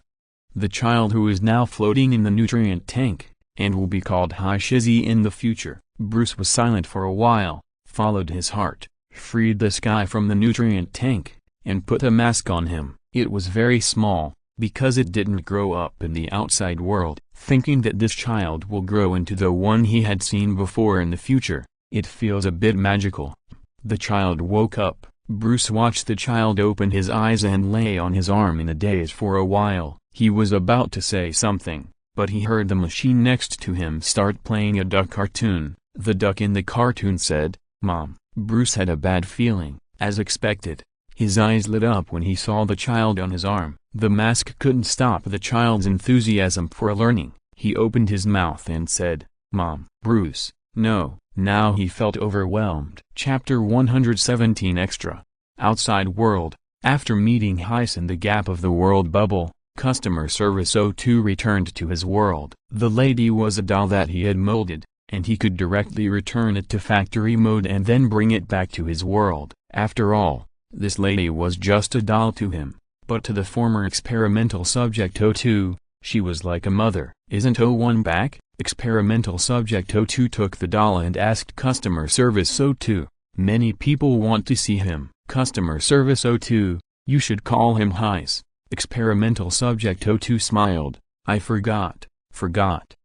The child who is now floating in the nutrient tank, and will be called High Shizzy in the future. Bruce was silent for a while, followed his heart, freed this guy from the nutrient tank, and put a mask on him. It was very small, because it didn't grow up in the outside world. Thinking that this child will grow into the one he had seen before in the future, it feels a bit magical. The child woke up. Bruce watched the child open his eyes and lay on his arm in a daze for a while. He was about to say something, but he heard the machine next to him start playing a duck cartoon. The duck in the cartoon said, "Mom." Bruce had a bad feeling. As expected, his eyes lit up when he saw the child on his arm. The mask couldn't stop the child's enthusiasm for learning. He opened his mouth and said, "Mom." Bruce, no. Now he felt overwhelmed. Chapter 117 Extra. Outside world. After meeting Heiss in the gap of the world bubble, Customer Service 02 returned to his world. The lady was a doll that he had molded, and he could directly return it to factory mode and then bring it back to his world. After all, this lady was just a doll to him, but to the former experimental subject 02, she was like a mother. Isn't 01 back? Experimental subject 02 took the doll and asked Customer Service 02. Many people want to see him. Customer Service 02, you should call him Heiss. Experimental subject 02 smiled. I forgot.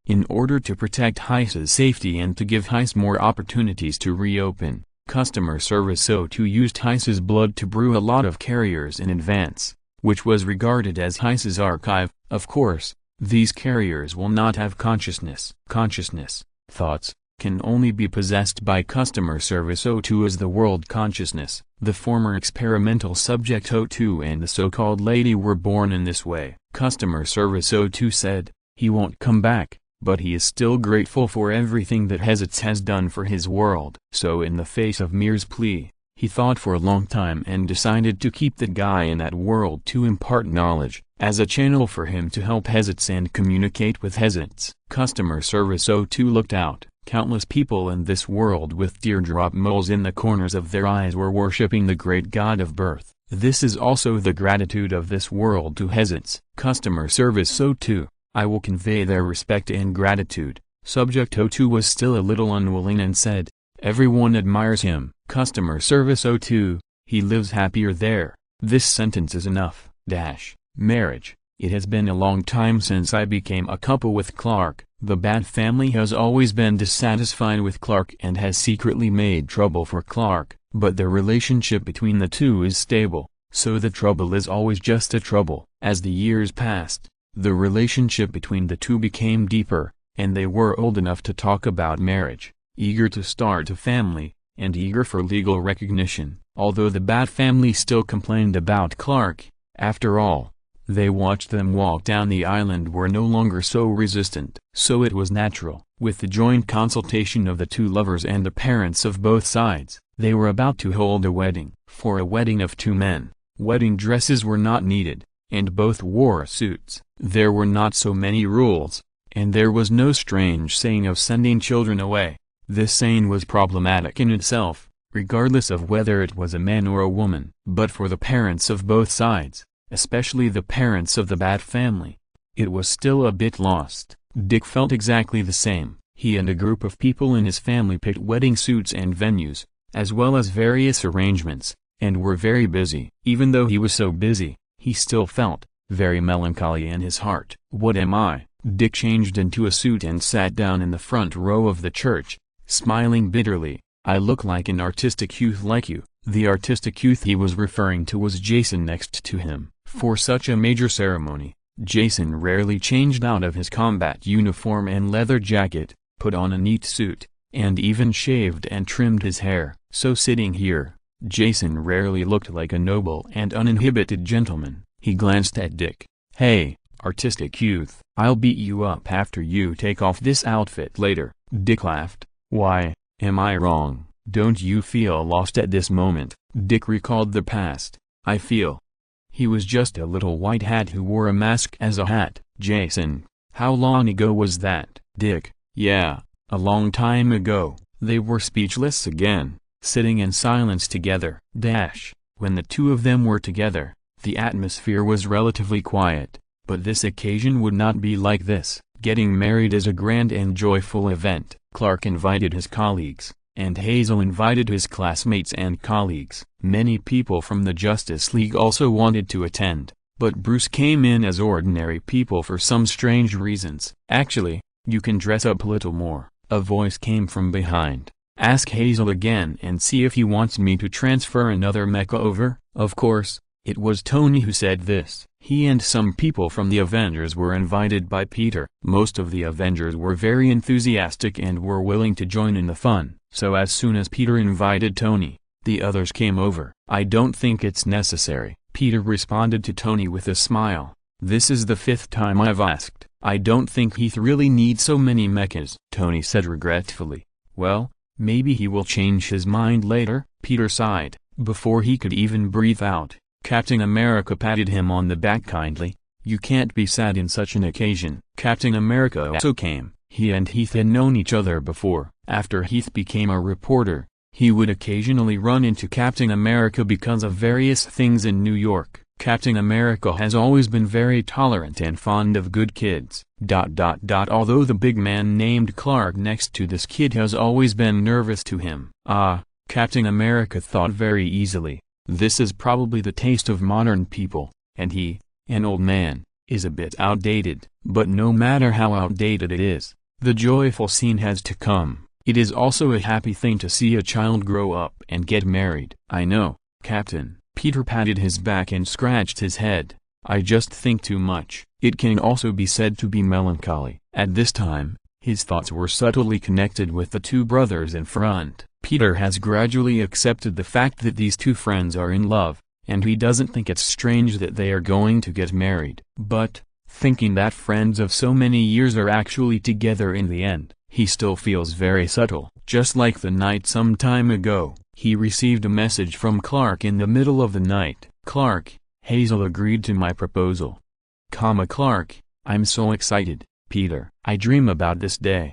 In order to protect Heiss's safety and to give Heiss more opportunities to reopen, Customer Service 02 used Heiss's blood to brew a lot of carriers in advance, which was regarded as Heiss's archive. Of course, these carriers will not have consciousness. Thoughts, can only be possessed by Customer Service 02 as the world consciousness. The former experimental subject 02 and the so-called lady were born in this way. Customer Service 02 said, he won't come back, but he is still grateful for everything that Hesitz has done for his world. So in the face of Mir's plea, he thought for a long time and decided to keep the guy in that world to impart knowledge, as a channel for him to help Hesitz and communicate with Hesitz. Customer Service 02 looked out. Countless people in this world with teardrop moles in the corners of their eyes were worshipping the great god of birth. This is also the gratitude of this world to Hesitz. Customer Service 02, I will convey their respect and gratitude. Subject 02 was still a little unwilling and said, everyone admires him. Customer Service 02, he lives happier there. This sentence is enough. Marriage. It has been a long time since I became a couple with Clark. The Bat family has always been dissatisfied with Clark and has secretly made trouble for Clark, but the relationship between the two is stable, so the trouble is always just a trouble. As the years passed, the relationship between the two became deeper, and they were old enough to talk about marriage, eager to start a family, and eager for legal recognition. Although the Bat family still complained about Clark, after all, they watched them walk down the island were no longer so resistant. So it was natural. With the joint consultation of the two lovers and the parents of both sides, they were about to hold a wedding. For a wedding of two men, wedding dresses were not needed, and both wore suits. There were not so many rules, and there was no strange saying of sending children away. This saying was problematic in itself, regardless of whether it was a man or a woman. But for the parents of both sides, especially the parents of the Bat family, it was still a bit lost. Dick felt exactly the same. He and a group of people in his family picked wedding suits and venues, as well as various arrangements, and were very busy. Even though he was so busy, he still felt very melancholy in his heart. What am I? Dick changed into a suit and sat down in the front row of the church, smiling bitterly. I look like an artistic youth like you. The artistic youth he was referring to was Jason next to him. For such a major ceremony, Jason rarely changed out of his combat uniform and leather jacket, put on a neat suit, and even shaved and trimmed his hair. So sitting here, Jason rarely looked like a noble and uninhibited gentleman. He glanced at Dick. Hey, artistic youth, I'll beat you up after you take off this outfit later. Dick laughed. Why, am I wrong? Don't you feel lost at this moment? Dick recalled the past. I feel. He was just a little white hat who wore a mask as a hat. Jason, how long ago was that? Dick, yeah, a long time ago. They were speechless again, sitting in silence together. When the two of them were together, the atmosphere was relatively quiet, but this occasion would not be like this. Getting married is a grand and joyful event. Clark invited his colleagues, and Hazel invited his classmates and colleagues. Many people from the Justice League also wanted to attend, but Bruce came in as ordinary people for some strange reasons. Actually, you can dress up a little more. A voice came from behind. Ask Hazel again and see if he wants me to transfer another mecha over. Of course, it was Tony who said this. He and some people from the Avengers were invited by Peter. Most of the Avengers were very enthusiastic and were willing to join in the fun, so as soon as Peter invited Tony, the others came over. I don't think it's necessary, Peter responded to Tony with a smile. This is the 5th time I've asked. I don't think Heath really needs so many mechas, Tony said regretfully. Well, maybe he will change his mind later, Peter sighed. Before he could even breathe out, Captain America patted him on the back kindly. You can't be sad in such an occasion. Captain America also came. He and Heath had known each other before. After Heath became a reporter, he would occasionally run into Captain America because of various things in New York. Captain America has always been very tolerant and fond of good kids. Although the big man named Clark next to this kid has always been nervous to him. Captain America thought very easily. This is probably the taste of modern people, and he, an old man, is a bit outdated. But no matter how outdated it is, the joyful scene has to come. It is also a happy thing to see a child grow up and get married. I know, Captain. Peter patted his back and scratched his head. I just think too much. It can also be said to be melancholy. At this time, his thoughts were subtly connected with the two brothers in front. Peter has gradually accepted the fact that these two friends are in love, and he doesn't think it's strange that they are going to get married. But, thinking that friends of so many years are actually together in the end, he still feels very subtle. Just like the night some time ago, he received a message from Clark in the middle of the night. Clark, Hazel agreed to my proposal. Clark, I'm so excited, Peter. I dream about this day.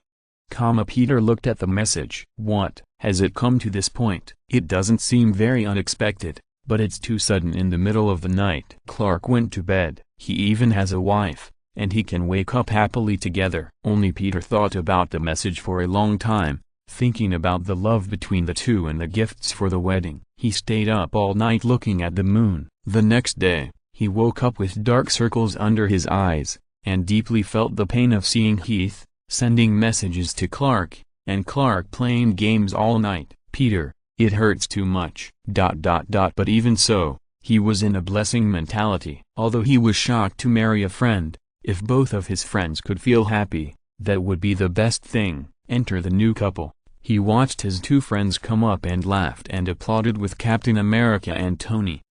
Peter looked at the message. What, has it come to this point? It doesn't seem very unexpected, but it's too sudden in the middle of the night. Clark went to bed. He even has a wife, and he can wake up happily together. Only Peter thought about the message for a long time, thinking about the love between the two and the gifts for the wedding. He stayed up all night looking at the moon. The next day, he woke up with dark circles under his eyes, and deeply felt the pain of seeing Heath sending messages to Clark, and Clark playing games all night. Peter, it hurts too much. But even so, he was in a blessing mentality. Although he was shocked to marry a friend, if both of his friends could feel happy, that would be the best thing. Enter the new couple. He watched his two friends come up and laughed and applauded with Captain America and Tony.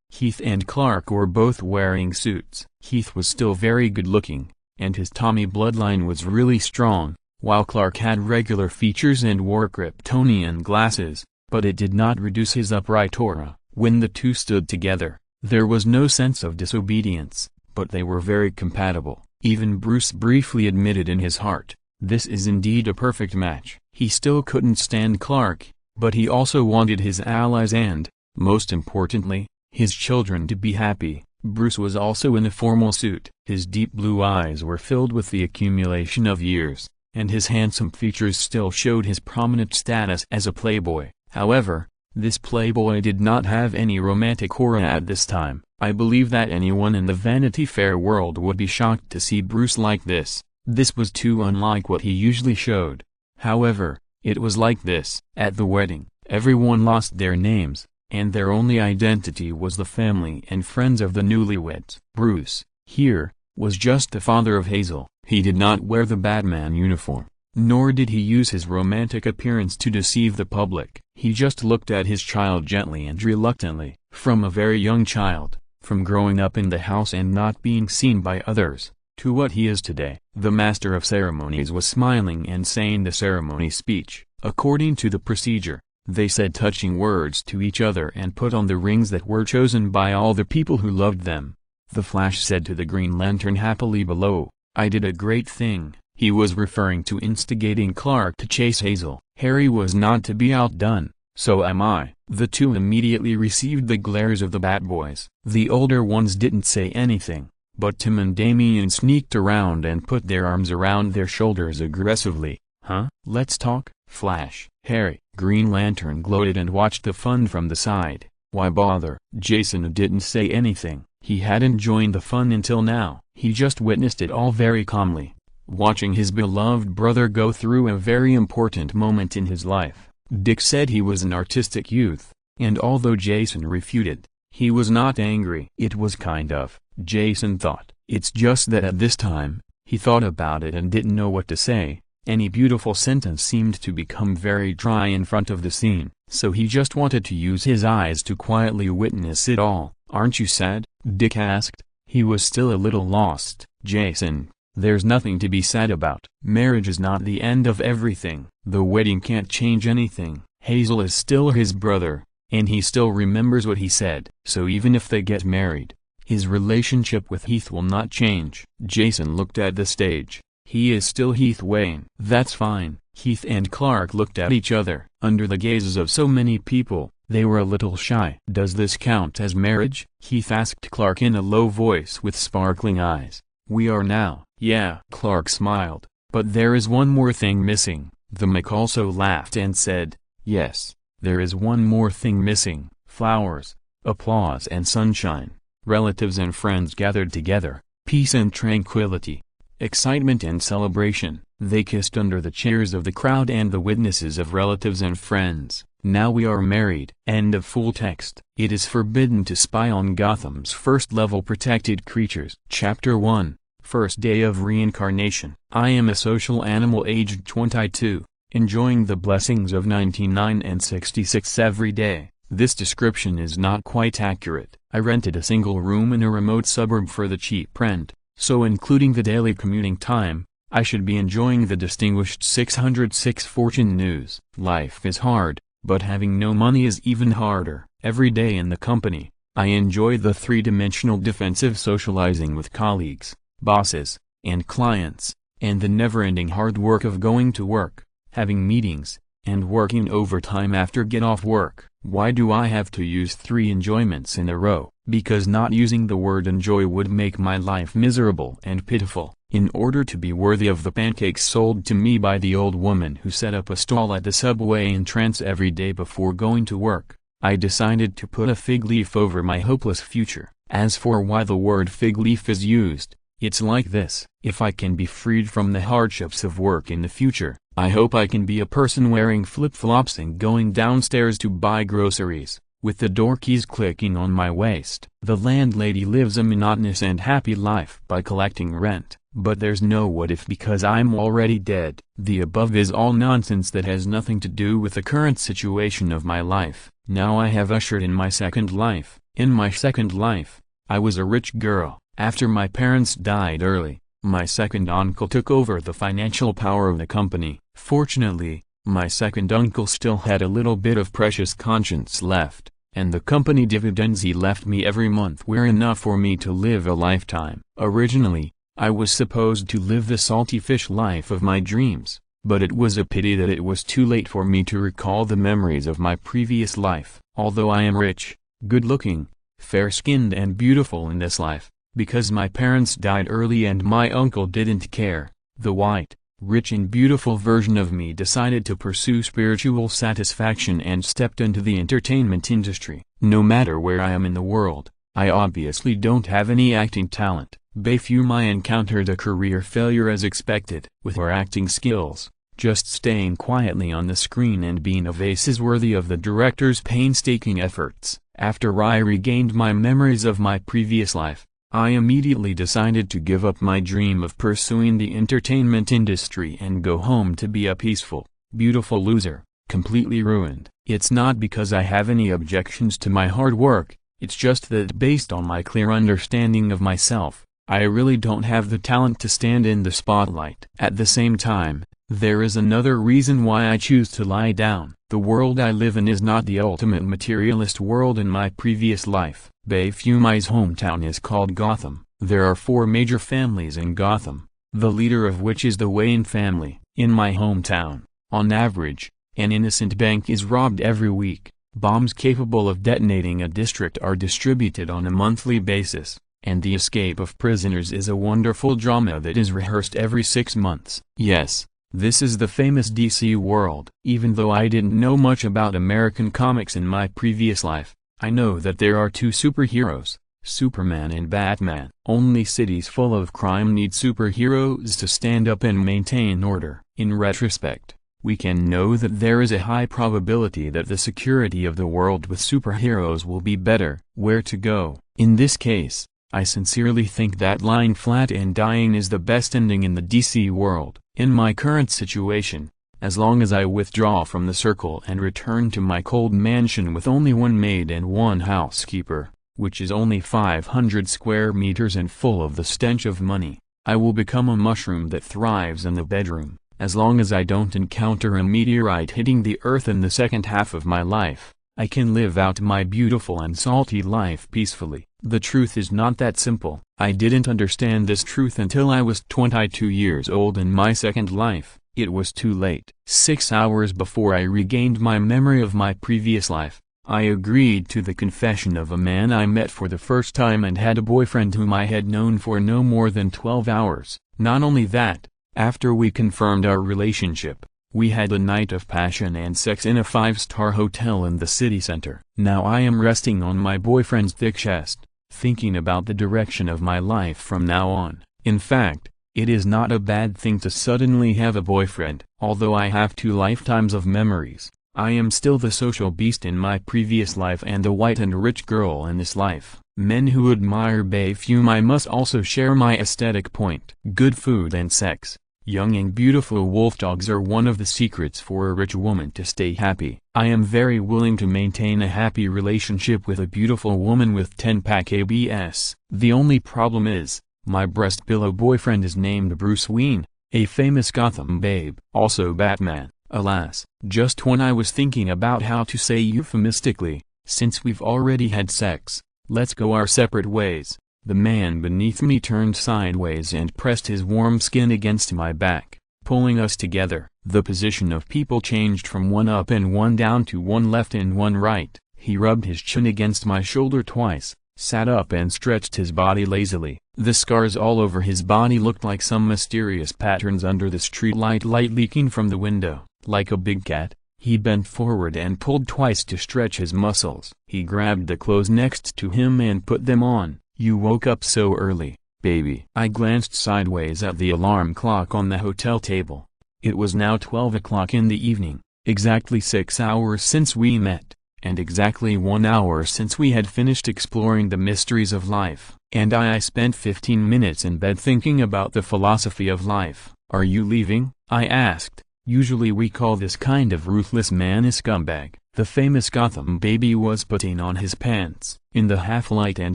Heath and Clark were both wearing suits. Heath was still very good looking, and his Tommy bloodline was really strong, while Clark had regular features and wore Kryptonian glasses, but it did not reduce his upright aura. When the two stood together, there was no sense of disobedience, but they were very compatible. Even Bruce briefly admitted in his heart, this is indeed a perfect match. He still couldn't stand Clark, but he also wanted his allies and, most importantly, his children to be happy. Bruce was also in a formal suit. His deep blue eyes were filled with the accumulation of years, and his handsome features still showed his prominent status as a playboy. However, this playboy did not have any romantic aura at this time. I believe that anyone in the Vanity Fair world would be shocked to see Bruce like this. This was too unlike what he usually showed. However, it was like this. At the wedding, everyone lost their names, and their only identity was the family and friends of the newlyweds. Bruce, here, was just the father of Hazel. He did not wear the Batman uniform, nor did he use his romantic appearance to deceive the public. He just looked at his child gently and reluctantly. From a very young child, from growing up in the house and not being seen by others, to what he is today. The master of ceremonies was smiling and saying the ceremony speech. According to the procedure, they said touching words to each other and put on the rings that were chosen by all the people who loved them. The Flash said to the Green Lantern happily below, "I did a great thing." He was referring to instigating Clark to chase Hazel. Harry was not to be outdone. "So am I." The two immediately received the glares of the Batboys. The older ones didn't say anything, but Tim and Damian sneaked around and put their arms around their shoulders aggressively. "Huh? Let's talk, Flash." Harry, Green Lantern gloated and watched the fun from the side. "Why bother?" Jason didn't say anything. He hadn't joined the fun until now. He just witnessed it all very calmly, watching his beloved brother go through a very important moment in his life. Dick said he was an artistic youth, and although Jason refuted, he was not angry. It was kind of, Jason thought. It's just that at this time, he thought about it and didn't know what to say. Any beautiful sentence seemed to become very dry in front of the scene, so he just wanted to use his eyes to quietly witness it all. "Aren't you sad?" Dick asked. He was still a little lost. "Jason, there's nothing to be sad about. Marriage is not the end of everything. The wedding can't change anything. Hazel is still his brother, and he still remembers what he said. So even if they get married, his relationship with Heath will not change." Jason looked at the stage. "He is still Heath Wayne." "That's fine." Heath and Clark looked at each other. Under the gazes of so many people, they were a little shy. "Does this count as marriage?" Heath asked Clark in a low voice with sparkling eyes. "We are now." "Yeah." Clark smiled. "But there is one more thing missing." The Mick also laughed and said, "Yes, there is one more thing missing. Flowers, applause and sunshine, relatives and friends gathered together, peace and tranquility, excitement and celebration." They kissed under the cheers of the crowd and the witnesses of relatives and friends. "Now we are married." End of full text. It is forbidden to spy on Gotham's first-level protected creatures. Chapter 1. First day of reincarnation. I am a social animal aged 22, enjoying the blessings of 99 and 66 every day. This description is not quite accurate. I rented a single room in a remote suburb for the cheap rent, so including the daily commuting time, I should be enjoying the distinguished 606 Fortune news. Life is hard, but having no money is even harder. Every day in the company, I enjoy the three-dimensional defensive socializing with colleagues, bosses, and clients, and the never-ending hard work of going to work, having meetings, and working overtime after get off work. Why do I have to use three enjoyments in a row? Because not using the word enjoy would make my life miserable and pitiful. In order to be worthy of the pancakes sold to me by the old woman who set up a stall at the subway entrance every day before going to work, I decided to put a fig leaf over my hopeless future. As for why the word fig leaf is used, it's like this. If I can be freed from the hardships of work in the future, I hope I can be a person wearing flip-flops and going downstairs to buy groceries, with the door keys clicking on my waist. The landlady lives a monotonous and happy life by collecting rent, but there's no what if because I'm already dead. The above is all nonsense that has nothing to do with the current situation of my life. Now I have ushered in my second life. In my second life, I was a rich girl. After my parents died early, my second uncle took over the financial power of the company. Fortunately, my second uncle still had a little bit of precious conscience left, and the company dividends he left me every month were enough for me to live a lifetime. Originally, I was supposed to live the salty fish life of my dreams, but it was a pity that it was too late for me to recall the memories of my previous life. Although I am rich, good-looking, fair-skinned and beautiful in this life, because my parents died early and my uncle didn't care. The white, rich and beautiful version of me decided to pursue spiritual satisfaction and stepped into the entertainment industry. No matter where I am in the world, I obviously don't have any acting talent. I encountered a career failure as expected. With her acting skills, just staying quietly on the screen and being a vase is worthy of the director's painstaking efforts. After I regained my memories of my previous life, I immediately decided to give up my dream of pursuing the entertainment industry and go home to be a peaceful, beautiful loser, completely ruined. It's not because I have any objections to my hard work, it's just that based on my clear understanding of myself, I really don't have the talent to stand in the spotlight. At the same time, there is another reason why I choose to lie down. The world I live in is not the ultimate materialist world in my previous life. Mai's hometown is called Gotham. There are 4 major families in Gotham, the leader of which is the Wayne family. In my hometown, on average, an innocent bank is robbed every week. Bombs capable of detonating a district are distributed on a monthly basis, and the escape of prisoners is a wonderful drama that is rehearsed every 6 months. Yes, this is the famous DC world. Even though I didn't know much about American comics in my previous life, I know that there are 2 superheroes, Superman and Batman. Only cities full of crime need superheroes to stand up and maintain order. In retrospect, we can know that there is a high probability that the security of the world with superheroes will be better. Where to go? In this case, I sincerely think that lying flat and dying is the best ending in the DC world. In my current situation, as long as I withdraw from the circle and return to my cold mansion with only 1 maid and 1 housekeeper, which is only 500 square meters and full of the stench of money, I will become a mushroom that thrives in the bedroom. As long as I don't encounter a meteorite hitting the earth in the second half of my life, I can live out my beautiful and salty life peacefully. The truth is not that simple. I didn't understand this truth until I was 22 years old in my second life. It was too late. 6 hours before I regained my memory of my previous life, I agreed to the confession of a man I met for the first time and had a boyfriend whom I had known for no more than 12 hours. Not only that, after we confirmed our relationship, we had a night of passion and sex in a 5-star hotel in the city center. Now I am resting on my boyfriend's thick chest, thinking about the direction of my life from now on. In fact, it is not a bad thing to suddenly have a boyfriend. Although I have 2 lifetimes of memories, I am still the social beast in my previous life and the white and rich girl in this life. Men who admire Mai must also share my aesthetic point. Good food and sex, young and beautiful wolf dogs are one of the secrets for a rich woman to stay happy. I am very willing to maintain a happy relationship with a beautiful woman with 10-pack abs. The only problem is, my breast pillow boyfriend is named Bruce Wayne, a famous Gotham babe. Also Batman. Alas, just when I was thinking about how to say euphemistically, since we've already had sex, let's go our separate ways, the man beneath me turned sideways and pressed his warm skin against my back, pulling us together. The position of people changed from 1 up and 1 down to 1 left and 1 right. He rubbed his chin against my shoulder twice, sat up and stretched his body lazily. The scars all over his body looked like some mysterious patterns under the street light leaking from the window. Like a big cat, he bent forward and pulled twice to stretch his muscles. He grabbed the clothes next to him and put them on. "You woke up so early, baby." I glanced sideways at the alarm clock on the hotel table. It was now 12 o'clock in the evening, exactly 6 hours since we met, and exactly 1 hour since we had finished exploring the mysteries of life. And I spent 15 minutes in bed thinking about the philosophy of life. "Are you leaving?" I asked. Usually we call this kind of ruthless man a scumbag. The famous Gotham baby was putting on his pants. In the half-light and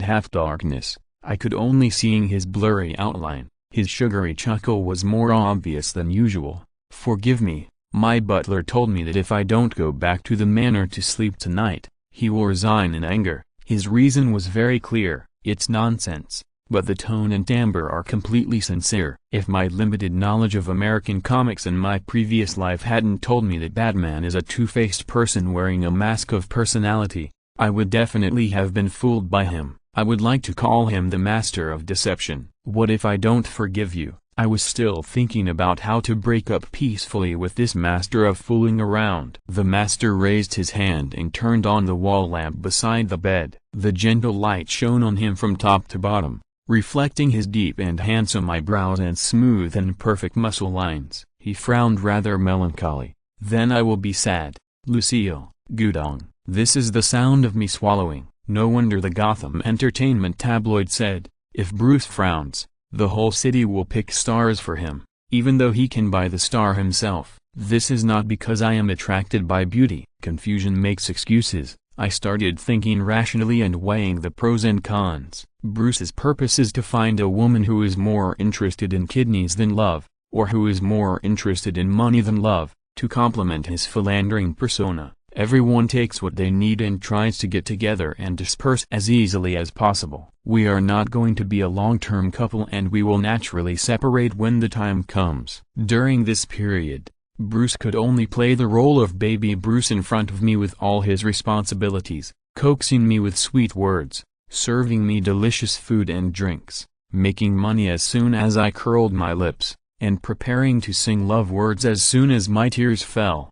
half-darkness, I could only see his blurry outline. His sugary chuckle was more obvious than usual. "Forgive me, my butler told me that if I don't go back to the manor to sleep tonight, he will resign in anger." His reason was very clear. It's nonsense, but the tone and timbre are completely sincere. If my limited knowledge of American comics in my previous life hadn't told me that Batman is a two-faced person wearing a mask of personality, I would definitely have been fooled by him. I would like to call him the master of deception. What if I don't forgive you? I was still thinking about how to break up peacefully with this master of fooling around. The master raised his hand and turned on the wall lamp beside the bed. The gentle light shone on him from top to bottom, reflecting his deep and handsome eyebrows and smooth and perfect muscle lines. He frowned rather melancholy. Then I will be sad, Lucille, Gudong. This is the sound of me swallowing. No wonder the Gotham Entertainment tabloid said, if Bruce frowns, the whole city will pick stars for him, even though he can buy the star himself. This is not because I am attracted by beauty. Confusion makes excuses. I started thinking rationally and weighing the pros and cons. Bruce's purpose is to find a woman who is more interested in kidneys than love, or who is more interested in money than love, to complement his philandering persona. Everyone takes what they need and tries to get together and disperse as easily as possible. We are not going to be a long-term couple and we will naturally separate when the time comes. During this period, Bruce could only play the role of baby Bruce in front of me with all his responsibilities, coaxing me with sweet words, serving me delicious food and drinks, making money as soon as I curled my lips, and preparing to sing love words as soon as my tears fell.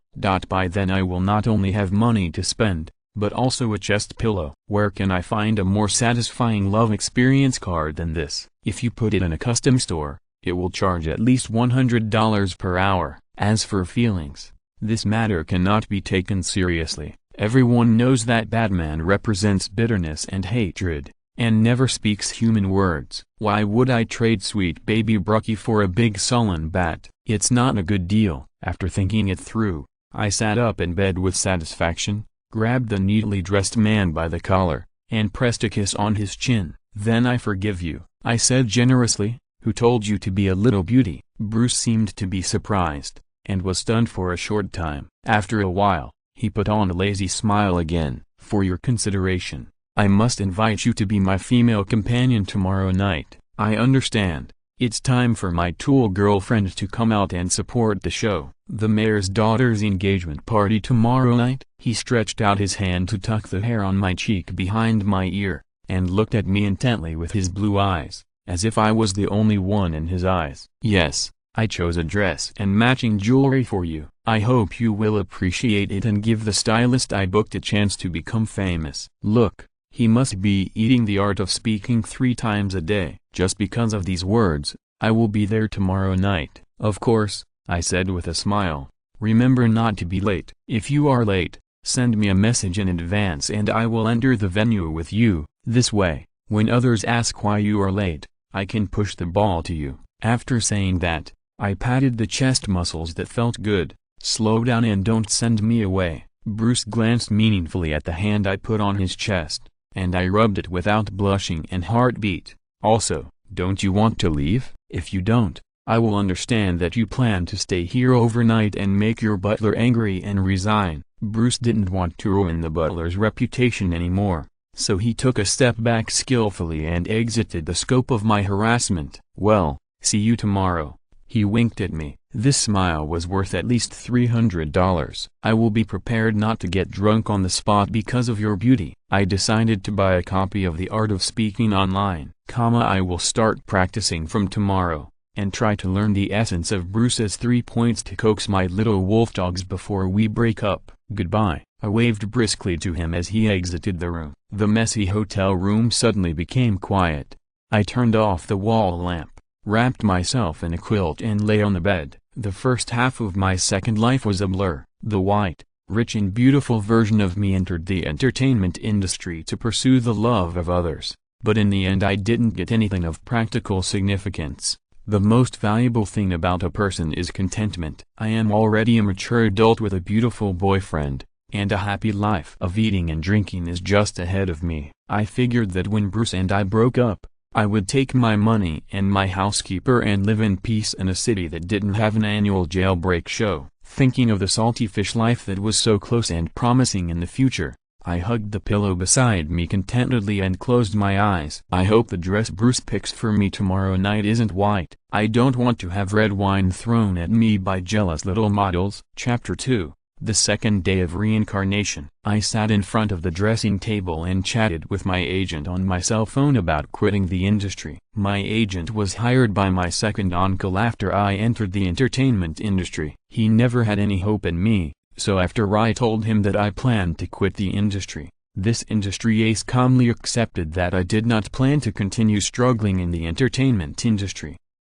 By then I will not only have money to spend, but also a chest pillow. Where can I find a more satisfying love experience card than this? If you put it in a custom store, it will charge at least $100 per hour. As for feelings, this matter cannot be taken seriously. Everyone knows that Batman represents bitterness and hatred, and never speaks human words. Why would I trade sweet baby Brucky for a big sullen bat? It's not a good deal. After thinking it through, I sat up in bed with satisfaction, grabbed the neatly dressed man by the collar, and pressed a kiss on his chin. Then I forgive you, I said generously. Who told you to be a little beauty? Bruce seemed to be surprised, and was stunned for a short time. After a while, he put on a lazy smile again. For your consideration, I must invite you to be my female companion tomorrow night. I understand. It's time for my tool girlfriend to come out and support the show. The mayor's daughter's engagement party tomorrow night? He stretched out his hand to tuck the hair on my cheek behind my ear, and looked at me intently with his blue eyes, as if I was the only one in his eyes. Yes, I chose a dress and matching jewelry for you. I hope you will appreciate it and give the stylist I booked a chance to become famous. Look, he must be eating the art of speaking 3 times a day. Just because of these words, I will be there tomorrow night. Of course, I said with a smile. Remember not to be late. If you are late, send me a message in advance and I will enter the venue with you. This way, when others ask why you are late, I can push the ball to you. After saying that, I patted the chest muscles that felt good. Slow down and don't send me away. Bruce glanced meaningfully at the hand I put on his chest, and I rubbed it without blushing and heartbeat. Also, don't you want to leave? If you don't, I will understand that you plan to stay here overnight and make your butler angry and resign. Bruce didn't want to ruin the butler's reputation anymore, so he took a step back skillfully and exited the scope of my harassment. Well, see you tomorrow. He winked at me. This smile was worth at least $300. I will be prepared not to get drunk on the spot because of your beauty. I decided to buy a copy of The Art of Speaking online. I will start practicing from tomorrow, and try to learn the essence of Bruce's 3 points to coax my little wolf dogs before we break up. Goodbye. I waved briskly to him as he exited the room. The messy hotel room suddenly became quiet. I turned off the wall lamp, wrapped myself in a quilt and lay on the bed. The first half of my second life was a blur. The white, rich and beautiful version of me entered the entertainment industry to pursue the love of others, but in the end I didn't get anything of practical significance. The most valuable thing about a person is contentment. I am already a mature adult with a beautiful boyfriend, and a happy life of eating and drinking is just ahead of me. I figured that when Bruce and I broke up, I would take my money and my housekeeper and live in peace in a city that didn't have an annual jailbreak show. Thinking of the salty fish life that was so close and promising in the future, I hugged the pillow beside me contentedly and closed my eyes. I hope the dress Bruce picks for me tomorrow night isn't white. I don't want to have red wine thrown at me by jealous little models. Chapter 2. The second day of reincarnation. I sat in front of the dressing table and chatted with my agent on my cell phone about quitting the industry. My agent was hired by my second uncle after I entered the entertainment industry. He never had any hope in me, so after I told him that I planned to quit the industry, this industry ace calmly accepted that I did not plan to continue struggling in the entertainment industry.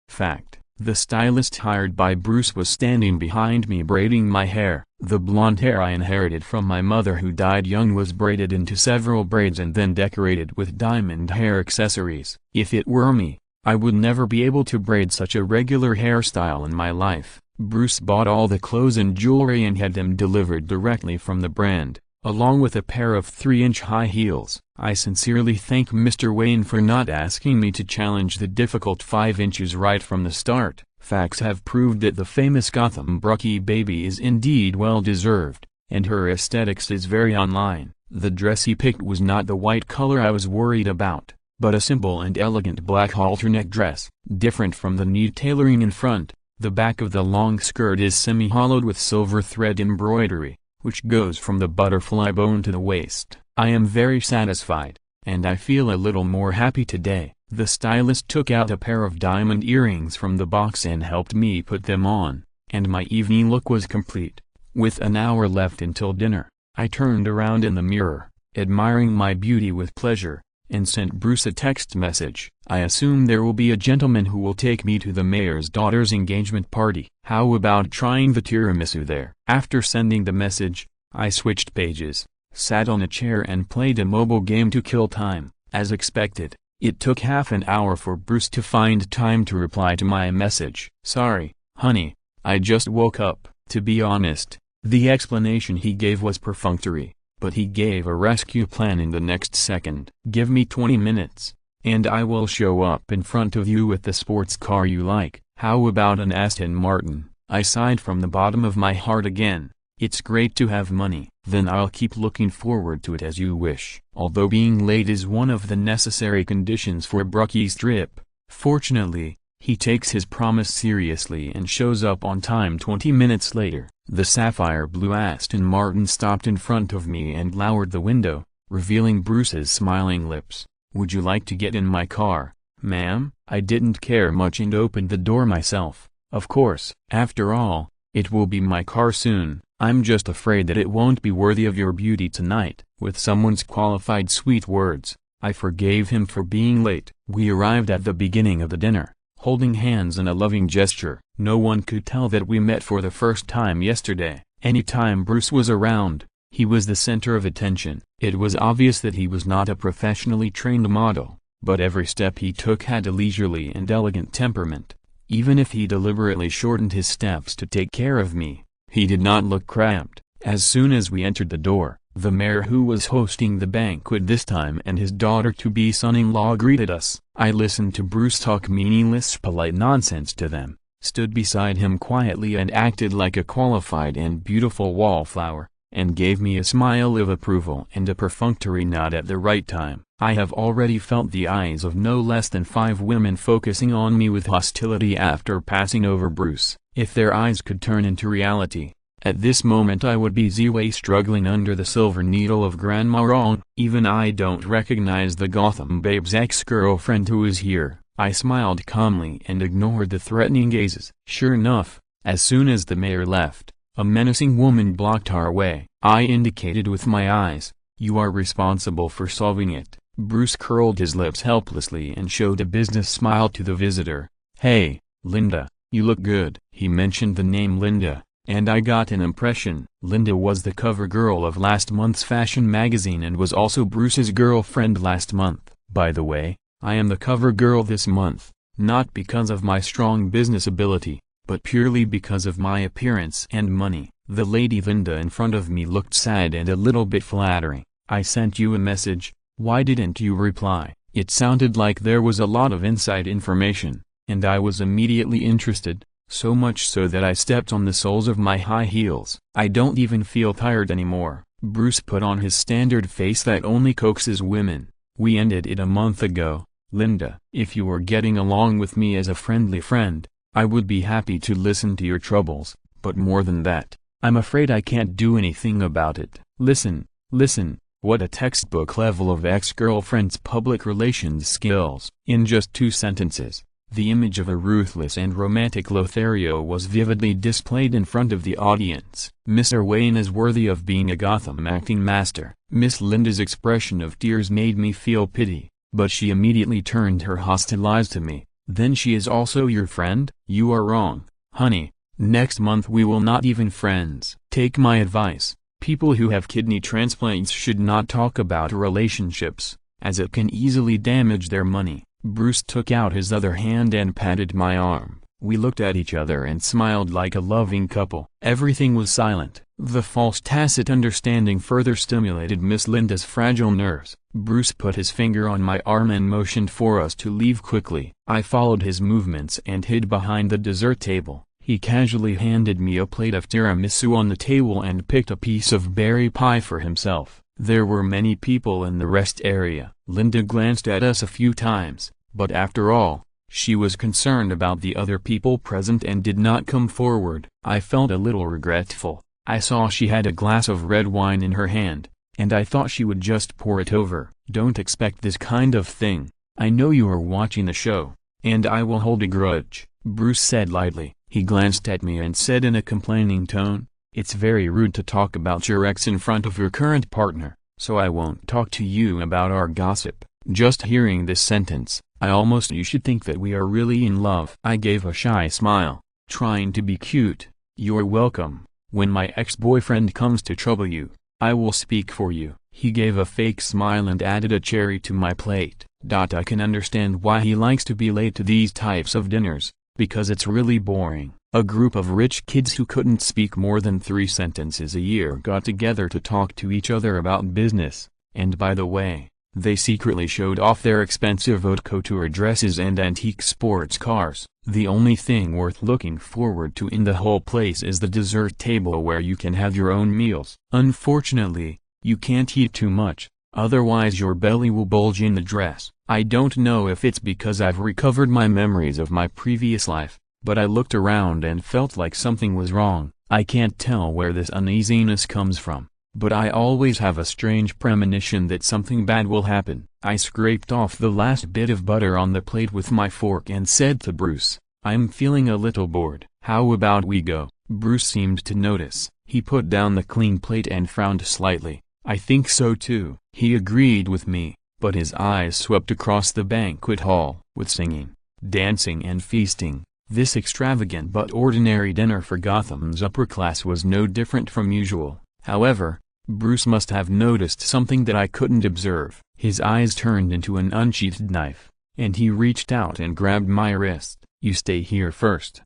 Fact: the stylist hired by Bruce was standing behind me braiding my hair. The blonde hair I inherited from my mother who died young was braided into several braids and then decorated with diamond hair accessories. If it were me, I would never be able to braid such a regular hairstyle in my life. Bruce bought all the clothes and jewelry and had them delivered directly from the brand, along with a pair of 3-inch high heels. I sincerely thank Mr. Wayne for not asking me to challenge the difficult 5 inches right from the start. Facts have proved that the famous Gotham Brookie baby is indeed well deserved, and her aesthetics is very online. The dress he picked was not the white color I was worried about, but a simple and elegant black halter-neck dress. Different from the neat tailoring in front, the back of the long skirt is semi-hollowed with silver thread embroidery, which goes from the butterfly bone to the waist. I am very satisfied, and I feel a little more happy today. The stylist took out a pair of diamond earrings from the box and helped me put them on, and my evening look was complete. With an hour left until dinner, I turned around in the mirror, admiring my beauty with pleasure, and sent Bruce a text message. I assume there will be a gentleman who will take me to the mayor's daughter's engagement party. How about trying the tiramisu there? After sending the message, I switched pages, sat on a chair and played a mobile game to kill time. As expected, it took half an hour for Bruce to find time to reply to my message. Sorry, honey, I just woke up. To be honest, the explanation he gave was perfunctory, but he gave a rescue plan in the next second. Give me 20 minutes, and I will show up in front of you with the sports car you like. How about an Aston Martin? I sighed from the bottom of my heart again. It's great to have money. Then I'll keep looking forward to it as you wish. Although being late is one of the necessary conditions for Brookie's trip, fortunately, he takes his promise seriously and shows up on time 20 minutes later. The sapphire blue Aston Martin stopped in front of me and lowered the window, revealing Bruce's smiling lips. Would you like to get in my car, ma'am? I didn't care much and opened the door myself. Of course. After all, it will be my car soon. I'm just afraid that it won't be worthy of your beauty tonight. With someone's qualified sweet words, I forgave him for being late. We arrived at the beginning of the dinner, holding hands in a loving gesture. No one could tell that we met for the first time yesterday. Anytime Bruce was around, he was the center of attention. It was obvious that he was not a professionally trained model, but every step he took had a leisurely and elegant temperament. Even if he deliberately shortened his steps to take care of me, he did not look cramped. As soon as we entered the door, the mayor who was hosting the banquet this time and his daughter-to-be son-in-law greeted us. I listened to Bruce talk meaningless polite nonsense to them, stood beside him quietly and acted like a qualified and beautiful wallflower, and gave me a smile of approval and a perfunctory nod at the right time. I have already felt the eyes of no less than 5 women focusing on me with hostility after passing over Bruce. If their eyes could turn into reality, at this moment I would be Z-way struggling under the silver needle of Grandma Wrong. Even I don't recognize the Gotham babe's ex-girlfriend who is here. I smiled calmly and ignored the threatening gazes. Sure enough, as soon as the mayor left, a menacing woman blocked our way. I indicated with my eyes, "You are responsible for solving it." Bruce curled his lips helplessly and showed a business smile to the visitor. "Hey, Linda, you look good." He mentioned the name Linda, and I got an impression. Linda was the cover girl of last month's fashion magazine and was also Bruce's girlfriend last month. By the way, I am the cover girl this month, not because of my strong business ability, but purely because of my appearance and money. The lady Linda in front of me looked sad and a little bit flattering. "I sent you a message, why didn't you reply?" It sounded like there was a lot of inside information, and I was immediately interested, so much so that I stepped on the soles of my high heels. "I don't even feel tired anymore." Bruce put on his standard face that only coaxes women. "We ended it a month ago, Linda. If you were getting along with me as a friendly friend, I would be happy to listen to your troubles, but more than that, I'm afraid I can't do anything about it. Listen, listen, what a textbook level of ex-girlfriend's public relations skills. In just 2 sentences, the image of a ruthless and romantic Lothario was vividly displayed in front of the audience. Mr. Wayne is worthy of being a Gotham acting master. Miss Linda's expression of tears made me feel pity, but she immediately turned her hostile eyes to me. Then she is also your friend? You are wrong, honey. Next month we will not even friends. Take my advice. People who have kidney transplants should not talk about relationships, as it can easily damage their money. Bruce took out his other hand and patted my arm. We looked at each other and smiled like a loving couple. Everything was silent. The false tacit understanding further stimulated Miss Linda's fragile nerves. Bruce put his finger on my arm and motioned for us to leave quickly. I followed his movements and hid behind the dessert table. He casually handed me a plate of tiramisu on the table and picked a piece of berry pie for himself. There were many people in the rest area. Linda glanced at us a few times, but after all, she was concerned about the other people present and did not come forward. I felt a little regretful. I saw she had a glass of red wine in her hand, and I thought she would just pour it over. Don't expect this kind of thing. I know you are watching the show, and I will hold a grudge, Bruce said lightly. He glanced at me and said in a complaining tone, "It's very rude to talk about your ex in front of your current partner, so I won't talk to you about our gossip." Just hearing this sentence, you should think that we are really in love. I gave a shy smile, trying to be cute. "You're welcome. When my ex-boyfriend comes to trouble you, I will speak for you." He gave a fake smile and added a cherry to my plate. I can understand why he likes to be late to these types of dinners, because it's really boring. A group of rich kids who couldn't speak more than 3 sentences a year got together to talk to each other about business, and by the way, they secretly showed off their expensive haute couture dresses and antique sports cars. The only thing worth looking forward to in the whole place is the dessert table where you can have your own meals. Unfortunately, you can't eat too much, otherwise your belly will bulge in the dress. I don't know if it's because I've recovered my memories of my previous life, but I looked around and felt like something was wrong. I can't tell where this uneasiness comes from, but I always have a strange premonition that something bad will happen. I scraped off the last bit of butter on the plate with my fork and said to Bruce, "I'm feeling a little bored. How about we go?" Bruce seemed to notice. He put down the clean plate and frowned slightly. "I think so too." He agreed with me, but his eyes swept across the banquet hall. With singing, dancing and feasting, this extravagant but ordinary dinner for Gotham's upper class was no different from usual. However, Bruce must have noticed something that I couldn't observe. His eyes turned into an unsheathed knife, and he reached out and grabbed my wrist. "You stay here first."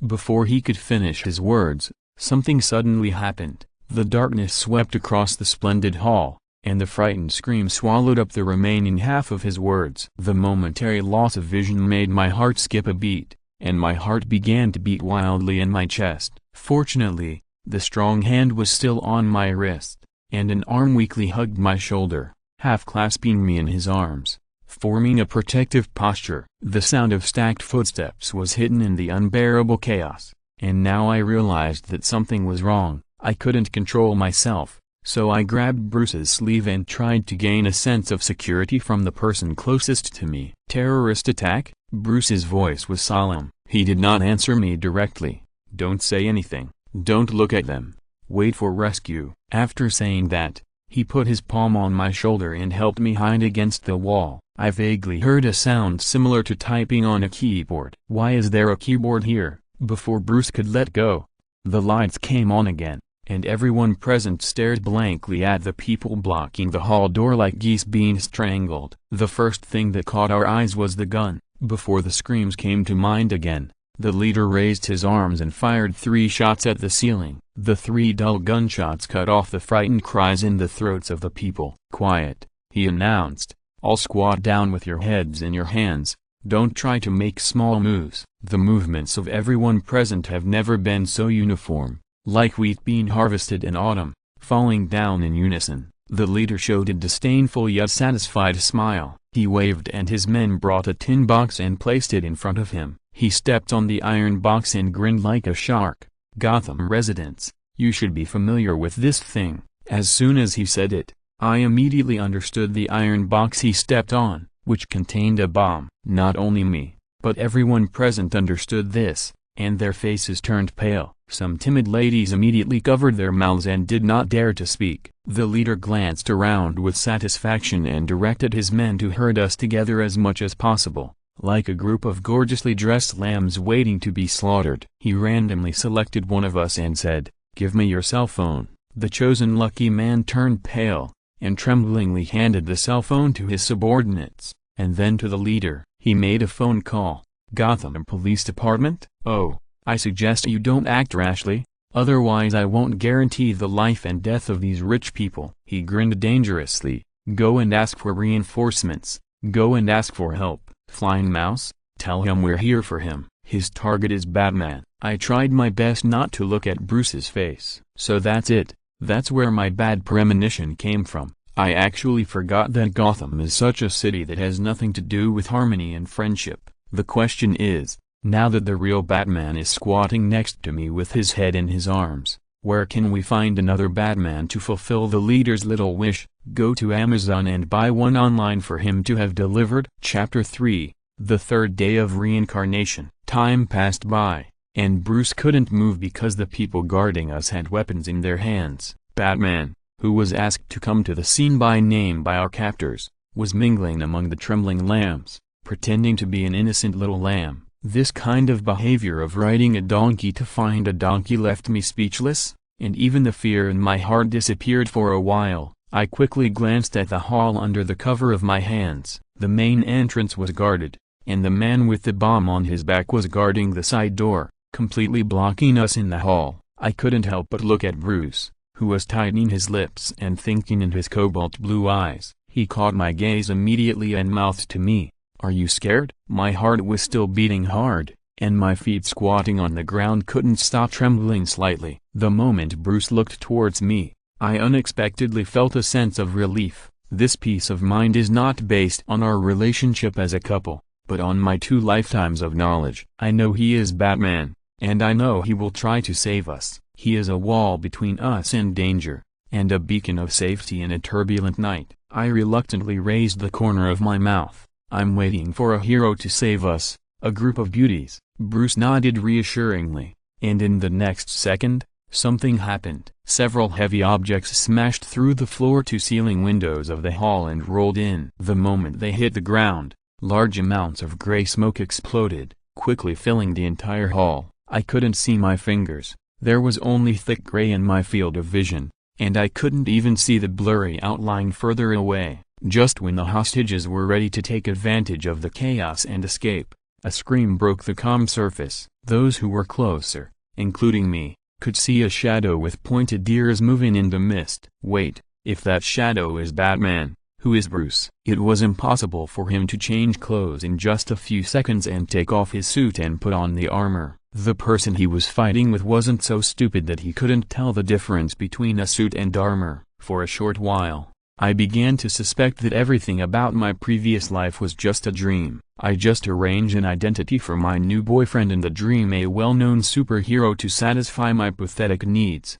Before he could finish his words, something suddenly happened. The darkness swept across the splendid hall, and the frightened scream swallowed up the remaining half of his words. The momentary loss of vision made my heart skip a beat, and my heart began to beat wildly in my chest. Fortunately, the strong hand was still on my wrist, and an arm weakly hugged my shoulder, half clasping me in his arms, forming a protective posture. The sound of stacked footsteps was hidden in the unbearable chaos, and now I realized that something was wrong. I couldn't control myself, so I grabbed Bruce's sleeve and tried to gain a sense of security from the person closest to me. "Terrorist attack?" Bruce's voice was solemn. He did not answer me directly. "Don't say anything. Don't look at them. Wait for rescue." After saying that, he put his palm on my shoulder and helped me hide against the wall. I vaguely heard a sound similar to typing on a keyboard. "Why is there a keyboard here?" Before Bruce could let go, the lights came on again, and everyone present stared blankly at the people blocking the hall door like geese being strangled. The first thing that caught our eyes was the gun. Before the screams came to mind again, the leader raised his arms and fired 3 shots at the ceiling. The 3 dull gunshots cut off the frightened cries in the throats of the people. "Quiet," he announced. "All squat down with your heads in your hands. Don't try to make small moves." The movements of everyone present have never been so uniform, like wheat being harvested in autumn, falling down in unison. The leader showed a disdainful yet satisfied smile. He waved and his men brought a tin box and placed it in front of him. He stepped on the iron box and grinned like a shark. Gotham residents, you should be familiar with this thing. As soon as he said it, I immediately understood the iron box he stepped on, which contained a bomb. Not only me, but everyone present understood this, and their faces turned pale. Some timid ladies immediately covered their mouths and did not dare to speak. The leader glanced around with satisfaction and directed his men to herd us together as much as possible, like a group of gorgeously dressed lambs waiting to be slaughtered. He randomly selected one of us and said, "Give me your cell phone." The chosen lucky man turned pale, and tremblingly handed the cell phone to his subordinates, and then to the leader. He made a phone call. "Gotham Police Department? Oh, I suggest you don't act rashly, otherwise I won't guarantee the life and death of these rich people." He grinned dangerously. "Go and ask for reinforcements, go and ask for help. Flying Mouse, tell him we're here for him. His target is Batman." I tried my best not to look at Bruce's face. So that's it. That's where my bad premonition came from. I actually forgot that Gotham is such a city that has nothing to do with harmony and friendship. The question is, now that the real Batman is squatting next to me with his head in his arms, where can we find another Batman to fulfill the leader's little wish? Go to Amazon and buy one online for him to have delivered. Chapter 3, The Third Day of Reincarnation. Time passed by, and Bruce couldn't move because the people guarding us had weapons in their hands. Batman, who was asked to come to the scene by name by our captors, was mingling among the trembling lambs, pretending to be an innocent little lamb. This kind of behavior of riding a donkey to find a donkey left me speechless, and even the fear in my heart disappeared for a while. I quickly glanced at the hall under the cover of my hands. The main entrance was guarded, and the man with the bomb on his back was guarding the side door, completely blocking us in the hall. I couldn't help but look at Bruce, who was tightening his lips and thinking in his cobalt blue eyes. He caught my gaze immediately and mouthed to me, "Are you scared?" My heart was still beating hard, and my feet squatting on the ground couldn't stop trembling slightly. The moment Bruce looked towards me, I unexpectedly felt a sense of relief. This peace of mind is not based on our relationship as a couple, but on my 2 lifetimes of knowledge. I know he is Batman, and I know he will try to save us. He is a wall between us and danger, and a beacon of safety in a turbulent night. I reluctantly raised the corner of my mouth. "I'm waiting for a hero to save us, a group of beauties." Bruce nodded reassuringly, and in the next second, something happened. Several heavy objects smashed through the floor-to-ceiling windows of the hall and rolled in. The moment they hit the ground, large amounts of gray smoke exploded, quickly filling the entire hall. I couldn't see my fingers. There was only thick gray in my field of vision, and I couldn't even see the blurry outline further away. Just when the hostages were ready to take advantage of the chaos and escape, a scream broke the calm surface. Those who were closer, including me, could see a shadow with pointed ears moving in the mist. Wait, if that shadow is Batman, who is Bruce? It was impossible for him to change clothes in just a few seconds and take off his suit and put on the armor. The person he was fighting with wasn't so stupid that he couldn't tell the difference between a suit and armor. For a short while, I began to suspect that everything about my previous life was just a dream. I just arranged an identity for my new boyfriend in the dream, a well-known superhero to satisfy my pathetic needs.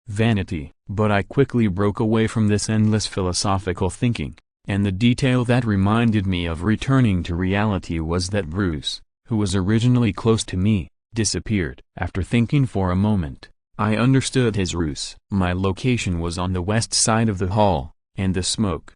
Vanity. But I quickly broke away from this endless philosophical thinking, and the detail that reminded me of returning to reality was that Bruce, who was originally close to me, disappeared. After thinking for a moment, I understood his ruse. My location was on the west side of the hall, and the smoke,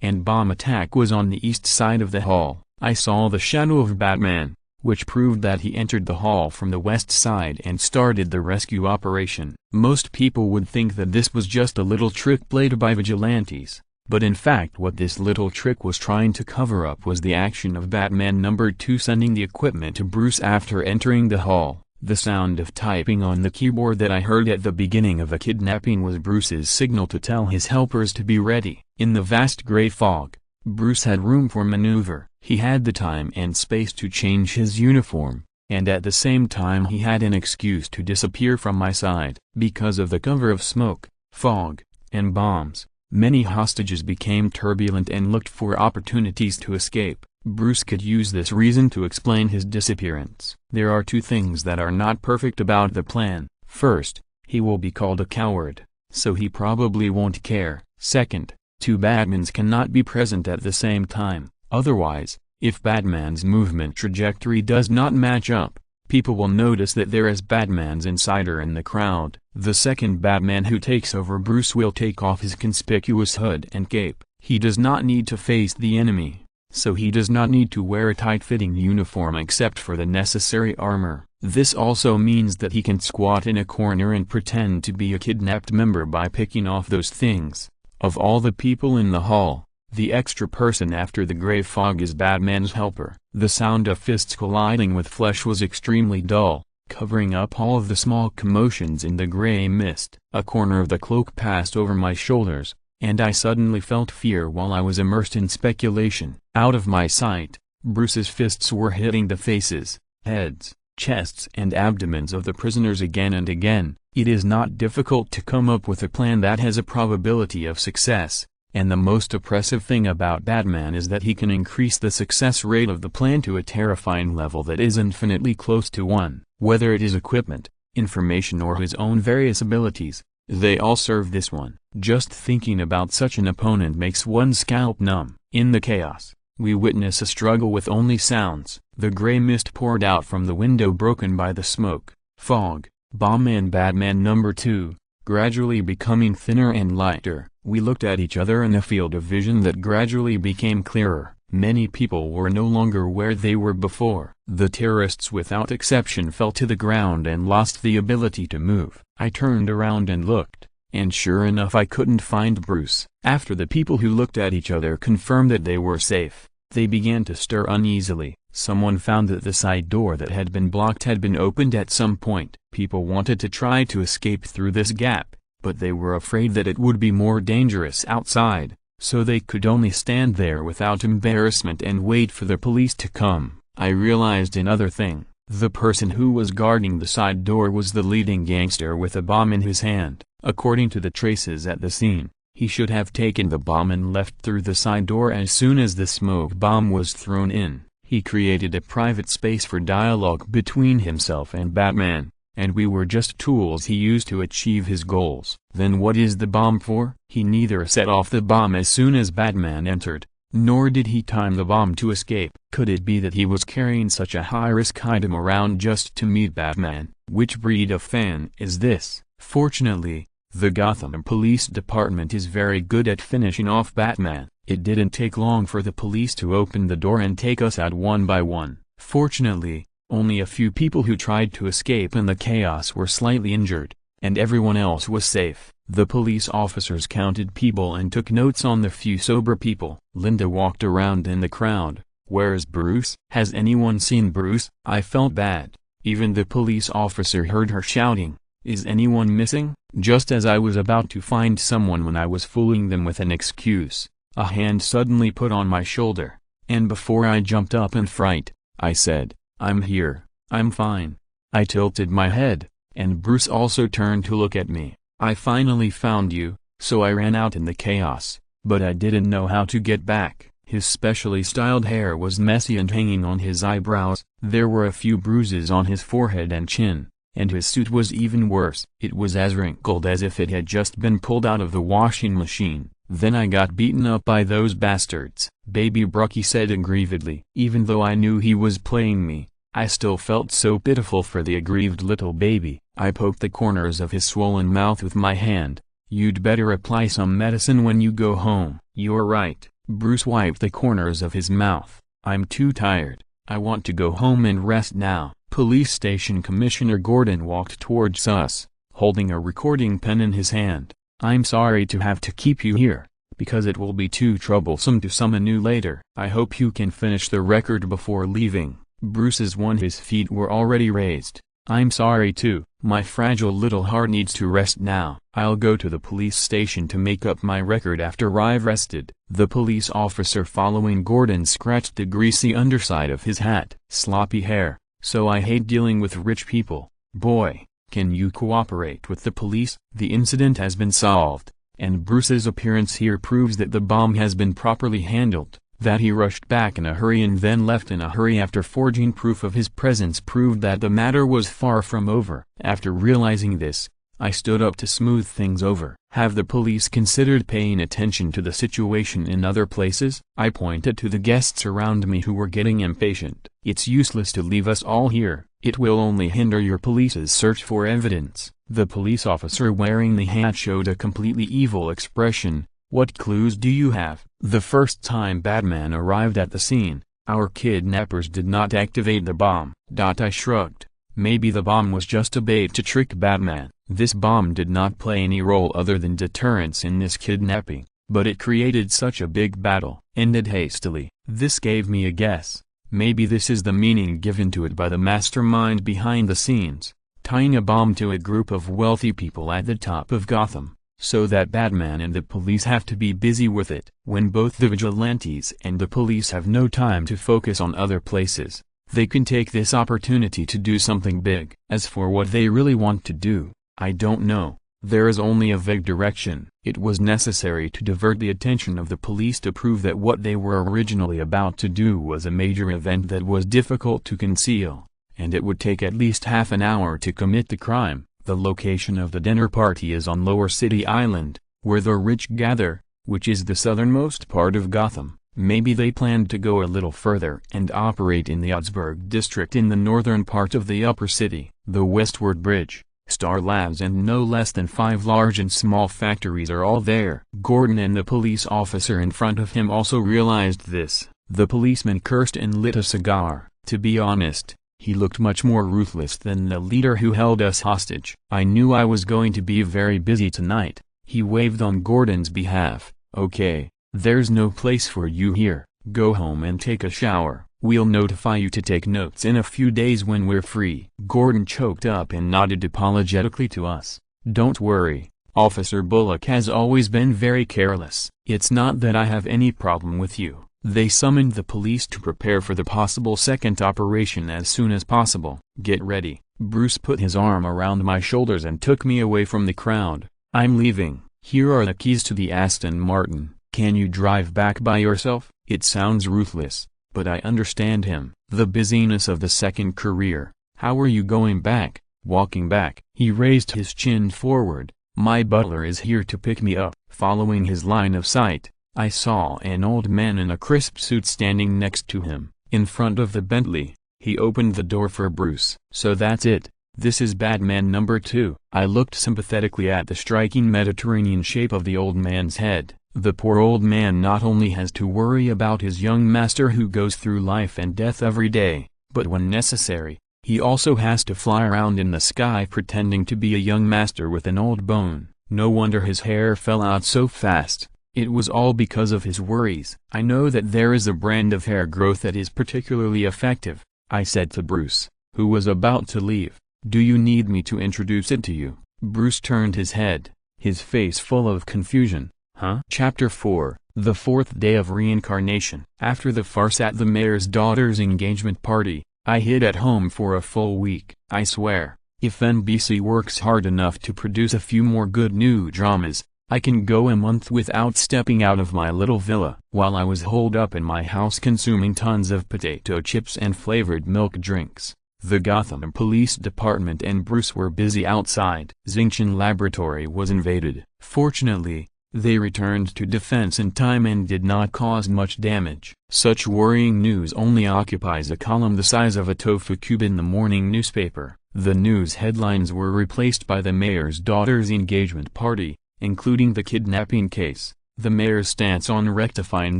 and bomb attack was on the east side of the hall. I saw the shadow of Batman, which proved that he entered the hall from the west side and started the rescue operation. Most people would think that this was just a little trick played by vigilantes, but in fact what this little trick was trying to cover up was the action of Batman number 2 sending the equipment to Bruce after entering the hall. The sound of typing on the keyboard that I heard at the beginning of the kidnapping was Bruce's signal to tell his helpers to be ready. In the vast gray fog, Bruce had room for maneuver. He had the time and space to change his uniform, and at the same time he had an excuse to disappear from my side. Because of the cover of smoke, fog, and bombs, many hostages became turbulent and looked for opportunities to escape. Bruce could use this reason to explain his disappearance. There are two things that are not perfect about the plan. First, he will be called a coward, so he probably won't care. Second, two Batmans cannot be present at the same time. Otherwise, if Batman's movement trajectory does not match up, people will notice that there is Batman's insider in the crowd. The second Batman who takes over Bruce will take off his conspicuous hood and cape. He does not need to face the enemy, so he does not need to wear a tight-fitting uniform except for the necessary armor. This also means that he can squat in a corner and pretend to be a kidnapped member by picking off those things. Of all the people in the hall, the extra person after the gray fog is Batman's helper. The sound of fists colliding with flesh was extremely dull, covering up all of the small commotions in the gray mist. A corner of the cloak passed over my shoulders, and I suddenly felt fear while I was immersed in speculation. Out of my sight, Bruce's fists were hitting the faces, heads, chests and abdomens of the prisoners again and again. It is not difficult to come up with a plan that has a probability of success, and the most oppressive thing about Batman is that he can increase the success rate of the plan to a terrifying level that is infinitely close to 1. Whether it is equipment, information or his own various abilities, they all serve this one. Just thinking about such an opponent makes one's scalp numb. In the chaos, we witness a struggle with only sounds. The gray mist poured out from the window, broken by the smoke, fog, bomb and Batman number 2, gradually becoming thinner and lighter. We looked at each other in a field of vision that gradually became clearer. Many people were no longer where they were before. The terrorists without exception fell to the ground and lost the ability to move. I turned around and looked, and sure enough I couldn't find Bruce. After the people who looked at each other confirmed that they were safe, they began to stir uneasily. Someone found that the side door that had been blocked had been opened at some point. People wanted to try to escape through this gap, but they were afraid that it would be more dangerous outside, so they could only stand there without embarrassment and wait for the police to come. I realized another thing. The person who was guarding the side door was the leading gangster with a bomb in his hand. According to the traces at the scene, he should have taken the bomb and left through the side door as soon as the smoke bomb was thrown in. He created a private space for dialogue between himself and Batman, and we were just tools he used to achieve his goals. Then what is the bomb for? He neither set off the bomb as soon as Batman entered, nor did he time the bomb to escape. Could it be that he was carrying such a high-risk item around just to meet Batman? Which breed of fan is this? Fortunately, the Gotham Police Department is very good at finishing off Batman. It didn't take long for the police to open the door and take us out one by one. Fortunately, only a few people who tried to escape in the chaos were slightly injured, and everyone else was safe. The police officers counted people and took notes on the few sober people. Linda walked around in the crowd. Where's Bruce? Has anyone seen Bruce? I felt bad. Even the police officer heard her shouting, "Is anyone missing?" Just as I was about to find someone when I was fooling them with an excuse, a hand suddenly put on my shoulder, and before I jumped up in fright, I said, "I'm here, I'm fine." I tilted my head, and Bruce also turned to look at me. "I finally found you," so I ran out in the chaos, but I didn't know how to get back. His specially styled hair was messy and hanging on his eyebrows. There were a few bruises on his forehead and chin, and his suit was even worse. It was as wrinkled as if it had just been pulled out of the washing machine. "Then I got beaten up by those bastards," Baby Brucky said aggrievedly. Even though I knew he was playing me, I still felt so pitiful for the aggrieved little baby. I poked the corners of his swollen mouth with my hand. "You'd better apply some medicine when you go home." "You're right." Bruce wiped the corners of his mouth. "I'm too tired. I want to go home and rest now." Police Station Commissioner Gordon walked towards us, holding a recording pen in his hand. "I'm sorry to have to keep you here, because it will be too troublesome to summon you later. I hope you can finish the record before leaving." Bruce's his feet were already raised. "I'm sorry too. My fragile little heart needs to rest now. I'll go to the police station to make up my record after I've rested." The police officer following Gordon scratched the greasy underside of his hat. "Sloppy hair. So I hate dealing with rich people. Boy, can you cooperate with the police?" The incident has been solved, and Bruce's appearance here proves that the bomb has been properly handled. That he rushed back in a hurry and then left in a hurry after forging proof of his presence proved that the matter was far from over. After realizing this, I stood up to smooth things over. Have the police considered paying attention to the situation in other places? I pointed to the guests around me who were getting impatient. It's useless to leave us all here. It will only hinder your police's search for evidence. The police officer wearing the hat showed a completely evil expression. What clues do you have? The first time Batman arrived at the scene, our kidnappers did not activate the bomb. I shrugged. Maybe the bomb was just a bait to trick Batman. This bomb did not play any role other than deterrence in this kidnapping, but it created such a big battle. Ended hastily. This gave me a guess. Maybe this is the meaning given to it by the mastermind behind the scenes, tying a bomb to a group of wealthy people at the top of Gotham, so that Batman and the police have to be busy with it. When both the vigilantes and the police have no time to focus on other places, they can take this opportunity to do something big. As for what they really want to do, I don't know. There is only a vague direction. It was necessary to divert the attention of the police to prove that what they were originally about to do was a major event that was difficult to conceal, and it would take at least half an hour to commit the crime. The location of the dinner party is on Lower City Island, where the rich gather, which is the southernmost part of Gotham. Maybe they planned to go a little further and operate in the Augsburg district in the northern part of the upper city. The Westward Bridge, Star Labs and no less than 5 large and small factories are all there. Gordon and the police officer in front of him also realized this. The policeman cursed and lit a cigar. To be honest, he looked much more ruthless than the leader who held us hostage. I knew I was going to be very busy tonight. He waved on Gordon's behalf. Okay, there's no place for you here. Go home and take a shower. We'll notify you to take notes in a few days when we're free. Gordon choked up and nodded apologetically to us. Don't worry, Officer Bullock has always been very careless. It's not that I have any problem with you. They summoned the police to prepare for the possible second operation as soon as possible. Get ready. Bruce put his arm around my shoulders and took me away from the crowd. I'm leaving. Here are the keys to the Aston Martin. Can you drive back by yourself? It sounds ruthless, but I understand him. The busyness of the second career. How are you going back? Walking back. He raised his chin forward. My butler is here to pick me up. Following his line of sight, I saw an old man in a crisp suit standing next to him. In front of the Bentley, he opened the door for Bruce. So that's it. This is Batman number 2. I looked sympathetically at the striking Mediterranean shape of the old man's head. The poor old man not only has to worry about his young master who goes through life and death every day, but when necessary, he also has to fly around in the sky pretending to be a young master with an old bone. No wonder his hair fell out so fast. It was all because of his worries. I know that there is a brand of hair growth that is particularly effective, I said to Bruce, who was about to leave. Do you need me to introduce it to you? Bruce turned his head, his face full of confusion. Huh? Chapter 4, The Fourth Day of Reincarnation. After the farce at the mayor's daughter's engagement party, I hid at home for a full week. I swear, if NBC works hard enough to produce a few more good new dramas, I can go a month without stepping out of my little villa. While I was holed up in my house consuming tons of potato chips and flavored milk drinks, the Gotham Police Department and Bruce were busy outside. Zinction Laboratory was invaded. Fortunately, they returned to defense in time and did not cause much damage. Such worrying news only occupies a column the size of a tofu cube in the morning newspaper. The news headlines were replaced by the mayor's daughter's engagement party, including the kidnapping case, the mayor's stance on rectifying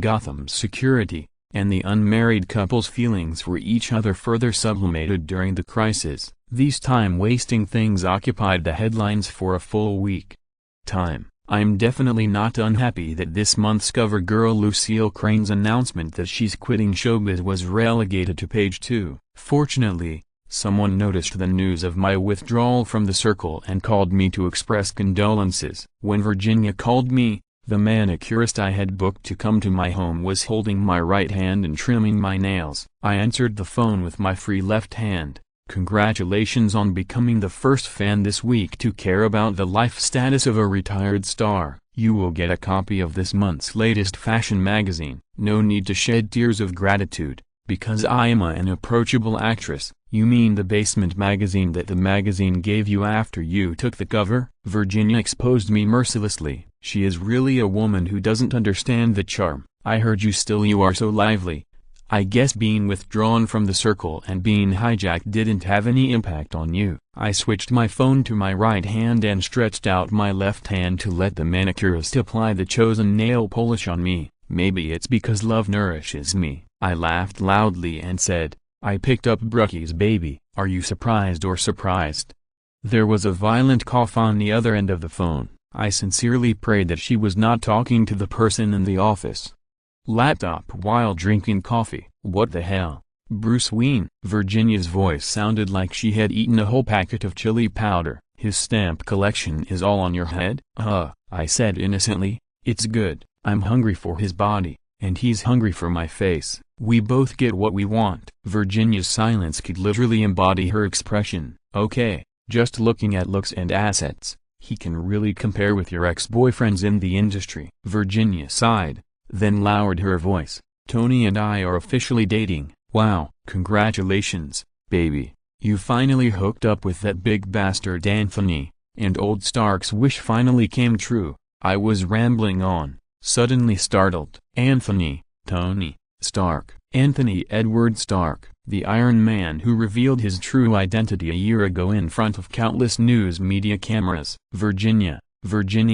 Gotham's security, and the unmarried couple's feelings for each other further sublimated during the crisis. These time-wasting things occupied the headlines for a full week. I'm definitely not unhappy that this month's cover girl Lucille Crane's announcement that she's quitting showbiz was relegated to page 2. Fortunately, someone noticed the news of my withdrawal from the circle and called me to express condolences. When Virginia called me, the manicurist I had booked to come to my home was holding my right hand and trimming my nails. I answered the phone with my free left hand, Congratulations on becoming the first fan this week to care about the life status of a retired star. You will get a copy of this month's latest fashion magazine. No need to shed tears of gratitude, because I am an approachable actress. You mean the basement magazine that the magazine gave you after you took the cover? Virginia exposed me mercilessly. She is really a woman who doesn't understand the charm. I heard you are so lively. I guess being withdrawn from the circle and being hijacked didn't have any impact on you. I switched my phone to my right hand and stretched out my left hand to let the manicurist apply the chosen nail polish on me. Maybe it's because love nourishes me. I laughed loudly and said, I picked up Brooky's baby. Are you surprised or surprised? There was a violent cough on the other end of the phone. I sincerely prayed that she was not talking to the person in the office. Laptop while drinking coffee. What the hell? Bruce Wayne. Virginia's voice sounded like she had eaten a whole packet of chili powder. His stamp collection is all on your head? I said innocently. It's good. I'm hungry for his body, and he's hungry for my face. We both get what we want. Virginia's silence could literally embody her expression. Okay, just looking at looks and assets, he can really compare with your ex-boyfriends in the industry. Virginia sighed, then lowered her voice. Tony and I are officially dating. Wow, congratulations, baby. You finally hooked up with that big bastard Anthony, and old Stark's wish finally came true. I was rambling on, suddenly startled. Anthony, Tony Stark. Anthony Edward Stark, the Iron Man who revealed his true identity a year ago in front of countless news media cameras. Virginia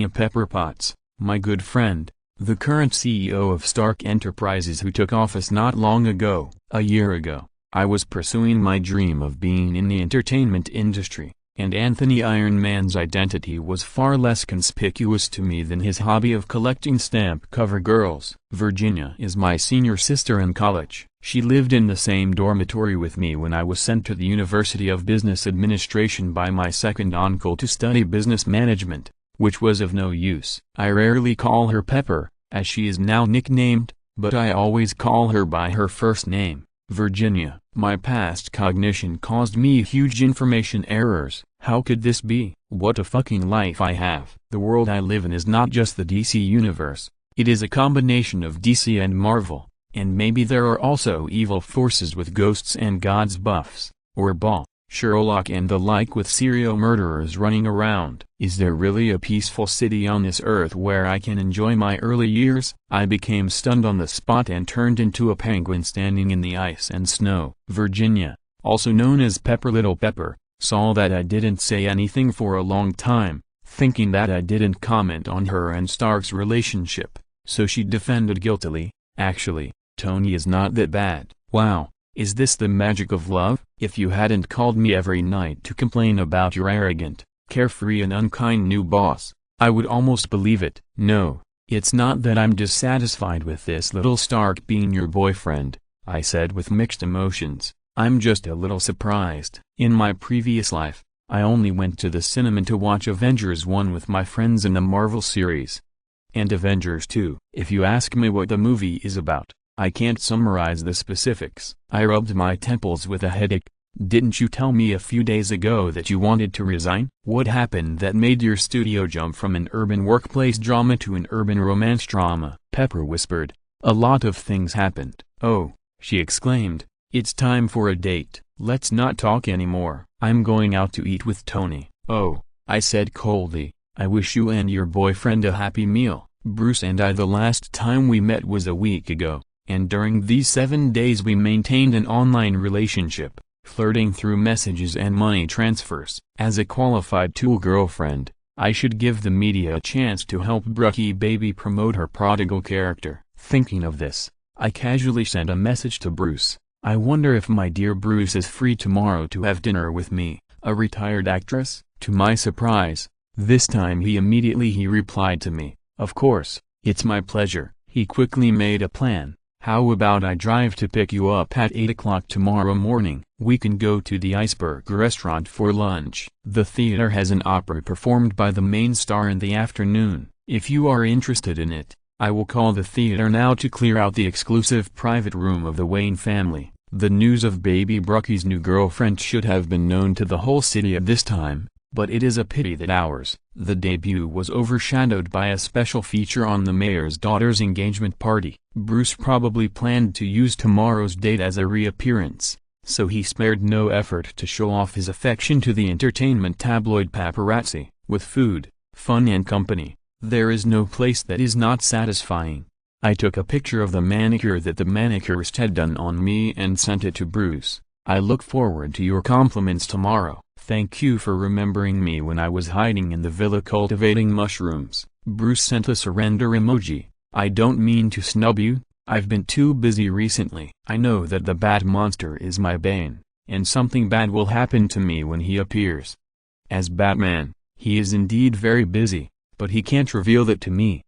Pepper Potts, my good friend, the current CEO of Stark Enterprises who took office not long ago. A year ago, I was pursuing my dream of being in the entertainment industry, and Anthony Iron Man's identity was far less conspicuous to me than his hobby of collecting stamp cover girls. Virginia is my senior sister in college. She lived in the same dormitory with me when I was sent to the University of Business Administration by my second uncle to study business management, which was of no use. I rarely call her Pepper, as she is now nicknamed, but I always call her by her first name, Virginia. My past cognition caused me huge information errors. How could this be? What a fucking life I have. The world I live in is not just the DC universe. It is a combination of DC and Marvel, and maybe there are also evil forces with ghosts and gods buffs, or Sherlock and the like with serial murderers running around. Is there really a peaceful city on this earth where I can enjoy my early years? I became stunned on the spot and turned into a penguin standing in the ice and snow. Virginia, also known as Pepper Little Pepper, saw that I didn't say anything for a long time, thinking that I didn't comment on her and Stark's relationship, so she defended guiltily, actually, Tony is not that bad. Wow. Is this the magic of love? If you hadn't called me every night to complain about your arrogant, carefree and unkind new boss, I would almost believe it. No, it's not that I'm dissatisfied with this little Stark being your boyfriend, I said with mixed emotions. I'm just a little surprised. In my previous life, I only went to the cinema to watch Avengers 1 with my friends in the Marvel series. And Avengers 2. If you ask me what the movie is about, I can't summarize the specifics. I rubbed my temples with a headache. Didn't you tell me a few days ago that you wanted to resign? What happened that made your studio jump from an urban workplace drama to an urban romance drama? Pepper whispered. A lot of things happened. Oh, she exclaimed. It's time for a date. Let's not talk anymore. I'm going out to eat with Tony. Oh, I said coldly. I wish you and your boyfriend a happy meal. Bruce and I, the last time we met was a week ago. And during these 7 days we maintained an online relationship, flirting through messages and money transfers. As a qualified tool girlfriend, I should give the media a chance to help Brooky Baby promote her prodigal character. Thinking of this, I casually sent a message to Bruce. I wonder if my dear Bruce is free tomorrow to have dinner with me, a retired actress? To my surprise, this time he immediately replied to me, of course, it's my pleasure. He quickly made a plan. How about I drive to pick you up at 8 o'clock tomorrow morning? We can go to the Iceberg restaurant for lunch. The theater has an opera performed by the main star in the afternoon. If you are interested in it, I will call the theater now to clear out the exclusive private room of the Wayne family. The news of baby Brooky's new girlfriend should have been known to the whole city at this time, but it is a pity that ours, the debut, was overshadowed by a special feature on the mayor's daughter's engagement party. Bruce probably planned to use tomorrow's date as a reappearance, so he spared no effort to show off his affection to the entertainment tabloid paparazzi. With food, fun and company, there is no place that is not satisfying. I took a picture of the manicure that the manicurist had done on me and sent it to Bruce. I look forward to your compliments tomorrow. Thank you for remembering me when I was hiding in the villa cultivating mushrooms. Bruce sent a surrender emoji. I don't mean to snub you, I've been too busy recently. I know that the Bat Monster is my bane, and something bad will happen to me when he appears. As Batman, he is indeed very busy, but he can't reveal that to me.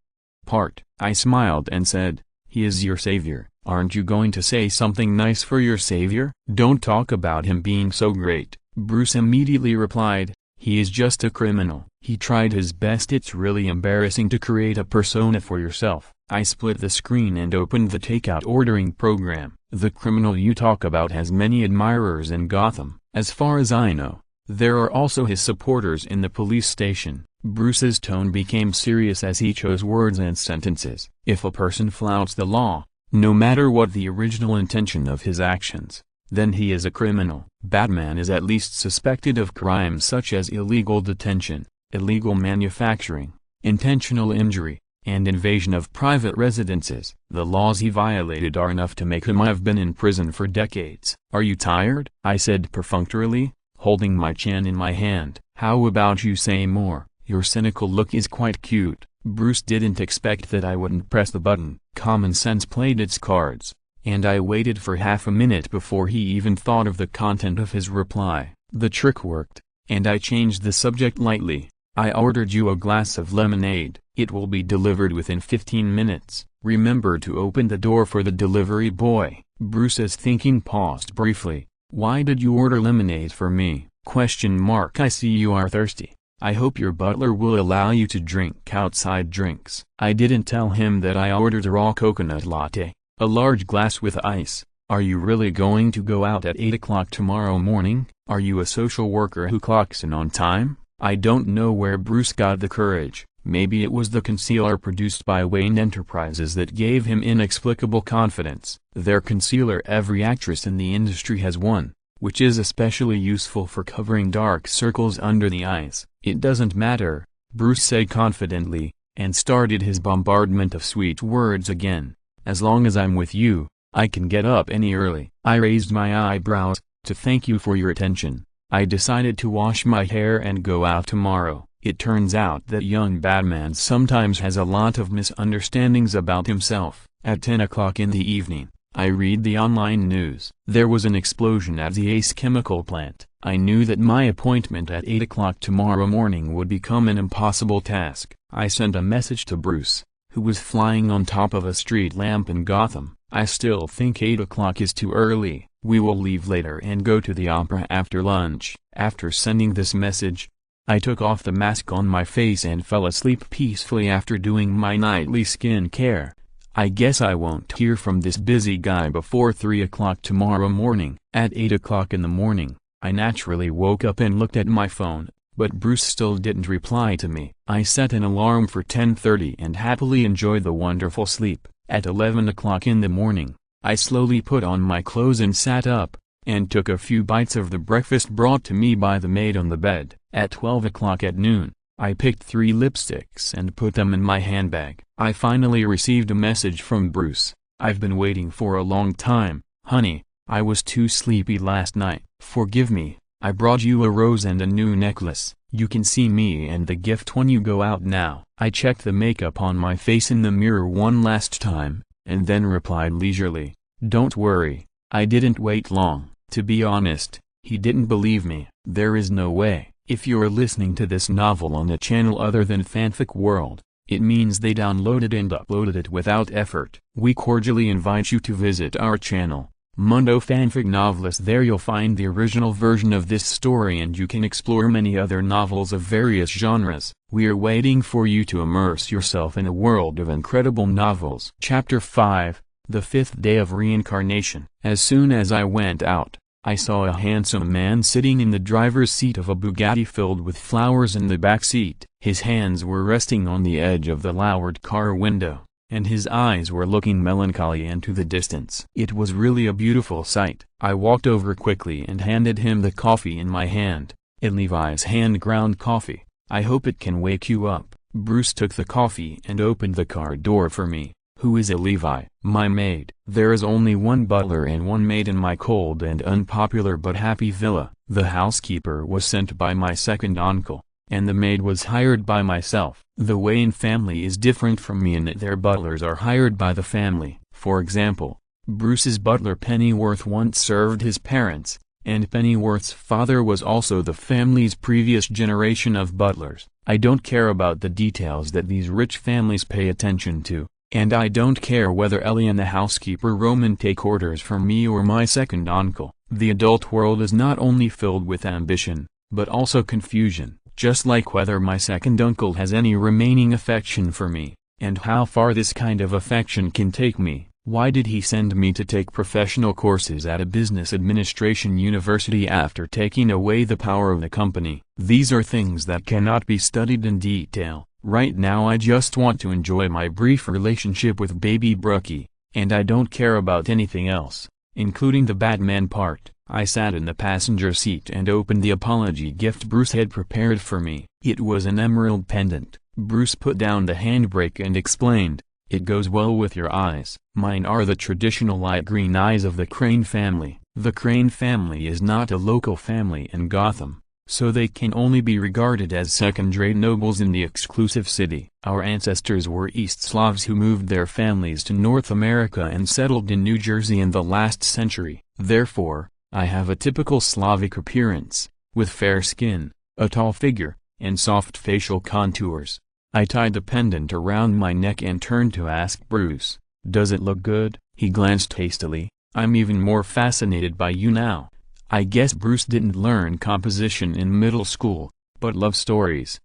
I smiled and said, he is your savior. Aren't you going to say something nice for your savior? Don't talk about him being so great. Bruce immediately replied, he is just a criminal. He tried his best. It's really embarrassing to create a persona for yourself. I split the screen and opened the takeout ordering program. The criminal you talk about has many admirers in Gotham. As far as I know, there are also his supporters in the police station. Bruce's tone became serious as he chose words and sentences. If a person flouts the law, no matter what the original intention of his actions, then he is a criminal. Batman is at least suspected of crimes such as illegal detention, illegal manufacturing, intentional injury, and invasion of private residences. The laws he violated are enough to make him have been in prison for decades. Are you tired? I said perfunctorily, holding my chin in my hand. How about you say more? Your cynical look is quite cute. Bruce didn't expect that I wouldn't press the button. Common sense played its cards, and I waited for half a minute before he even thought of the content of his reply. The trick worked, and I changed the subject lightly. I ordered you a glass of lemonade. It will be delivered within 15 minutes. Remember to open the door for the delivery boy. Bruce's thinking paused briefly. Why did you order lemonade for me? I see you are thirsty. I hope your butler will allow you to drink outside drinks. I didn't tell him that I ordered a raw coconut latte, a large glass with ice. Are you really going to go out at 8 o'clock tomorrow morning? Are you a social worker who clocks in on time? I don't know where Bruce got the courage. Maybe it was the concealer produced by Wayne Enterprises that gave him inexplicable confidence. Their concealer every actress in the industry has one, which is especially useful for covering dark circles under the eyes. It doesn't matter, Bruce said confidently, and started his bombardment of sweet words again. As long as I'm with you, I can get up any early. I raised my eyebrows, to thank you for your attention. I decided to wash my hair and go out tomorrow. It turns out that young Batman sometimes has a lot of misunderstandings about himself. At 10 o'clock in the evening, I read the online news. There was an explosion at the Ace chemical plant. I knew that my appointment at 8 o'clock tomorrow morning would become an impossible task. I sent a message to Bruce, who was flying on top of a street lamp in Gotham. I still think 8 o'clock is too early. We will leave later and go to the opera after lunch. After sending this message, I took off the mask on my face and fell asleep peacefully after doing my nightly skin care. I guess I won't hear from this busy guy before 3 o'clock tomorrow morning. At 8 o'clock in the morning, I naturally woke up and looked at my phone, but Bruce still didn't reply to me. I set an alarm for 10:30 and happily enjoyed the wonderful sleep. At 11 o'clock in the morning, I slowly put on my clothes and sat up, and took a few bites of the breakfast brought to me by the maid on the bed. At 12 o'clock at noon, I picked 3 lipsticks and put them in my handbag. I finally received a message from Bruce. I've been waiting for a long time, honey. I was too sleepy last night. Forgive me. I brought you a rose and a new necklace. You can see me and the gift when you go out now. I checked the makeup on my face in the mirror one last time, and then replied leisurely, don't worry. I didn't wait long. To be honest, he didn't believe me. There is no way. If you're listening to this novel on a channel other than Fanfic World, it means they downloaded and uploaded it without effort. We cordially invite you to visit our channel, Mundo Fanfic Novelist. There you'll find the original version of this story and you can explore many other novels of various genres. We are waiting for you to immerse yourself in a world of incredible novels. Chapter 5, The fifth day of reincarnation. As soon as I went out, I saw a handsome man sitting in the driver's seat of a Bugatti filled with flowers in the back seat. His hands were resting on the edge of the lowered car window, and his eyes were looking melancholy into the distance. It was really a beautiful sight. I walked over quickly and handed him the coffee in my hand. A Levi's hand-ground coffee. I hope it can wake you up. Bruce took the coffee and opened the car door for me. Who is a Levi? My maid. There is only one butler and one maid in my cold and unpopular but happy villa. The housekeeper was sent by my second uncle, and the maid was hired by myself. The Wayne family is different from me in that their butlers are hired by the family. For example, Bruce's butler Pennyworth once served his parents, and Pennyworth's father was also the family's previous generation of butlers. I don't care about the details that these rich families pay attention to. And I don't care whether Ellie and the housekeeper Roman take orders from me or my second uncle. The adult world is not only filled with ambition, but also confusion, just like whether my second uncle has any remaining affection for me, and how far this kind of affection can take me. Why did he send me to take professional courses at a business administration university after taking away the power of the company? These are things that cannot be studied in detail. Right now I just want to enjoy my brief relationship with baby Brookie, and I don't care about anything else, including the Batman part. I sat in the passenger seat and opened the apology gift Bruce had prepared for me. It was an emerald pendant. Bruce put down the handbrake and explained, "It goes well with your eyes." Mine are the traditional light green eyes of the Crane family. The Crane family is not a local family in Gotham, so they can only be regarded as second-rate nobles in the exclusive city. Our ancestors were East Slavs who moved their families to North America and settled in New Jersey in the last century. Therefore, I have a typical Slavic appearance, with fair skin, a tall figure, and soft facial contours. I tied the pendant around my neck and turned to ask Bruce, "Does it look good?" He glanced hastily. "I'm even more fascinated by you now." I guess Bruce didn't learn composition in middle school, but loves stories.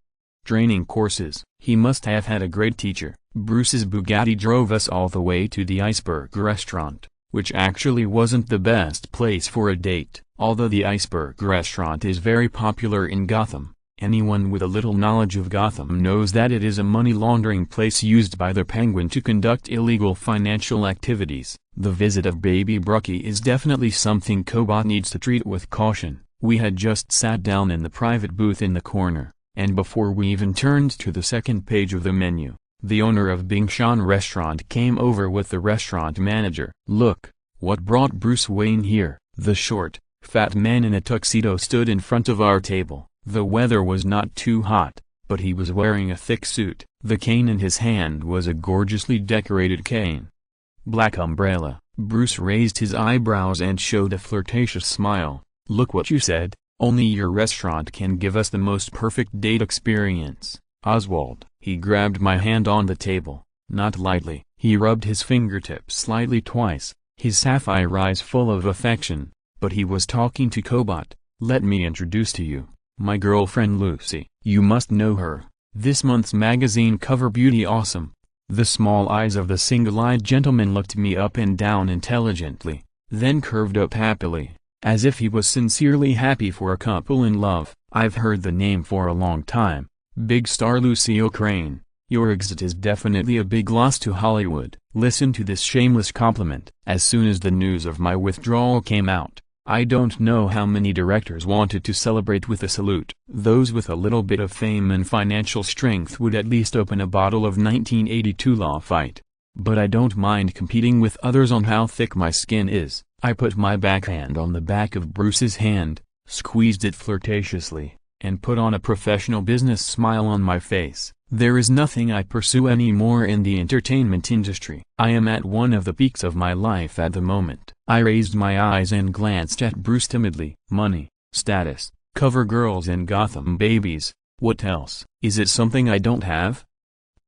Training courses. He must have had a great teacher. Bruce's Bugatti drove us all the way to the Iceberg restaurant, which actually wasn't the best place for a date. Although the Iceberg restaurant is very popular in Gotham, anyone with a little knowledge of Gotham knows that it is a money laundering place used by the Penguin to conduct illegal financial activities. The visit of baby Brookie is definitely something Cobot needs to treat with caution. We had just sat down in the private booth in the corner, and before we even turned to the second page of the menu, the owner of Bing Shan restaurant came over with the restaurant manager. "Look, what brought Bruce Wayne here?" The short, fat man in a tuxedo stood in front of our table. The weather was not too hot, but he was wearing a thick suit. The cane in his hand was a gorgeously decorated cane. Black umbrella. Bruce raised his eyebrows and showed a flirtatious smile. "Look what you said, only your restaurant can give us the most perfect date experience, Oswald." He grabbed my hand on the table, not lightly. He rubbed his fingertips slightly twice, his sapphire eyes full of affection, but he was talking to Cobot. "Let me introduce to you my girlfriend Lucy. You must know her. This month's magazine cover beauty awesome." The small eyes of the single-eyed gentleman looked me up and down intelligently, then curved up happily, as if he was sincerely happy for a couple in love. "I've heard the name for a long time. Big star Lucille Crane. Your exit is definitely a big loss to Hollywood." Listen to this shameless compliment. As soon as the news of my withdrawal came out, I don't know how many directors wanted to celebrate with a salute. Those with a little bit of fame and financial strength would at least open a bottle of 1982 Lafite. But I don't mind competing with others on how thick my skin is. I put my backhand on the back of Bruce's hand, squeezed it flirtatiously, and put on a professional business smile on my face. There is nothing I pursue anymore in the entertainment industry. I am at one of the peaks of my life at the moment. I raised my eyes and glanced at Bruce timidly. "Money, status, cover girls and Gotham babies, what else? Is it something I don't have?"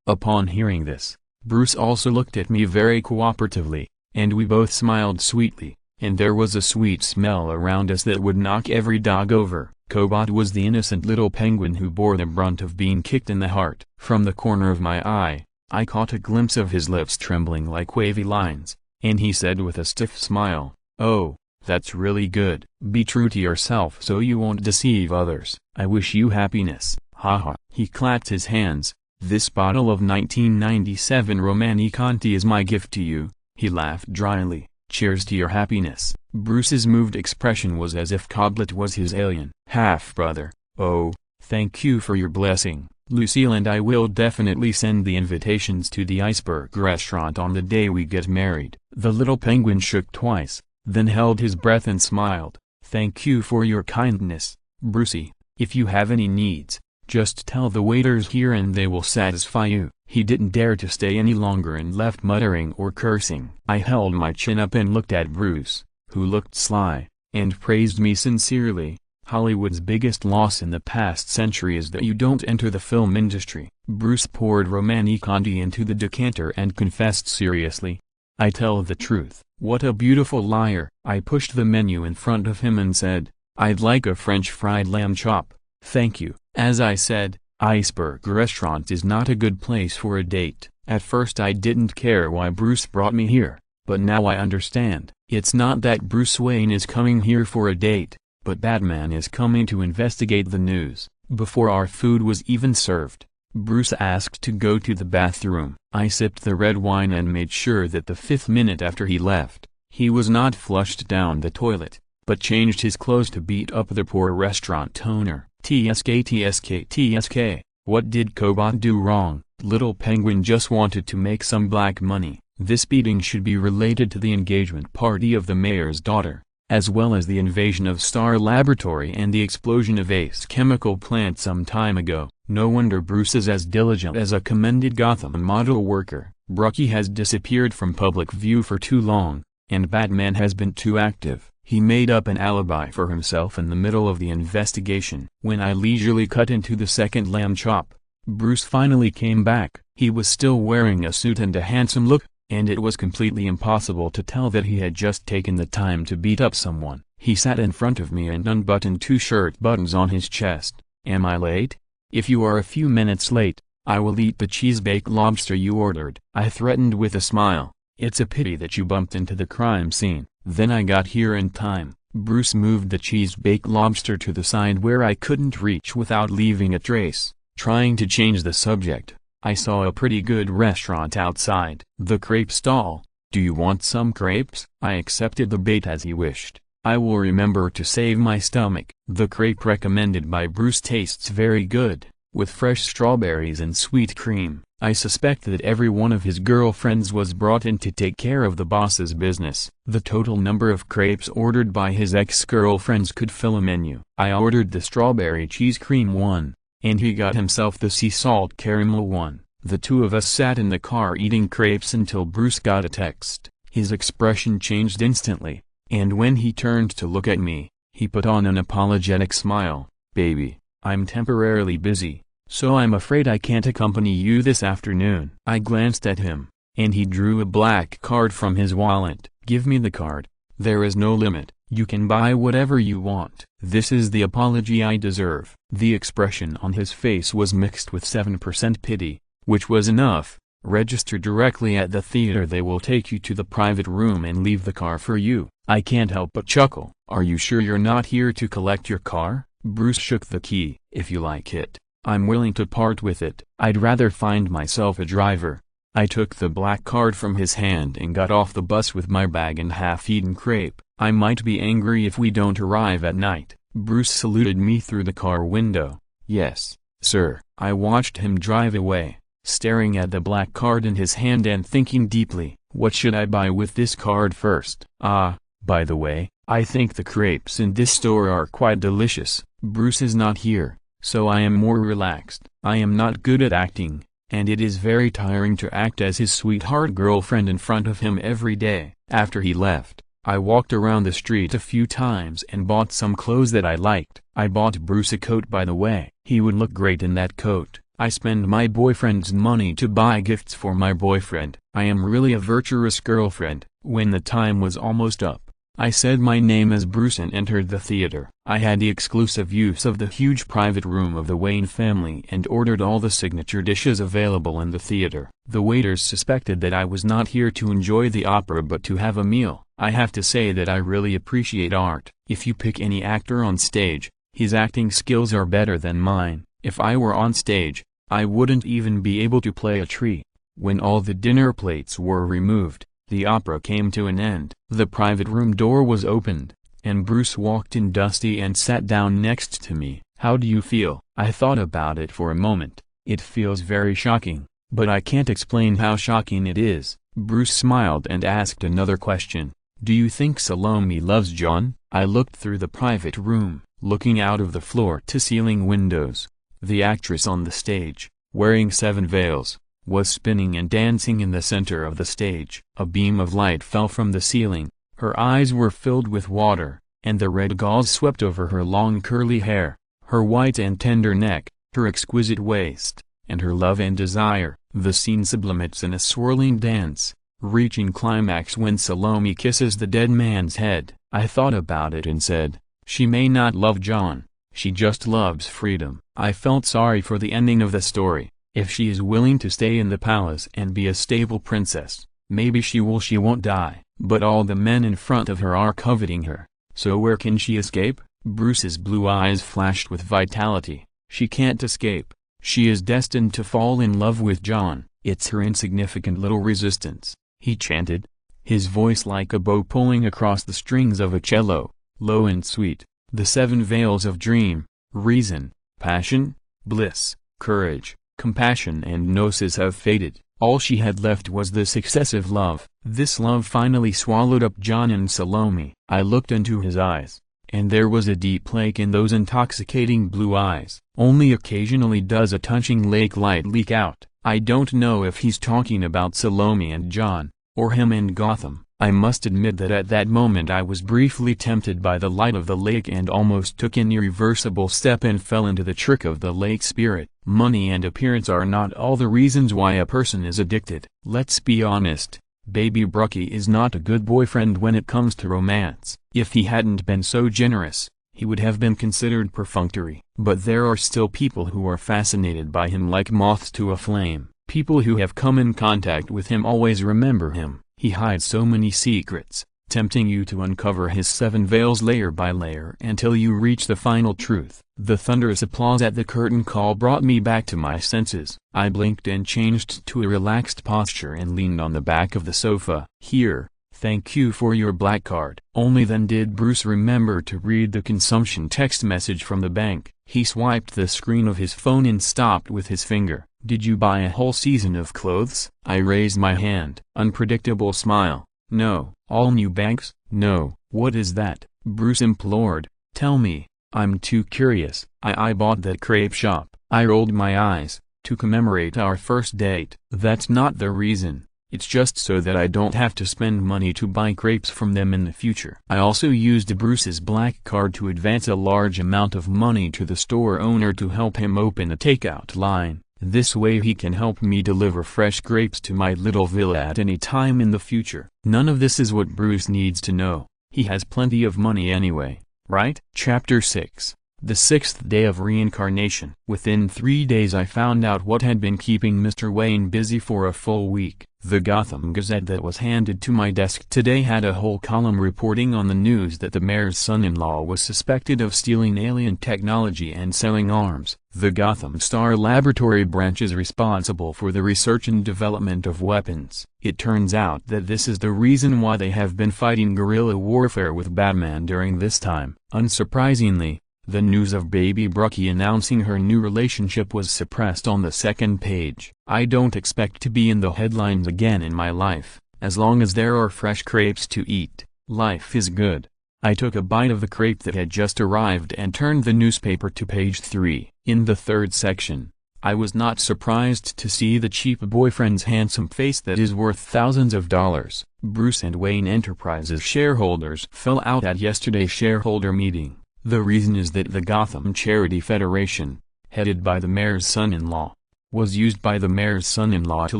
Upon hearing this, Bruce also looked at me very cooperatively, and we both smiled sweetly, and there was a sweet smell around us that would knock every dog over. Cobot was the innocent little penguin who bore the brunt of being kicked in the heart. From the corner of my eye, I caught a glimpse of his lips trembling like wavy lines, and he said with a stiff smile, "Oh, that's really good. Be true to yourself so you won't deceive others. I wish you happiness, haha." He clapped his hands. "This bottle of 1997 Romanée-Conti is my gift to you," he laughed dryly. "Cheers to your happiness." Bruce's moved expression was as if Coblet was his alien half-brother. "Oh, thank you for your blessing, Lucille, and I will definitely send the invitations to the Iceberg restaurant on the day we get married." The little penguin shook twice, then held his breath and smiled. "Thank you for your kindness, Brucey. If you have any needs, just tell the waiters here and they will satisfy you." He didn't dare to stay any longer and left muttering or cursing. I held my chin up and looked at Bruce, who looked sly, and praised me sincerely. "Hollywood's biggest loss in the past century is that you don't enter the film industry." Bruce poured Romanée-Conti into the decanter and confessed seriously, "I tell the truth." What a beautiful liar. I pushed the menu in front of him and said, "I'd like a French fried lamb chop, thank you." As I said, Iceberg restaurant is not a good place for a date. At first I didn't care why Bruce brought me here, but now I understand. It's not that Bruce Wayne is coming here for a date, but Batman is coming to investigate the news. Before our food was even served, Bruce asked to go to the bathroom. I sipped the red wine and made sure that the 5th minute after he left, he was not flushed down the toilet, but changed his clothes to beat up the poor restaurant owner. TSK. What did Cobot do wrong? Little Penguin just wanted to make some black money. This beating should be related to the engagement party of the mayor's daughter, as well as the invasion of Star Laboratory and the explosion of Ace chemical plant some time ago. No wonder Bruce is as diligent as a commended Gotham model worker. Brookie has disappeared from public view for too long, and Batman has been too active. He made up an alibi for himself in the middle of the investigation. When I leisurely cut into the second lamb chop, Bruce finally came back. He was still wearing a suit and a handsome look, and it was completely impossible to tell that he had just taken the time to beat up someone. He sat in front of me and unbuttoned 2 shirt buttons on his chest. "Am I late? If you are a few minutes late, I will eat the cheese-baked lobster you ordered," I threatened with a smile. "It's a pity that you bumped into the crime scene." Then I got here in time. Bruce moved the cheese-baked lobster to the side where I couldn't reach without leaving a trace. Trying to change the subject, I saw a pretty good restaurant outside. "The crepe stall. Do you want some crepes?" I accepted the bait as he wished. "I will remember to save my stomach." The crepe recommended by Bruce tastes very good, with fresh strawberries and sweet cream. I suspect that every one of his girlfriends was brought in to take care of the boss's business. The total number of crepes ordered by his ex-girlfriends could fill a menu. I ordered the strawberry cheese cream one, and he got himself the sea salt caramel one. The two of us sat in the car eating crepes until Bruce got a text. His expression changed instantly, and when he turned to look at me, he put on an apologetic smile. "Baby, I'm temporarily busy, so I'm afraid I can't accompany you this afternoon." I glanced at him, and he drew a black card from his wallet. "Give me the card. There is no limit. You can buy whatever you want." This is the apology I deserve. The expression on his face was mixed with 7% pity, which was enough. "Register directly at the theater. They will take you to the private room and leave the car for you." I can't help but chuckle. "Are you sure you're not here to collect your car?" Bruce shook the key. "If you like it, I'm willing to part with it. I'd rather find myself a driver." I took the black card from his hand and got off the bus with my bag and half-eaten crepe. "I might be angry if we don't arrive at night." Bruce saluted me through the car window. "Yes, sir." I watched him drive away, staring at the black card in his hand and thinking deeply, what should I buy with this card first? Ah, by the way, I think the crepes in this store are quite delicious. Bruce is not here, so I am more relaxed. I am not good at acting, and it is very tiring to act as his sweetheart girlfriend in front of him every day. After he left, I walked around the street a few times and bought some clothes that I liked. I bought Bruce a coat, by the way. He would look great in that coat. I spend my boyfriend's money to buy gifts for my boyfriend. I am really a virtuous girlfriend. When the time was almost up, I said my name as Bruce and entered the theater. I had the exclusive use of the huge private room of the Wayne family and ordered all the signature dishes available in the theater. The waiters suspected that I was not here to enjoy the opera but to have a meal. I have to say that I really appreciate art. If you pick any actor on stage, his acting skills are better than mine. If I were on stage, I wouldn't even be able to play a tree. When all the dinner plates were removed, the opera came to an end. The private room door was opened, and Bruce walked in dusty and sat down next to me. How do you feel? I thought about it for a moment. It feels very shocking, but I can't explain how shocking it is. Bruce smiled and asked another question. Do you think Salome loves John? I looked through the private room, looking out of the floor-to-ceiling windows. The actress on the stage, wearing 7 veils, was spinning and dancing in the center of the stage. A beam of light fell from the ceiling, her eyes were filled with water, and the red gauze swept over her long curly hair, her white and tender neck, her exquisite waist, and her love and desire. The scene sublimates in a swirling dance, reaching climax when Salome kisses the dead man's head. I thought about it and said, she may not love John, she just loves freedom. I felt sorry for the ending of the story. If she is willing to stay in the palace and be a stable princess, maybe she won't die. But all the men in front of her are coveting her, so where can she escape? Bruce's blue eyes flashed with vitality. She can't escape. She is destined to fall in love with John. It's her insignificant little resistance, he chanted, his voice like a bow pulling across the strings of a cello, low and sweet. The 7 veils of dream, reason, passion, bliss, courage, compassion and gnosis have faded. All she had left was this excessive love. This love finally swallowed up John and Salome. I looked into his eyes, and there was a deep lake in those intoxicating blue eyes. Only occasionally does a touching lake light leak out. I don't know if he's talking about Salome and John, or him and Gotham. I must admit that at that moment I was briefly tempted by the light of the lake and almost took an irreversible step and fell into the trick of the lake spirit. Money and appearance are not all the reasons why a person is addicted. Let's be honest, Baby Brucky is not a good boyfriend when it comes to romance. If he hadn't been so generous, he would have been considered perfunctory. But there are still people who are fascinated by him like moths to a flame. People who have come in contact with him always remember him. He hides so many secrets, tempting you to uncover his 7 veils layer by layer until you reach the final truth. The thunderous applause at the curtain call brought me back to my senses. I blinked and changed to a relaxed posture and leaned on the back of the sofa. Here, thank you for your black card. Only then did Bruce remember to read the consumption text message from the bank. He swiped the screen of his phone and stopped with his finger. Did you buy a whole season of clothes? I raised my hand. Unpredictable smile. No. All new bags? No. What is that? Bruce implored. Tell me. I'm too curious. I bought that crepe shop. I rolled my eyes. To commemorate our first date. That's not the reason. It's just so that I don't have to spend money to buy crepes from them in the future. I also used Bruce's black card to advance a large amount of money to the store owner to help him open a takeout line. This way he can help me deliver fresh grapes to my little villa at any time in the future. None of this is what Bruce needs to know. He has plenty of money anyway, right? Chapter 6. The 6th Day of Reincarnation. Within 3 days I found out what had been keeping Mr. Wayne busy for a full week. The Gotham Gazette that was handed to my desk today had a whole column reporting on the news that the mayor's son-in-law was suspected of stealing alien technology and selling arms. The Gotham Star Laboratory branch is responsible for the research and development of weapons. It turns out that this is the reason why they have been fighting guerrilla warfare with Batman during this time. Unsurprisingly, the news of Baby Brucky announcing her new relationship was suppressed on the second page. I don't expect to be in the headlines again in my life. As long as there are fresh crepes to eat, life is good. I took a bite of the crepe that had just arrived and turned the newspaper to page 3. In the 3rd section, I was not surprised to see the cheap boyfriend's handsome face that is worth thousands of dollars. Bruce and Wayne Enterprises shareholders fell out at yesterday's shareholder meeting. The reason is that the Gotham Charity Federation, headed by the mayor's son-in-law, was used by the mayor's son-in-law to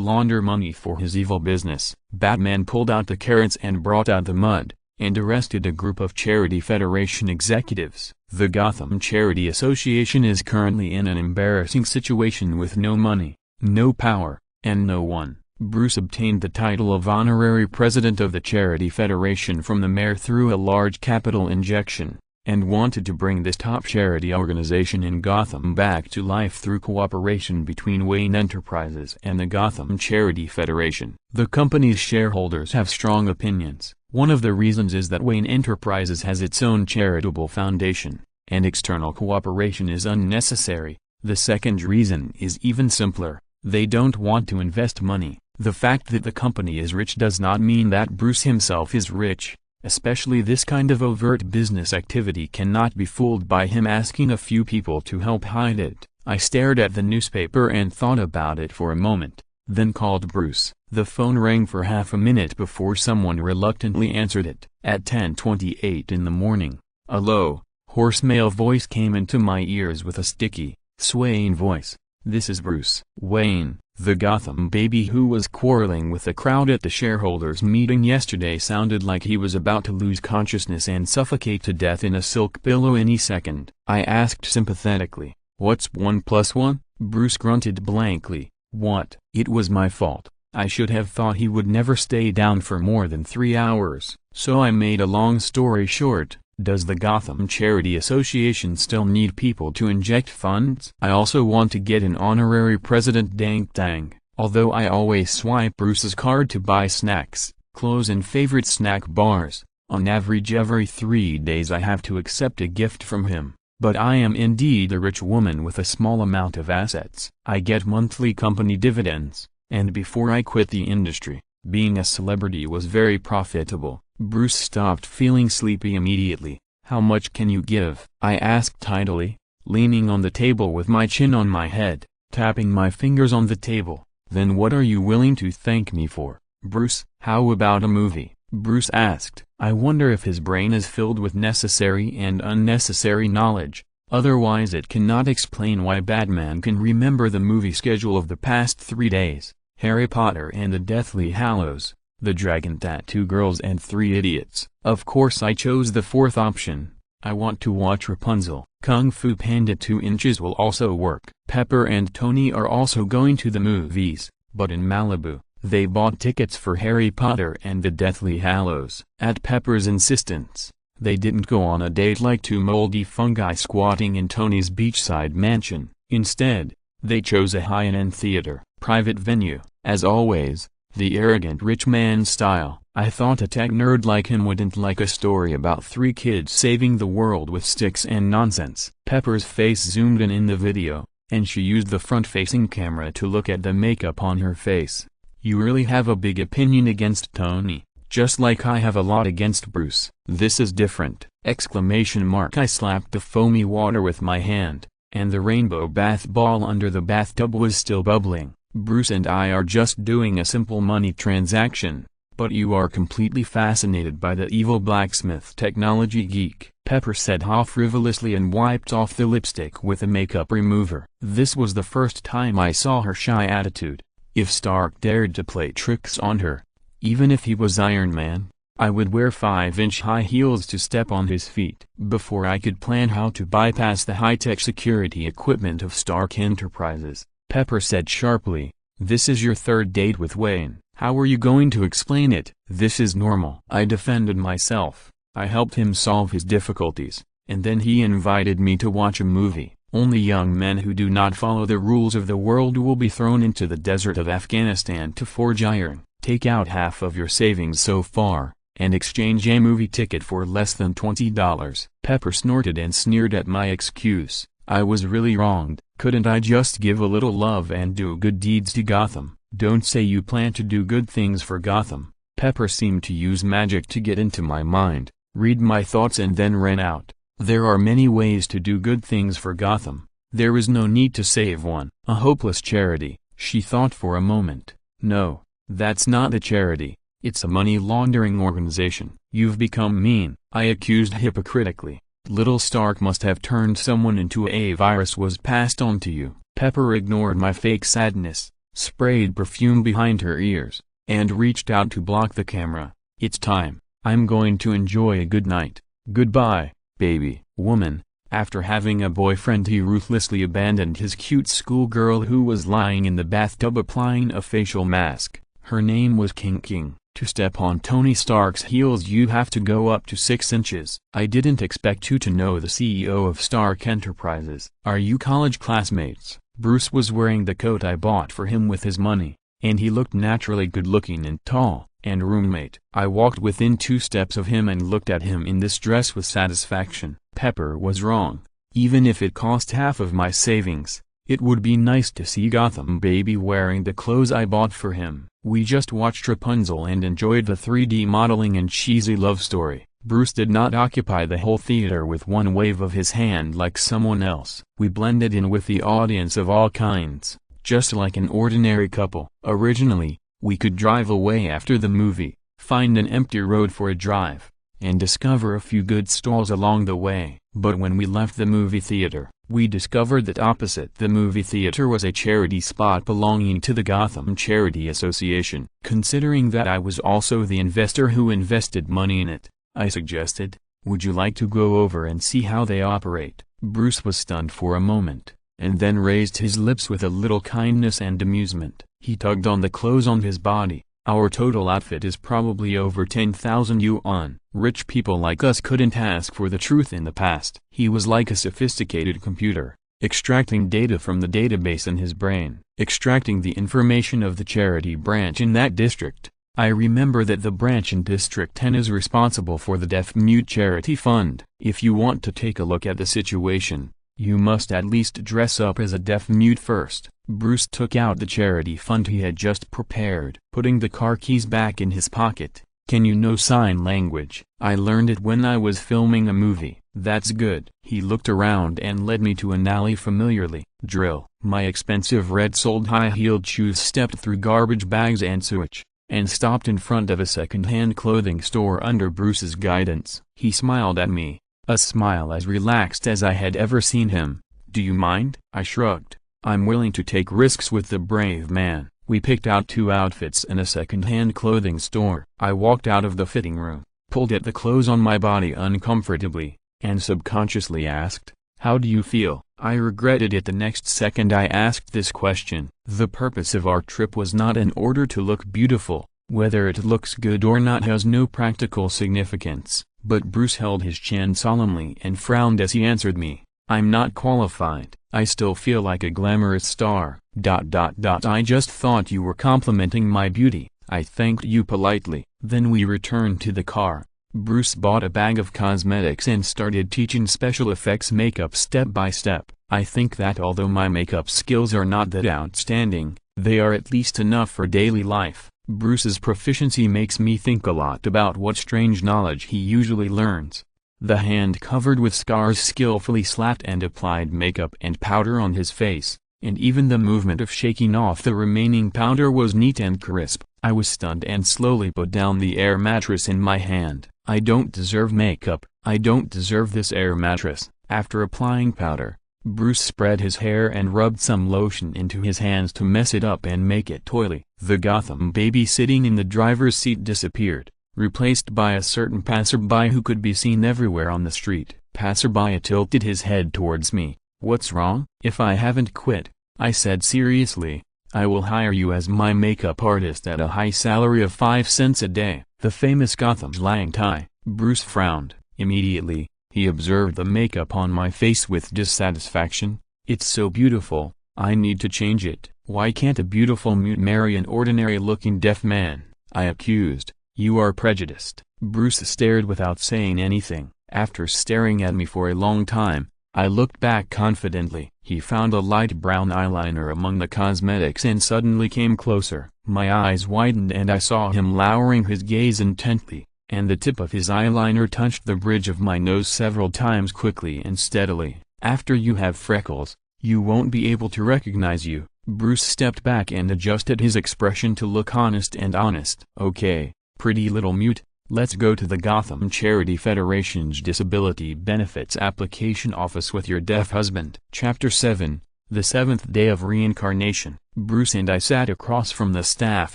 launder money for his evil business. Batman pulled out the carrots and brought out the mud. and arrested a group of Charity Federation executives. The Gotham Charity Association is currently in an embarrassing situation with no money, no power, and no one. Bruce obtained the title of honorary president of the Charity Federation from the mayor through a large capital injection, and wanted to bring this top charity organization in Gotham back to life through cooperation between Wayne Enterprises and the Gotham Charity Federation. The company's shareholders have strong opinions. One of the reasons is that Wayne Enterprises has its own charitable foundation, and external cooperation is unnecessary. The second reason is even simpler. They don't want to invest money. The fact that the company is rich does not mean that Bruce himself is rich. Especially this kind of overt business activity cannot be fooled by him asking a few people to help hide it. I stared at the newspaper and thought about it for a moment, then called Bruce. The phone rang for half a minute before someone reluctantly answered it. At 10:28 in the morning, a low, hoarse male voice came into my ears with a sticky, swaying voice. "This is Bruce Wayne, the Gotham baby who was quarreling with the crowd at the shareholders meeting yesterday. Sounded like he was about to lose consciousness and suffocate to death in a silk pillow any second." I asked sympathetically, "What's 1 + 1? Bruce grunted blankly. "What?" "It was my fault. I should have thought he would never stay down for more than 3 hours. So I made a long story short. Does the Gotham Charity Association still need people to inject funds? I also want to get an honorary president dank dang." Although I always swipe Bruce's card to buy snacks, clothes and favorite snack bars, on average every 3 days I have to accept a gift from him. But I am indeed a rich woman with a small amount of assets. I get monthly company dividends, and before I quit the industry, being a celebrity was very profitable. Bruce stopped feeling sleepy immediately. "How much can you give?" I asked tidily, leaning on the table with my chin on my head, tapping my fingers on the table. "Then what are you willing to thank me for, Bruce?" "How about a movie?" Bruce asked. I wonder if his brain is filled with necessary and unnecessary knowledge. Otherwise it cannot explain why Batman can remember the movie schedule of the past 3 days, Harry Potter and the Deathly Hallows, The Dragon Tattoo Girls and 3 Idiots. Of course I chose the fourth option. I want to watch Rapunzel. Kung Fu Panda 2 inches will also work. Pepper and Tony are also going to the movies, but in Malibu. They bought tickets for Harry Potter and the Deathly Hallows. At Pepper's insistence, they didn't go on a date like 2 moldy fungi squatting in Tony's beachside mansion. Instead, they chose a high-end theater, private venue, as always, the arrogant rich man style. I thought a tech nerd like him wouldn't like a story about 3 kids saving the world with sticks and nonsense. Pepper's face zoomed in the video, and she used the front-facing camera to look at the makeup on her face. "You really have a big opinion against Tony, just like I have a lot against Bruce." "This is different!" Exclamation mark. I slapped the foamy water with my hand, and the rainbow bath ball under the bathtub was still bubbling. "Bruce and I are just doing a simple money transaction, but you are completely fascinated by the evil blacksmith technology geek," Pepper said half frivolously and wiped off the lipstick with a makeup remover. This was the first time I saw her shy attitude. If Stark dared to play tricks on her, even if he was Iron Man, I would wear 5-inch high heels to step on his feet. Before I could plan how to bypass the high-tech security equipment of Stark Enterprises, Pepper said sharply, "This is your 3rd date with Wayne. How are you going to explain it?" "This is normal." I defended myself. I helped him solve his difficulties, and then he invited me to watch a movie. Only young men who do not follow the rules of the world will be thrown into the desert of Afghanistan to forge iron. Take out half of your savings so far, and exchange a movie ticket for less than $20. Pepper snorted and sneered at my excuse. I was really wronged. Couldn't I just give a little love and do good deeds to Gotham? "Don't say you plan to do good things for Gotham." Pepper seemed to use magic to get into my mind, read my thoughts and then ran out. "There are many ways to do good things for Gotham. There is no need to save one." "A hopeless charity," she thought for a moment. "No, that's not a charity. It's a money laundering organization." "You've become mean," I accused hypocritically. "Little Stark must have turned someone into a virus was passed on to you." Pepper ignored my fake sadness, sprayed perfume behind her ears, and reached out to block the camera. "It's time. I'm going to enjoy a good night. Goodbye, baby." Woman. After having a boyfriend, he ruthlessly abandoned his cute schoolgirl who was lying in the bathtub applying a facial mask. Her name was King. To step on Tony Stark's heels you have to go up to 6 inches. I didn't expect you to know the CEO of Stark Enterprises. Are you college classmates? Bruce was wearing the coat I bought for him with his money, and he looked naturally good-looking and tall. And roommate. I walked within 2 steps of him and looked at him in this dress with satisfaction. Pepper was wrong. Even if it cost half of my savings, it would be nice to see Gotham baby wearing the clothes I bought for him. We just watched Rapunzel and enjoyed the 3D modeling and cheesy love story. Bruce did not occupy the whole theater with one wave of his hand like someone else. We blended in with the audience of all kinds, just like an ordinary couple. Originally, we could drive away after the movie, find an empty road for a drive, and discover a few good stalls along the way. But when we left the movie theater, we discovered that opposite the movie theater was a charity spot belonging to the Gotham Charity Association. Considering that I was also the investor who invested money in it, I suggested, "Would you like to go over and see how they operate?" Bruce was stunned for a moment, and then raised his lips with a little kindness and amusement. He tugged on the clothes on his body. "Our total outfit is probably over 10,000 yuan. Rich people like us couldn't ask for the truth in the past." He was like a sophisticated computer, extracting data from the database in his brain, extracting the information of the charity branch in that district. I remember that the branch in District 10 is responsible for the deaf-mute charity fund. If you want to take a look at the situation, you must at least dress up as a deaf-mute first. Bruce took out the charity fund he had just prepared, putting the car keys back in his pocket. "Can you know sign language?" "I learned it when I was filming a movie." "That's good." He looked around and led me to an alley familiarly. Drill. My expensive red-soled high-heeled shoes stepped through garbage bags and sewage, and stopped in front of a second-hand clothing store under Bruce's guidance. He smiled at me, a smile as relaxed as I had ever seen him. "Do you mind?" I shrugged. "I'm willing to take risks with the brave man." We picked out 2 outfits in a second-hand clothing store. I walked out of the fitting room, pulled at the clothes on my body uncomfortably, and subconsciously asked, "How do you feel?" I regretted it the next second I asked this question. The purpose of our trip was not in order to look beautiful. Whether it looks good or not has no practical significance. But Bruce held his chin solemnly and frowned as he answered me. "I'm not qualified. I still feel like a glamorous star. ... I just thought you were complimenting my beauty." I thanked you politely. Then we returned to the car. Bruce bought a bag of cosmetics and started teaching special effects makeup step by step. I think that although my makeup skills are not that outstanding, they are at least enough for daily life. Bruce's proficiency makes me think a lot about what strange knowledge he usually learns. The hand covered with scars skillfully slapped and applied makeup and powder on his face, and even the movement of shaking off the remaining powder was neat and crisp. I was stunned and slowly put down the air mattress in my hand. "I don't deserve makeup. I don't deserve this air mattress." After applying powder, Bruce spread his hair and rubbed some lotion into his hands to mess it up and make it oily. The Gotham baby sitting in the driver's seat disappeared, replaced by a certain passerby who could be seen everywhere on the street. Passerby tilted his head towards me. "What's wrong?" "If I haven't quit," I said seriously, "I will hire you as my makeup artist at a high salary of 5 cents a day." The famous Gotham slang tie. Bruce frowned. Immediately, he observed the makeup on my face with dissatisfaction. "It's so beautiful, I need to change it." "Why can't a beautiful mute marry an ordinary-looking deaf man?" I accused. "You are prejudiced." Bruce stared without saying anything. After staring at me for a long time, I looked back confidently. He found a light brown eyeliner among the cosmetics and suddenly came closer. My eyes widened and I saw him lowering his gaze intently, and the tip of his eyeliner touched the bridge of my nose several times quickly and steadily. "After you have freckles, you won't be able to recognize you." Bruce stepped back and adjusted his expression to look honest and honest. "Okay, pretty little mute, let's go to the Gotham Charity Federation's Disability Benefits Application Office with your deaf husband." Chapter 7, The Seventh Day of Reincarnation. Bruce and I sat across from the staff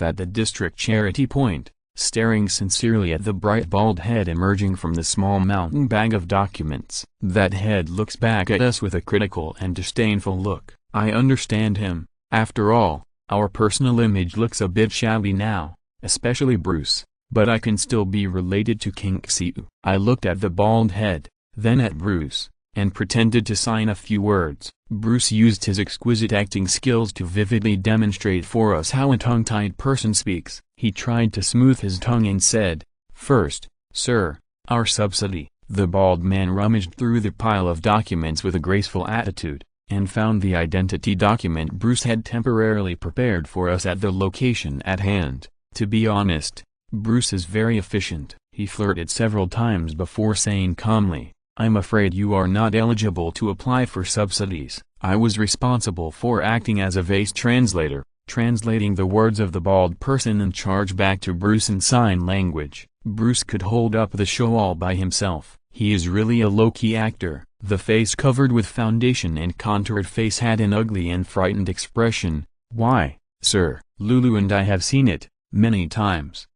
at the district charity point, staring sincerely at the bright bald head emerging from the small mountain bag of documents. That head looks back at us with a critical and disdainful look. I understand him. After all, our personal image looks a bit shabby now, especially Bruce, but I can still be related to King Xiu. I looked at the bald head, then at Bruce, and pretended to sign a few words. Bruce used his exquisite acting skills to vividly demonstrate for us how a tongue-tied person speaks. He tried to smooth his tongue and said, "First, sir, our subsidy." The bald man rummaged through the pile of documents with a graceful attitude, and found the identity document Bruce had temporarily prepared for us at the location at hand. To be honest, Bruce is very efficient. He flirted several times before saying calmly, "I'm afraid you are not eligible to apply for subsidies." I was responsible for acting as a vase translator, translating the words of the bald person in charge back to Bruce in sign language. Bruce could hold up the show all by himself. He is really a low-key actor. The face covered with foundation and contoured face had an ugly and frightened expression. "Why, sir, Lulu and I have seen it, many times.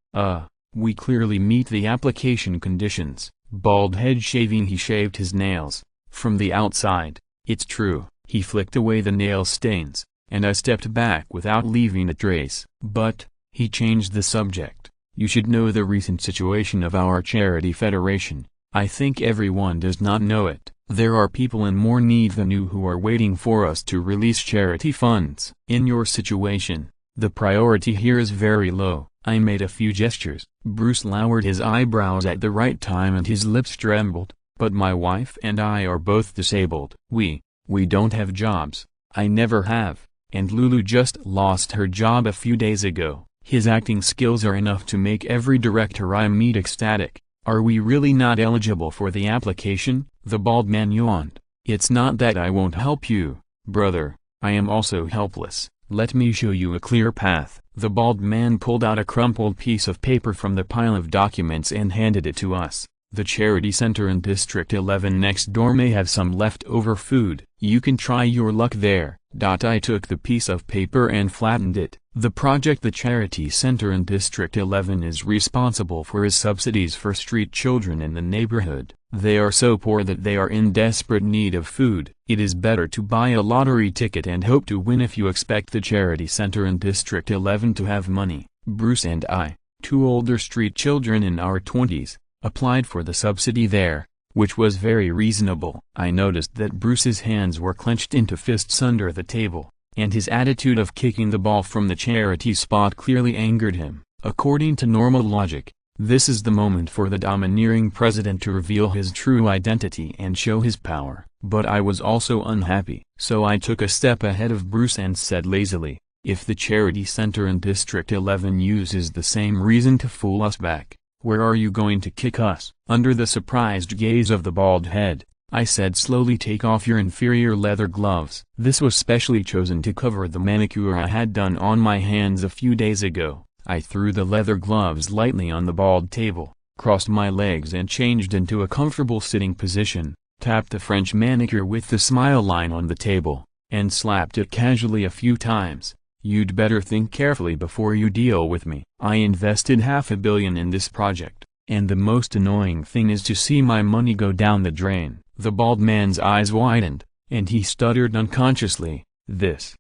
We clearly meet the application conditions." Bald head shaving. He shaved his nails. From the outside, it's true, he flicked away the nail stains, and I stepped back without leaving a trace. But, he changed the subject. "You should know the recent situation of our charity federation. I think everyone does not know it. There are people in more need than you who are waiting for us to release charity funds. In your situation, the priority here is very low." I made a few gestures. Bruce lowered his eyebrows at the right time and his lips trembled. "But my wife and I are both disabled. We don't have jobs. I never have, and Lulu just lost her job a few days ago." His acting skills are enough to make every director I meet ecstatic. "Are we really not eligible for the application?" The bald man yawned. "It's not that I won't help you, brother. I am also helpless. Let me show you a clear path." The bald man pulled out a crumpled piece of paper from the pile of documents and handed it to us. "The charity center in District 11 next door may have some leftover food. You can try your luck there." I took the piece of paper and flattened it. The charity center in District 11 is responsible for is subsidies for street children in the neighborhood. They are so poor that they are in desperate need of food. It is better to buy a lottery ticket and hope to win if you expect the charity center in District 11 to have money. Bruce and I, two older street children in our 20s, applied for the subsidy there, which was very reasonable. I noticed that Bruce's hands were clenched into fists under the table, and his attitude of kicking the ball from the charity spot clearly angered him. According to normal logic, this is the moment for the domineering president to reveal his true identity and show his power. But I was also unhappy. So I took a step ahead of Bruce and said lazily, "If the charity center in District 11 uses the same reason to fool us back, where are you going to kick us?" Under the surprised gaze of the bald head, I said slowly, "Take off your inferior leather gloves." This was specially chosen to cover the manicure I had done on my hands a few days ago. I threw the leather gloves lightly on the bald table, crossed my legs and changed into a comfortable sitting position, tapped the French manicure with the smile line on the table, and slapped it casually a few times. "You'd better think carefully before you deal with me. I invested $500 million in this project, and the most annoying thing is to see my money go down the drain." The bald man's eyes widened, and he stuttered unconsciously, This,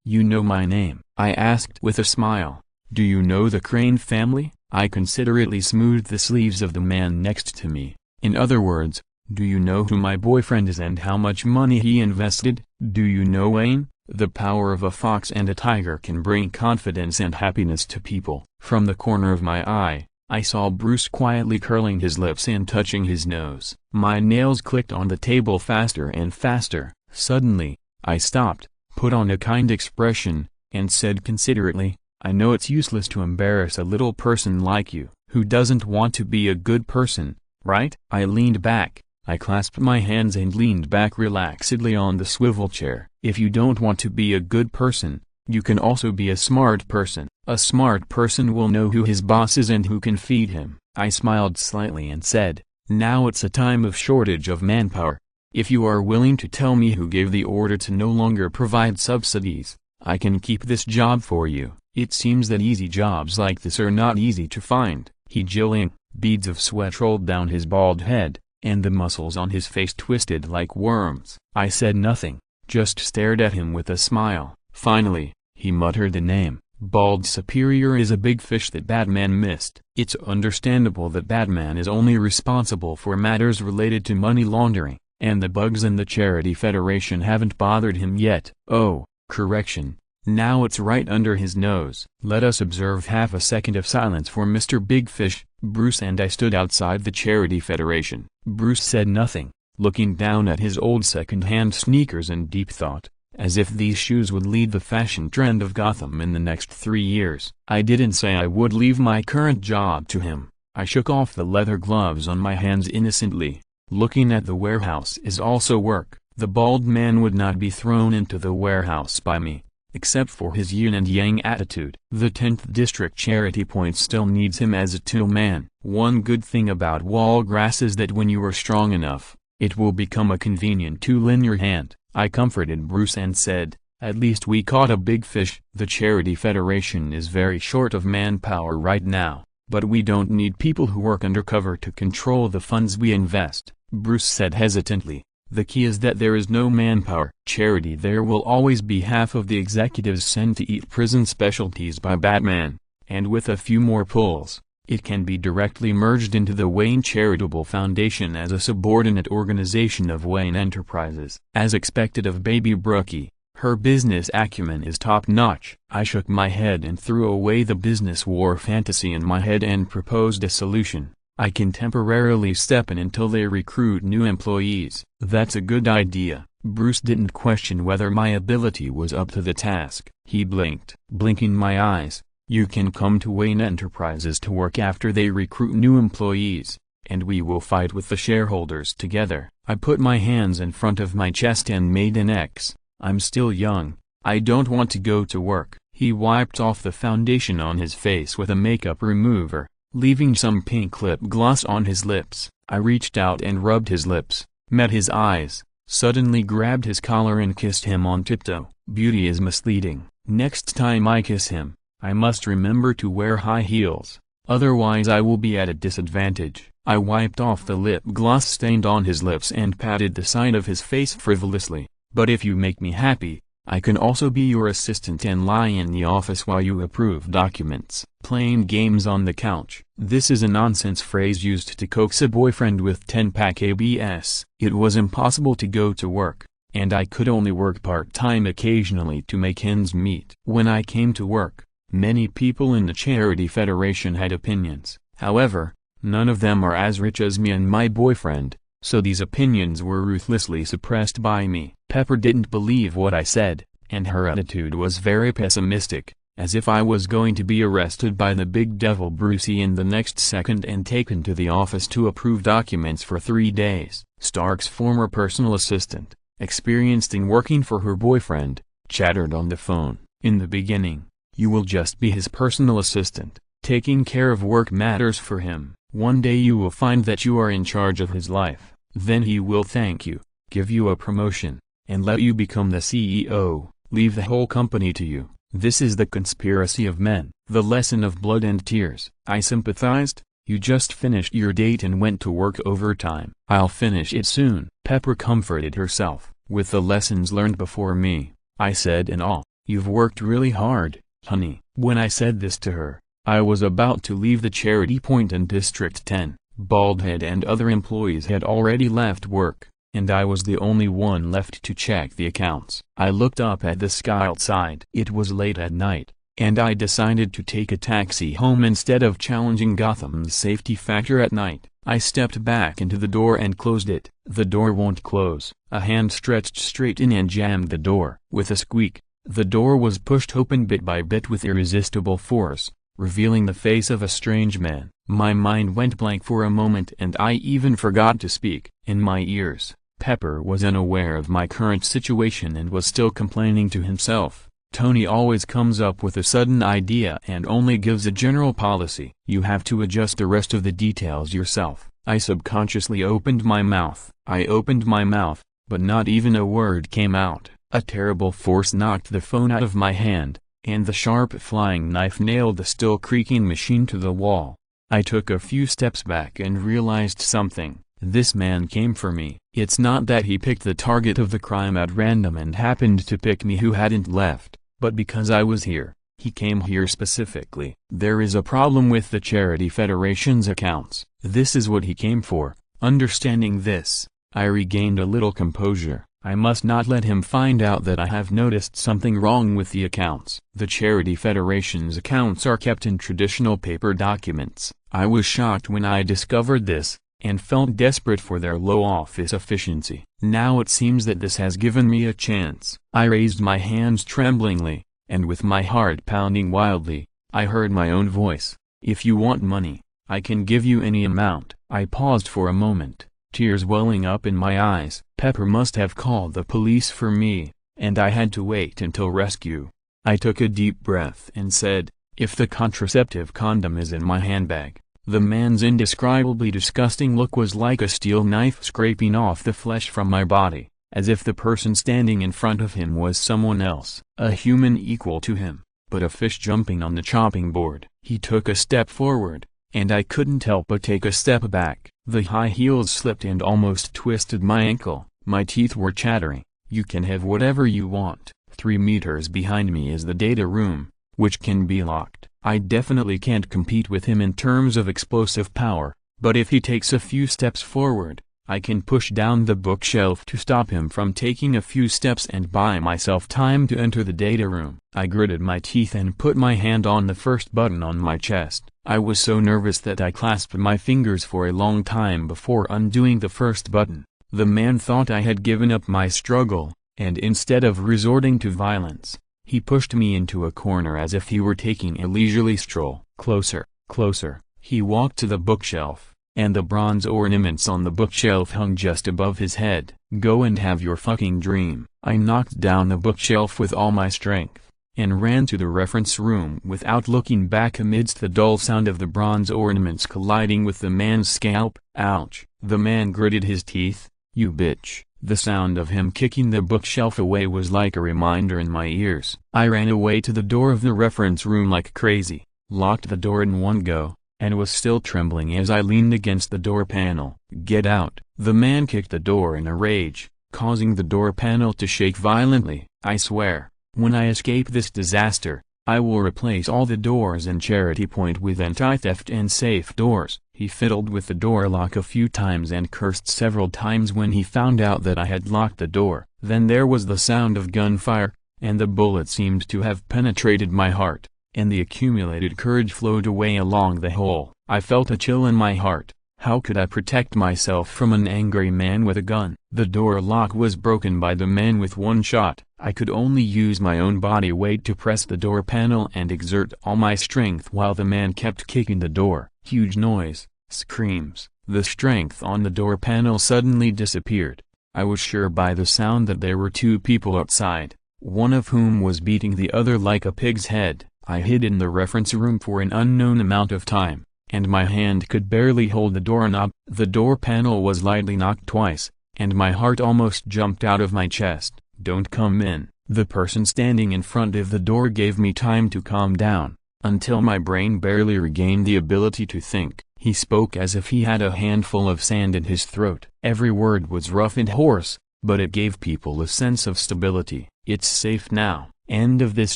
you know my name?" I asked with a smile. "Do you know the Crane family?" I considerately smoothed the sleeves of the man next to me. "In other words, do you know who my boyfriend is and how much money he invested? Do you know Wayne? The power of a fox and a tiger can bring confidence and happiness to people." From the corner of my eye, I saw Bruce quietly curling his lips and touching his nose. My nails clicked on the table faster and faster. Suddenly, I stopped, put on a kind expression, and said considerately, "I know it's useless to embarrass a little person like you, who doesn't want to be a good person, right?" I leaned back, I clasped my hands and leaned back relaxedly on the swivel chair. "If you don't want to be a good person, you can also be a smart person. A smart person will know who his boss is and who can feed him." I smiled slightly and said, "Now it's a time of shortage of manpower. If you are willing to tell me who gave the order to no longer provide subsidies, I can keep this job for you. It seems that easy jobs like this are not easy to find. He jilling, beads of sweat rolled down his bald head, and the muscles on his face twisted like worms. I said nothing, just stared at him with a smile. Finally, he muttered the name. Bald Superior is a big fish that Batman missed. It's understandable that Batman is only responsible for matters related to money laundering, and the bugs in the Charity Federation haven't bothered him yet. Oh, correction. Now it's right under his nose. Let us observe half a second of silence for Mr. Big Fish. Bruce and I stood outside the Charity Federation. Bruce said nothing, looking down at his old second-hand sneakers in deep thought, as if these shoes would lead the fashion trend of Gotham in the next 3 years. I didn't say I would leave my current job to him. I shook off the leather gloves on my hands innocently. Looking at the warehouse is also work. The bald man would not be thrown into the warehouse by me, except for his yin and yang attitude. The 10th District Charity Point still needs him as a tool-man. One good thing about Wallgrass is that when you are strong enough, it will become a convenient tool in your hand. I comforted Bruce and said, at least we caught a big fish. The Charity Federation is very short of manpower right now, but we don't need people who work undercover to control the funds we invest, Bruce said hesitantly. The key is that there is no manpower. Charity, there will always be half of the executives sent to eat prison specialties by Batman, and with a few more pulls, it can be directly merged into the Wayne Charitable Foundation as a subordinate organization of Wayne Enterprises. As expected of Baby Brookie, her business acumen is top-notch. I shook my head and threw away the business war fantasy in my head and proposed a solution. I can temporarily step in until they recruit new employees. That's a good idea. Bruce didn't question whether my ability was up to the task. He blinked. Blinking my eyes, you can come to Wayne Enterprises to work after they recruit new employees, and we will fight with the shareholders together. I put my hands in front of my chest and made an X. I'm still young. I don't want to go to work. He wiped off the foundation on his face with a makeup remover, leaving some pink lip gloss on his lips. I reached out and rubbed his lips, met his eyes, suddenly grabbed his collar and kissed him on tiptoe. Beauty is misleading. Next time I kiss him, I must remember to wear high heels, otherwise I will be at a disadvantage. I wiped off the lip gloss stained on his lips and patted the side of his face frivolously. But if you make me happy, I can also be your assistant and lie in the office while you approve documents. Playing games on the couch. This is a nonsense phrase used to coax a boyfriend with 10-pack ABS. It was impossible to go to work, and I could only work part-time occasionally to make ends meet. When I came to work, many people in the Charity Federation had opinions. However, none of them are as rich as me and my boyfriend, so these opinions were ruthlessly suppressed by me. Pepper didn't believe what I said, and her attitude was very pessimistic, as if I was going to be arrested by the big devil Brucey in the next second and taken to the office to approve documents for 3 days. Stark's former personal assistant, experienced in working for her boyfriend, chattered on the phone. In the beginning, you will just be his personal assistant, taking care of work matters for him. One day you will find that you are in charge of his life. Then he will thank you, give you a promotion, and let you become the CEO, leave the whole company to you. This is the conspiracy of men. The lesson of blood and tears. I sympathized. You just finished your date and went to work overtime. I'll finish it soon. Pepper comforted herself with the lessons learned before me. I said in awe, you've worked really hard, honey. When I said this to her, I was about to leave the Charity Point in District 10. Baldhead and other employees had already left work, and I was the only one left to check the accounts. I looked up at the sky outside. It was late at night, and I decided to take a taxi home instead of challenging Gotham's safety factor at night. I stepped back into the door and closed it. The door won't close. A hand stretched straight in and jammed the door. With a squeak, the door was pushed open bit by bit with irresistible force, revealing the face of a strange man. My mind went blank for a moment and I even forgot to speak. In my ears, Pepper was unaware of my current situation and was still complaining to himself. Tony always comes up with a sudden idea and only gives a general policy. You have to adjust the rest of the details yourself. I subconsciously opened my mouth. I opened my mouth, but not even a word came out. A terrible force knocked the phone out of my hand, and the sharp flying knife nailed the still creaking machine to the wall. I took a few steps back and realized something. This man came for me. It's not that he picked the target of the crime at random and happened to pick me who hadn't left, but because I was here. He came here specifically. There is a problem with the Charity Federation's accounts. This is what he came for. Understanding this, I regained a little composure. I must not let him find out that I have noticed something wrong with the accounts. The Charity Federation's accounts are kept in traditional paper documents. I was shocked when I discovered this, and felt desperate for their low office efficiency. Now it seems that this has given me a chance. I raised my hands tremblingly, and with my heart pounding wildly, I heard my own voice. If you want money, I can give you any amount. I paused for a moment, tears welling up in my eyes. Pepper must have called the police for me, and I had to wait until rescue. I took a deep breath and said, if the contraceptive condom is in my handbag. The man's indescribably disgusting look was like a steel knife scraping off the flesh from my body, as if the person standing in front of him was someone else, a human equal to him, but a fish jumping on the chopping board. He took a step forward, and I couldn't help but take a step back. The high heels slipped and almost twisted my ankle. My teeth were chattering. You can have whatever you want. 3 meters behind me is the data room, which can be locked. I definitely can't compete with him in terms of explosive power, but if he takes a few steps forward, I can push down the bookshelf to stop him from taking a few steps and buy myself time to enter the data room. I gritted my teeth and put my hand on the first button on my chest. I was so nervous that I clasped my fingers for a long time before undoing the first button. The man thought I had given up my struggle, and instead of resorting to violence, he pushed me into a corner as if he were taking a leisurely stroll. Closer, closer. He walked to the bookshelf, and the bronze ornaments on the bookshelf hung just above his head. Go and have your fucking dream. I knocked down the bookshelf with all my strength, and ran to the reference room without looking back amidst the dull sound of the bronze ornaments colliding with the man's scalp. Ouch. The man gritted his teeth. You bitch. The sound of him kicking the bookshelf away was like a reminder in my ears. I ran away to the door of the reference room like crazy, locked the door in one go, and was still trembling as I leaned against the door panel. Get out. The man kicked the door in a rage, causing the door panel to shake violently. I swear, when I escape this disaster, I will replace all the doors in Charity Point with anti-theft and safe doors. He fiddled with the door lock a few times and cursed several times when he found out that I had locked the door. Then there was the sound of gunfire, and the bullet seemed to have penetrated my heart, and the accumulated courage flowed away along the hole. I felt a chill in my heart. How could I protect myself from an angry man with a gun? The door lock was broken by the man with one shot. I could only use my own body weight to press the door panel and exert all my strength while the man kept kicking the door. Huge noise, screams. The strength on the door panel suddenly disappeared. I was sure by the sound that there were 2 people outside, one of whom was beating the other like a pig's head. I hid in the reference room for an unknown amount of time, and my hand could barely hold the doorknob. The door panel was lightly knocked twice, and my heart almost jumped out of my chest. Don't come in. The person standing in front of the door gave me time to calm down, until my brain barely regained the ability to think. He spoke as if he had a handful of sand in his throat. Every word was rough and hoarse, but it gave people a sense of stability. It's safe now. End of this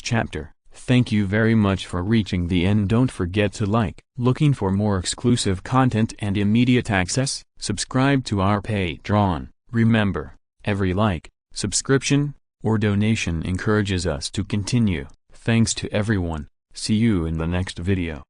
chapter. Thank you very much for reaching the end. Don't forget to like. Looking for more exclusive content and immediate access? Subscribe to our Patreon. Remember, every like, subscription, or donation encourages us to continue. Thanks to everyone. See you in the next video.